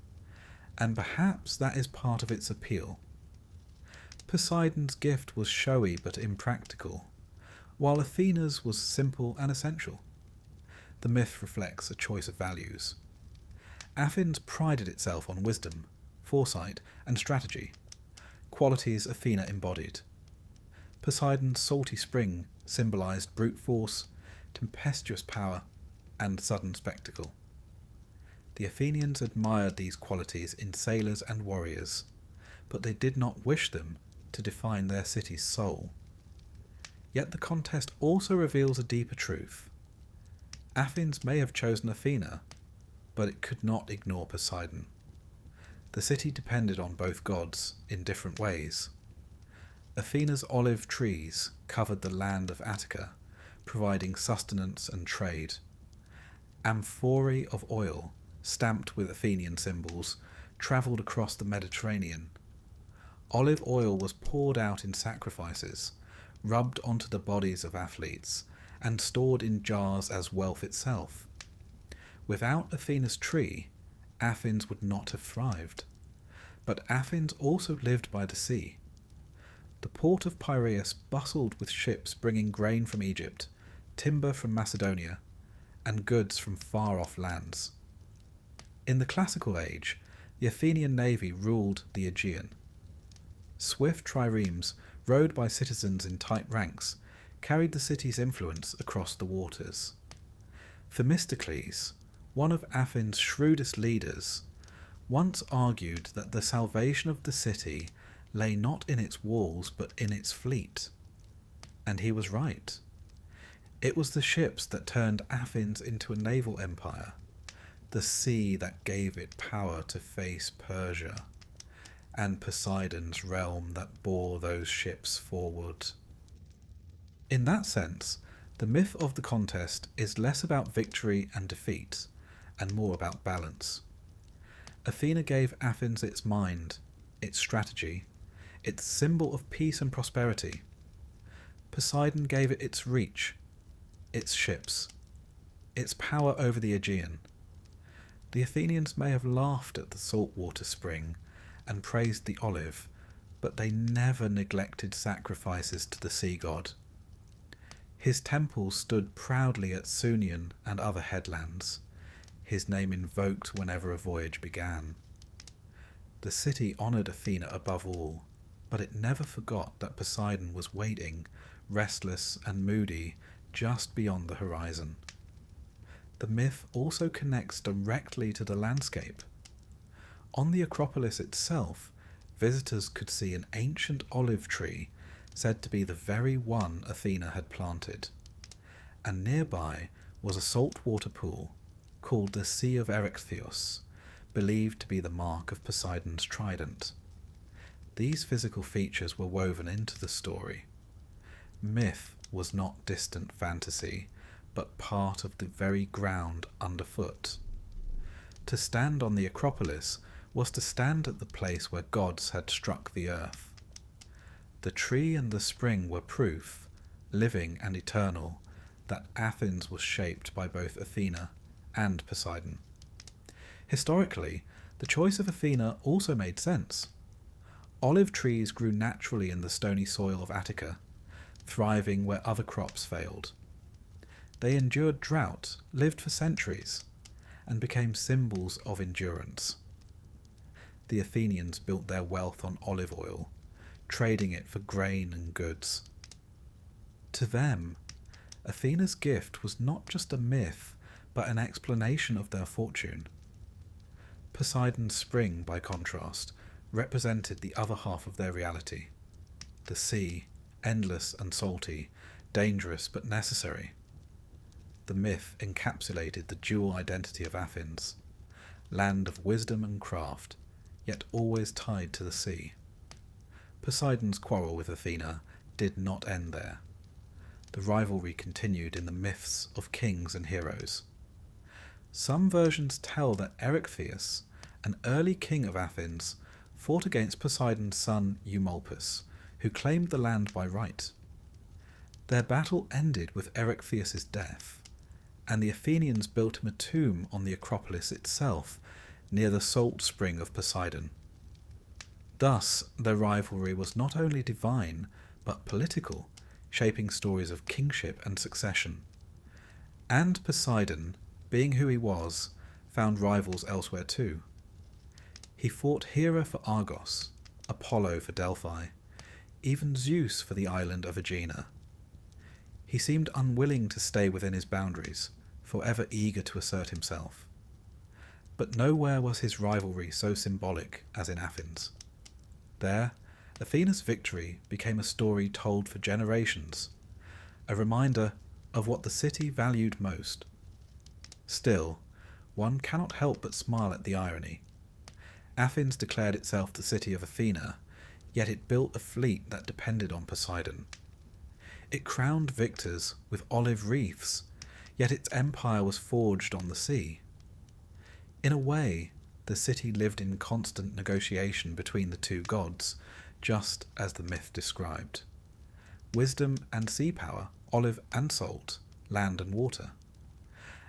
and perhaps that is part of its appeal. Poseidon's gift was showy but impractical, while Athena's was simple and essential. The myth reflects a choice of values. Athens prided itself on wisdom, foresight, and strategy, qualities Athena embodied. Poseidon's salty spring symbolized brute force, tempestuous power, and sudden spectacle. The Athenians admired these qualities in sailors and warriors, but they did not wish them to define their city's soul. Yet the contest also reveals a deeper truth. Athens may have chosen Athena, but it could not ignore Poseidon. The city depended on both gods in different ways. Athena's olive trees covered the land of Attica, providing sustenance and trade. Amphorae of oil, stamped with Athenian symbols, travelled across the Mediterranean. Olive oil was poured out in sacrifices, rubbed onto the bodies of athletes, and stored in jars as wealth itself. Without Athena's tree, Athens would not have thrived. But Athens also lived by the sea. The port of Piraeus bustled with ships bringing grain from Egypt, timber from Macedonia, and goods from far-off lands. In the classical age, the Athenian navy ruled the Aegean. Swift triremes, rowed by citizens in tight ranks, carried the city's influence across the waters. Themistocles, one of Athens' shrewdest leaders, once argued that the salvation of the city lay not in its walls but in its fleet. And he was right. It was the ships that turned Athens into a naval empire, the sea that gave it power to face Persia, and Poseidon's realm that bore those ships forward. In that sense, the myth of the contest is less about victory and defeat, and more about balance. Athena gave Athens its mind, its strategy, its symbol of peace and prosperity. Poseidon gave it its reach, its ships, its power over the Aegean. The Athenians may have laughed at the saltwater spring and praised the olive, but they never neglected sacrifices to the sea god. His temples stood proudly at Sunion and other headlands, his name invoked whenever a voyage began. The city honoured Athena above all, but it never forgot that Poseidon was waiting, restless and moody, just beyond the horizon. The myth also connects directly to the landscape. On the Acropolis itself, visitors could see an ancient olive tree said to be the very one Athena had planted, and nearby was a saltwater pool called the Sea of Erechtheus, believed to be the mark of Poseidon's trident. These physical features were woven into the story. Myth was not distant fantasy, but part of the very ground underfoot. To stand on the Acropolis was to stand at the place where gods had struck the earth. The tree and the spring were proof, living and eternal, that Athens was shaped by both Athena and Poseidon. Historically, the choice of Athena also made sense. Olive trees grew naturally in the stony soil of Attica, thriving where other crops failed. They endured drought, lived for centuries, and became symbols of endurance. The Athenians built their wealth on olive oil, trading it for grain and goods. To them, Athena's gift was not just a myth, but an explanation of their fortune. Poseidon's spring, by contrast, represented the other half of their reality. The sea, endless and salty, dangerous but necessary. The myth encapsulated the dual identity of Athens, land of wisdom and craft, yet always tied to the sea. Poseidon's quarrel with Athena did not end there. The rivalry continued in the myths of kings and heroes. Some versions tell that Erechtheus, an early king of Athens, fought against Poseidon's son Eumolpus, who claimed the land by right. Their battle ended with Erechtheus's death, and the Athenians built him a tomb on the Acropolis itself, near the salt spring of Poseidon. Thus, their rivalry was not only divine, but political, shaping stories of kingship and succession. And Poseidon, being who he was, found rivals elsewhere too. He fought Hera for Argos, Apollo for Delphi, even Zeus for the island of Aegina. He seemed unwilling to stay within his boundaries, forever eager to assert himself. But nowhere was his rivalry so symbolic as in Athens. There, Athena's victory became a story told for generations, a reminder of what the city valued most. Still, one cannot help but smile at the irony. Athens declared itself the city of Athena, yet it built a fleet that depended on Poseidon. It crowned victors with olive wreaths, yet its empire was forged on the sea. In a way, the city lived in constant negotiation between the two gods, just as the myth described. Wisdom and sea power, olive and salt, land and water.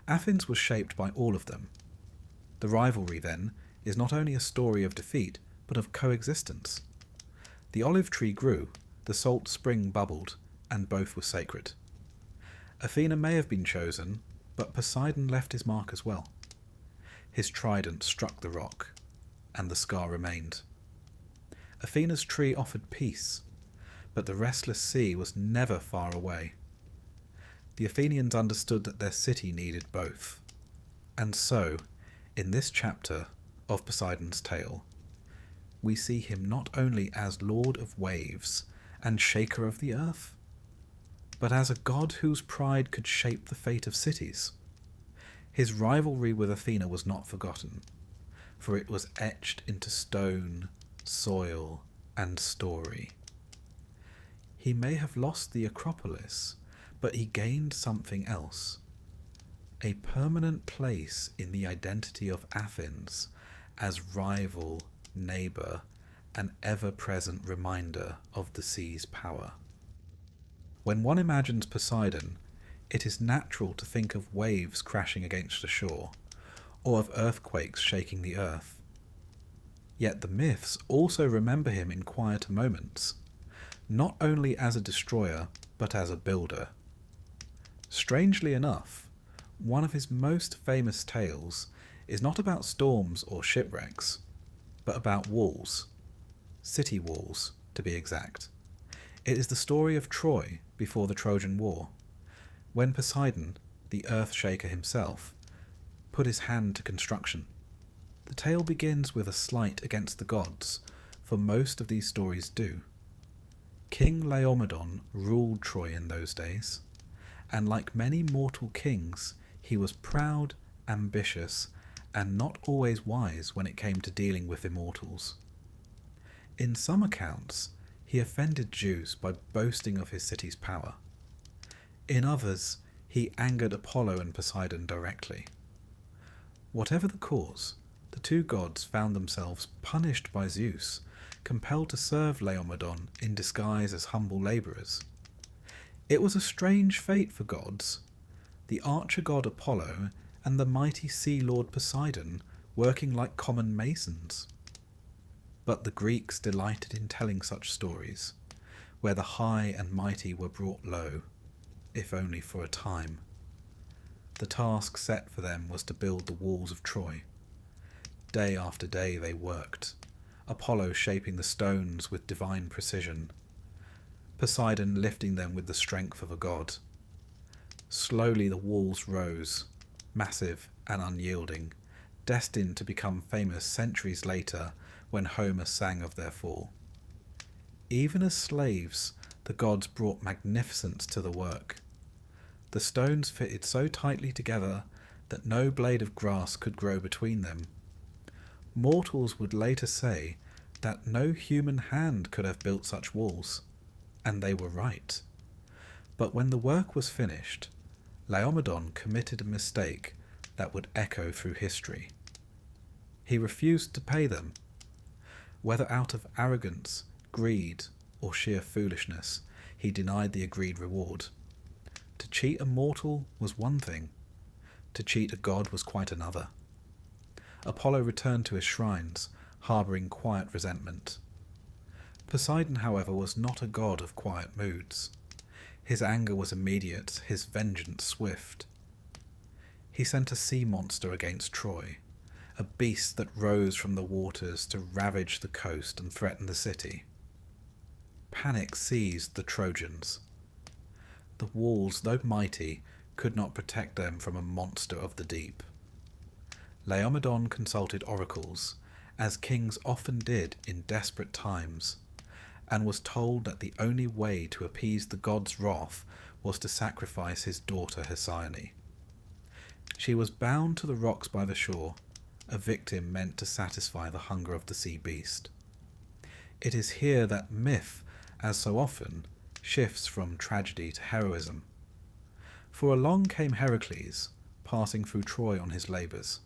Athens was shaped by all of them. The rivalry, then, is not only a story of defeat, but of coexistence. The olive tree grew, the salt spring bubbled, and both were sacred. Athena may have been chosen, but Poseidon left his mark as well. His trident struck the rock, and the scar remained. Athena's tree offered peace, but the restless sea was never far away. The Athenians understood that their city needed both. And so, in this chapter of Poseidon's tale, we see him not only as lord of waves and shaker of the earth, but as a god whose pride could shape the fate of cities. His rivalry with Athena was not forgotten, for it was etched into stone, soil, and story. He may have lost the Acropolis, but he gained something else. A permanent place in the identity of Athens as rival, neighbour, and ever-present reminder of the sea's power. When one imagines Poseidon, it is natural to think of waves crashing against the shore, or of earthquakes shaking the earth. Yet the myths also remember him in quieter moments, not only as a destroyer, but as a builder. Strangely enough, one of his most famous tales is not about storms or shipwrecks, but about walls. City walls, to be exact. It is the story of Troy before the Trojan War, when Poseidon, the earth-shaker himself, put his hand to construction. The tale begins with a slight against the gods, for most of these stories do. King Laomedon ruled Troy in those days, and like many mortal kings, he was proud, ambitious, and not always wise when it came to dealing with immortals. In some accounts, he offended Zeus by boasting of his city's power. In others, he angered Apollo and Poseidon directly. Whatever the cause, the two gods found themselves punished by Zeus, compelled to serve Laomedon in disguise as humble labourers. It was a strange fate for gods. The archer god Apollo and the mighty sea lord Poseidon working like common masons. But the Greeks delighted in telling such stories, where the high and mighty were brought low, if only for a time. The task set for them was to build the walls of Troy. Day after day they worked, Apollo shaping the stones with divine precision, Poseidon lifting them with the strength of a god. Slowly the walls rose, massive and unyielding, destined to become famous centuries later when Homer sang of their fall. Even as slaves, the gods brought magnificence to the work. The stones fitted so tightly together that no blade of grass could grow between them. Mortals would later say that no human hand could have built such walls, and they were right. But when the work was finished, Laomedon committed a mistake that would echo through history. He refused to pay them. Whether out of arrogance, greed, or sheer foolishness, he denied the agreed reward. To cheat a mortal was one thing. To cheat a god was quite another. Apollo returned to his shrines, harbouring quiet resentment. Poseidon, however, was not a god of quiet moods. His anger was immediate, his vengeance swift. He sent a sea monster against Troy, a beast that rose from the waters to ravage the coast and threaten the city. Panic seized the Trojans. The walls, though mighty, could not protect them from a monster of the deep. Laomedon consulted oracles, as kings often did in desperate times, and was told that the only way to appease the god's wrath was to sacrifice his daughter Hesione. She was bound to the rocks by the shore, a victim meant to satisfy the hunger of the sea beast. It is here that myth, as so often, shifts from tragedy to heroism. For along came Heracles, passing through Troy on his labours.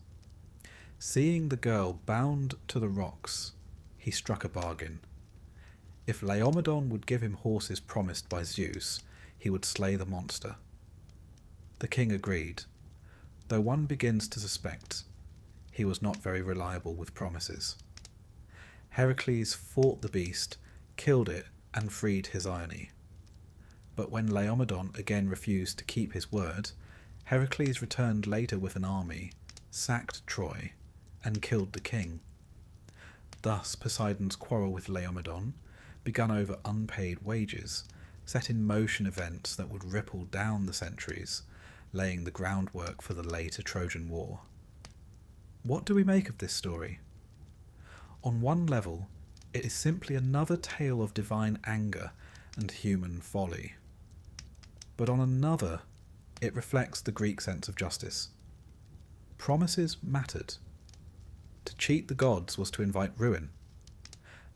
Seeing the girl bound to the rocks, he struck a bargain. If Laomedon would give him horses promised by Zeus, he would slay the monster. The king agreed, though one begins to suspect he was not very reliable with promises. Heracles fought the beast, killed it, and freed Hesione. But when Laomedon again refused to keep his word, Heracles returned later with an army, sacked Troy, and killed the king. Thus Poseidon's quarrel with Laomedon, begun over unpaid wages, set in motion events that would ripple down the centuries, laying the groundwork for the later Trojan War. What do we make of this story? On one level, it is simply another tale of divine anger and human folly. But on another, it reflects the Greek sense of justice. Promises mattered. To cheat the gods was to invite ruin.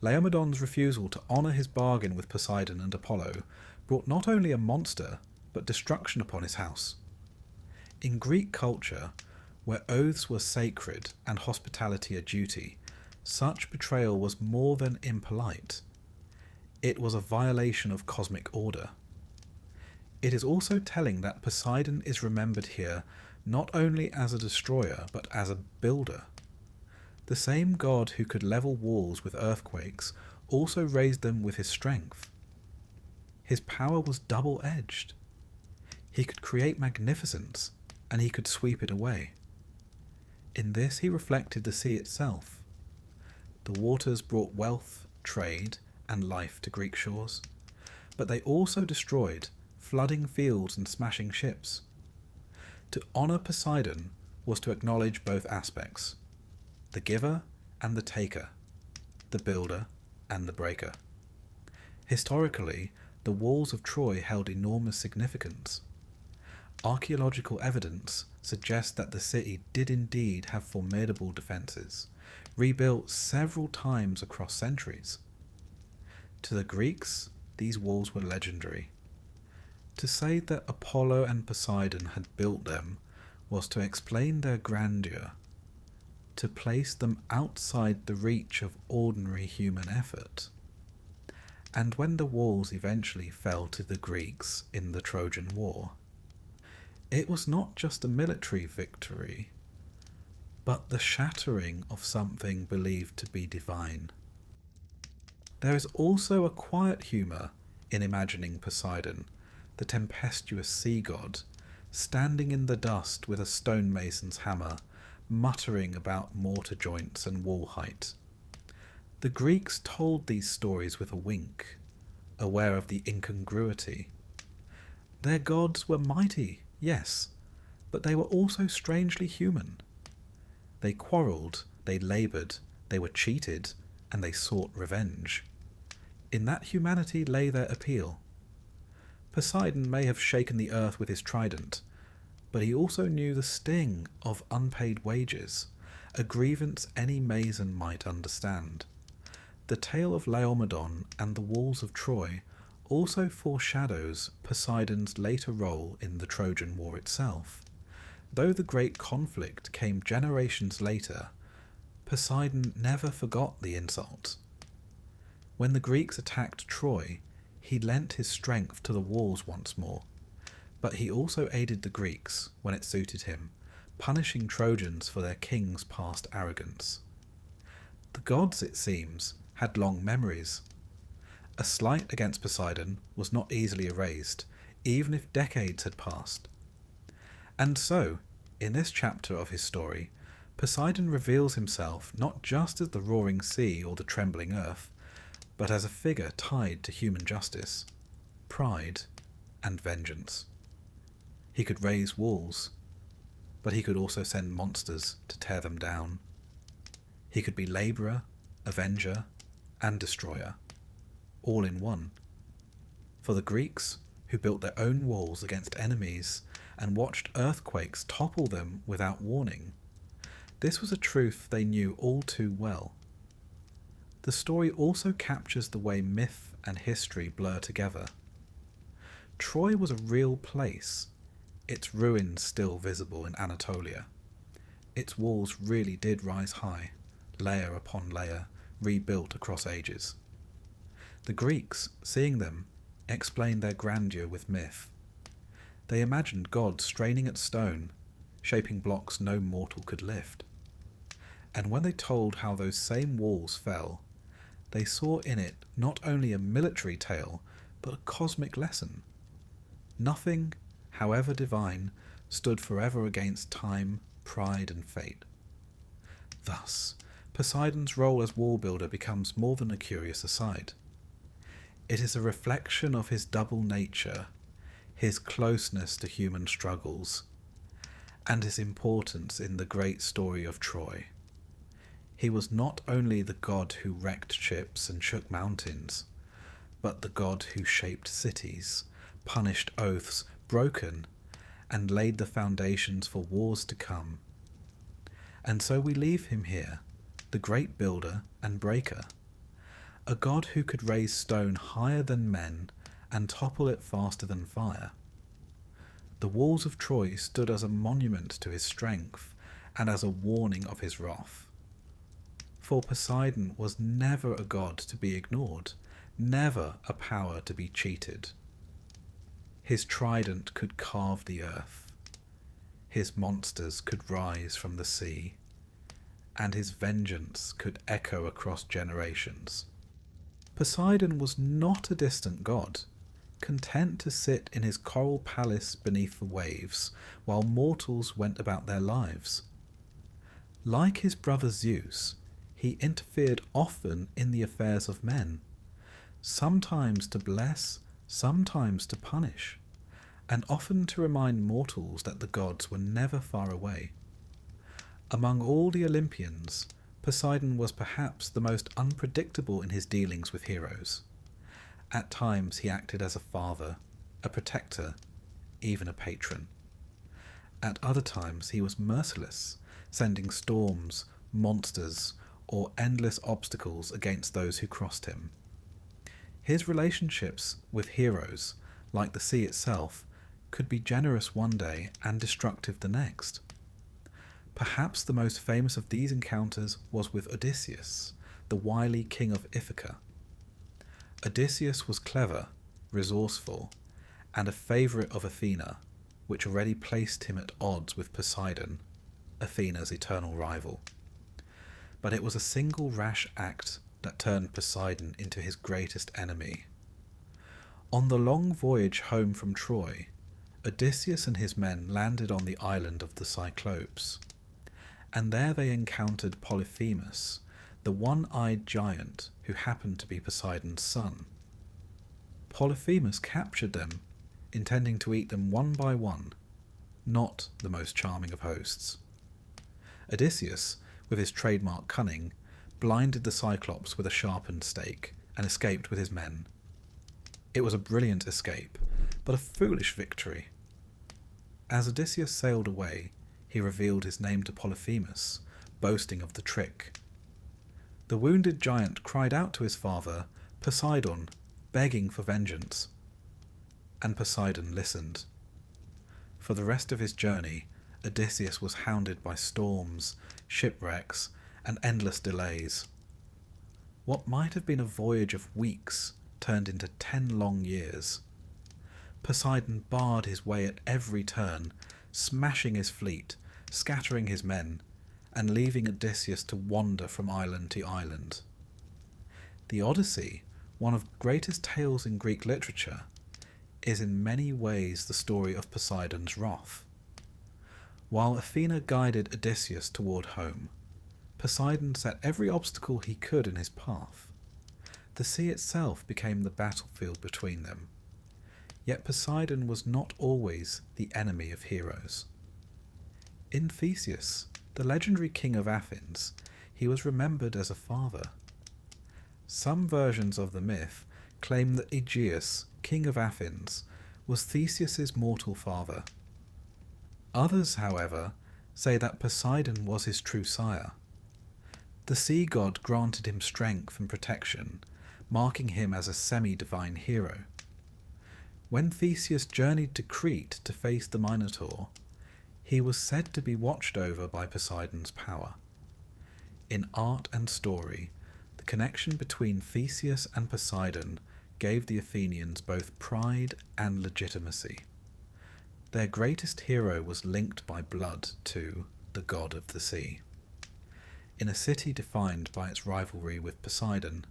Laomedon's refusal to honour his bargain with Poseidon and Apollo brought not only a monster, but destruction upon his house. In Greek culture, where oaths were sacred and hospitality a duty, such betrayal was more than impolite. It was a violation of cosmic order. It is also telling that Poseidon is remembered here not only as a destroyer, but as a builder. The same god who could level walls with earthquakes also raised them with his strength. His power was double-edged. He could create magnificence, and he could sweep it away. In this he reflected the sea itself. The waters brought wealth, trade, and life to Greek shores, but they also destroyed, flooding fields and smashing ships. To honour Poseidon was to acknowledge both aspects, the giver and the taker, the builder and the breaker. Historically, the walls of Troy held enormous significance. Archaeological evidence suggests that the city did indeed have formidable defences, rebuilt several times across centuries. To the Greeks, these walls were legendary. To say that Apollo and Poseidon had built them was to explain their grandeur, to place them outside the reach of ordinary human effort. And when the walls eventually fell to the Greeks in the Trojan War, it was not just a military victory, but the shattering of something believed to be divine. There is also a quiet humour in imagining Poseidon, the tempestuous sea god, standing in the dust with a stonemason's hammer, muttering about mortar joints and wall height. The Greeks told these stories with a wink, aware of the incongruity. Their gods were mighty, yes, but they were also strangely human. They quarrelled, they laboured, they were cheated, and they sought revenge. In that humanity lay their appeal. Poseidon may have shaken the earth with his trident, but he also knew the sting of unpaid wages, a grievance any mason might understand. The tale of Laomedon and the walls of Troy also foreshadows Poseidon's later role in the Trojan War itself. Though the great conflict came generations later, Poseidon never forgot the insult. When the Greeks attacked Troy, he lent his strength to the walls once more, but he also aided the Greeks when it suited him, punishing Trojans for their king's past arrogance. The gods, it seems, had long memories. A slight against Poseidon was not easily erased, even if decades had passed. And so, in this chapter of his story, Poseidon reveals himself not just as the roaring sea or the trembling earth, but as a figure tied to human justice, pride, and vengeance. He could raise walls, but he could also send monsters to tear them down. He could be labourer, avenger, and destroyer, all in one. For the Greeks, who built their own walls against enemies and watched earthquakes topple them without warning. This was a truth they knew all too well. The story also captures the way myth and history blur together. Troy was a real place, its ruins still visible in Anatolia. Its walls really did rise high, layer upon layer, rebuilt across ages. The Greeks, seeing them, explained their grandeur with myth. They imagined gods straining at stone, shaping blocks no mortal could lift. And when they told how those same walls fell, they saw in it not only a military tale, but a cosmic lesson. Nothing, however divine, stood forever against time, pride, and fate. Thus, Poseidon's role as wall builder becomes more than a curious aside. It is a reflection of his double nature, his closeness to human struggles, and his importance in the great story of Troy. He was not only the god who wrecked ships and shook mountains, but the god who shaped cities, punished oaths broken, and laid the foundations for wars to come. And so we leave him here, the great builder and breaker, a god who could raise stone higher than men and topple it faster than fire. The walls of Troy stood as a monument to his strength and as a warning of his wrath. For Poseidon was never a god to be ignored, never a power to be cheated. His trident could carve the earth, his monsters could rise from the sea, and his vengeance could echo across generations. Poseidon was not a distant god, content to sit in his coral palace beneath the waves, while mortals went about their lives. Like his brother Zeus, he interfered often in the affairs of men, sometimes to bless, sometimes to punish, and often to remind mortals that the gods were never far away. Among all the Olympians, Poseidon was perhaps the most unpredictable in his dealings with heroes. At times he acted as a father, a protector, even a patron. At other times he was merciless, sending storms, monsters, or endless obstacles against those who crossed him. His relationships with heroes, like the sea itself, could be generous one day and destructive the next. Perhaps the most famous of these encounters was with Odysseus, the wily king of Ithaca. Odysseus was clever, resourceful, and a favourite of Athena, which already placed him at odds with Poseidon, Athena's eternal rival. But it was a single rash act that turned Poseidon into his greatest enemy. On the long voyage home from Troy, Odysseus and his men landed on the island of the Cyclops, and there they encountered Polyphemus, the one-eyed giant who happened to be Poseidon's son. Polyphemus captured them, intending to eat them one by one, not the most charming of hosts. Odysseus, with his trademark cunning, blinded the Cyclops with a sharpened stake and escaped with his men. It was a brilliant escape, but a foolish victory. As Odysseus sailed away, he revealed his name to Polyphemus, boasting of the trick. The wounded giant cried out to his father, Poseidon, begging for vengeance. And Poseidon listened. For the rest of his journey, Odysseus was hounded by storms, shipwrecks, and endless delays. What might have been a voyage of weeks turned into 10 long years. Poseidon barred his way at every turn, smashing his fleet, scattering his men, and leaving Odysseus to wander from island to island. The Odyssey, one of the greatest tales in Greek literature, is in many ways the story of Poseidon's wrath. While Athena guided Odysseus toward home, Poseidon set every obstacle he could in his path. The sea itself became the battlefield between them. Yet Poseidon was not always the enemy of heroes. In Theseus, the legendary king of Athens, he was remembered as a father. Some versions of the myth claim that Aegeus, king of Athens, was Theseus's mortal father. Others, however, say that Poseidon was his true sire. The sea god granted him strength and protection, marking him as a semi-divine hero. When Theseus journeyed to Crete to face the Minotaur, he was said to be watched over by Poseidon's power. In art and story, the connection between Theseus and Poseidon gave the Athenians both pride and legitimacy. Their greatest hero was linked by blood to the god of the sea. In a city defined by its rivalry with Poseidon,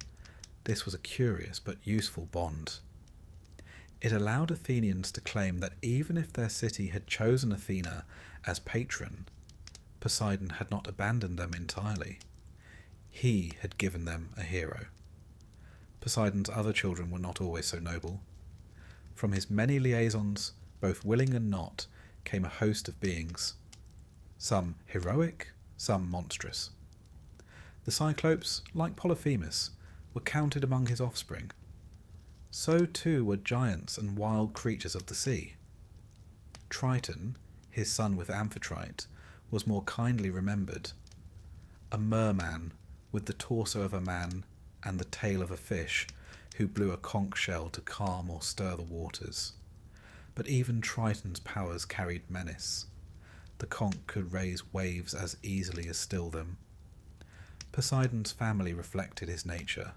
this was a curious but useful bond. It allowed Athenians to claim that even if their city had chosen Athena as patron, Poseidon had not abandoned them entirely. He had given them a hero. Poseidon's other children were not always so noble. From his many liaisons, both willing and not, came a host of beings, some heroic, some monstrous. The Cyclops, like Polyphemus, were counted among his offspring. So too were giants and wild creatures of the sea. Triton, his son with Amphitrite, was more kindly remembered. A merman with the torso of a man and the tail of a fish, who blew a conch shell to calm or stir the waters. But even Triton's powers carried menace. The conch could raise waves as easily as still them. Poseidon's family reflected his nature,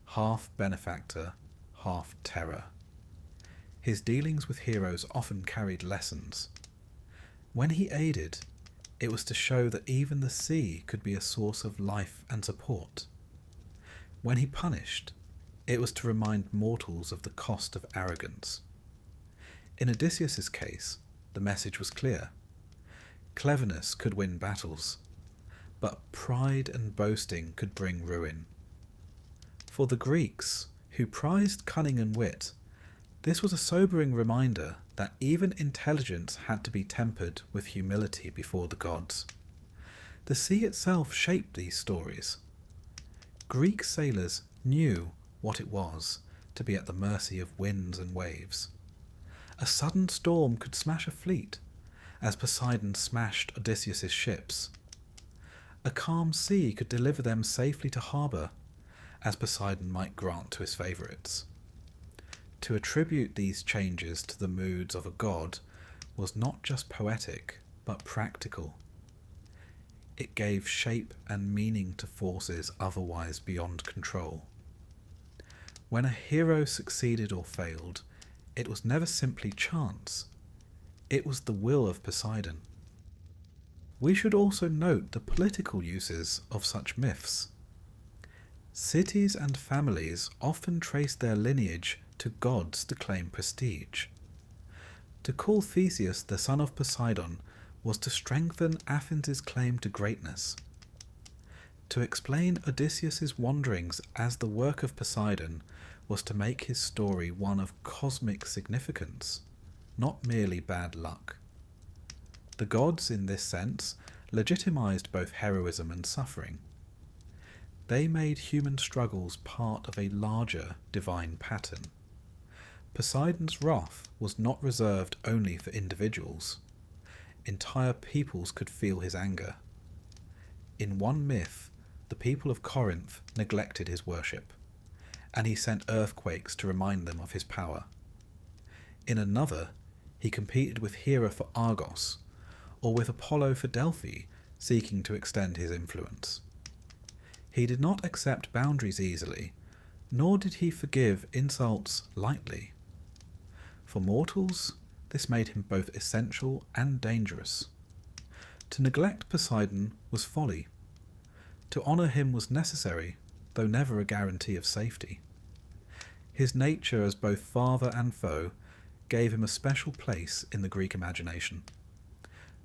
half benefactor, half terror. His dealings with heroes often carried lessons. When he aided, it was to show that even the sea could be a source of life and support. When he punished, it was to remind mortals of the cost of arrogance. In Odysseus's case, the message was clear. Cleverness could win battles, but pride and boasting could bring ruin. For the Greeks, who prized cunning and wit, this was a sobering reminder that even intelligence had to be tempered with humility before the gods. The sea itself shaped these stories. Greek sailors knew what it was to be at the mercy of winds and waves. A sudden storm could smash a fleet, as Poseidon smashed Odysseus's ships. A calm sea could deliver them safely to harbour, as Poseidon might grant to his favourites. To attribute these changes to the moods of a god was not just poetic, but practical. It gave shape and meaning to forces otherwise beyond control. When a hero succeeded or failed, it was never simply chance. It was the will of Poseidon. We should also note the political uses of such myths. Cities and families often trace their lineage to gods to claim prestige. To call Theseus the son of Poseidon was to strengthen Athens' claim to greatness. To explain Odysseus' wanderings as the work of Poseidon was to make his story one of cosmic significance, not merely bad luck. The gods, in this sense, legitimized both heroism and suffering. They made human struggles part of a larger divine pattern. Poseidon's wrath was not reserved only for individuals. Entire peoples could feel his anger. In one myth, the people of Corinth neglected his worship, and he sent earthquakes to remind them of his power. In another, he competed with Hera for Argos, or with Apollo for Delphi, seeking to extend his influence. He did not accept boundaries easily, nor did he forgive insults lightly. For mortals, this made him both essential and dangerous. To neglect Poseidon was folly. To honour him was necessary, though never a guarantee of safety. His nature as both father and foe gave him a special place in the Greek imagination.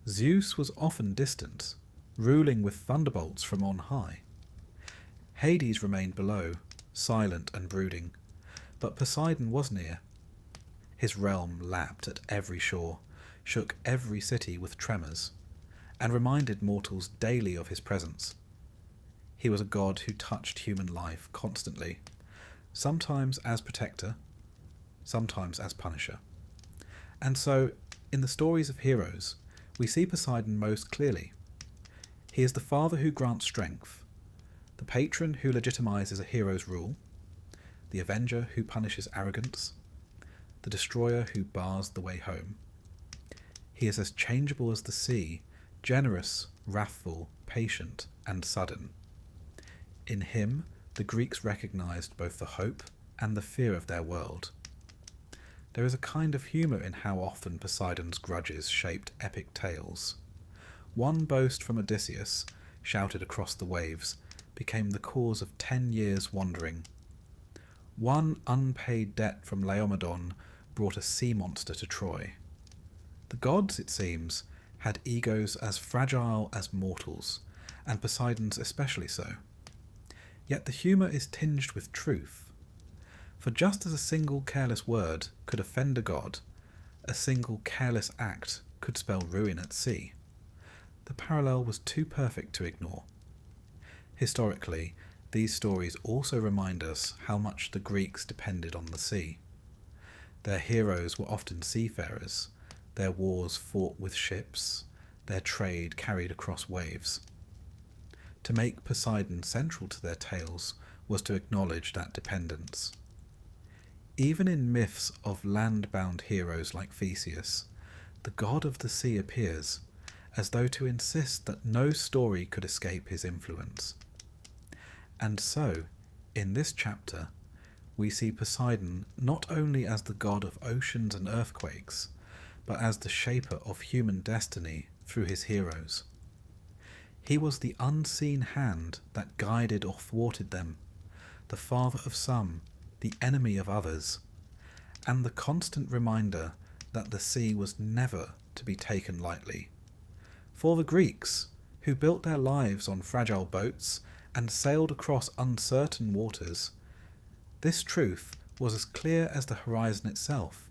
Zeus was often distant, ruling with thunderbolts from on high. Hades remained below, silent and brooding, but Poseidon was near. His realm lapped at every shore, shook every city with tremors, and reminded mortals daily of his presence. He was a god who touched human life constantly, sometimes as protector, sometimes as punisher. And so, in the stories of heroes, we see Poseidon most clearly. He is the father who grants strength, the patron who legitimizes a hero's rule, the avenger who punishes arrogance, the destroyer who bars the way home. He is as changeable as the sea, generous, wrathful, patient, and sudden. In him, the Greeks recognized both the hope and the fear of their world. There is a kind of humour in how often Poseidon's grudges shaped epic tales. One boast from Odysseus, shouted across the waves, became the cause of 10 years' wandering. One unpaid debt from Laomedon brought a sea monster to Troy. The gods, it seems, had egos as fragile as mortals, and Poseidon's especially so. Yet the humour is tinged with truth. For just as a single careless word could offend a god, a single careless act could spell ruin at sea. The parallel was too perfect to ignore. Historically, these stories also remind us how much the Greeks depended on the sea. Their heroes were often seafarers, their wars fought with ships, their trade carried across waves. To make Poseidon central to their tales was to acknowledge that dependence. Even in myths of land-bound heroes like Theseus, the god of the sea appears, as though to insist that no story could escape his influence. And so, in this chapter, we see Poseidon not only as the god of oceans and earthquakes, but as the shaper of human destiny through his heroes. He was the unseen hand that guided or thwarted them, the father of some, the enemy of others, and the constant reminder that the sea was never to be taken lightly. For the Greeks, who built their lives on fragile boats and sailed across uncertain waters, this truth was as clear as the horizon itself.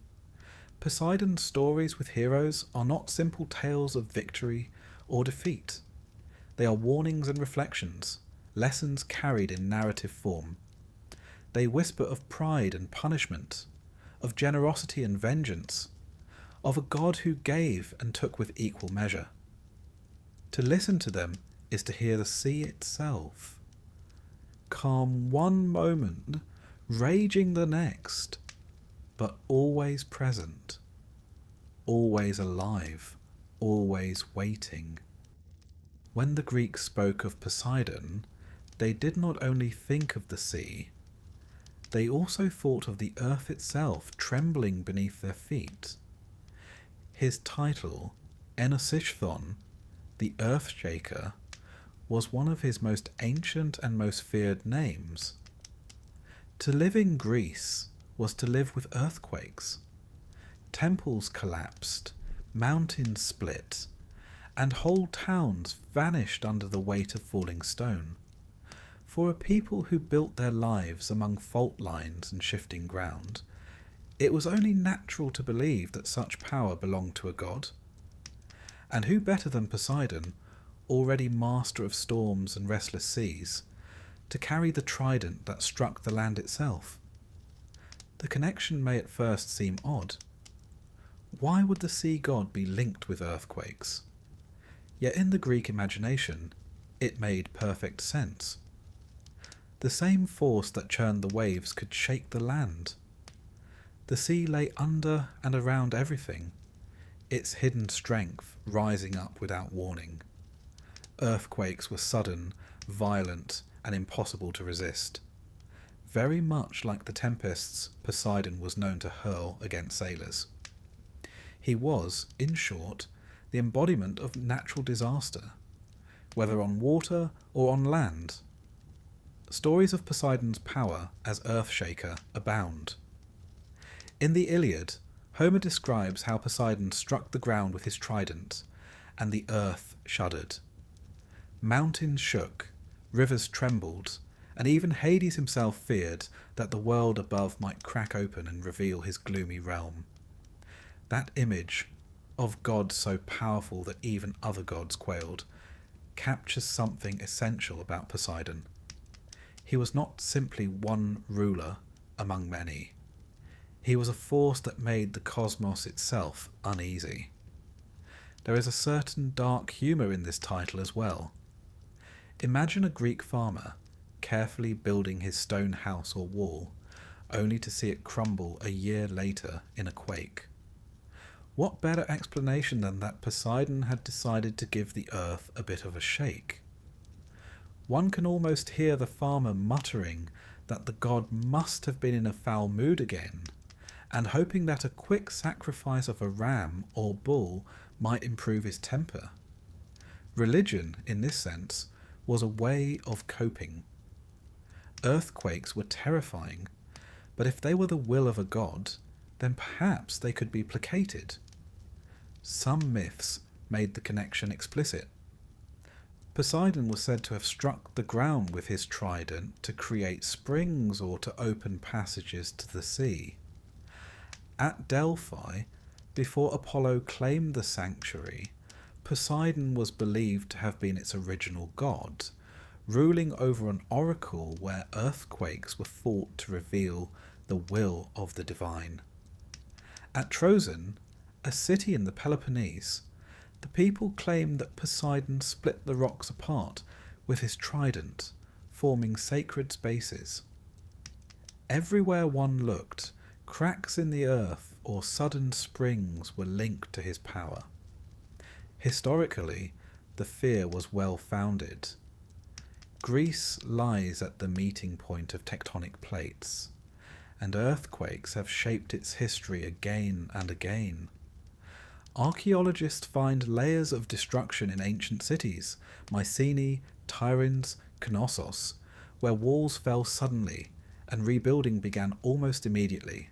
Poseidon's stories with heroes are not simple tales of victory or defeat. They are warnings and reflections, lessons carried in narrative form. They whisper of pride and punishment, of generosity and vengeance, of a God who gave and took with equal measure. To listen to them is to hear the sea itself, calm one moment, raging the next, but always present, always alive, always waiting. When the Greeks spoke of Poseidon, they did not only think of the sea, they also thought of the earth itself trembling beneath their feet. His title, Enosishthon, the Earth Shaker, was one of his most ancient and most feared names. To live in Greece was to live with earthquakes. Temples collapsed, mountains split, and whole towns vanished under the weight of falling stone. For a people who built their lives among fault lines and shifting ground, it was only natural to believe that such power belonged to a god. And who better than Poseidon, already master of storms and restless seas, to carry the trident that struck the land itself? The connection may at first seem odd. Why would the sea god be linked with earthquakes? Yet in the Greek imagination, it made perfect sense. The same force that churned the waves could shake the land. The sea lay under and around everything, its hidden strength rising up without warning. Earthquakes were sudden, violent, and impossible to resist. Very much like the tempests Poseidon was known to hurl against sailors. He was, in short, the embodiment of natural disaster, whether on water or on land. Stories of Poseidon's power as Earthshaker abound. In the Iliad, Homer describes how Poseidon struck the ground with his trident, and the earth shuddered. Mountains shook, rivers trembled, and even Hades himself feared that the world above might crack open and reveal his gloomy realm. That image, of God so powerful that even other gods quailed, captures something essential about Poseidon. He was not simply one ruler among many. He was a force that made the cosmos itself uneasy. There is a certain dark humour in this title as well. Imagine a Greek farmer carefully building his stone house or wall, only to see it crumble a year later in a quake. What better explanation than that Poseidon had decided to give the earth a bit of a shake? One can almost hear the farmer muttering that the god must have been in a foul mood again, and hoping that a quick sacrifice of a ram or bull might improve his temper. Religion, in this sense, was a way of coping. Earthquakes were terrifying, but if they were the will of a god, then perhaps they could be placated. Some myths made the connection explicit. Poseidon was said to have struck the ground with his trident to create springs or to open passages to the sea. At Delphi, before Apollo claimed the sanctuary, Poseidon was believed to have been its original god, ruling over an oracle where earthquakes were thought to reveal the will of the divine. At Trojan, a city in the Peloponnese, the people claimed that Poseidon split the rocks apart with his trident, forming sacred spaces. Everywhere one looked, cracks in the earth or sudden springs were linked to his power. Historically, the fear was well founded. Greece lies at the meeting point of tectonic plates, and earthquakes have shaped its history again and again. Archaeologists find layers of destruction in ancient cities, Mycenae, Tiryns, Knossos, where walls fell suddenly and rebuilding began almost immediately.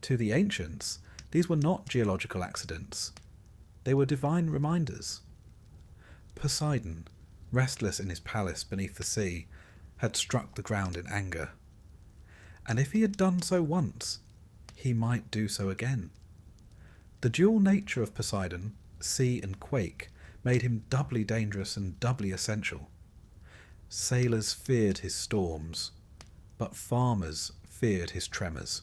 To the ancients, these were not geological accidents. They were divine reminders. Poseidon, restless in his palace beneath the sea, had struck the ground in anger. And if he had done so once, he might do so again. The dual nature of Poseidon, sea and quake, made him doubly dangerous and doubly essential. Sailors feared his storms, but farmers feared his tremors.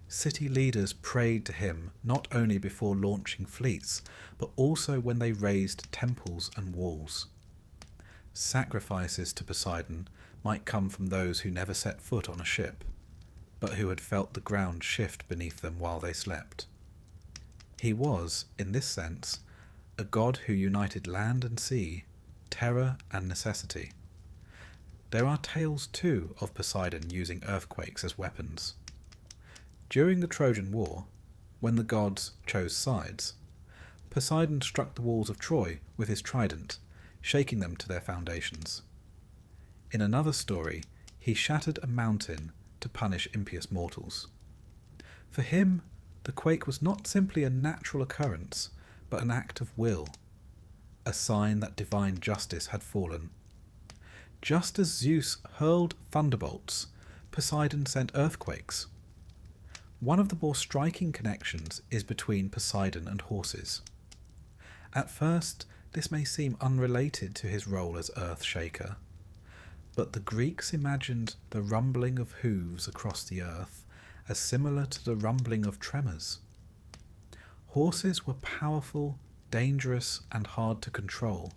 City leaders prayed to him not only before launching fleets, but also when they raised temples and walls. Sacrifices to Poseidon might come from those who never set foot on a ship, but who had felt the ground shift beneath them while they slept. He was, in this sense, a god who united land and sea, terror and necessity. There are tales, too, of Poseidon using earthquakes as weapons. During the Trojan War, when the gods chose sides, Poseidon struck the walls of Troy with his trident, shaking them to their foundations. In another story, he shattered a mountain to punish impious mortals. For him, the quake was not simply a natural occurrence, but an act of will, a sign that divine justice had fallen. Just as Zeus hurled thunderbolts, Poseidon sent earthquakes. One of the more striking connections is between Poseidon and horses. At first, this may seem unrelated to his role as earth shaker, but the Greeks imagined the rumbling of hooves across the earth as similar to the rumbling of tremors. Horses were powerful, dangerous, and hard to control,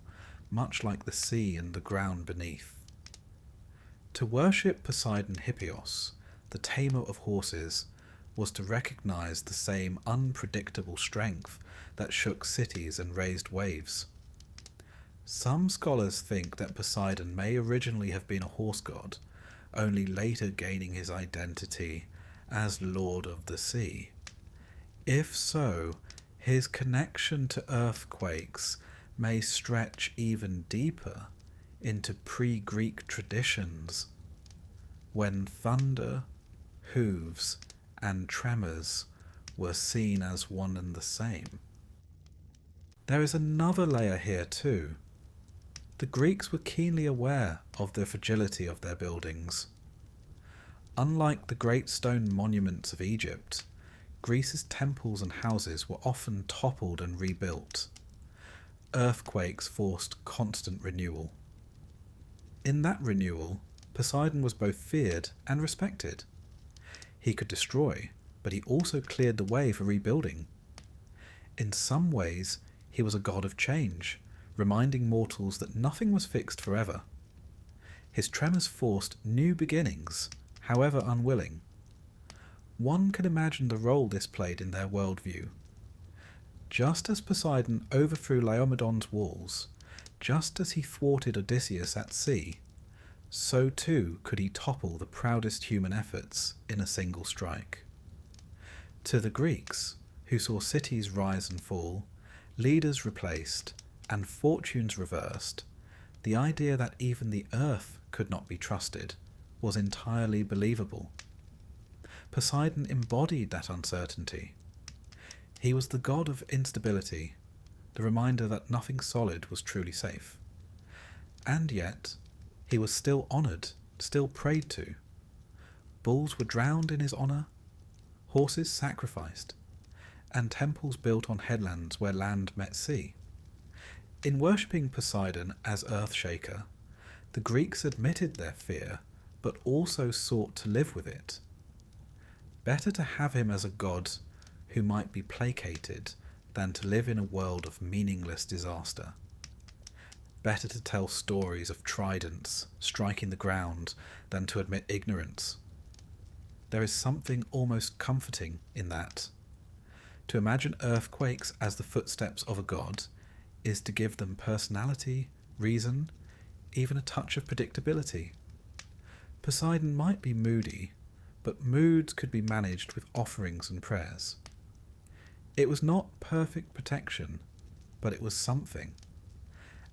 much like the sea and the ground beneath. To worship Poseidon Hippios, the tamer of horses, was to recognize the same unpredictable strength that shook cities and raised waves. Some scholars think that Poseidon may originally have been a horse god, only later gaining his identity as Lord of the Sea. If so, his connection to earthquakes may stretch even deeper into pre-Greek traditions, when thunder, hooves, and tremors were seen as one and the same. There is another layer here too. The Greeks were keenly aware of the fragility of their buildings. Unlike the great stone monuments of Egypt, Greece's temples and houses were often toppled and rebuilt. Earthquakes forced constant renewal. In that renewal, Poseidon was both feared and respected. He could destroy, but he also cleared the way for rebuilding. In some ways, he was a god of change, reminding mortals that nothing was fixed forever. His tremors forced new beginnings, however unwilling. One can imagine the role this played in their worldview. Just as Poseidon overthrew Laomedon's walls, just as he thwarted Odysseus at sea, so too could he topple the proudest human efforts in a single strike. To the Greeks, who saw cities rise and fall, leaders replaced, and fortunes reversed, the idea that even the earth could not be trusted was entirely believable. Poseidon embodied that uncertainty. He was the god of instability, the reminder that nothing solid was truly safe. And yet, he was still honoured, still prayed to. Bulls were drowned in his honour, horses sacrificed, and temples built on headlands where land met sea. In worshipping Poseidon as Earthshaker, the Greeks admitted their fear, but also sought to live with it. Better to have him as a god who might be placated than to live in a world of meaningless disaster. Better to tell stories of tridents striking the ground than to admit ignorance. There is something almost comforting in that. To imagine earthquakes as the footsteps of a god is to give them personality, reason, even a touch of predictability. Poseidon might be moody, but moods could be managed with offerings and prayers. It was not perfect protection, but it was something.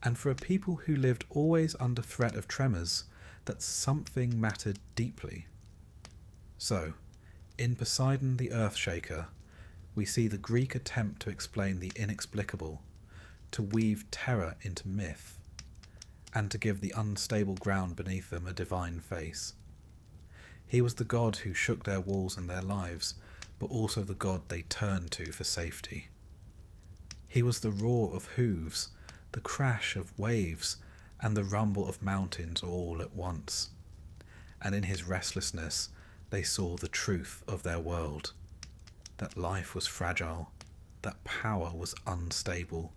And for a people who lived always under threat of tremors, that something mattered deeply. So, in Poseidon the Earthshaker, we see the Greek attempt to explain the inexplicable, to weave terror into myth, and to give the unstable ground beneath them a divine face. He was the god who shook their walls and their lives, but also the god they turned to for safety. He was the roar of hooves, the crash of waves, and the rumble of mountains all at once. And in his restlessness they saw the truth of their world, that life was fragile, that power was unstable,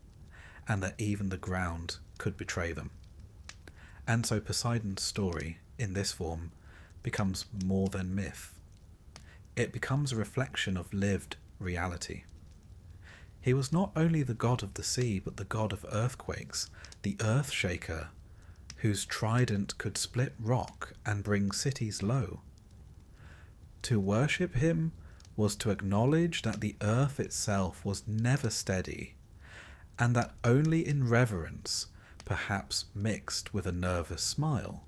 and that even the ground could betray them. And so Poseidon's story, in this form, becomes more than myth. It becomes a reflection of lived reality. He was not only the god of the sea, but the god of earthquakes, the Earthshaker, whose trident could split rock and bring cities low. To worship him was to acknowledge that the earth itself was never steady, and that only in reverence, perhaps mixed with a nervous smile,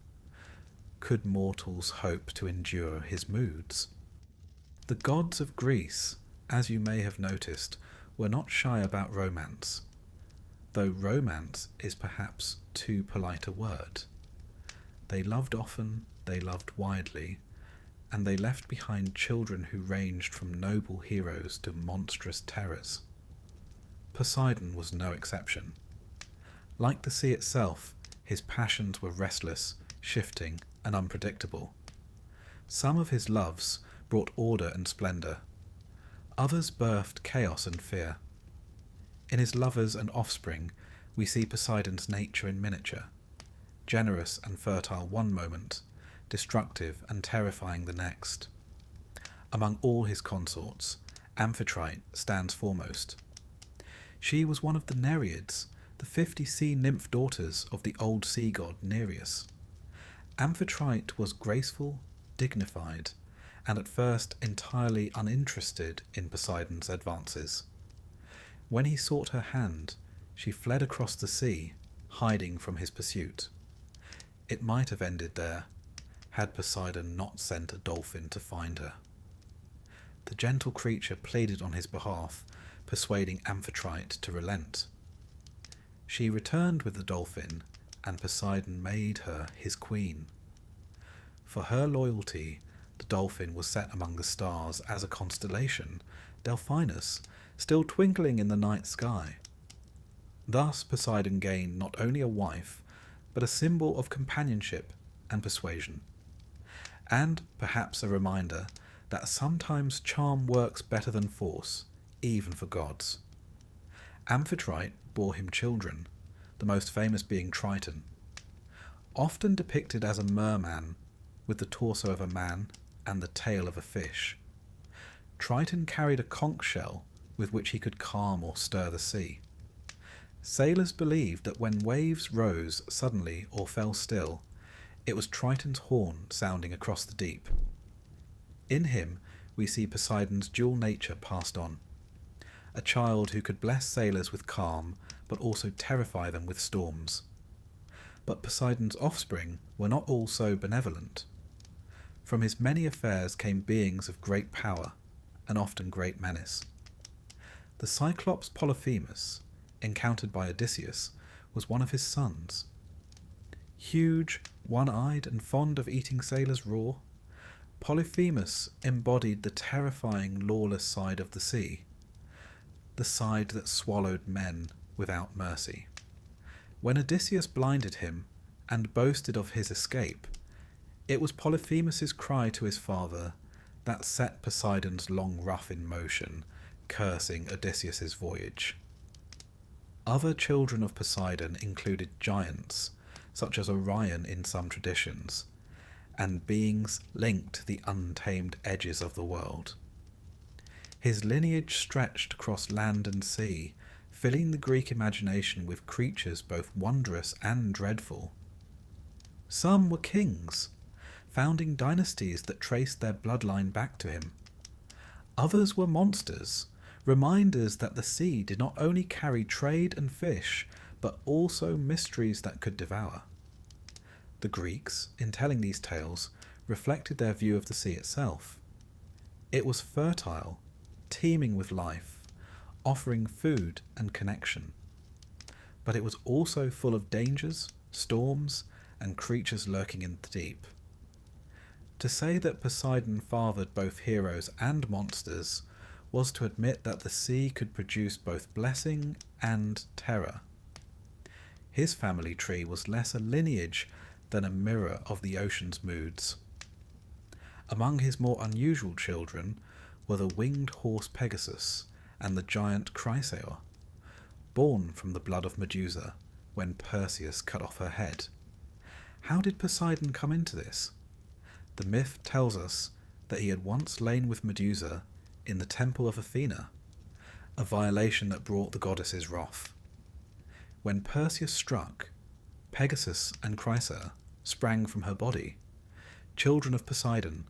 could mortals hope to endure his moods. The gods of Greece, as you may have noticed, were not shy about romance, though romance is perhaps too polite a word. They loved often, they loved widely, and they left behind children who ranged from noble heroes to monstrous terrors. Poseidon was no exception. Like the sea itself, his passions were restless, shifting, and unpredictable. Some of his loves brought order and splendour. Others birthed chaos and fear. In his lovers and offspring, we see Poseidon's nature in miniature, generous and fertile one moment, destructive and terrifying the next. Among all his consorts, Amphitrite stands foremost. She was one of the Nereids, the 50 sea nymph daughters of the old sea god Nereus. Amphitrite was graceful, dignified, and at first entirely uninterested in Poseidon's advances. When he sought her hand, she fled across the sea, hiding from his pursuit. It might have ended there, had Poseidon not sent a dolphin to find her. The gentle creature pleaded on his behalf, persuading Amphitrite to relent. She returned with the dolphin, and Poseidon made her his queen. For her loyalty, the dolphin was set among the stars as a constellation, Delphinus, still twinkling in the night sky. Thus Poseidon gained not only a wife, but a symbol of companionship and persuasion, and perhaps a reminder that sometimes charm works better than force, even for gods. Amphitrite bore him children, the most famous being Triton. Often depicted as a merman, with the torso of a man and the tail of a fish, Triton carried a conch shell with which he could calm or stir the sea. Sailors believed that when waves rose suddenly or fell still, it was Triton's horn sounding across the deep. In him we see Poseidon's dual nature passed on, a child who could bless sailors with calm but also terrify them with storms. But Poseidon's offspring were not all so benevolent. From his many affairs came beings of great power and often great menace. The Cyclops Polyphemus, encountered by Odysseus, was one of his sons. Huge, one-eyed and fond of eating sailors raw, Polyphemus embodied the terrifying, lawless side of the sea, the side that swallowed men without mercy. When Odysseus blinded him and boasted of his escape, it was Polyphemus's cry to his father that set Poseidon's long ruff in motion, cursing Odysseus's voyage. Other children of Poseidon included giants, such as Orion in some traditions, and beings linked to the untamed edges of the world. His lineage stretched across land and sea, filling the Greek imagination with creatures both wondrous and dreadful. Some were kings, founding dynasties that traced their bloodline back to him. Others were monsters, reminders that the sea did not only carry trade and fish, but also mysteries that could devour. The Greeks, in telling these tales, reflected their view of the sea itself. It was fertile, teeming with life, offering food and connection. But it was also full of dangers, storms, and creatures lurking in the deep. To say that Poseidon fathered both heroes and monsters was to admit that the sea could produce both blessing and terror. His family tree was less a lineage than a mirror of the ocean's moods. Among his more unusual children were the winged horse Pegasus and the giant Chrysaor, born from the blood of Medusa when Perseus cut off her head. How did Poseidon come into this? The myth tells us that he had once lain with Medusa in the temple of Athena, a violation that brought the goddess's wrath. When Perseus struck, Pegasus and Chrysaor sprang from her body, children of Poseidon,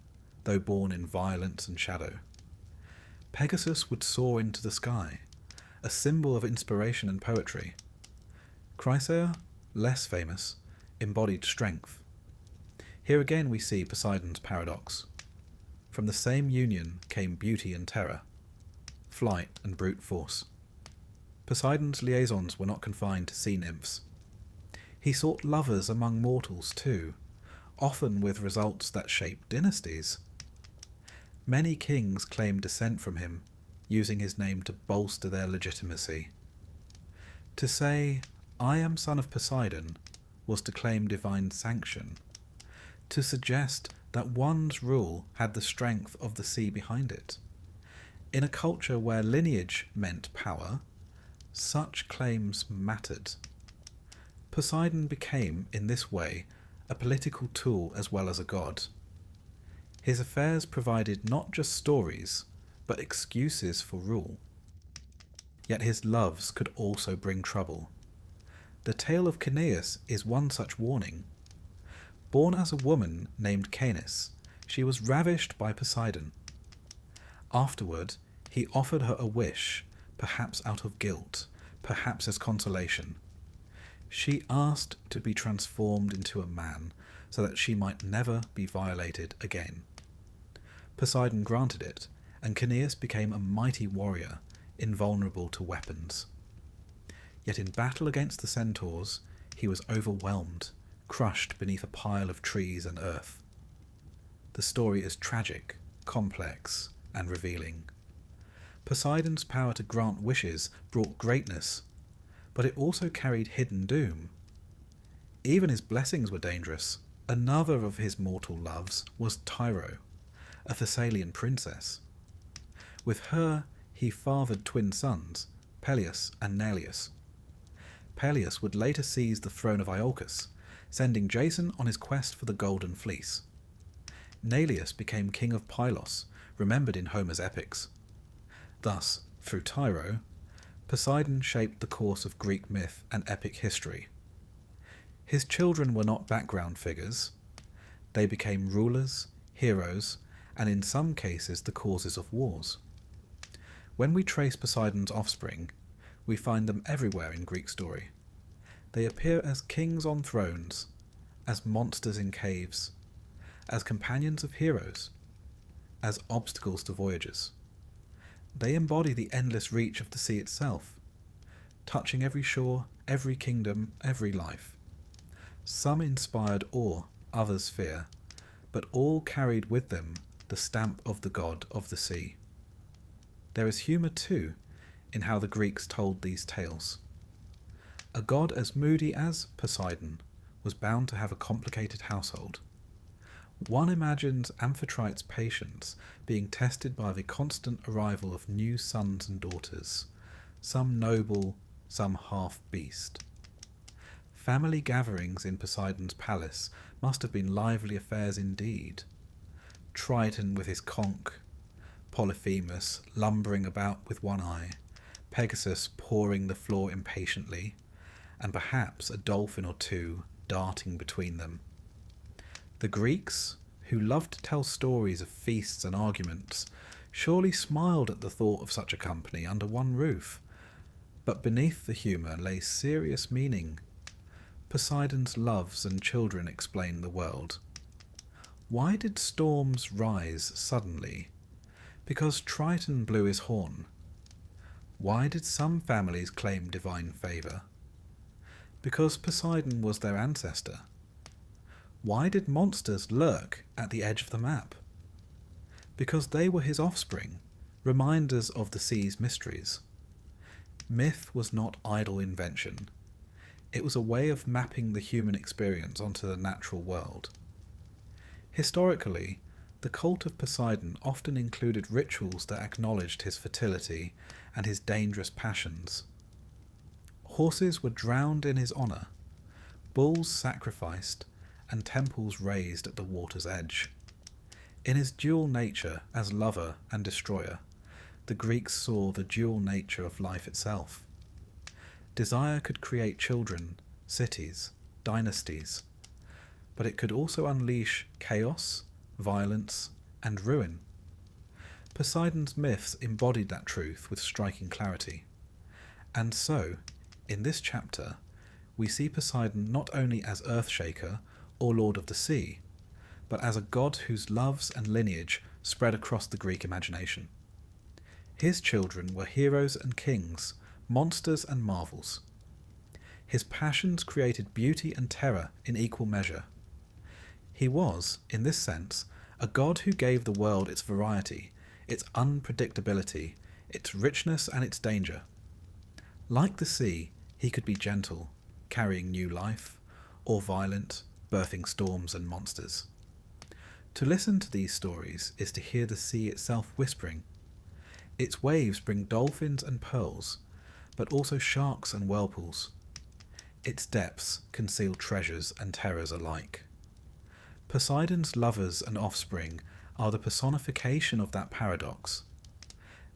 though born in violence and shadow. Pegasus would soar into the sky, a symbol of inspiration and poetry. Chrysaor, less famous, embodied strength. Here again we see Poseidon's paradox. From the same union came beauty and terror, flight and brute force. Poseidon's liaisons were not confined to sea nymphs. He sought lovers among mortals too, often with results that shaped dynasties. Many kings claimed descent from him, using his name to bolster their legitimacy. To say, "I am son of Poseidon," was to claim divine sanction, to suggest that one's rule had the strength of the sea behind it. In a culture where lineage meant power, such claims mattered. Poseidon became, in this way, a political tool as well as a god. His affairs provided not just stories, but excuses for rule. Yet his loves could also bring trouble. The tale of Caeneus is one such warning. Born as a woman named Canis, she was ravished by Poseidon. Afterward, he offered her a wish, perhaps out of guilt, perhaps as consolation. She asked to be transformed into a man, so that she might never be violated again. Poseidon granted it, and Caeneus became a mighty warrior, invulnerable to weapons. Yet in battle against the centaurs, he was overwhelmed, crushed beneath a pile of trees and earth. The story is tragic, complex, and revealing. Poseidon's power to grant wishes brought greatness, but it also carried hidden doom. Even his blessings were dangerous. Another of his mortal loves was Tyro, a Thessalian princess. With her he fathered twin sons, Peleus and Neleus. Peleus would later seize the throne of Iolcus, sending Jason on his quest for the Golden Fleece. Neleus became king of Pylos, remembered in Homer's epics. Thus, through Tyro, Poseidon shaped the course of Greek myth and epic history. His children were not background figures. They became rulers, heroes, and in some cases the causes of wars. When we trace Poseidon's offspring, we find them everywhere in Greek story. They appear as kings on thrones, as monsters in caves, as companions of heroes, as obstacles to voyagers. They embody the endless reach of the sea itself, touching every shore, every kingdom, every life. Some inspired awe, others fear, but all carried with them the stamp of the god of the sea. There is humour too in how the Greeks told these tales. A god as moody as Poseidon was bound to have a complicated household. One imagines Amphitrite's patience being tested by the constant arrival of new sons and daughters, some noble, some half-beast. Family gatherings in Poseidon's palace must have been lively affairs indeed. Triton with his conch, Polyphemus lumbering about with one eye, Pegasus pawing the floor impatiently, and perhaps a dolphin or two darting between them. The Greeks, who loved to tell stories of feasts and arguments, surely smiled at the thought of such a company under one roof. But beneath the humour lay serious meaning. Poseidon's loves and children explain the world. Why did storms rise suddenly? Because Triton blew his horn. Why did some families claim divine favour? Because Poseidon was their ancestor. Why did monsters lurk at the edge of the map? Because they were his offspring, reminders of the sea's mysteries. Myth was not idle invention. It was a way of mapping the human experience onto the natural world. Historically, the cult of Poseidon often included rituals that acknowledged his fertility and his dangerous passions. Horses were drowned in his honour, bulls sacrificed, and temples raised at the water's edge. In his dual nature as lover and destroyer, the Greeks saw the dual nature of life itself. Desire could create children, cities, dynasties, but it could also unleash chaos, violence, and ruin. Poseidon's myths embodied that truth with striking clarity. And so, in this chapter, we see Poseidon not only as Earthshaker or Lord of the Sea, but as a god whose loves and lineage spread across the Greek imagination. His children were heroes and kings, monsters and marvels. His passions created beauty and terror in equal measure. He was, in this sense, a god who gave the world its variety, its unpredictability, its richness and its danger. Like the sea, he could be gentle, carrying new life, or violent, birthing storms and monsters. To listen to these stories is to hear the sea itself whispering. Its waves bring dolphins and pearls, but also sharks and whirlpools. Its depths conceal treasures and terrors alike. Poseidon's lovers and offspring are the personification of that paradox.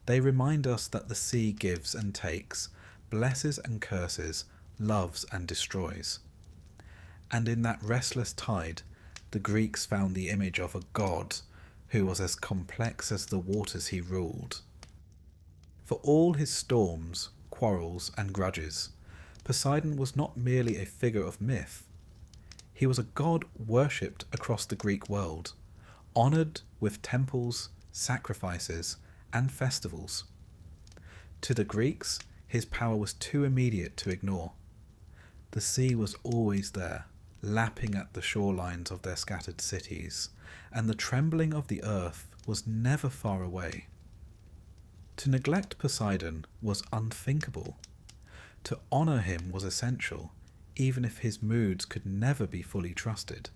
They remind us that the sea gives and takes, blesses and curses, loves and destroys. And in that restless tide, the Greeks found the image of a god who was as complex as the waters he ruled. For all his storms, quarrels, and grudges, Poseidon was not merely a figure of myth. He was a god worshipped across the Greek world, honoured with temples, sacrifices, and festivals. To the Greeks, his power was too immediate to ignore. The sea was always there, lapping at the shorelines of their scattered cities, and the trembling of the earth was never far away. To neglect Poseidon was unthinkable. To honour him was essential, even if his moods could never be fully trusted.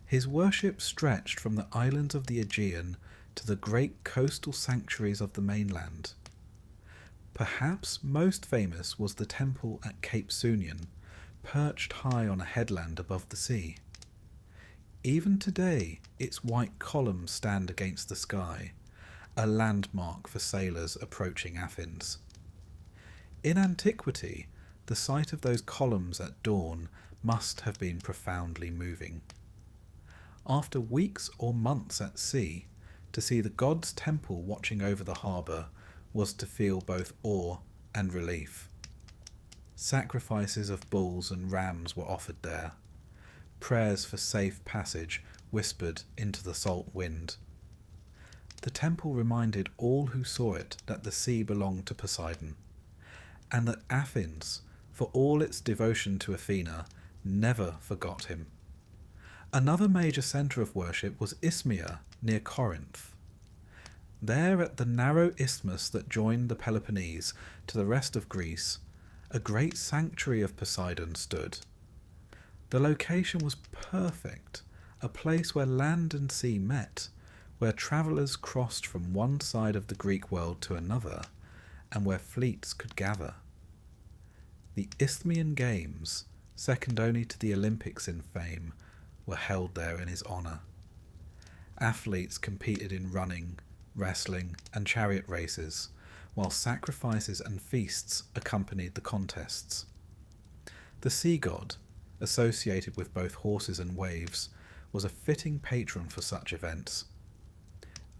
His worship stretched from the islands of the Aegean to the great coastal sanctuaries of the mainland. Perhaps most famous was the temple at Cape Sunion, perched high on a headland above the sea. Even today, its white columns stand against the sky, a landmark for sailors approaching Athens. In antiquity, the sight of those columns at dawn must have been profoundly moving. After weeks or months at sea, to see the god's temple watching over the harbour was to feel both awe and relief. Sacrifices of bulls and rams were offered there, prayers for safe passage whispered into the salt wind. The temple reminded all who saw it that the sea belonged to Poseidon, and that Athens, for all its devotion to Athena, never forgot him. Another major centre of worship was Isthmia, near Corinth. There, at the narrow isthmus that joined the Peloponnese to the rest of Greece, a great sanctuary of Poseidon stood. The location was perfect, a place where land and sea met, where travellers crossed from one side of the Greek world to another, and where fleets could gather. The Isthmian Games, second only to the Olympics in fame, were held there in his honour. Athletes competed in running, wrestling, and chariot races, while sacrifices and feasts accompanied the contests. The sea god, associated with both horses and waves, was a fitting patron for such events.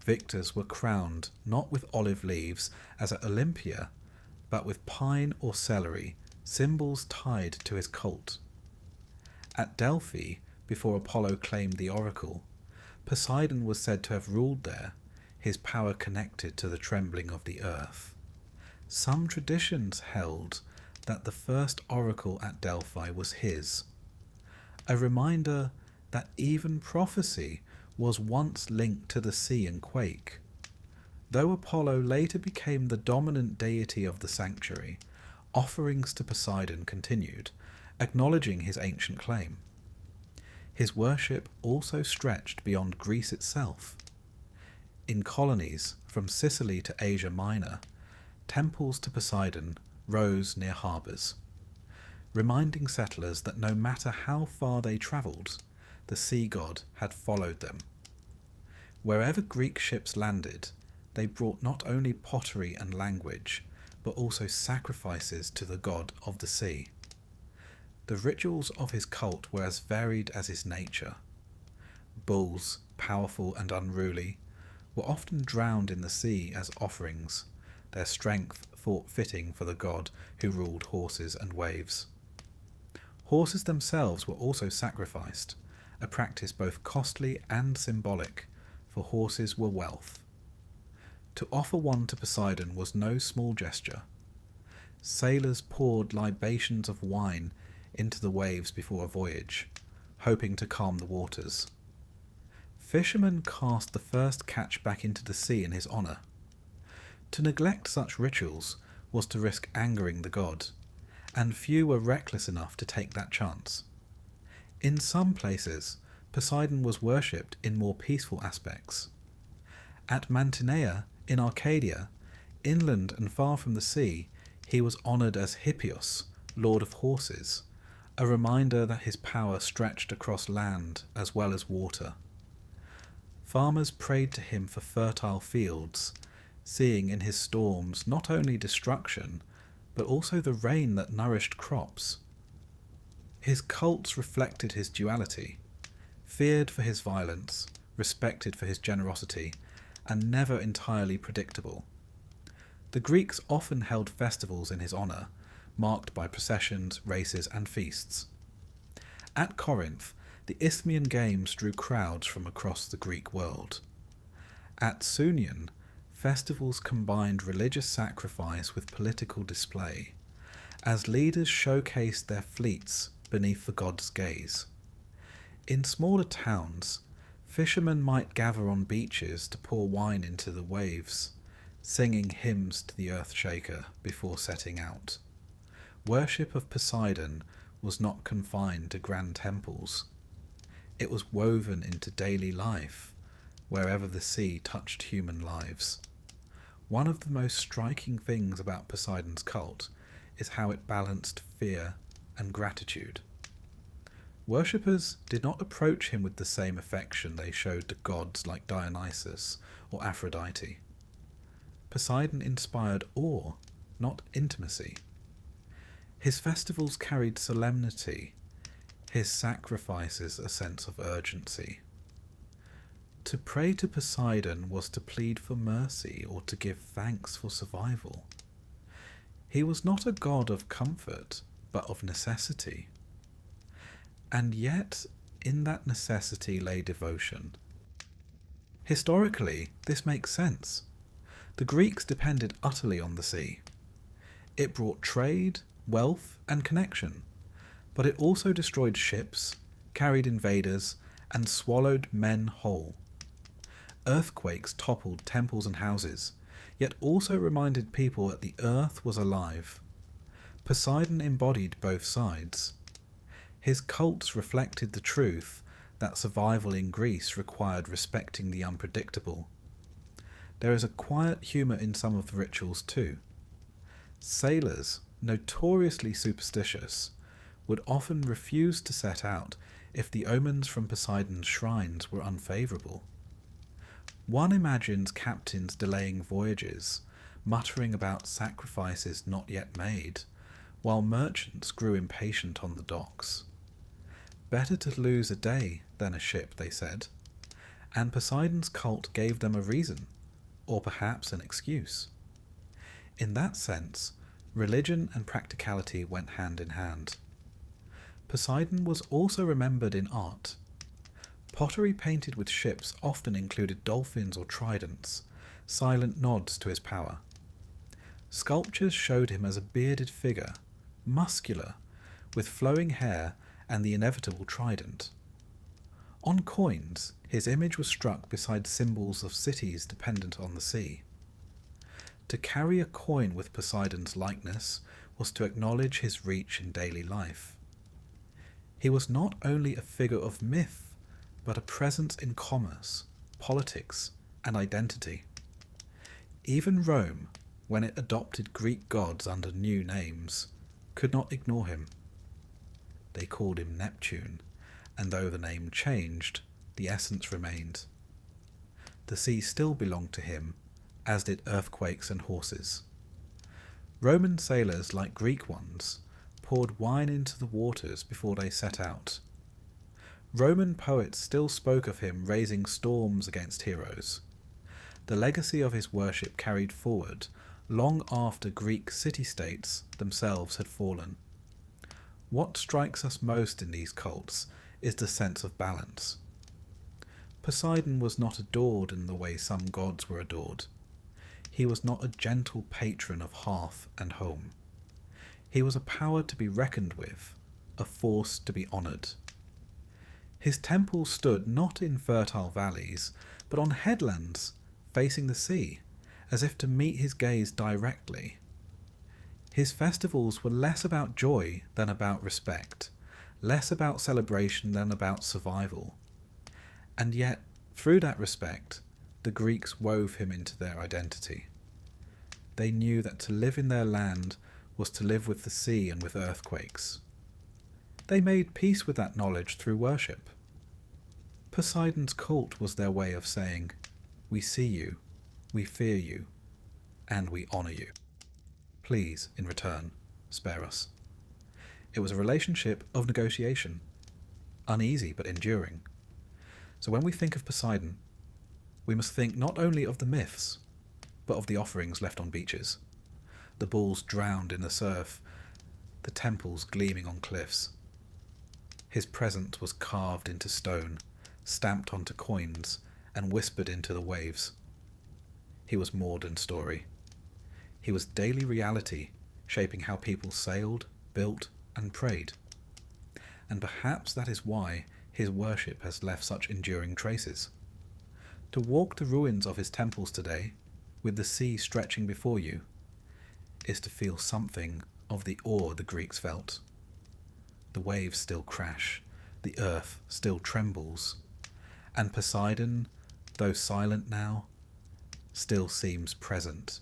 Victors were crowned not with olive leaves, as at Olympia, but with pine or celery, symbols tied to his cult. At Delphi, before Apollo claimed the oracle, Poseidon was said to have ruled there, his power connected to the trembling of the earth. Some traditions held that the first oracle at Delphi was his, a reminder that even prophecy was once linked to the sea and quake. Though Apollo later became the dominant deity of the sanctuary, offerings to Poseidon continued, acknowledging his ancient claim. His worship also stretched beyond Greece itself. In colonies from Sicily to Asia Minor, temples to Poseidon rose near harbours, reminding settlers that no matter how far they travelled, the sea god had followed them. Wherever Greek ships landed, they brought not only pottery and language, but also sacrifices to the god of the sea. The rituals of his cult were as varied as his nature. Bulls, powerful and unruly, were often drowned in the sea as offerings, their strength thought fitting for the god who ruled horses and waves. Horses themselves were also sacrificed, a practice both costly and symbolic, for horses were wealth. To offer one to Poseidon was no small gesture. Sailors poured libations of wine into the waves before a voyage, hoping to calm the waters. Fishermen cast the first catch back into the sea in his honour. To neglect such rituals was to risk angering the god, and few were reckless enough to take that chance. In some places, Poseidon was worshipped in more peaceful aspects. At Mantinea, in Arcadia, inland and far from the sea, he was honoured as Hippias, lord of horses, a reminder that his power stretched across land as well as water. Farmers prayed to him for fertile fields, seeing in his storms not only destruction, but also the rain that nourished crops. His cults reflected his duality, feared for his violence, respected for his generosity, and never entirely predictable. The Greeks often held festivals in his honour, marked by processions, races, and feasts. At Corinth, the Isthmian Games drew crowds from across the Greek world. At Sunion, festivals combined religious sacrifice with political display, as leaders showcased their fleets beneath the god's gaze. In smaller towns, fishermen might gather on beaches to pour wine into the waves, singing hymns to the earth-shaker before setting out. Worship of Poseidon was not confined to grand temples. It was woven into daily life, wherever the sea touched human lives. One of the most striking things about Poseidon's cult is how it balanced fear and gratitude. Worshippers did not approach him with the same affection they showed to gods like Dionysus or Aphrodite. Poseidon inspired awe, not intimacy. His festivals carried solemnity, his sacrifices a sense of urgency. To pray to Poseidon was to plead for mercy or to give thanks for survival. He was not a god of comfort, but of necessity. And yet, in that necessity lay devotion. Historically, this makes sense. The Greeks depended utterly on the sea. It brought trade, wealth, and connection, but it also destroyed ships, carried invaders, and swallowed men whole. Earthquakes toppled temples and houses, yet also reminded people that the earth was alive. Poseidon embodied both sides. His cults reflected the truth that survival in Greece required respecting the unpredictable. There is a quiet humour in some of the rituals too. Sailors, notoriously superstitious, would often refuse to set out if the omens from Poseidon's shrines were unfavourable. One imagines captains delaying voyages, muttering about sacrifices not yet made, while merchants grew impatient on the docks. Better to lose a day than a ship, they said, and Poseidon's cult gave them a reason, or perhaps an excuse. In that sense, religion and practicality went hand in hand. Poseidon was also remembered in art. Pottery painted with ships often included dolphins or tridents, silent nods to his power. Sculptures showed him as a bearded figure, muscular, with flowing hair and the inevitable trident. On coins, his image was struck beside symbols of cities dependent on the sea. To carry a coin with Poseidon's likeness was to acknowledge his reach in daily life. He was not only a figure of myth, but a presence in commerce, politics, and identity. Even Rome, when it adopted Greek gods under new names, could not ignore him. They called him Neptune, and though the name changed, the essence remained. The sea still belonged to him, as did earthquakes and horses. Roman sailors, like Greek ones, poured wine into the waters before they set out. Roman poets still spoke of him raising storms against heroes. The legacy of his worship carried forward long after Greek city-states themselves had fallen. What strikes us most in these cults is the sense of balance. Poseidon was not adored in the way some gods were adored. He was not a gentle patron of hearth and home. He was a power to be reckoned with, a force to be honoured. His temples stood not in fertile valleys, but on headlands facing the sea, as if to meet his gaze directly. His festivals were less about joy than about respect, less about celebration than about survival. And yet, through that respect, the Greeks wove him into their identity. They knew that to live in their land was to live with the sea and with earthquakes. They made peace with that knowledge through worship. Poseidon's cult was their way of saying, "We see you, we fear you, and we honour you. Please, in return, spare us." It was a relationship of negotiation, uneasy but enduring. So when we think of Poseidon, we must think not only of the myths, but of the offerings left on beaches, the bulls drowned in the surf, the temples gleaming on cliffs. His presence was carved into stone, stamped onto coins, and whispered into the waves. He was more than story. He was daily reality, shaping how people sailed, built, and prayed. And perhaps that is why his worship has left such enduring traces. To walk the ruins of his temples today, with the sea stretching before you, is to feel something of the awe the Greeks felt. The waves still crash, the earth still trembles, and Poseidon, though silent now, still seems present.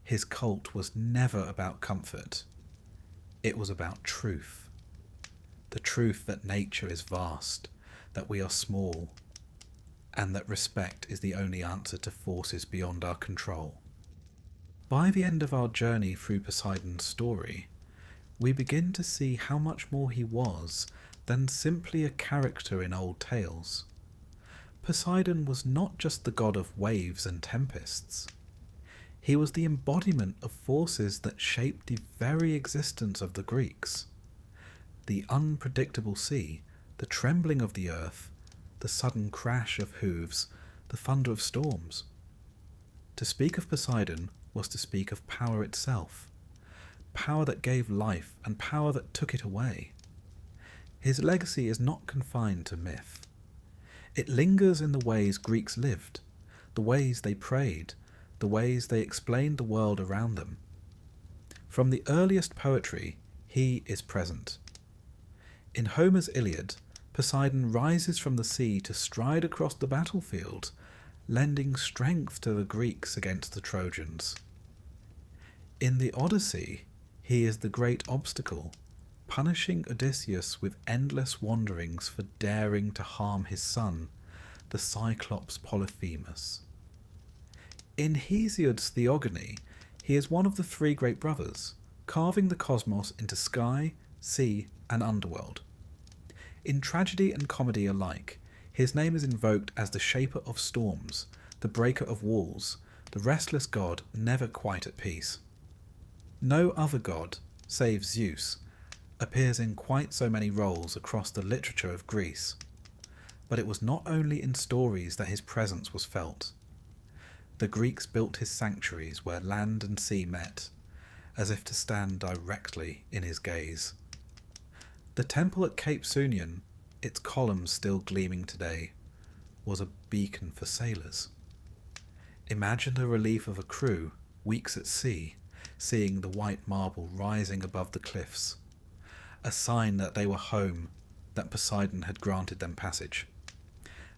His cult was never about comfort. It was about truth. The truth that nature is vast, that we are small, and that respect is the only answer to forces beyond our control. By the end of our journey through Poseidon's story, we begin to see how much more he was than simply a character in old tales. Poseidon was not just the god of waves and tempests. He was the embodiment of forces that shaped the very existence of the Greeks. The unpredictable sea, the trembling of the earth, the sudden crash of hooves, the thunder of storms. To speak of Poseidon was to speak of power itself, power that gave life and power that took it away. His legacy is not confined to myth. It lingers in the ways Greeks lived, the ways they prayed, the ways they explained the world around them. From the earliest poetry, he is present. In Homer's Iliad, Poseidon rises from the sea to stride across the battlefield, lending strength to the Greeks against the Trojans. In the Odyssey, he is the great obstacle, punishing Odysseus with endless wanderings for daring to harm his son, the Cyclops Polyphemus. In Hesiod's Theogony, he is one of the three great brothers, carving the cosmos into sky, sea, and underworld. In tragedy and comedy alike, his name is invoked as the shaper of storms, the breaker of walls, the restless god never quite at peace. No other god, save Zeus, appears in quite so many roles across the literature of Greece. But it was not only in stories that his presence was felt. The Greeks built his sanctuaries where land and sea met, as if to stand directly in his gaze. The temple at Cape Sunion, its columns still gleaming today, was a beacon for sailors. Imagine the relief of a crew, weeks at sea, seeing the white marble rising above the cliffs, a sign that they were home, that Poseidon had granted them passage.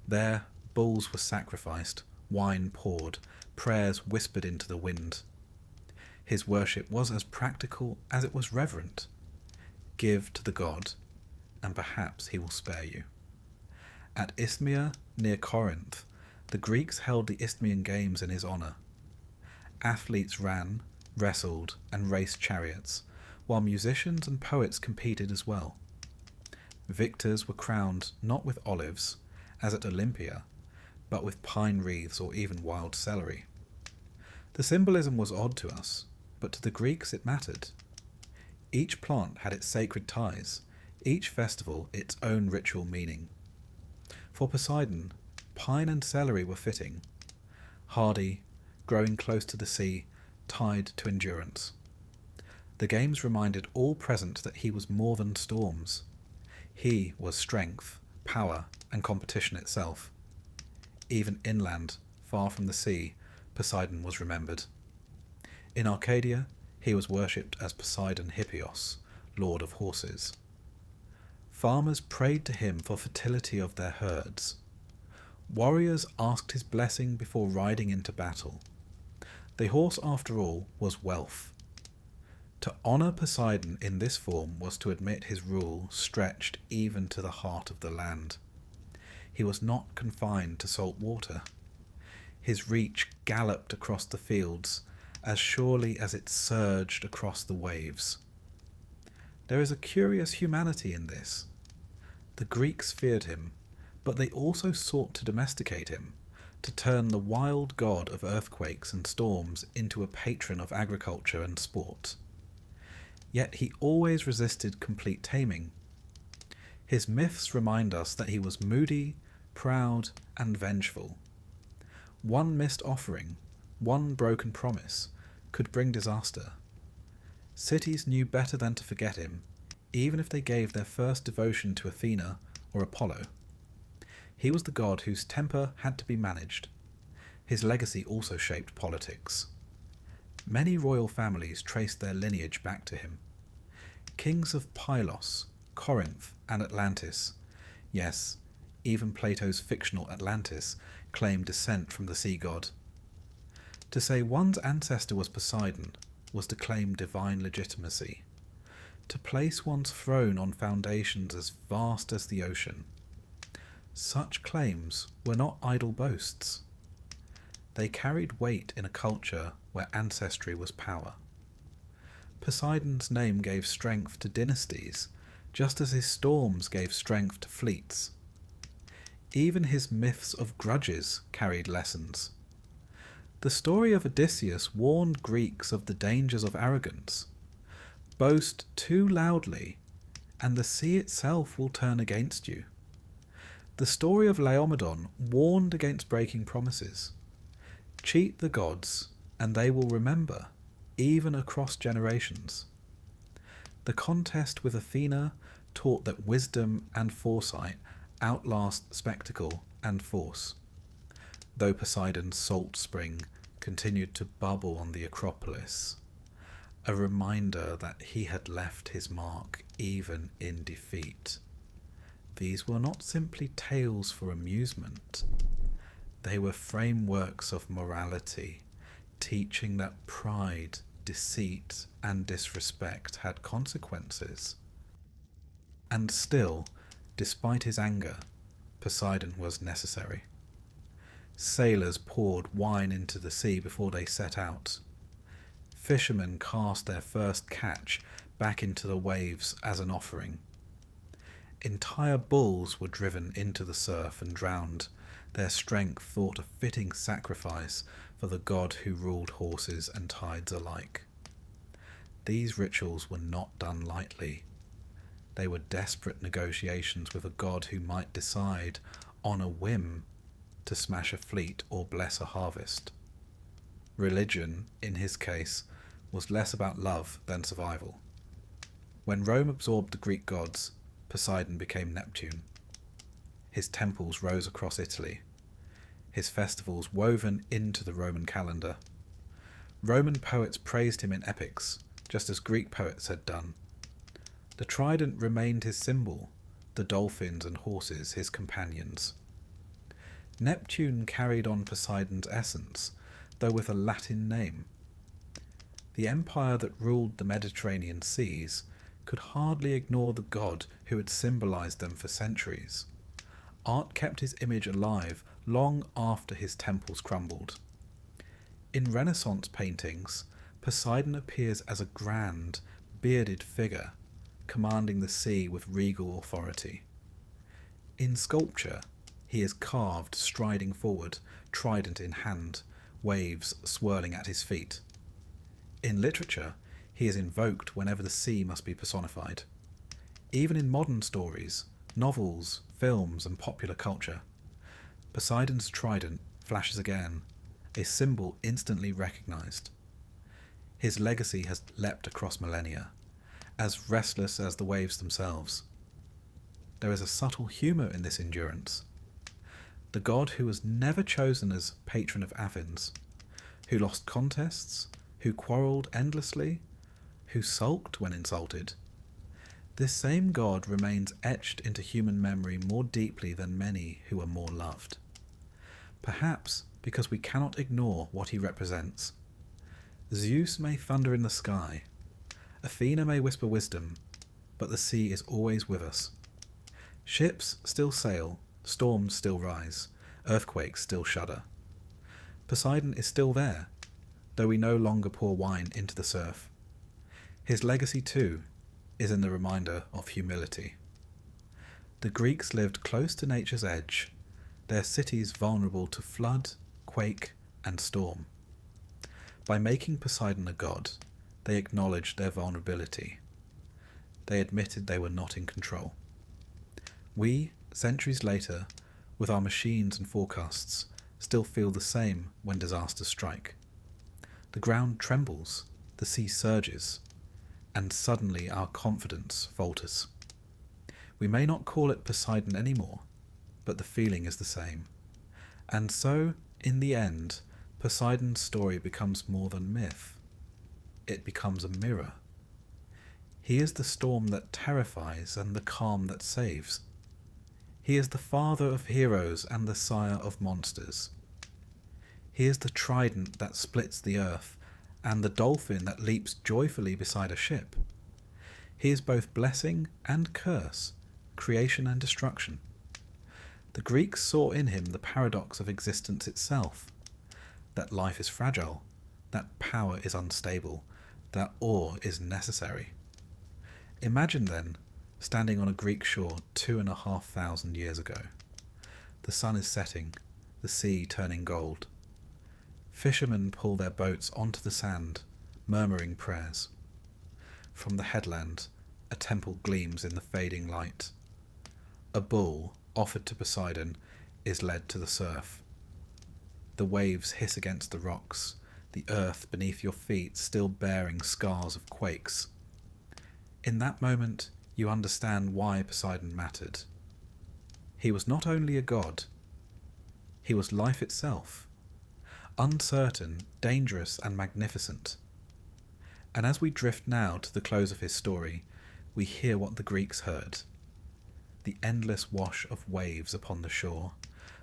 There, bulls were sacrificed, wine poured, prayers whispered into the wind. His worship was as practical as it was reverent. Give to the god, and perhaps he will spare you. At Isthmia, near Corinth, the Greeks held the Isthmian Games in his honour. Athletes ran, wrestled, and raced chariots, while musicians and poets competed as well. Victors were crowned not with olives, as at Olympia, but with pine wreaths or even wild celery. The symbolism was odd to us, but to the Greeks it mattered. Each plant had its sacred ties, each festival its own ritual meaning. For Poseidon, pine and celery were fitting, hardy, growing close to the sea, tied to endurance. The games reminded all present that he was more than storms. He was strength, power, and competition itself. Even inland, far from the sea, Poseidon was remembered. In Arcadia, he was worshipped as Poseidon Hippios, lord of horses. Farmers prayed to him for fertility of their herds. Warriors asked his blessing before riding into battle. The horse, after all, was wealth. To honour Poseidon in this form was to admit his rule stretched even to the heart of the land. He was not confined to salt water. His reach galloped across the fields as surely as it surged across the waves. There is a curious humanity in this. The Greeks feared him, but they also sought to domesticate him, to turn the wild god of earthquakes and storms into a patron of agriculture and sport. Yet he always resisted complete taming. His myths remind us that he was moody, proud, and vengeful. One missed offering, one broken promise, could bring disaster. Cities knew better than to forget him, even if they gave their first devotion to Athena or Apollo. He was the god whose temper had to be managed. His legacy also shaped politics. Many royal families traced their lineage back to him. Kings of Pylos, Corinth, and Atlantis Yes, even Plato's fictional Atlantis claimed descent from the sea god. To say one's ancestor was Poseidon was to claim divine legitimacy, to place one's throne on foundations as vast as the ocean. Such claims were not idle boasts. They carried weight in a culture where ancestry was power. Poseidon's name gave strength to dynasties, just as his storms gave strength to fleets. Even his myths of grudges carried lessons. The story of Odysseus warned Greeks of the dangers of arrogance. Boast too loudly, and the sea itself will turn against you. The story of Laomedon warned against breaking promises. Cheat the gods, and they will remember, even across generations. The contest with Athena taught that wisdom and foresight outlast spectacle and force. Though Poseidon's salt spring continued to bubble on the Acropolis, a reminder that he had left his mark even in defeat. These were not simply tales for amusement. They were frameworks of morality, teaching that pride, deceit, and disrespect had consequences. And still, despite his anger, Poseidon was necessary. Sailors poured wine into the sea before they set out. Fishermen cast their first catch back into the waves as an offering. Entire bulls were driven into the surf and drowned, their strength thought a fitting sacrifice for the god who ruled horses and tides alike. These rituals were not done lightly. They were desperate negotiations with a god who might decide, on a whim, to smash a fleet or bless a harvest. Religion, in his case, was less about love than survival. When Rome absorbed the Greek gods, Poseidon became Neptune. His temples rose across Italy, his festivals woven into the Roman calendar. Roman poets praised him in epics, just as Greek poets had done. The trident remained his symbol, the dolphins and horses his companions. Neptune carried on Poseidon's essence, though with a Latin name. The empire that ruled the Mediterranean seas could hardly ignore the god who had symbolized them for centuries. Art kept his image alive long after his temples crumbled. In Renaissance paintings, Poseidon appears as a grand, bearded figure, commanding the sea with regal authority. In sculpture, he is carved striding forward, trident in hand, waves swirling at his feet. In literature, he is invoked whenever the sea must be personified. Even in modern stories, novels, films, and popular culture, Poseidon's trident flashes again, a symbol instantly recognized. His legacy has leapt across millennia, as restless as the waves themselves. There is a subtle humour in this endurance. The god who was never chosen as patron of Athens, who lost contests, who quarrelled endlessly, who sulked when insulted. This same god remains etched into human memory more deeply than many who are more loved. Perhaps because we cannot ignore what he represents. Zeus may thunder in the sky, Athena may whisper wisdom, but the sea is always with us. Ships still sail, storms still rise, earthquakes still shudder. Poseidon is still there, though we no longer pour wine into the surf. His legacy, too, is in the reminder of humility. The Greeks lived close to nature's edge, their cities vulnerable to flood, quake, and storm. By making Poseidon a god, they acknowledged their vulnerability. They admitted they were not in control. We, centuries later, with our machines and forecasts, still feel the same when disasters strike. The ground trembles, the sea surges, and suddenly our confidence falters. We may not call it Poseidon anymore, but the feeling is the same. And so, in the end, Poseidon's story becomes more than myth. It becomes a mirror. He is the storm that terrifies and the calm that saves. He is the father of heroes and the sire of monsters. He is the trident that splits the earth, and the dolphin that leaps joyfully beside a ship. He is both blessing and curse, creation and destruction. The Greeks saw in him the paradox of existence itself, that life is fragile, that power is unstable, that awe is necessary. Imagine then, standing on a Greek shore 2,500 years ago. The sun is setting, the sea turning gold. Fishermen pull their boats onto the sand, murmuring prayers. From the headland, a temple gleams in the fading light. A bull, offered to Poseidon, is led to the surf. The waves hiss against the rocks, the earth beneath your feet still bearing scars of quakes. In that moment, you understand why Poseidon mattered. He was not only a god, he was life itself, uncertain, dangerous, and magnificent. And as we drift now to the close of his story, we hear what the Greeks heard. The endless wash of waves upon the shore,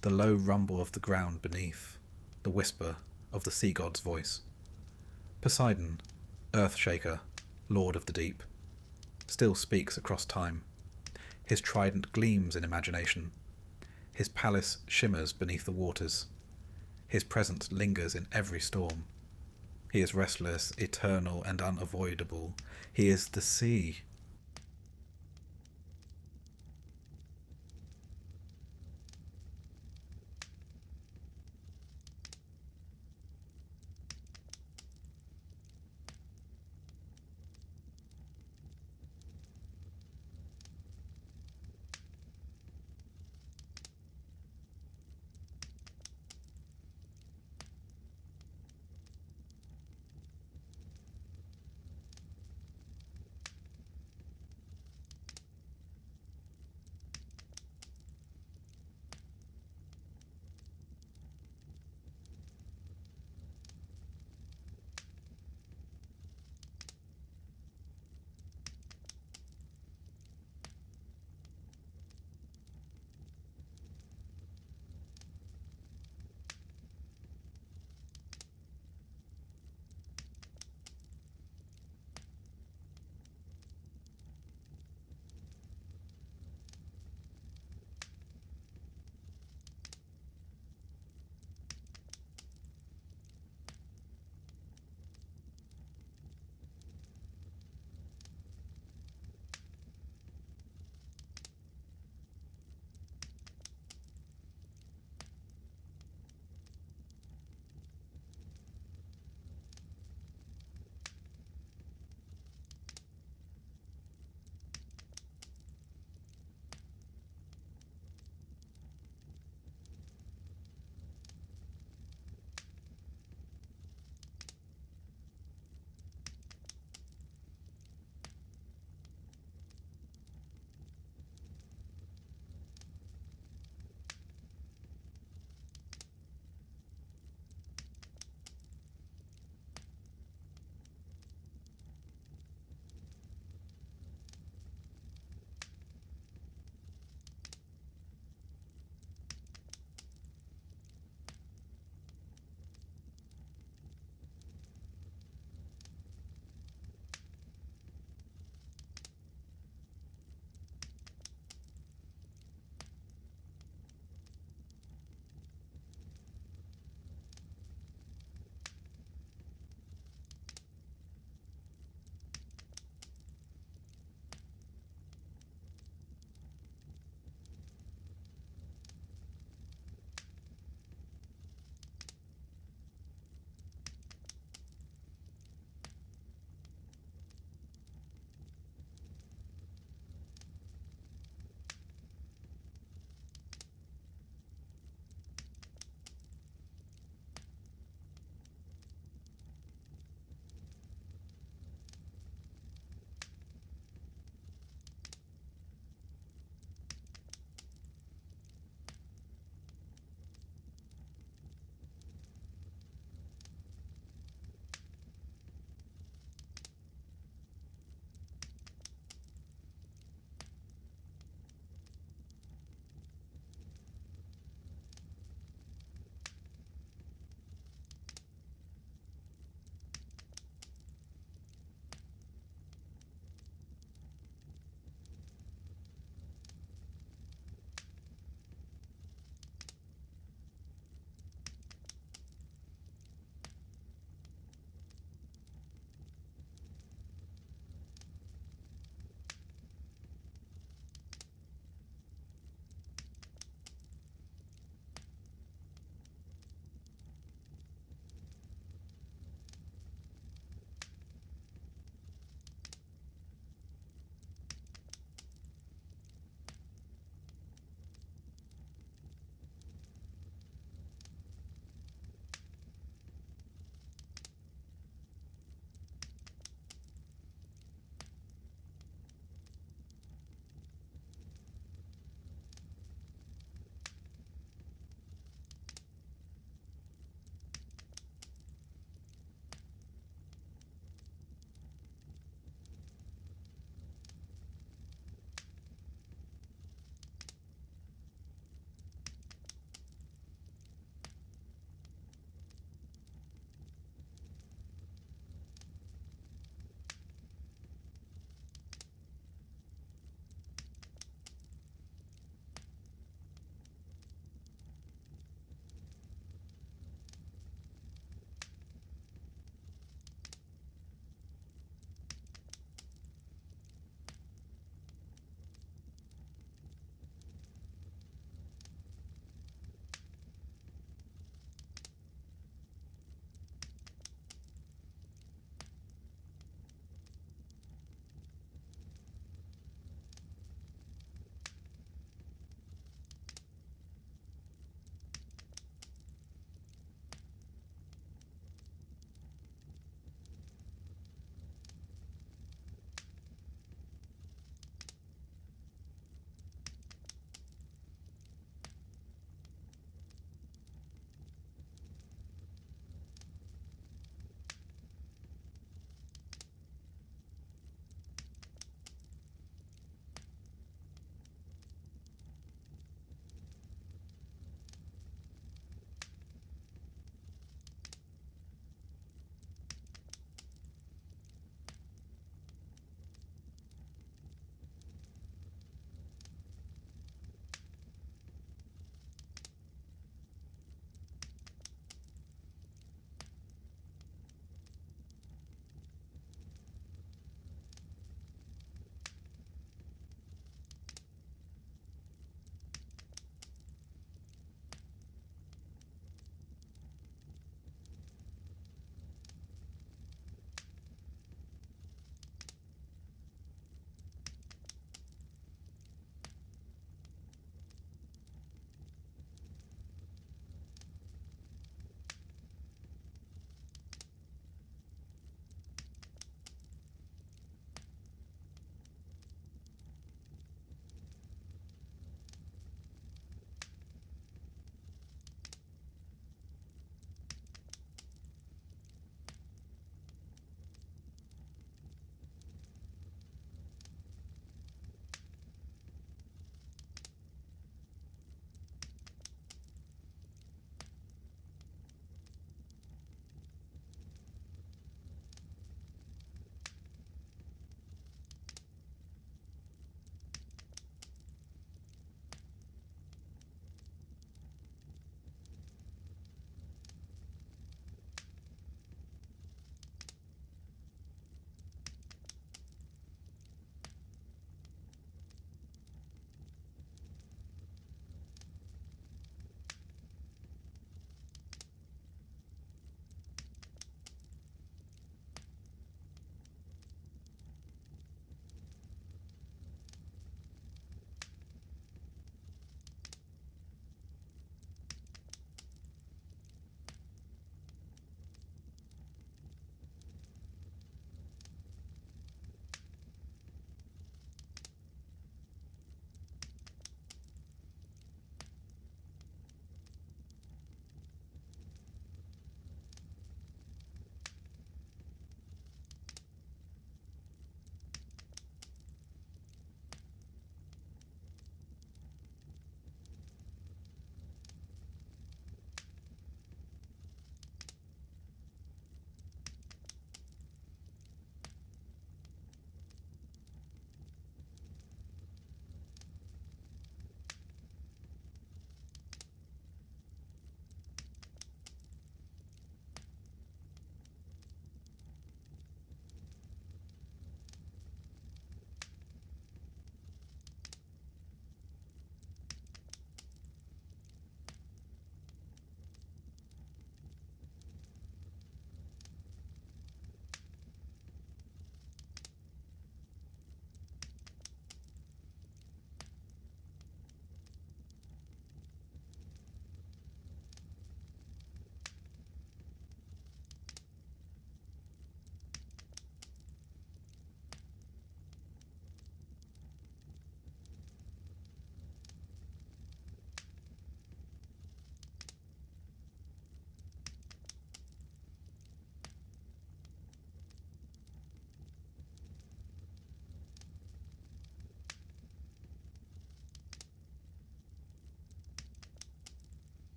the low rumble of the ground beneath, the whisper of the sea god's voice. Poseidon, Earthshaker, Lord of the Deep, still speaks across time. His trident gleams in imagination. His palace shimmers beneath the waters. His presence lingers in every storm. He is restless, eternal, and unavoidable. He is the sea.